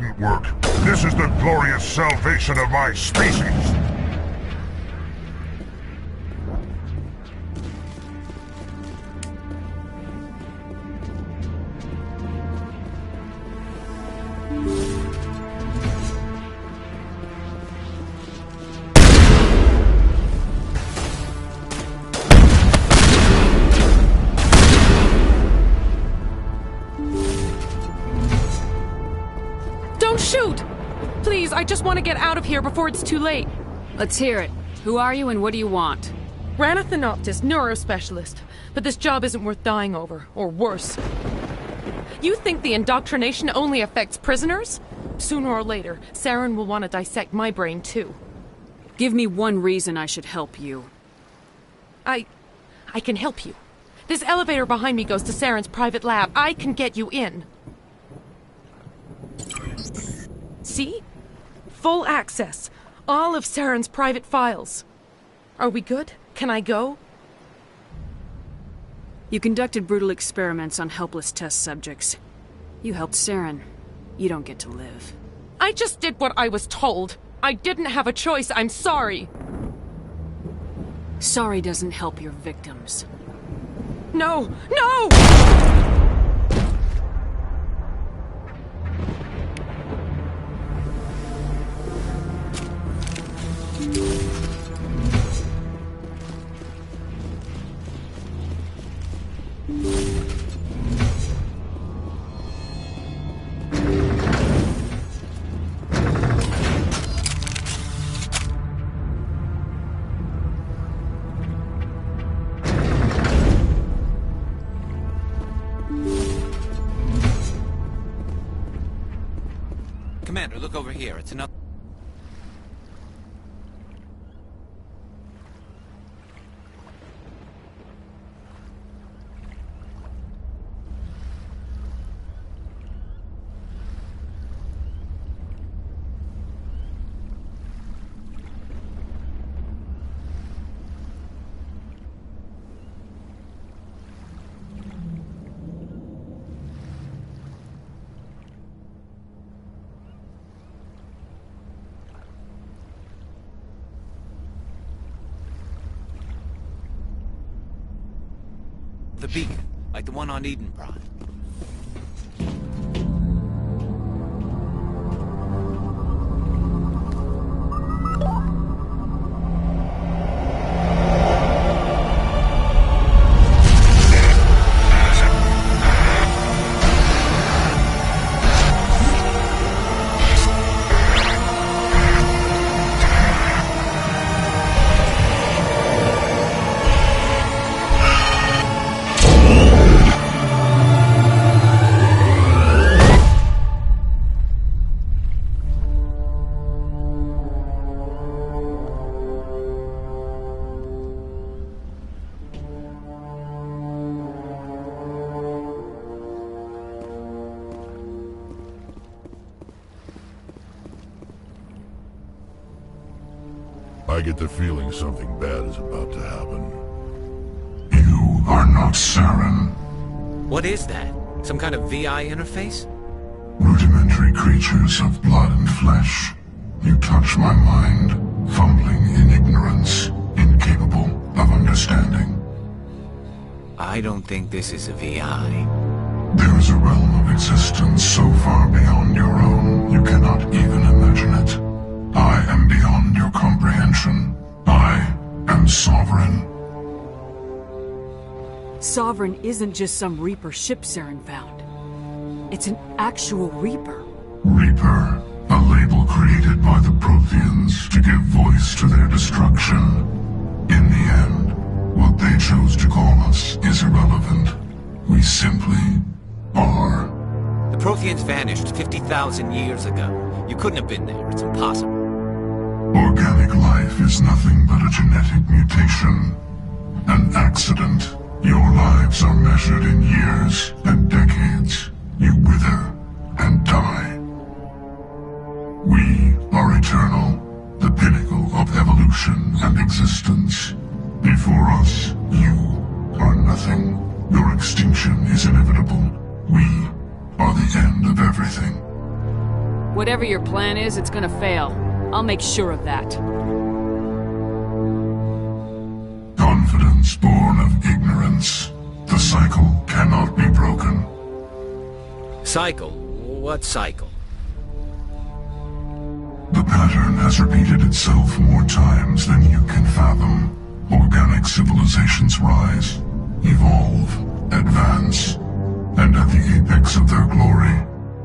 didn't work. This is the glorious salvation of my species. Shoot! Please, I just want to get out of here before it's too late. Let's hear it. Who are you and what do you want? Ranathanoptis, neurospecialist. But this job isn't worth dying over, or worse. You think the indoctrination only affects prisoners? Sooner or later, Saren will want to dissect my brain too. Give me one reason I should help you. I can help you. This elevator behind me goes to Saren's private lab. I can get you in. See? Full access. All of Saren's private files. Are we good? Can I go? You conducted brutal experiments on helpless test subjects. You helped Saren. You don't get to live. I just did what I was told. I didn't have a choice. I'm sorry. Sorry doesn't help your victims. No! No! Commander, look over here. It's another... The beacon, like the one on Eden Prime. I get the feeling something bad is about to happen. You are not Saren. What is that? Some kind of VI interface? Rudimentary creatures of blood and flesh. You touch my mind, fumbling in ignorance, incapable of understanding. I don't think this is a VI. There is a realm of existence so far beyond your own, you cannot even imagine it. I am beyond your comprehension. I am Sovereign. Sovereign isn't just some Reaper ship Saren found. It's an actual Reaper. Reaper, a label created by the Protheans to give voice to their destruction. In the end, what they chose to call us is irrelevant. We simply are. The Protheans vanished 50,000 years ago. You couldn't have been there. It's impossible. Organic life is nothing but a genetic mutation. An accident. Your lives are measured in years and decades. You wither and die. We are eternal, the pinnacle of evolution and existence. Before us, you are nothing. Your extinction is inevitable. We are the end of everything. Whatever your plan is, it's gonna fail. I'll make sure of that. Confidence born of ignorance. The cycle cannot be broken. Cycle? What cycle? The pattern has repeated itself more times than you can fathom. Organic civilizations rise, evolve, advance, and at the apex of their glory,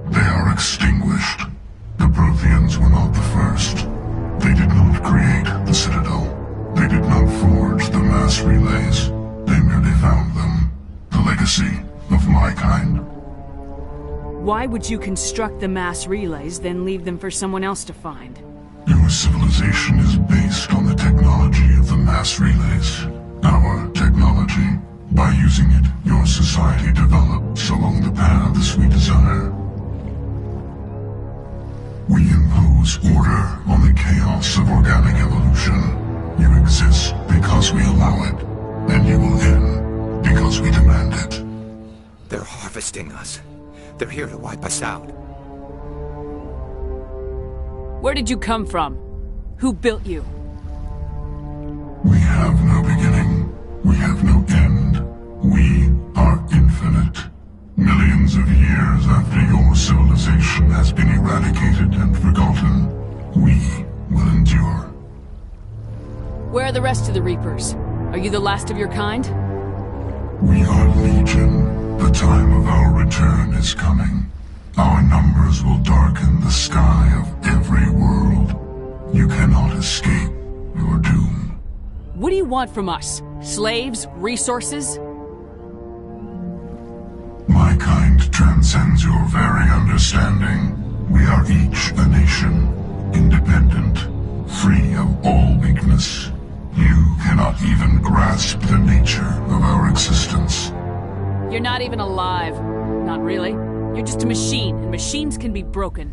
they are extinguished. The Protheans were not the first. They did not create the Citadel. They did not forge the mass relays. They merely found them. The legacy of my kind. Why would you construct the mass relays, then leave them for someone else to find? Your civilization is based on the technology of the mass relays. Our technology. By using it, your society develops along the paths we desire. We impose order on the chaos of organic evolution. You exist because we allow it, and you will end because we demand it. They're harvesting us. They're here to wipe us out. Where did you come from? Who built you? We have no beginning. We have no end. We are infinite. Millions of years after your civilization has been eradicated and forgotten, we will endure. Where are the rest of the Reapers? Are you the last of your kind? We are legion. The time of our return is coming. Our numbers will darken the sky of every world. You cannot escape your doom. What do you want from us? Slaves? Resources? My kind transcends your very understanding. We are each a nation, independent, free of all weakness. You cannot even grasp the nature of our existence. You're not even alive. Not really. You're just a machine, and machines can be broken.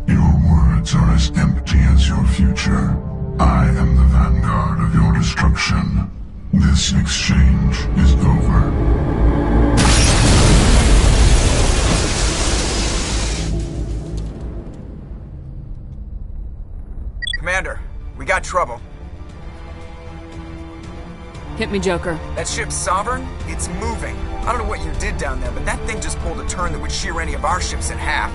Your words are as empty as your future. I am the vanguard of your destruction. This exchange is over. Commander, we got trouble. Hit me, Joker. That ship's Sovereign? It's moving. I don't know what you did down there, but that thing just pulled a turn that would shear any of our ships in half.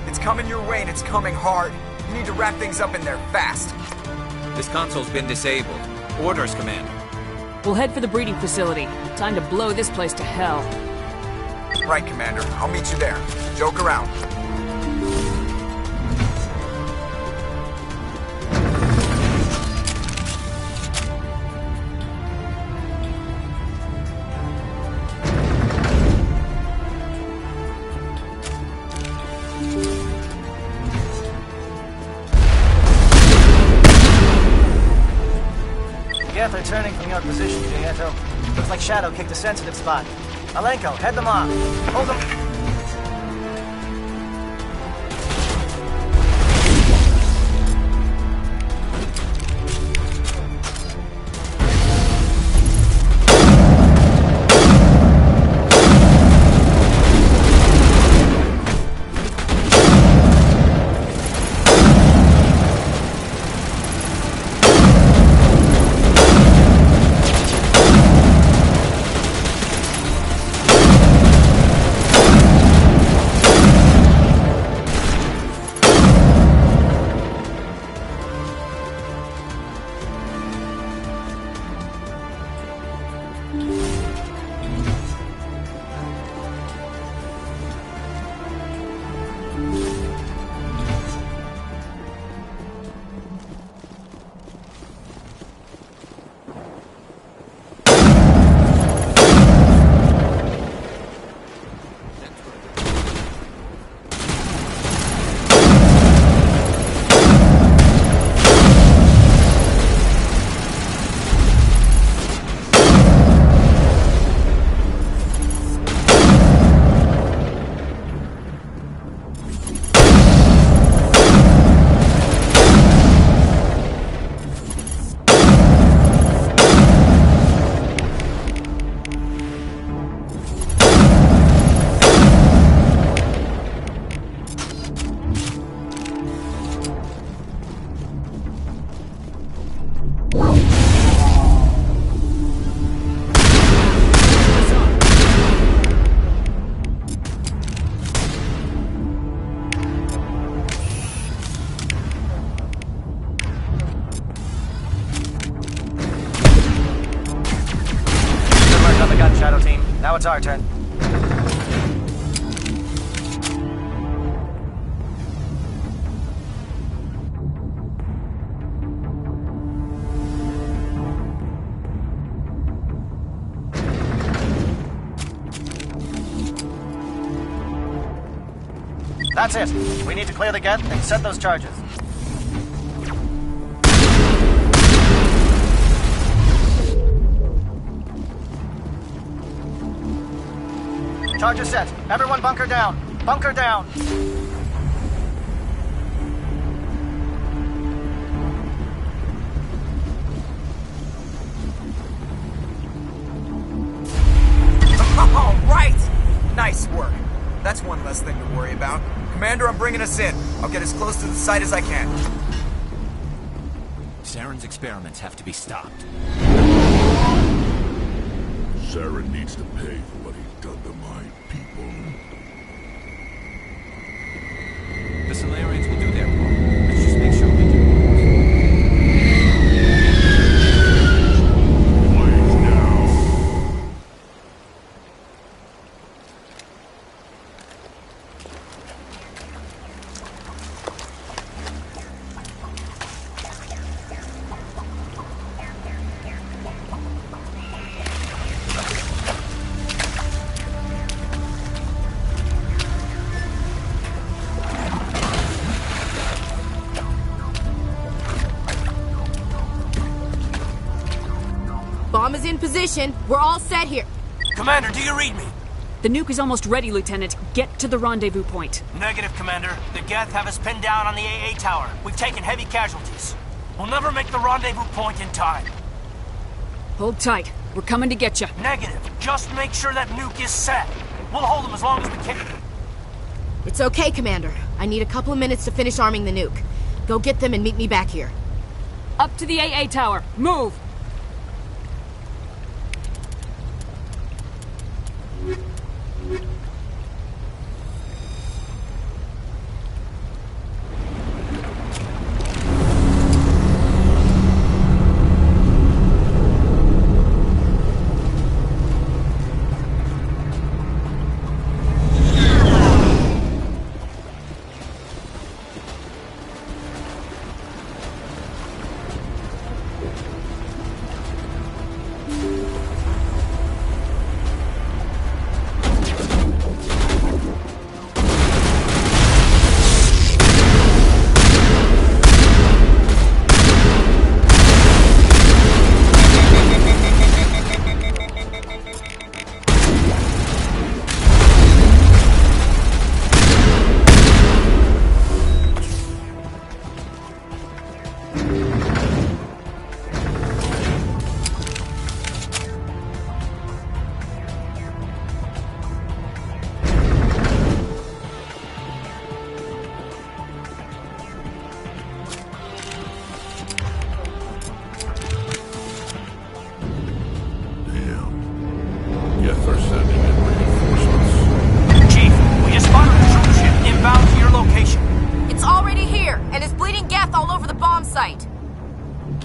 It's coming your way and it's coming hard. You need to wrap things up in there fast. This console's been disabled. Orders, Commander. We'll head for the breeding facility. Time to blow this place to hell. Right, Commander. I'll meet you there. Joke around. Geth are turning from your position, Prieto. Looks like Shadow kicked a sensitive spot. Alenko, head them off. Hold them. Now it's our turn. That's it. We need to clear the gate and set those charges. Charges set. Everyone bunker down. Bunker down. All right! Nice work. That's one less thing to worry about. Commander, I'm bringing us in. I'll get as close to the site as I can. Saren's experiments have to be stopped. Saren needs to pay for what he's done to my people. The Solarians will do their part. Let's just make sure we do. Bomb is in position. We're all set here. Commander, do you read me? The nuke is almost ready, Lieutenant. Get to the rendezvous point. Negative, Commander. The Geth have us pinned down on the AA tower. We've taken heavy casualties. We'll never make the rendezvous point in time. Hold tight. We're coming to get you. Negative. Just make sure that nuke is set. We'll hold them as long as we can. It's okay, Commander. I need a couple of minutes to finish arming the nuke. Go get them and meet me back here. Up to the AA tower. Move!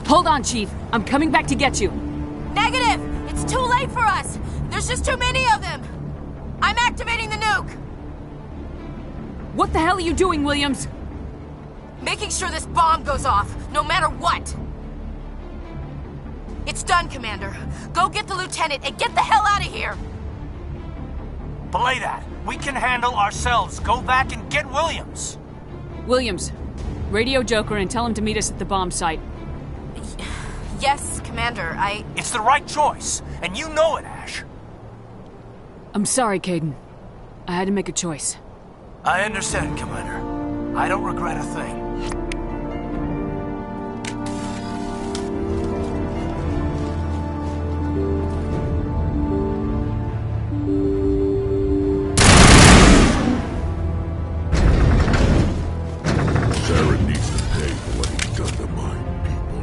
Hold on, Chief. I'm coming back to get you. Negative! It's too late for us! There's just too many of them! I'm activating the nuke! What the hell are you doing, Williams? Making sure this bomb goes off, no matter what! It's done, Commander. Go get the Lieutenant and get the hell out of here! Belay that. We can handle ourselves. Go back and get Williams. Williams, radio Joker and tell him to meet us at the bomb site. Yes, Commander, It's the right choice, and you know it, Ash. I'm sorry, Caden. I had to make a choice. I understand, Commander. I don't regret a thing. Saren needs to pay for what he's done to my people.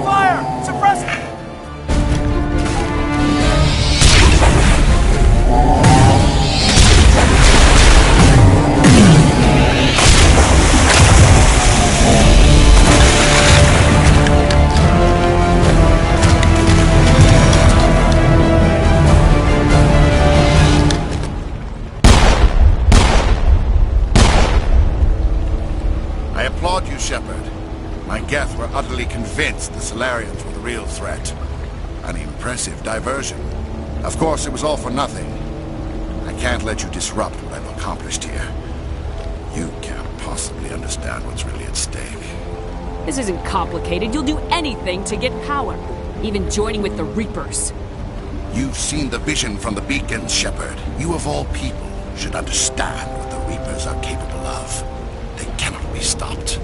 fire! Suppress it! I applaud you, Shepard. My Geth were utterly convinced the Solarians were the real threat. An impressive diversion. Of course, it was all for nothing. I can't let you disrupt what I've accomplished here. You can't possibly understand what's really at stake. This isn't complicated. You'll do anything to get power. Even joining with the Reapers. You've seen the vision from the beacons, Shepard. You of all people should understand what the Reapers are capable of. They cannot be stopped.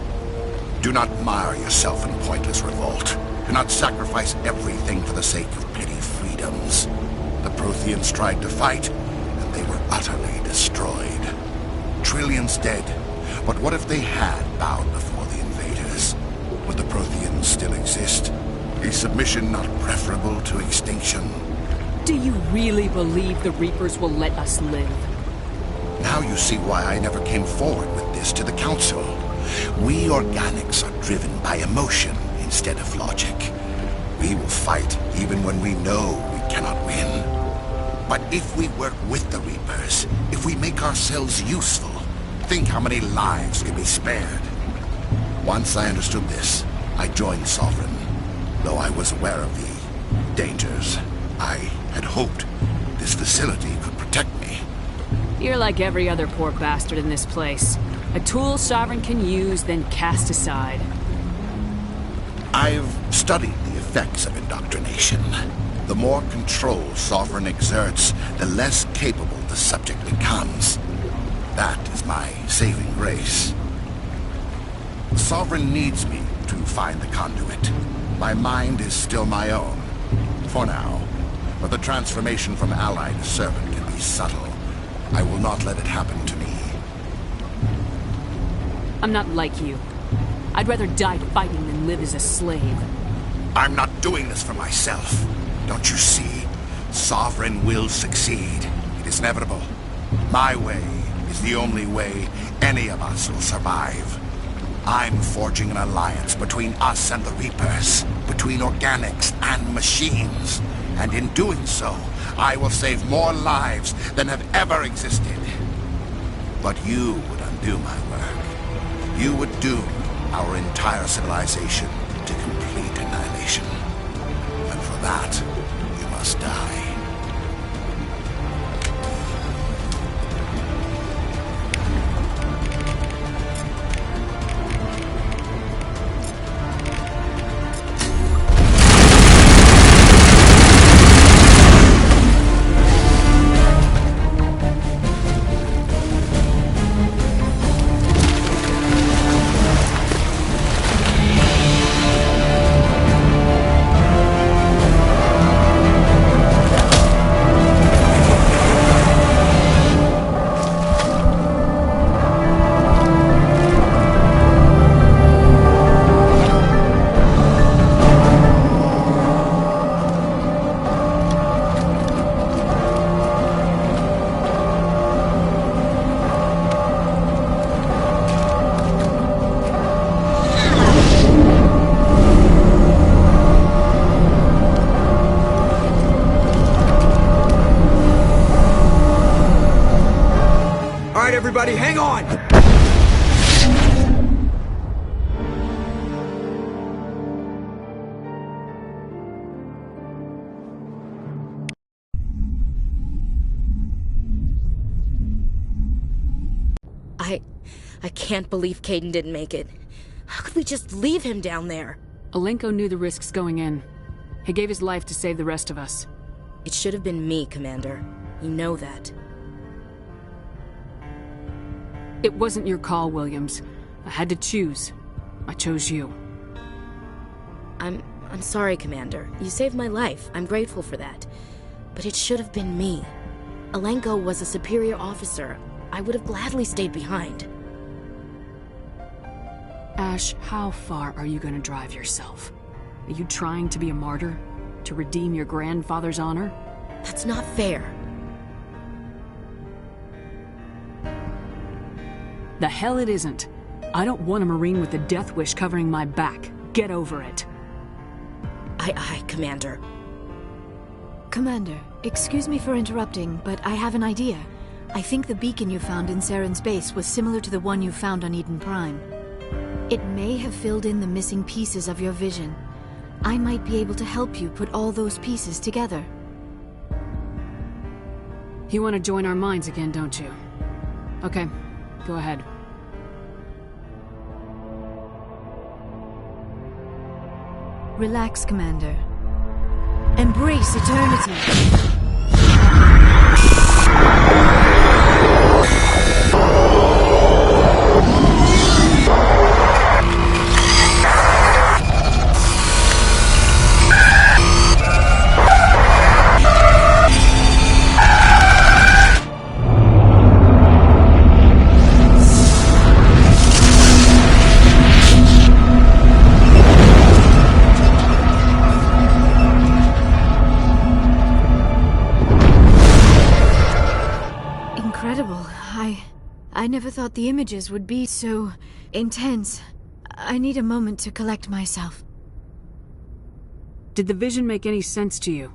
Do not mire yourself in pointless revolt. Do not sacrifice everything for the sake of petty freedoms. The Protheans tried to fight, and they were utterly destroyed. Trillions dead. But what if they had bowed before the invaders? Would the Protheans still exist? Is submission not preferable to extinction? Do you really believe the Reapers will let us live? Now you see why I never came forward with this to the Council. We organics are driven by emotion instead of logic. We will fight even when we know we cannot win. But if we work with the Reapers, if we make ourselves useful, think how many lives can be spared. Once I understood this, I joined Sovereign. Though I was aware of the dangers, I had hoped this facility could protect me. You're like every other poor bastard in this place. A tool Sovereign can use, then cast aside. I've studied the effects of indoctrination. The more control Sovereign exerts, the less capable the subject becomes. That is my saving grace. Sovereign needs me to find the conduit. My mind is still my own, for now. But the transformation from ally to servant can be subtle. I will not let it happen to me. I'm not like you. I'd rather die fighting than live as a slave. I'm not doing this for myself. Don't you see? Sovereign will succeed. It is inevitable. My way is the only way any of us will survive. I'm forging an alliance between us and the Reapers, between organics and machines. And in doing so, I will save more lives than have ever existed. But you would undo my work. You would doom our entire civilization to complete annihilation. And for that, you must die. Everybody, hang on! I can't believe Caden didn't make it. How could we just leave him down there? Alenko knew the risks going in. He gave his life to save the rest of us. It should have been me, Commander. You know that. It wasn't your call, Williams. I had to choose. I chose you. I'm sorry, Commander. You saved my life. I'm grateful for that. But it should have been me. Alenko was a superior officer. I would have gladly stayed behind. Ash, how far are you gonna drive yourself? Are you trying to be a martyr? To redeem your grandfather's honor? That's not fair. The hell it isn't. I don't want a Marine with a death wish covering my back. Get over it. Aye, Commander. Commander, excuse me for interrupting, but I have an idea. I think the beacon you found in Saren's base was similar to the one you found on Eden Prime. It may have filled in the missing pieces of your vision. I might be able to help you put all those pieces together. You want to join our minds again, don't you? Okay, go ahead. Relax, Commander. Embrace eternity. Incredible. I never thought the images would be so intense. I need a moment to collect myself. Did the vision make any sense to you?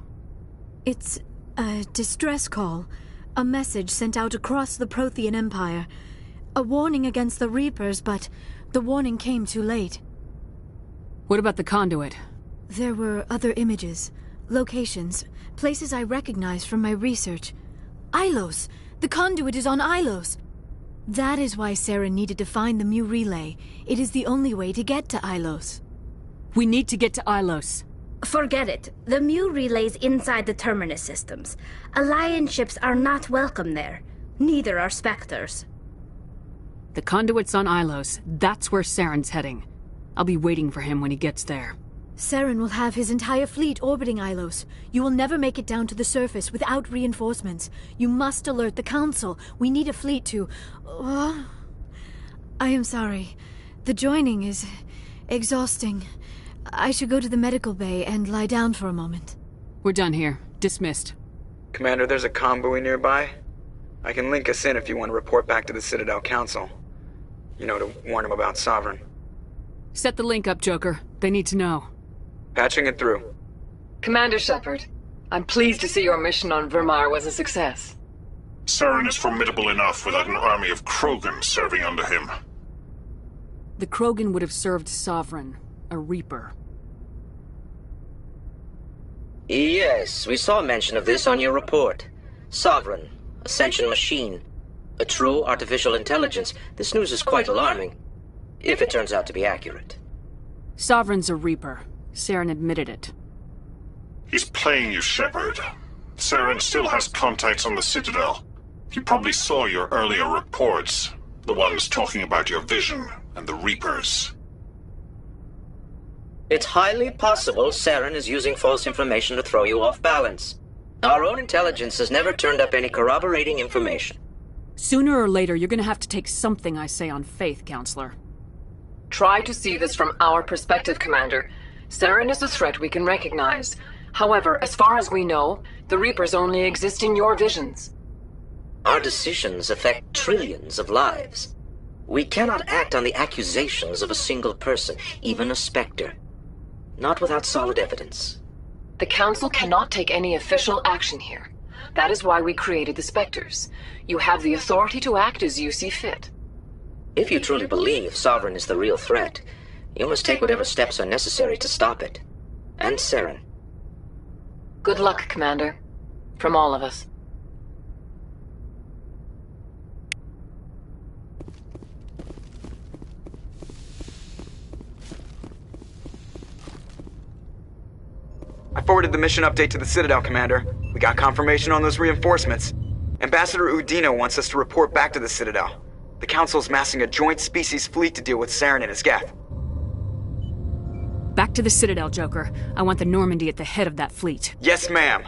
It's a distress call. A message sent out across the Prothean Empire. A warning against the Reapers, but the warning came too late. What about the conduit? There were other images, locations, places I recognized from my research. Ilos! The conduit is on Ilos! That is why Saren needed to find the Mu relay. It is the only way to get to Ilos. We need to get to Ilos. Forget it. The Mu relay's inside the Terminus systems. Alliance ships are not welcome there. Neither are Spectres. The conduit's on Ilos. That's where Saren's heading. I'll be waiting for him when he gets there. Saren will have his entire fleet orbiting Ilos. You will never make it down to the surface without reinforcements. You must alert the Council. We need a fleet to... I am sorry. The joining is exhausting. I should go to the medical bay and lie down for a moment. We're done here. Dismissed. Commander, there's a convoy nearby. I can link us in if you want to report back to the Citadel Council. You know, to warn them about Sovereign. Set the link up, Joker. They need to know. Patching it through. Commander Shepard, I'm pleased to see your mission on Vermar was a success. Saren is formidable enough without an army of Krogan serving under him. The Krogan would have served Sovereign, a Reaper. Yes, we saw mention of this on your report. Sovereign, Ascension machine, a true artificial intelligence. This news is quite alarming, if it turns out to be accurate. Sovereign's a Reaper. Saren admitted it. He's playing you, Shepard. Saren still has contacts on the Citadel. He probably saw your earlier reports, the ones talking about your vision and the Reapers. It's highly possible Saren is using false information to throw you off balance. Our own intelligence has never turned up any corroborating information. Sooner or later, you're gonna have to take something I say on faith, Counselor. Try to see this from our perspective, Commander. Saren is a threat we can recognize. However, as far as we know, the Reapers only exist in your visions. Our decisions affect trillions of lives. We cannot act on the accusations of a single person, even a Spectre. Not without solid evidence. The Council cannot take any official action here. That is why we created the Spectres. You have the authority to act as you see fit. If you truly believe Sovereign is the real threat, you must take whatever steps are necessary to stop it. And Saren. Good luck, Commander. From all of us. I forwarded the mission update to the Citadel, Commander. We got confirmation on those reinforcements. Ambassador Udina wants us to report back to the Citadel. The Council's massing a joint species fleet to deal with Saren and his Geth. Back to the Citadel, Joker. I want the Normandy at the head of that fleet. Yes, ma'am.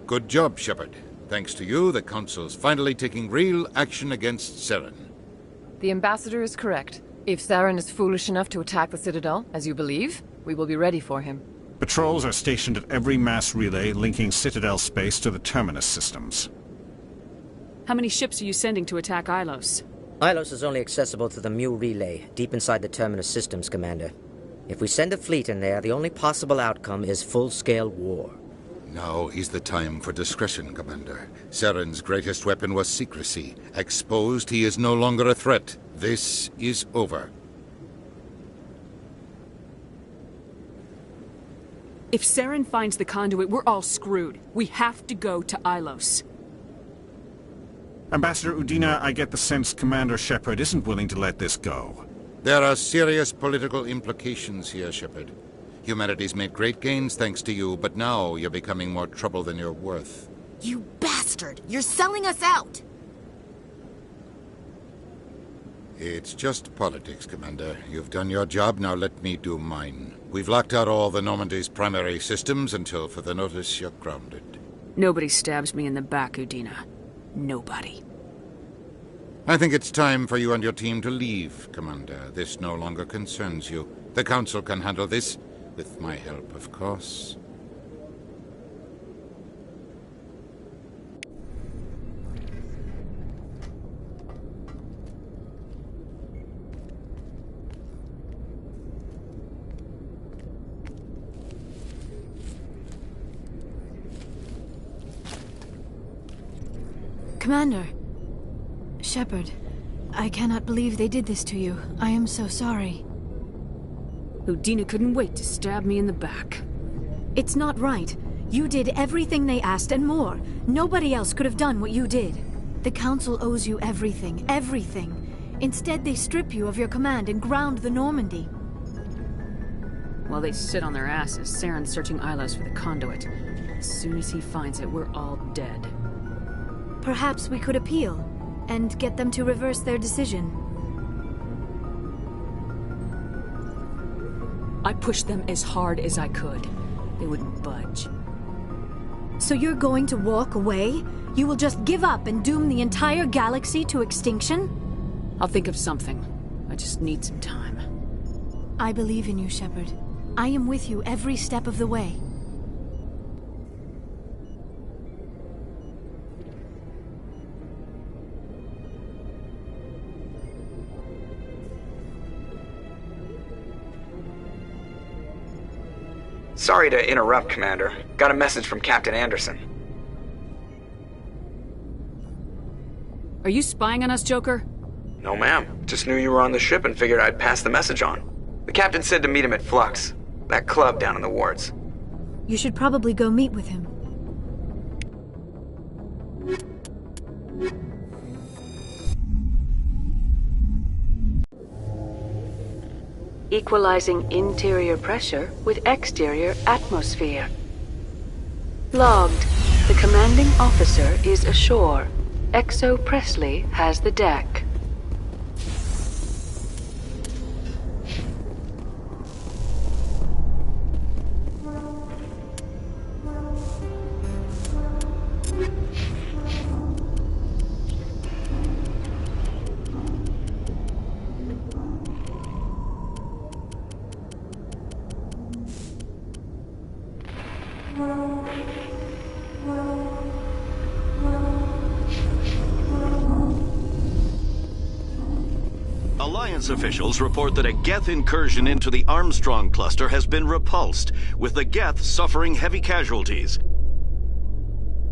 Good job, Shepard. Thanks to you, the Council's finally taking real action against Saren. The Ambassador is correct. If Saren is foolish enough to attack the Citadel, as you believe, we will be ready for him. Patrols are stationed at every mass relay linking Citadel space to the Terminus systems. How many ships are you sending to attack Ilos? Ilos is only accessible to the Mu relay, deep inside the Terminus systems, Commander. If we send a fleet in there, the only possible outcome is full-scale war. Now is the time for discretion, Commander. Saren's greatest weapon was secrecy. Exposed, he is no longer a threat. This is over. If Saren finds the conduit, we're all screwed. We have to go to Ilos. Ambassador Udina, I get the sense Commander Shepard isn't willing to let this go. There are serious political implications here, Shepard. Humanity's made great gains thanks to you, but now you're becoming more trouble than you're worth. You bastard! You're selling us out! It's just politics, Commander. You've done your job, now let me do mine. We've locked out all the Normandy's primary systems until further notice you're grounded. Nobody stabs me in the back, Udina. Nobody. I think it's time for you and your team to leave, Commander. This no longer concerns you. The Council can handle this, with my help, of course. Commander. Shepard, I cannot believe they did this to you. I am so sorry. Udina couldn't wait to stab me in the back. It's not right. You did everything they asked and more. Nobody else could have done what you did. The Council owes you everything, everything. Instead, they strip you of your command and ground the Normandy. While they sit on their asses, Saren's searching Ilos for the conduit. As soon as he finds it, we're all dead. Perhaps we could appeal, and get them to reverse their decision. I pushed them as hard as I could. They wouldn't budge. So you're going to walk away? You will just give up and doom the entire galaxy to extinction? I'll think of something. I just need some time. I believe in you, Shepard. I am with you every step of the way. Sorry to interrupt, Commander. Got a message from Captain Anderson. Are you spying on us, Joker? No, ma'am. Just knew you were on the ship and figured I'd pass the message on. The captain said to meet him at Flux, that club down in the wards. You should probably go meet with him. Equalizing interior pressure with exterior atmosphere. Logged. The commanding officer is ashore. Exo Presley has the deck. Alliance officials report that a Geth incursion into the Armstrong cluster has been repulsed, with the Geth suffering heavy casualties.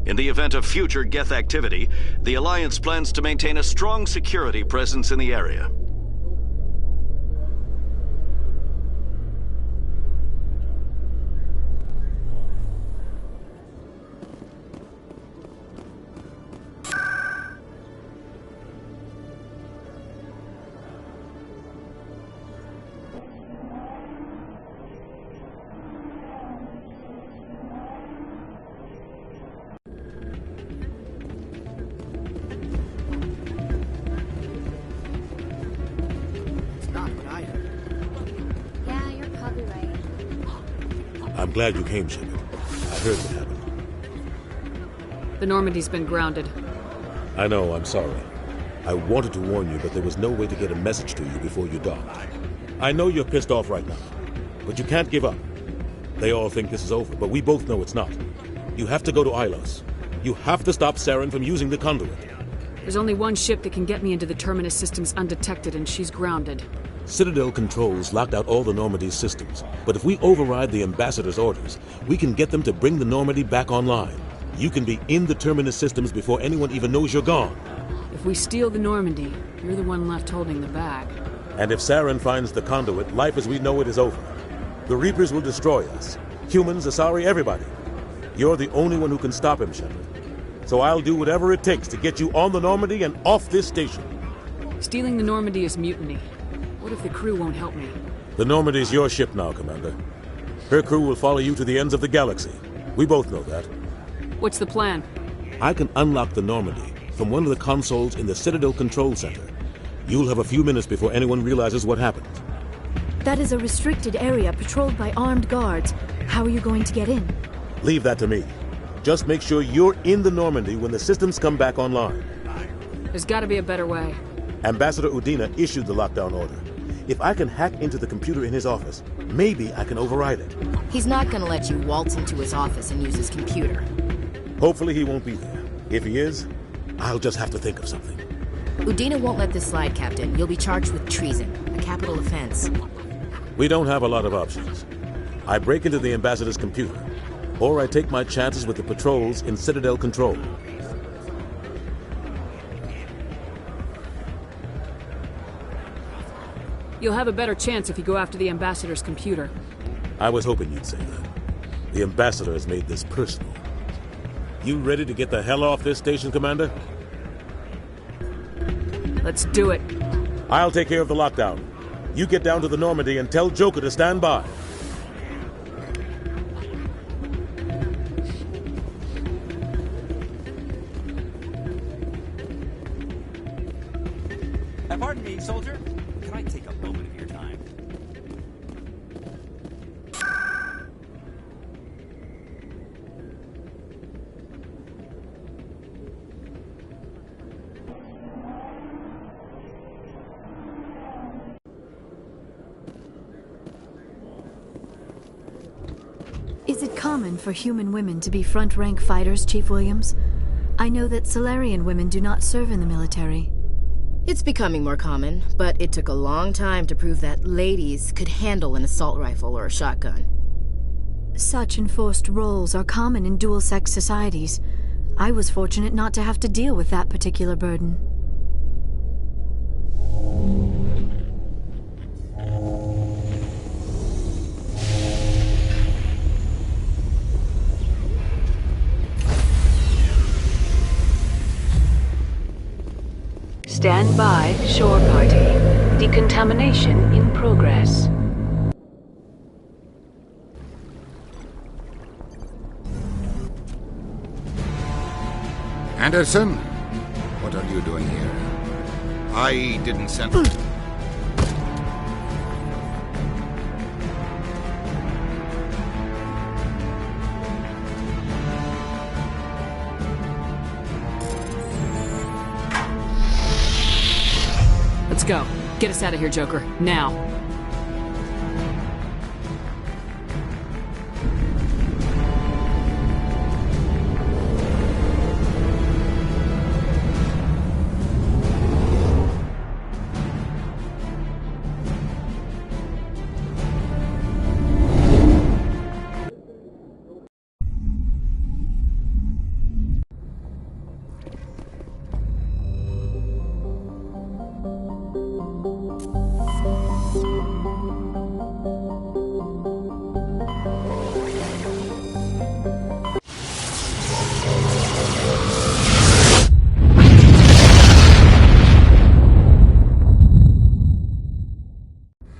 In the event of future Geth activity, the Alliance plans to maintain a strong security presence in the area. I'm glad you came, Shepard. I heard what happened. The Normandy's been grounded. I know, I'm sorry. I wanted to warn you, but there was no way to get a message to you before you docked. I know you're pissed off right now, but you can't give up. They all think this is over, but we both know it's not. You have to go to Ilos. You have to stop Saren from using the conduit. There's only one ship that can get me into the Terminus systems undetected, and she's grounded. Citadel controls locked out all the Normandy's systems, but if we override the Ambassador's orders, we can get them to bring the Normandy back online. You can be in the Terminus systems before anyone even knows you're gone. If we steal the Normandy, you're the one left holding the bag. And if Saren finds the conduit, life as we know it is over. The Reapers will destroy us. Humans, Asari, everybody. You're the only one who can stop him, Shepard. So I'll do whatever it takes to get you on the Normandy and off this station. Stealing the Normandy is mutiny. What if the crew won't help me? The Normandy's your ship now, Commander. Her crew will follow you to the ends of the galaxy. We both know that. What's the plan? I can unlock the Normandy from one of the consoles in the Citadel Control Center. You'll have a few minutes before anyone realizes what happened. That is a restricted area patrolled by armed guards. How are you going to get in? Leave that to me. Just make sure you're in the Normandy when the systems come back online. There's gotta be a better way. Ambassador Udina issued the lockdown order. If I can hack into the computer in his office, maybe I can override it. He's not gonna let you waltz into his office and use his computer. Hopefully he won't be there. If he is, I'll just have to think of something. Udina won't let this slide, Captain. You'll be charged with treason, a capital offense. We don't have a lot of options. I break into the Ambassador's computer, or I take my chances with the patrols in Citadel Control. You'll have a better chance if you go after the Ambassador's computer. I was hoping you'd say that. The Ambassador has made this personal. You ready to get the hell off this station, Commander? Let's do it. I'll take care of the lockdown. You get down to the Normandy and tell Joker to stand by. Pardon me, soldier. Can I take a moment of your time? Is it common for human women to be front-rank fighters, Chief Williams? I know that Solarian women do not serve in the military. It's becoming more common, but it took a long time to prove that ladies could handle an assault rifle or a shotgun. Such enforced roles are common in dual-sex societies. I was fortunate not to have to deal with that particular burden. Stand by, shore party. Decontamination in progress. Anderson? What are you doing here? I didn't send... Let's go. Get us out of here, Joker. Now.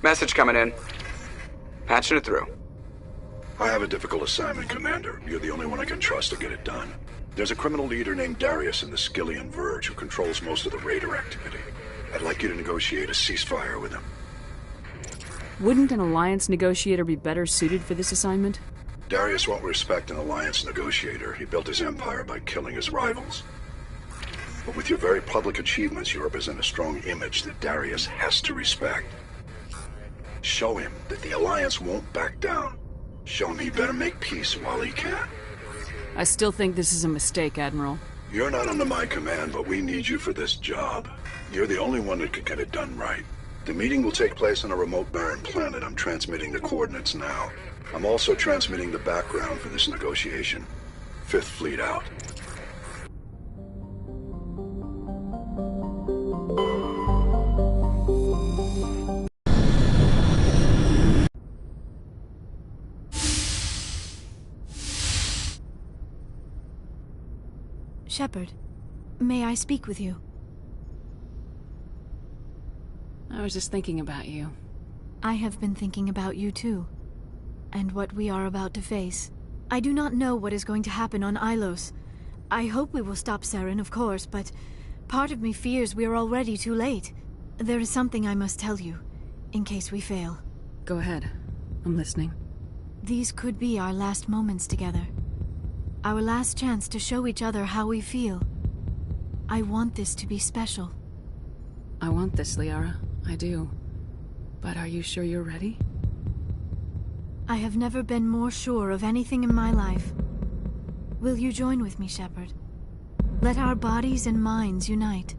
Message coming in. Patching it through. I have a difficult assignment, Commander. You're the only one I can trust to get it done. There's a criminal leader named Darius in the Skillian Verge who controls most of the Raider activity. I'd like you to negotiate a ceasefire with him. Wouldn't an Alliance negotiator be better suited for this assignment? Darius won't respect an Alliance negotiator. He built his empire by killing his rivals. But with your very public achievements, you represent a strong image that Darius has to respect. Show him that the Alliance won't back down. Show him he better make peace while he can. I still think this is a mistake, Admiral. You're not under my command, but we need you for this job. You're the only one that could get it done right. The meeting will take place on a remote barren planet. I'm transmitting the coordinates now. I'm also transmitting the background for this negotiation. Fifth Fleet out. Shepard, may I speak with you? I was just thinking about you. I have been thinking about you too, and what we are about to face. I do not know what is going to happen on Ilos. I hope we will stop Saren, of course, but part of me fears we are already too late. There is something I must tell you, in case we fail. Go ahead. I'm listening. These could be our last moments together. Our last chance to show each other how we feel. I want this to be special. I want this, Liara. I do. But are you sure you're ready? I have never been more sure of anything in my life. Will you join with me, Shepard? Let our bodies and minds unite.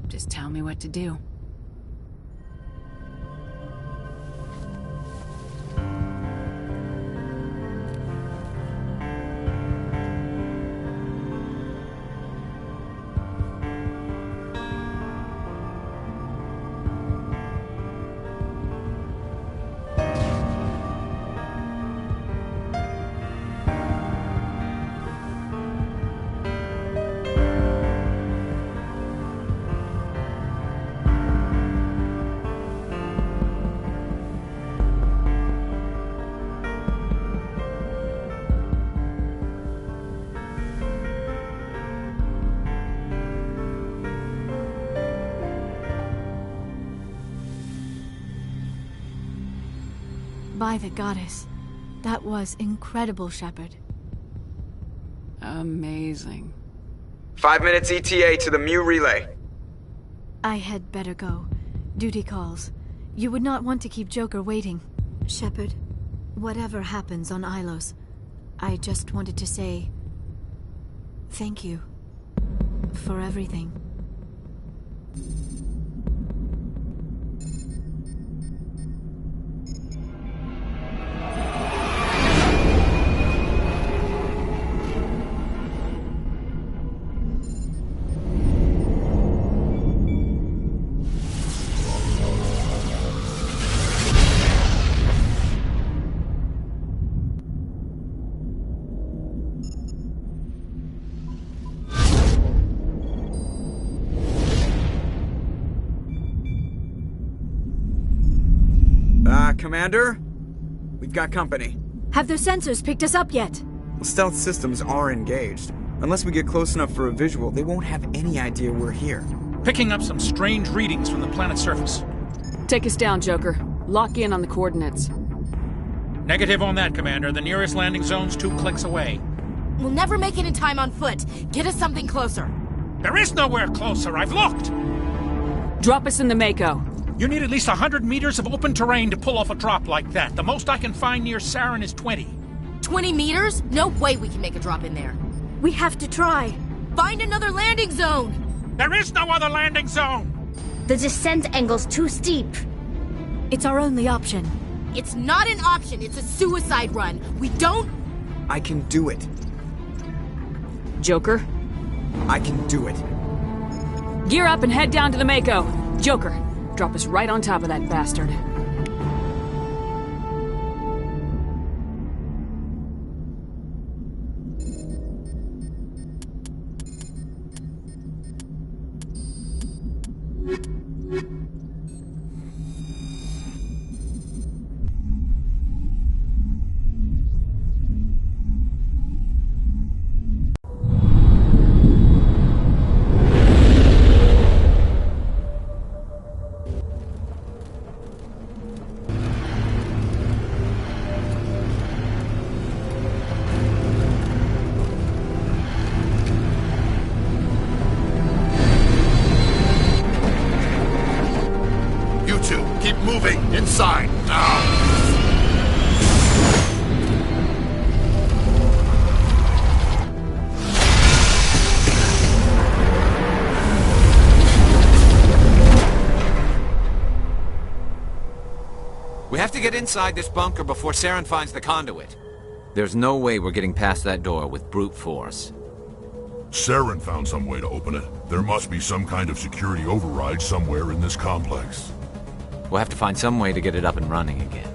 Just tell me what to do. By the goddess. That was incredible, Shepard. Amazing. 5 minutes ETA to the Mu relay. I had better go. Duty calls. You would not want to keep Joker waiting. Shepard, whatever happens on Ilos, I just wanted to say... thank you. for everything. Commander? We've got company. Have their sensors picked us up yet? Well, stealth systems are engaged. Unless we get close enough for a visual, they won't have any idea we're here. Picking up some strange readings from the planet's surface. Take us down, Joker. Lock in on the coordinates. Negative on that, Commander. The nearest landing zone's 2 clicks away. We'll never make it in time on foot. Get us something closer. There is nowhere closer. I've looked. Drop us in the Mako. You need at least 100 meters of open terrain to pull off a drop like that. The most I can find near Saren is 20. 20 meters? No way we can make a drop in there. We have to try. Find another landing zone! There is no other landing zone! The descent angle's too steep. It's our only option. It's not an option, it's a suicide run. We don't... I can do it. Joker? I can do it. Gear up and head down to the Mako. Joker, drop us right on top of that bastard. Keep moving! Inside! Now! We have to get inside this bunker before Saren finds the conduit. There's no way we're getting past that door with brute force. Saren found some way to open it. There must be some kind of security override somewhere in this complex. We'll have to find some way to get it up and running again.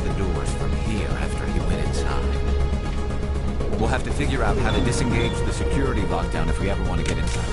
the doors from here after he went inside. We'll have to figure out how to disengage the security lockdown if we ever want to get inside.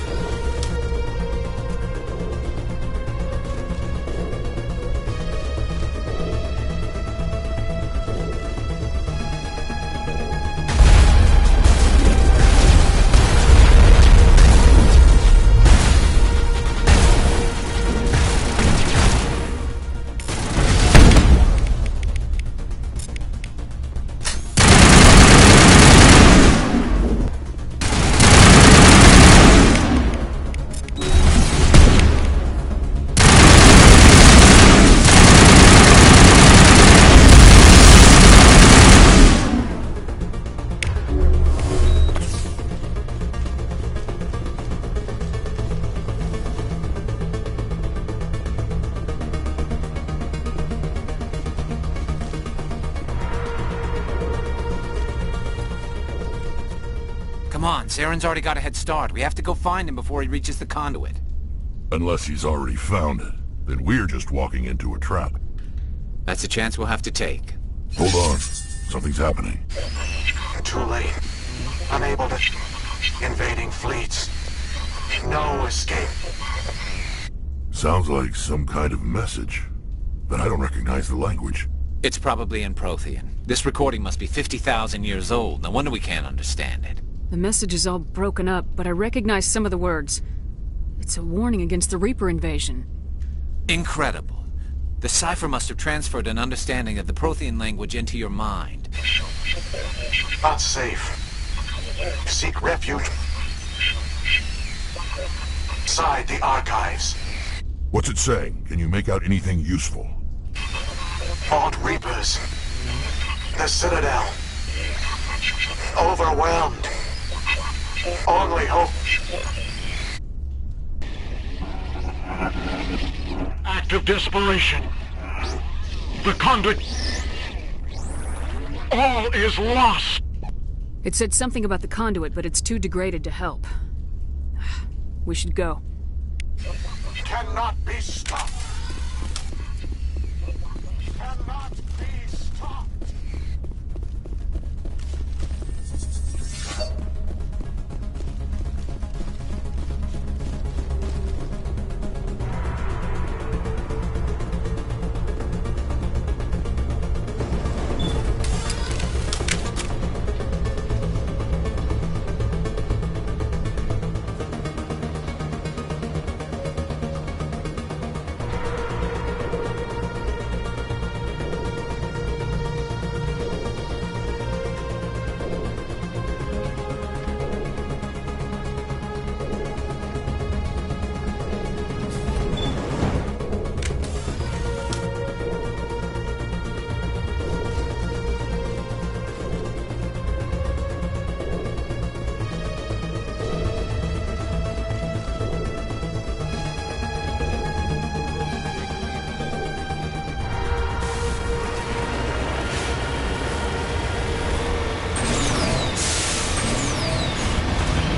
Come on, Saren's already got a head start. We have to go find him before he reaches the conduit. Unless he's already found it, then we're just walking into a trap. That's a chance we'll have to take. Hold on. Something's happening. Too late. Unable to... Invading fleets. No escape. Sounds like some kind of message, but I don't recognize the language. It's probably in Prothean. This recording must be 50,000 years old. No wonder we can't understand it. The message is all broken up, but I recognize some of the words. It's a warning against the Reaper invasion. Incredible. The cipher must have transferred an understanding of the Prothean language into your mind. Not safe. Seek refuge inside the archives. What's it saying? Can you make out anything useful? Fought Reapers. The Citadel. Overwhelmed. Only hope. Act of desperation. The conduit. All is lost. It said something about the conduit, but it's too degraded to help. We should go. Cannot be stopped. Cannot be stopped.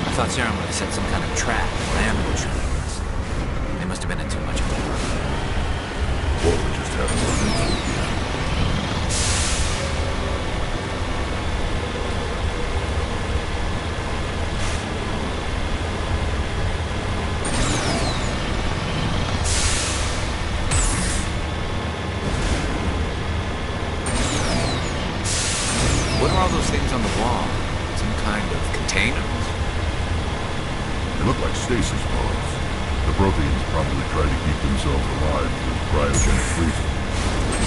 I thought Saren would have set some kind of trap or ambush for us. They must have been in too much of a hurry. Or we just haven't run into it yet. What are all those things on the wall? Some kind of containers? They look like stasis pods. The Protheans probably tried to keep themselves alive through cryogenic freezing.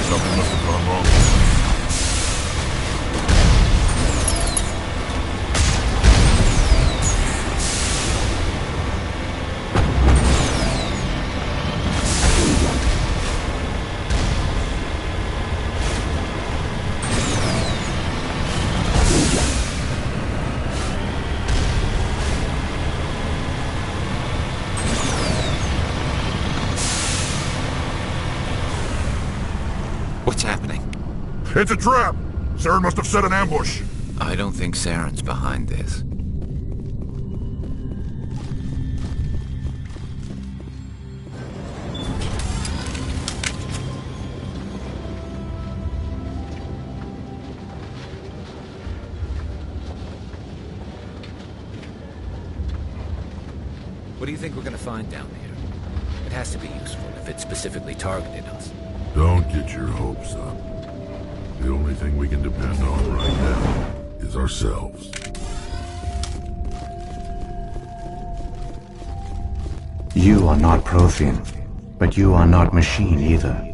Something must have gone wrong with them. What's happening? It's a trap! Saren must have set an ambush. I don't think Saren's behind this. What do you think we're gonna find down there? It has to be useful if it specifically targeted us. Don't get your hopes up. The only thing we can depend on right now is ourselves. You are not Prothean, but you are not machine either.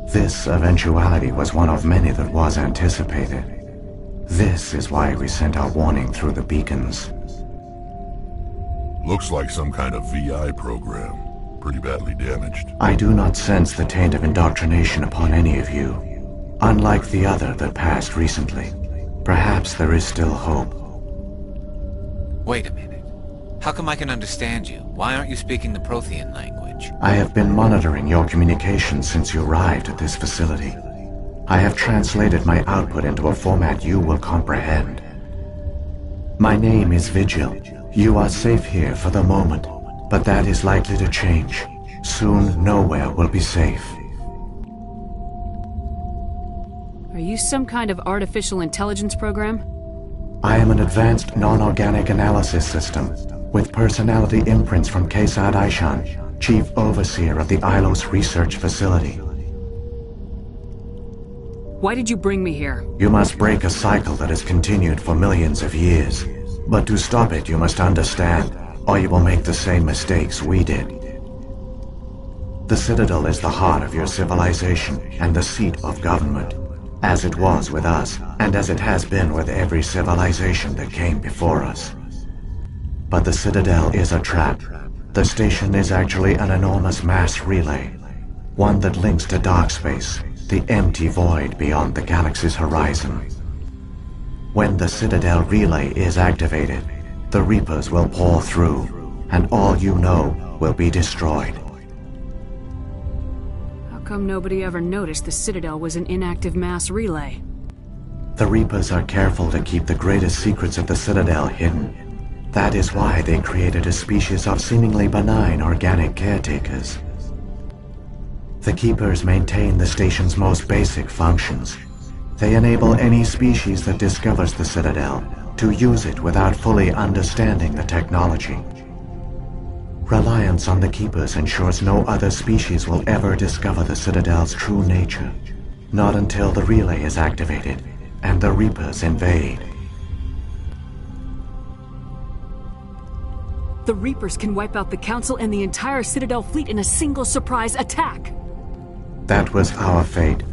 This eventuality was one of many that was anticipated. This is why we sent our warning through the beacons. Looks like some kind of VI program. Pretty badly damaged. I do not sense the taint of indoctrination upon any of you. Unlike the other that passed recently. Perhaps there is still hope. Wait a minute. How come I can understand you? Why aren't you speaking the Prothean language? I have been monitoring your communications since you arrived at this facility. I have translated my output into a format you will comprehend. My name is Vigil. You are safe here for the moment, but that is likely to change. Soon, nowhere will be safe. Are you some kind of artificial intelligence program? I am an advanced non-organic analysis system, with personality imprints from Kesad Aishan, Chief Overseer of the Ilos Research Facility. Why did you bring me here? You must break a cycle that has continued for millions of years. But to stop it, you must understand, or you will make the same mistakes we did. The Citadel is the heart of your civilization and the seat of government, as it was with us, and as it has been with every civilization that came before us. But the Citadel is a trap. The station is actually an enormous mass relay, one that links to dark space, the empty void beyond the galaxy's horizon. When the Citadel relay is activated, the Reapers will pour through, and all you know will be destroyed. How come nobody ever noticed the Citadel was an inactive mass relay? The Reapers are careful to keep the greatest secrets of the Citadel hidden. That is why they created a species of seemingly benign organic caretakers. The Keepers maintain the station's most basic functions. They enable any species that discovers the Citadel to use it without fully understanding the technology. Reliance on the Keepers ensures no other species will ever discover the Citadel's true nature. Not until the relay is activated and the Reapers invade. The Reapers can wipe out the Council and the entire Citadel fleet in a single surprise attack. That was our fate.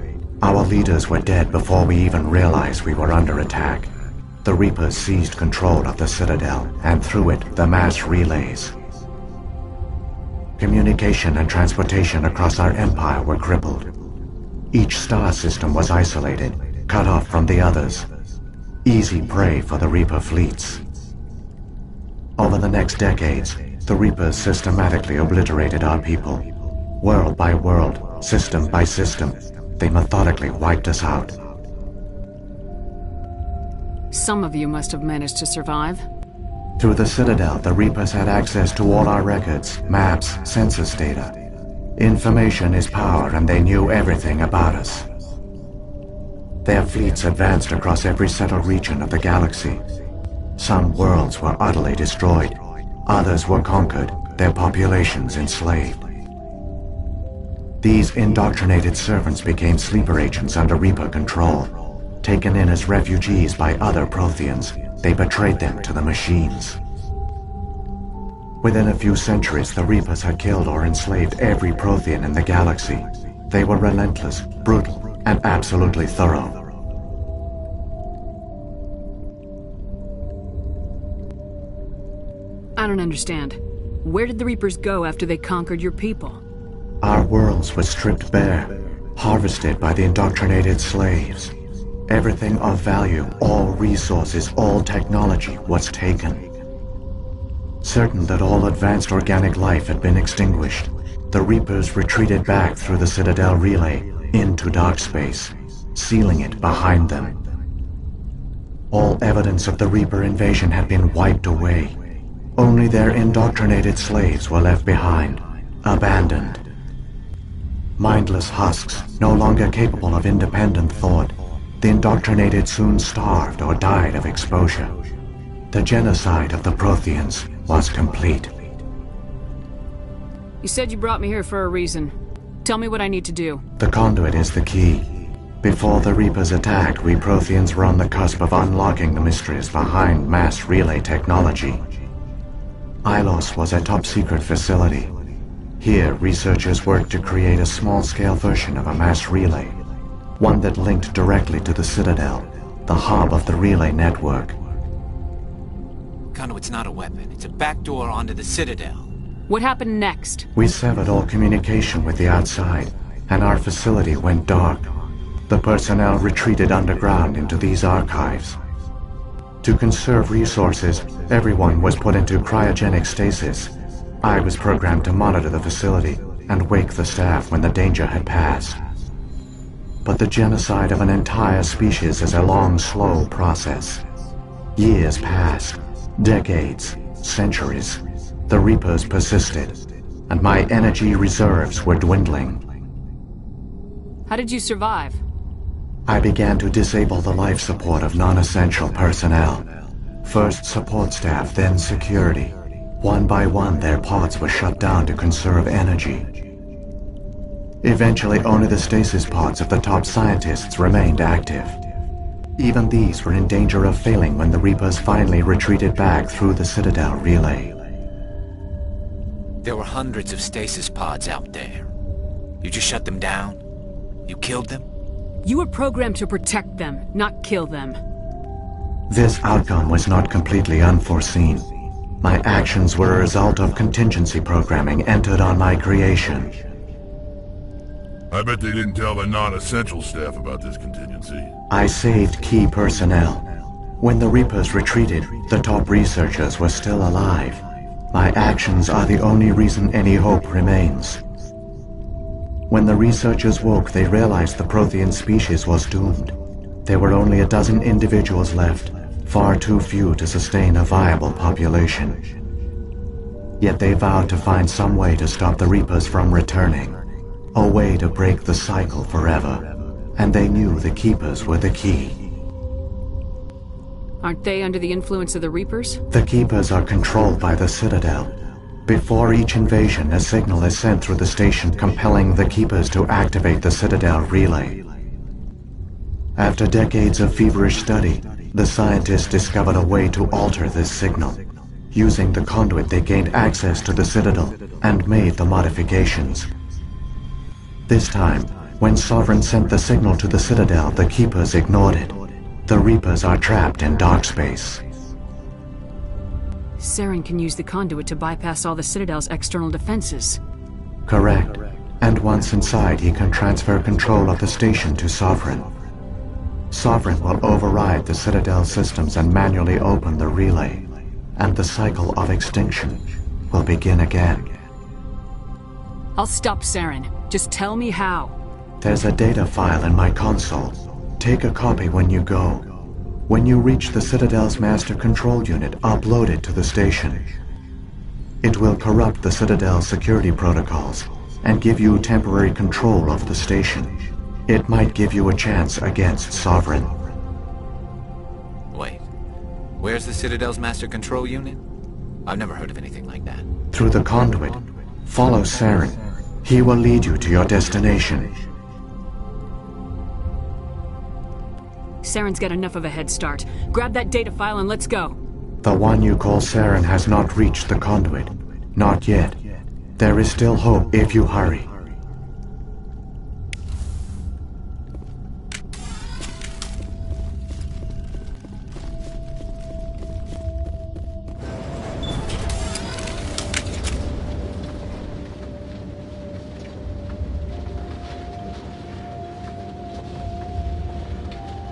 Our leaders were dead before we even realized we were under attack. The Reapers seized control of the Citadel, and through it, the mass relays. Communication and transportation across our empire were crippled. Each star system was isolated, cut off from the others. Easy prey for the Reaper fleets. Over the next decades, the Reapers systematically obliterated our people. World by world, system by system, they methodically wiped us out. Some of you must have managed to survive. Through the Citadel, the Reapers had access to all our records, maps, census data. Information is power, and they knew everything about us. Their fleets advanced across every settled region of the galaxy. Some worlds were utterly destroyed. Others were conquered, their populations enslaved. These indoctrinated servants became sleeper agents under Reaper control. Taken in as refugees by other Protheans, they betrayed them to the machines. Within a few centuries, the Reapers had killed or enslaved every Prothean in the galaxy. They were relentless, brutal, and absolutely thorough. I don't understand. Where did the Reapers go after they conquered your people? Our worlds were stripped bare, harvested by the indoctrinated slaves. Everything of value, all resources, all technology was taken. Certain that all advanced organic life had been extinguished, the Reapers retreated back through the Citadel relay into dark space, sealing it behind them. All evidence of the Reaper invasion had been wiped away. Only their indoctrinated slaves were left behind, abandoned. Mindless husks, no longer capable of independent thought, the indoctrinated soon starved or died of exposure. The genocide of the Protheans was complete. You said you brought me here for a reason. Tell me what I need to do. The conduit is the key. Before the Reapers attacked, we Protheans were on the cusp of unlocking the mysteries behind mass relay technology. Ilos was a top-secret facility. Here, researchers worked to create a small-scale version of a mass relay, one that linked directly to the Citadel, the hub of the relay network. Conduit's not a weapon. It's a backdoor onto the Citadel. What happened next? We severed all communication with the outside, and our facility went dark. The personnel retreated underground into these archives. To conserve resources, everyone was put into cryogenic stasis. I was programmed to monitor the facility and wake the staff when the danger had passed. But the genocide of an entire species is a long, slow process. Years passed, decades, centuries. The Reapers persisted, and my energy reserves were dwindling. How did you survive? I began to disable the life support of non-essential personnel. First support staff, then security. One by one, their pods were shut down to conserve energy. Eventually, only the stasis pods of the top scientists remained active. Even these were in danger of failing when the Reapers finally retreated back through the Citadel relay. There were hundreds of stasis pods out there. You just shut them down? You killed them? You were programmed to protect them, not kill them. This outcome was not completely unforeseen. My actions were a result of contingency programming entered on my creation. I bet they didn't tell the non-essential staff about this contingency. I saved key personnel. When the Reapers retreated, the top researchers were still alive. My actions are the only reason any hope remains. When the researchers woke, they realized the Prothean species was doomed. There were only a dozen individuals left, far too few to sustain a viable population. Yet they vowed to find some way to stop the Reapers from returning, a way to break the cycle forever, and they knew the Keepers were the key. Aren't they under the influence of the Reapers? The Keepers are controlled by the Citadel. Before each invasion, a signal is sent through the station compelling the Keepers to activate the Citadel relay. After decades of feverish study, the scientists discovered a way to alter this signal. Using the conduit, they gained access to the Citadel and made the modifications. This time, when Sovereign sent the signal to the Citadel, the Keepers ignored it. The Reapers are trapped in dark space. Saren can use the conduit to bypass all the Citadel's external defenses. Correct. And once inside, he can transfer control of the station to Sovereign. Sovereign will override the Citadel systems and manually open the relay, and the cycle of extinction will begin again. I'll stop Saren. Just tell me how. There's a data file in my console. Take a copy when you go. When you reach the Citadel's master control unit, upload it to the station. It will corrupt the Citadel's security protocols and give you temporary control of the station. It might give you a chance against Sovereign. Wait. Where's the Citadel's master control unit? I've never heard of anything like that. Through the conduit. Follow Saren. He will lead you to your destination. Saren's got enough of a head start. Grab that data file and let's go. The one you call Saren has not reached the conduit. Not yet. There is still hope if you hurry.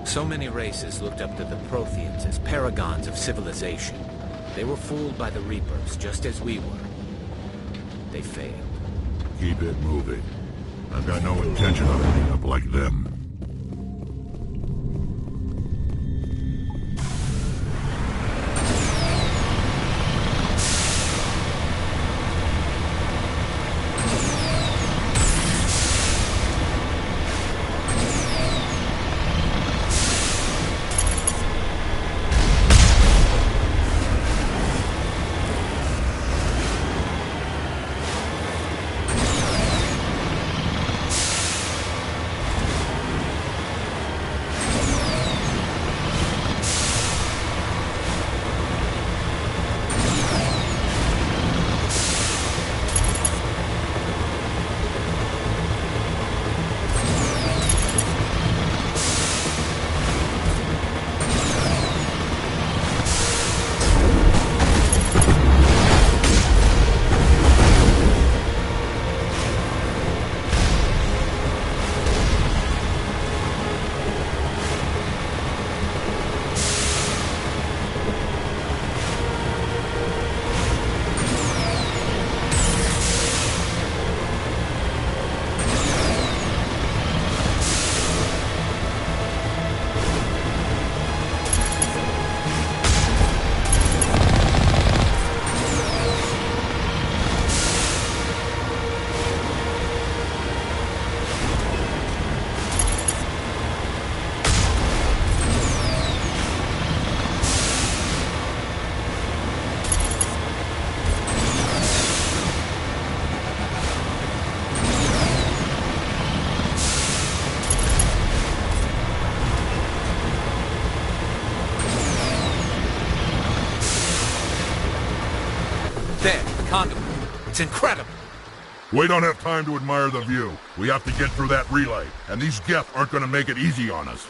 So many races looked up to the Protheans as paragons of civilization. They were fooled by the Reapers, just as we were. They failed. Keep it moving. I've got no intention of ending up like them. There, the conduit. It's incredible. We don't have time to admire the view. We have to get through that relay, and these Geth aren't going to make it easy on us.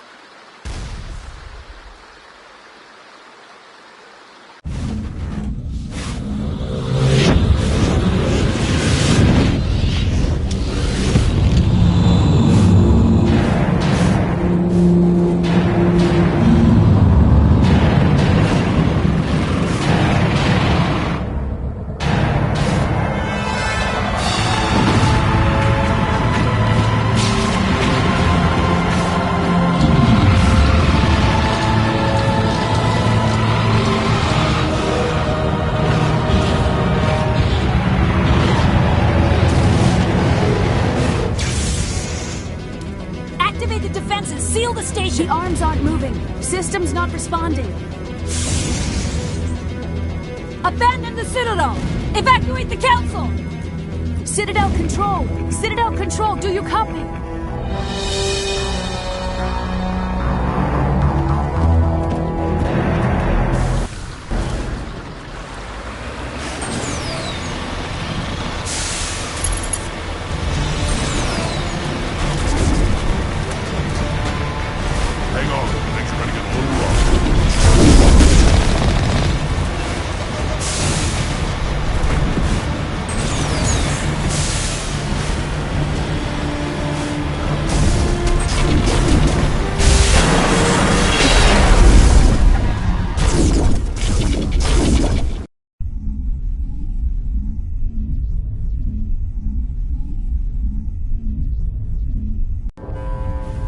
The arms aren't moving. System's not responding. Abandon the Citadel! Evacuate the Council! Citadel Control! Citadel Control, do you copy?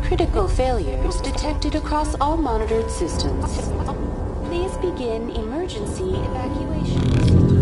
Critical failures detected across all monitored systems. Please begin emergency evacuation.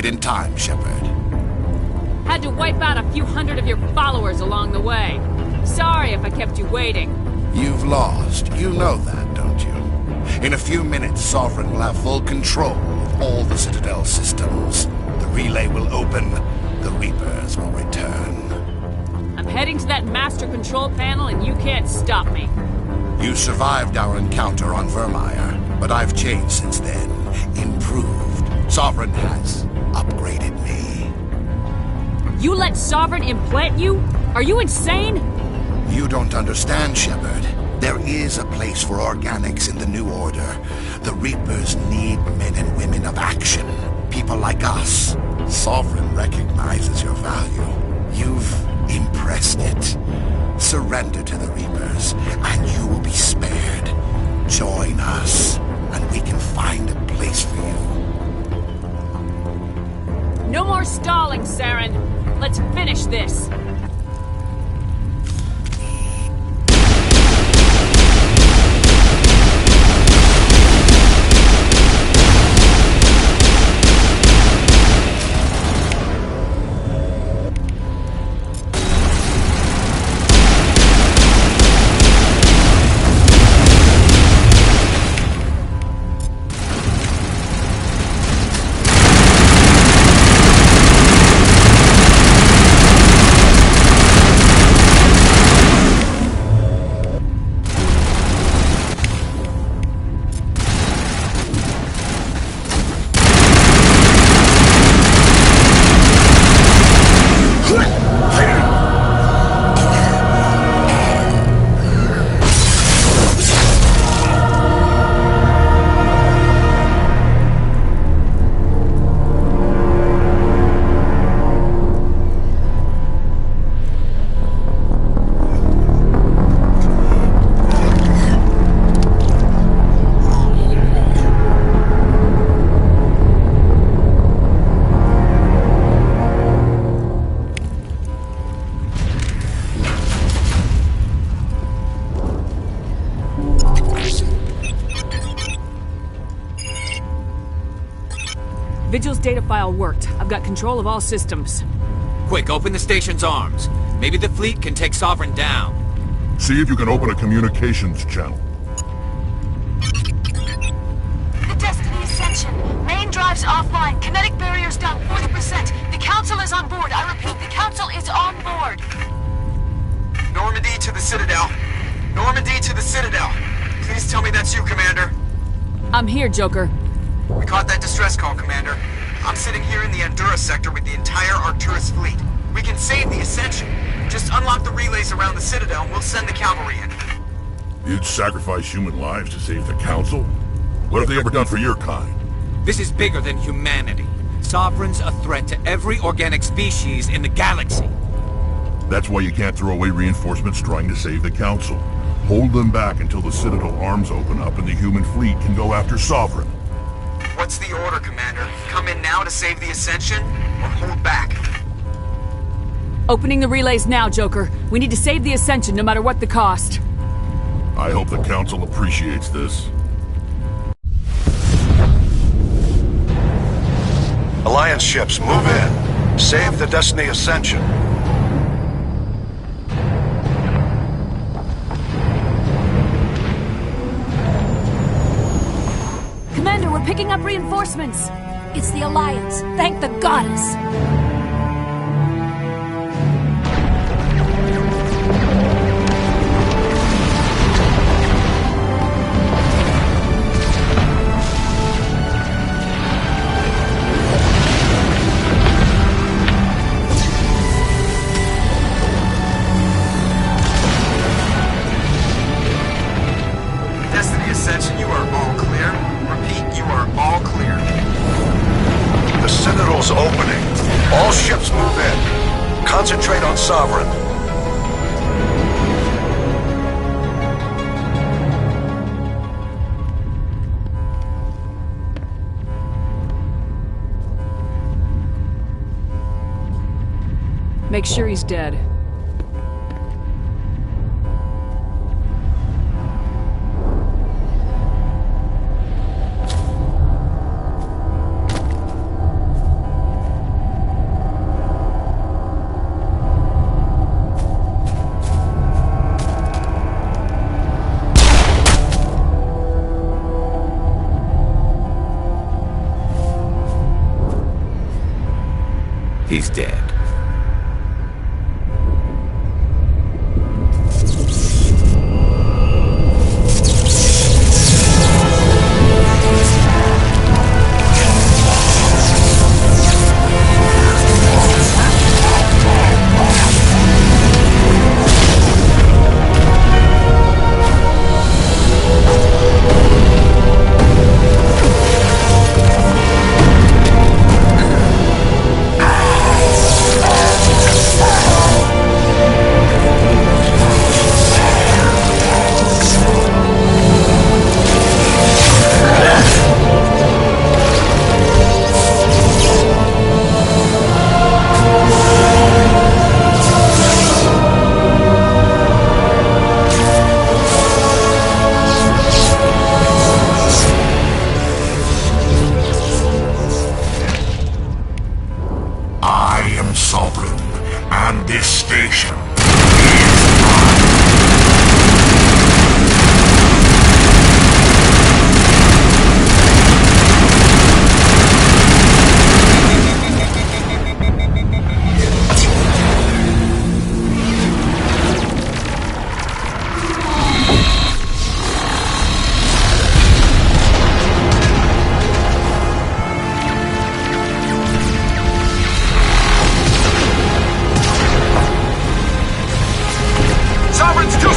in time, Shepard. Had to wipe out a few hundred of your followers along the way. Sorry if I kept you waiting. You've lost. You know that, don't you? In a few minutes, Sovereign will have full control of all the Citadel systems. The relay will open. The Reapers will return. I'm heading to that master control panel and you can't stop me. You survived our encounter on Vermeer, but I've changed since then. Improved. Sovereign has upgraded me. You let Sovereign implant you? Are you insane? You don't understand, Shepard. There is a place for organics in the New Order. The Reapers need men and women of action. People like us. Sovereign recognizes your value. You've impressed it. Surrender to the Reapers, and you will be spared. Join us, and we can find a place for you. No more stalling, Saren. Let's finish this. Vigil's data file worked. I've got control of all systems. Quick, open the station's arms. Maybe the fleet can take Sovereign down. See if you can open a communications channel. The Destiny Ascension. Main drives offline. Kinetic barriers down 40%. The Council is on board. I repeat, the Council is on board. Normandy to the Citadel. Normandy to the Citadel. Please tell me that's you, Commander. I'm here, Joker. We caught that distress call, Commander. I'm sitting here in the Andurra sector with the entire Arcturus fleet. We can save the Ascension. Just unlock the relays around the Citadel and we'll send the cavalry in. You'd sacrifice human lives to save the Council? What have they ever done for your kind? This is bigger than humanity. Sovereign's a threat to every organic species in the galaxy. That's why you can't throw away reinforcements trying to save the Council. Hold them back until the Citadel arms open up and the human fleet can go after Sovereign. What's the order, Commander? Come in now to save the Ascension, or hold back? Opening the relays now, Joker. We need to save the Ascension no matter what the cost. I hope the Council appreciates this. Alliance ships, move in. Save the Destiny Ascension. Commander, we're picking up reinforcements. It's the Alliance. Thank the goddess. Destiny Ascension, you are all clear. Repeat, you are all clear. The Citadel's opening. All ships move in. Concentrate on Sovereign. Make sure he's dead.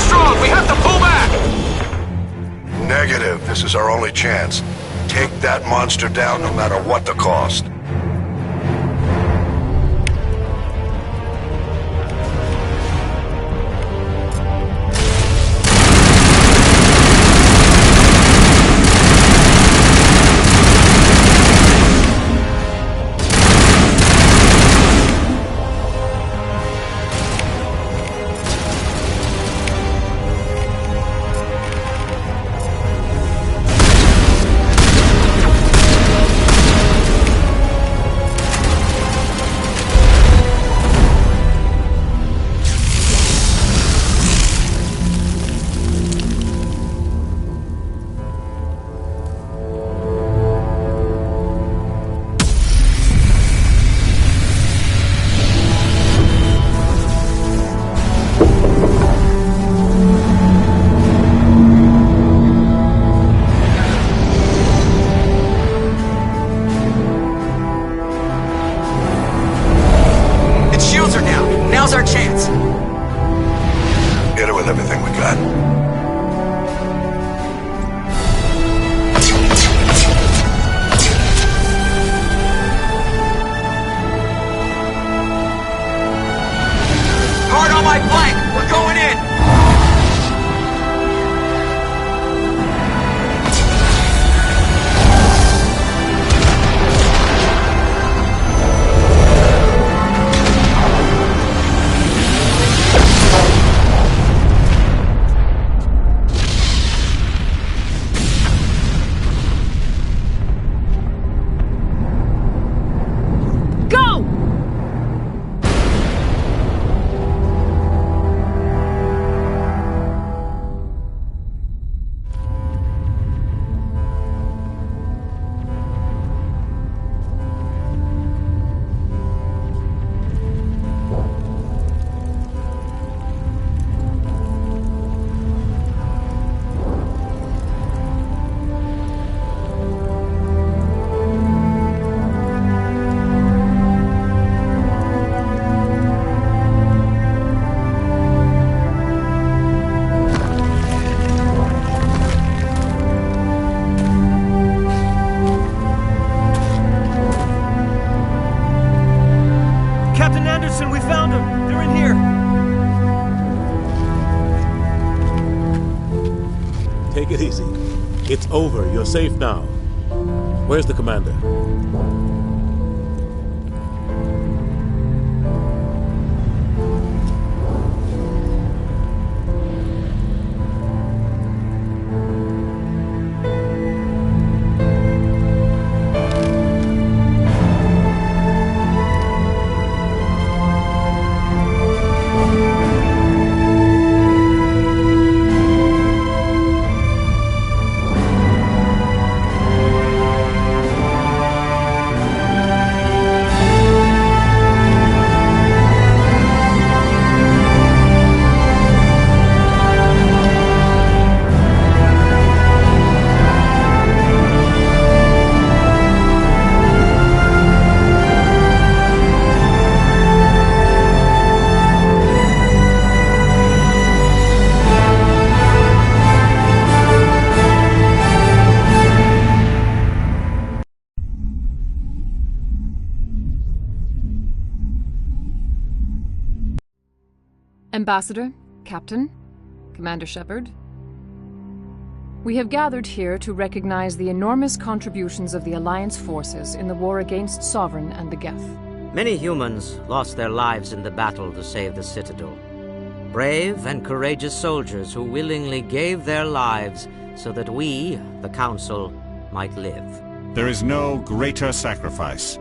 Armstrong, we have to pull back! Negative. This is our only chance. Take that monster down no matter what the cost. Now's our chance. Hit her with everything we got. Hard on my flank. We're going in. We found them! They're in here! Take it easy. It's over. You're safe now. Where's the commander? Ambassador, Captain, Commander Shepard. We have gathered here to recognize the enormous contributions of the Alliance forces in the war against Sovereign and the Geth. Many humans lost their lives in the battle to save the Citadel. Brave and courageous soldiers who willingly gave their lives so that we, the Council, might live. There is no greater sacrifice,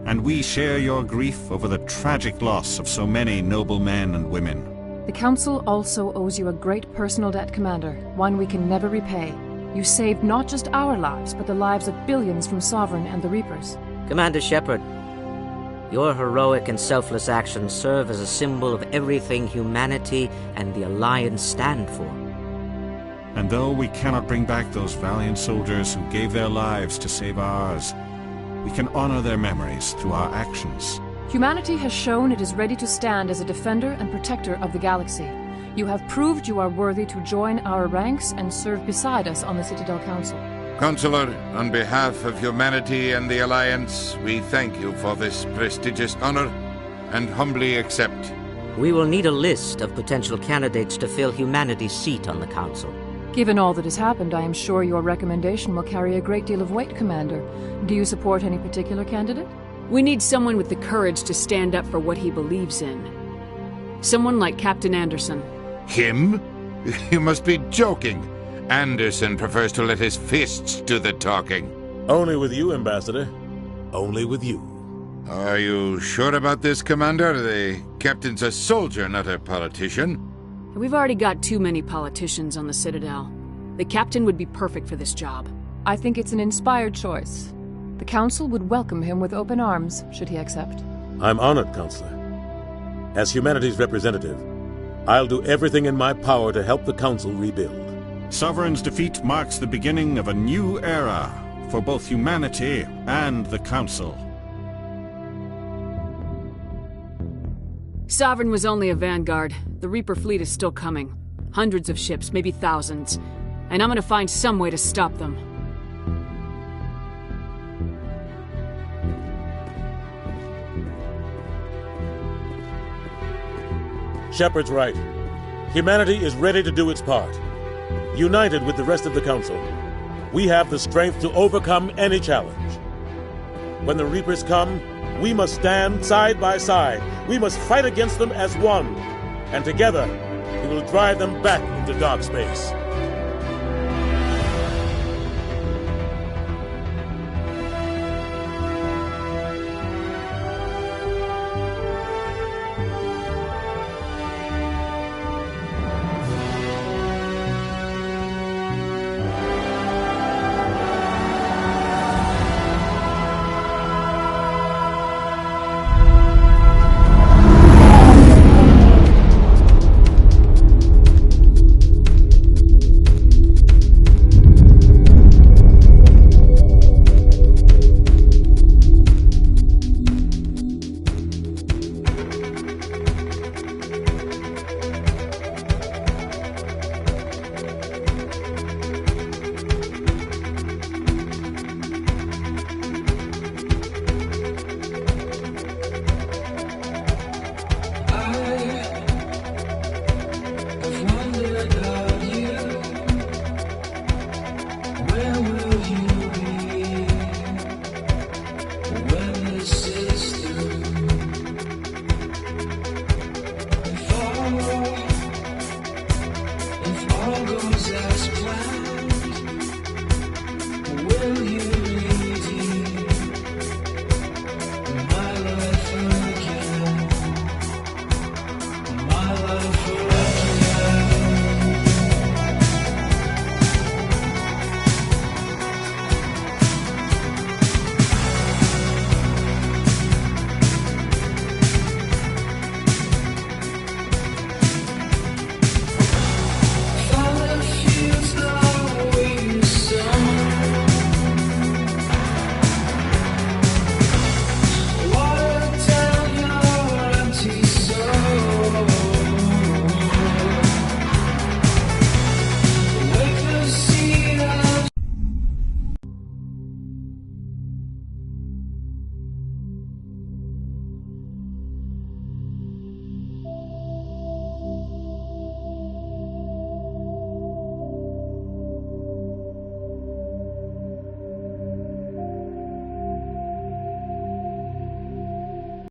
and we share your grief over the tragic loss of so many noble men and women. The Council also owes you a great personal debt, Commander, one we can never repay. You saved not just our lives, but the lives of billions from Sovereign and the Reapers. Commander Shepard, your heroic and selfless actions serve as a symbol of everything humanity and the Alliance stand for. And though we cannot bring back those valiant soldiers who gave their lives to save ours, we can honor their memories through our actions. Humanity has shown it is ready to stand as a defender and protector of the galaxy. You have proved you are worthy to join our ranks and serve beside us on the Citadel Council. Counselor, on behalf of humanity and the Alliance, we thank you for this prestigious honor and humbly accept. We will need a list of potential candidates to fill humanity's seat on the Council. Given all that has happened, I am sure your recommendation will carry a great deal of weight, Commander. Do you support any particular candidate? We need someone with the courage to stand up for what he believes in. Someone like Captain Anderson. Him? You must be joking. Anderson prefers to let his fists do the talking. Only with you, Ambassador. Only with you. Are you sure about this, Commander? The captain's a soldier, not a politician. We've already got too many politicians on the Citadel. The captain would be perfect for this job. I think it's an inspired choice. The Council would welcome him with open arms, should he accept. I'm honored, Counselor. As humanity's representative, I'll do everything in my power to help the Council rebuild. Sovereign's defeat marks the beginning of a new era for both humanity and the Council. Sovereign was only a vanguard. The Reaper fleet is still coming. Hundreds of ships, maybe thousands. And I'm gonna find some way to stop them. Shepard's right. Humanity is ready to do its part. United with the rest of the Council, we have the strength to overcome any challenge. When the Reapers come, we must stand side by side. We must fight against them as one. And together, we will drive them back into dark space.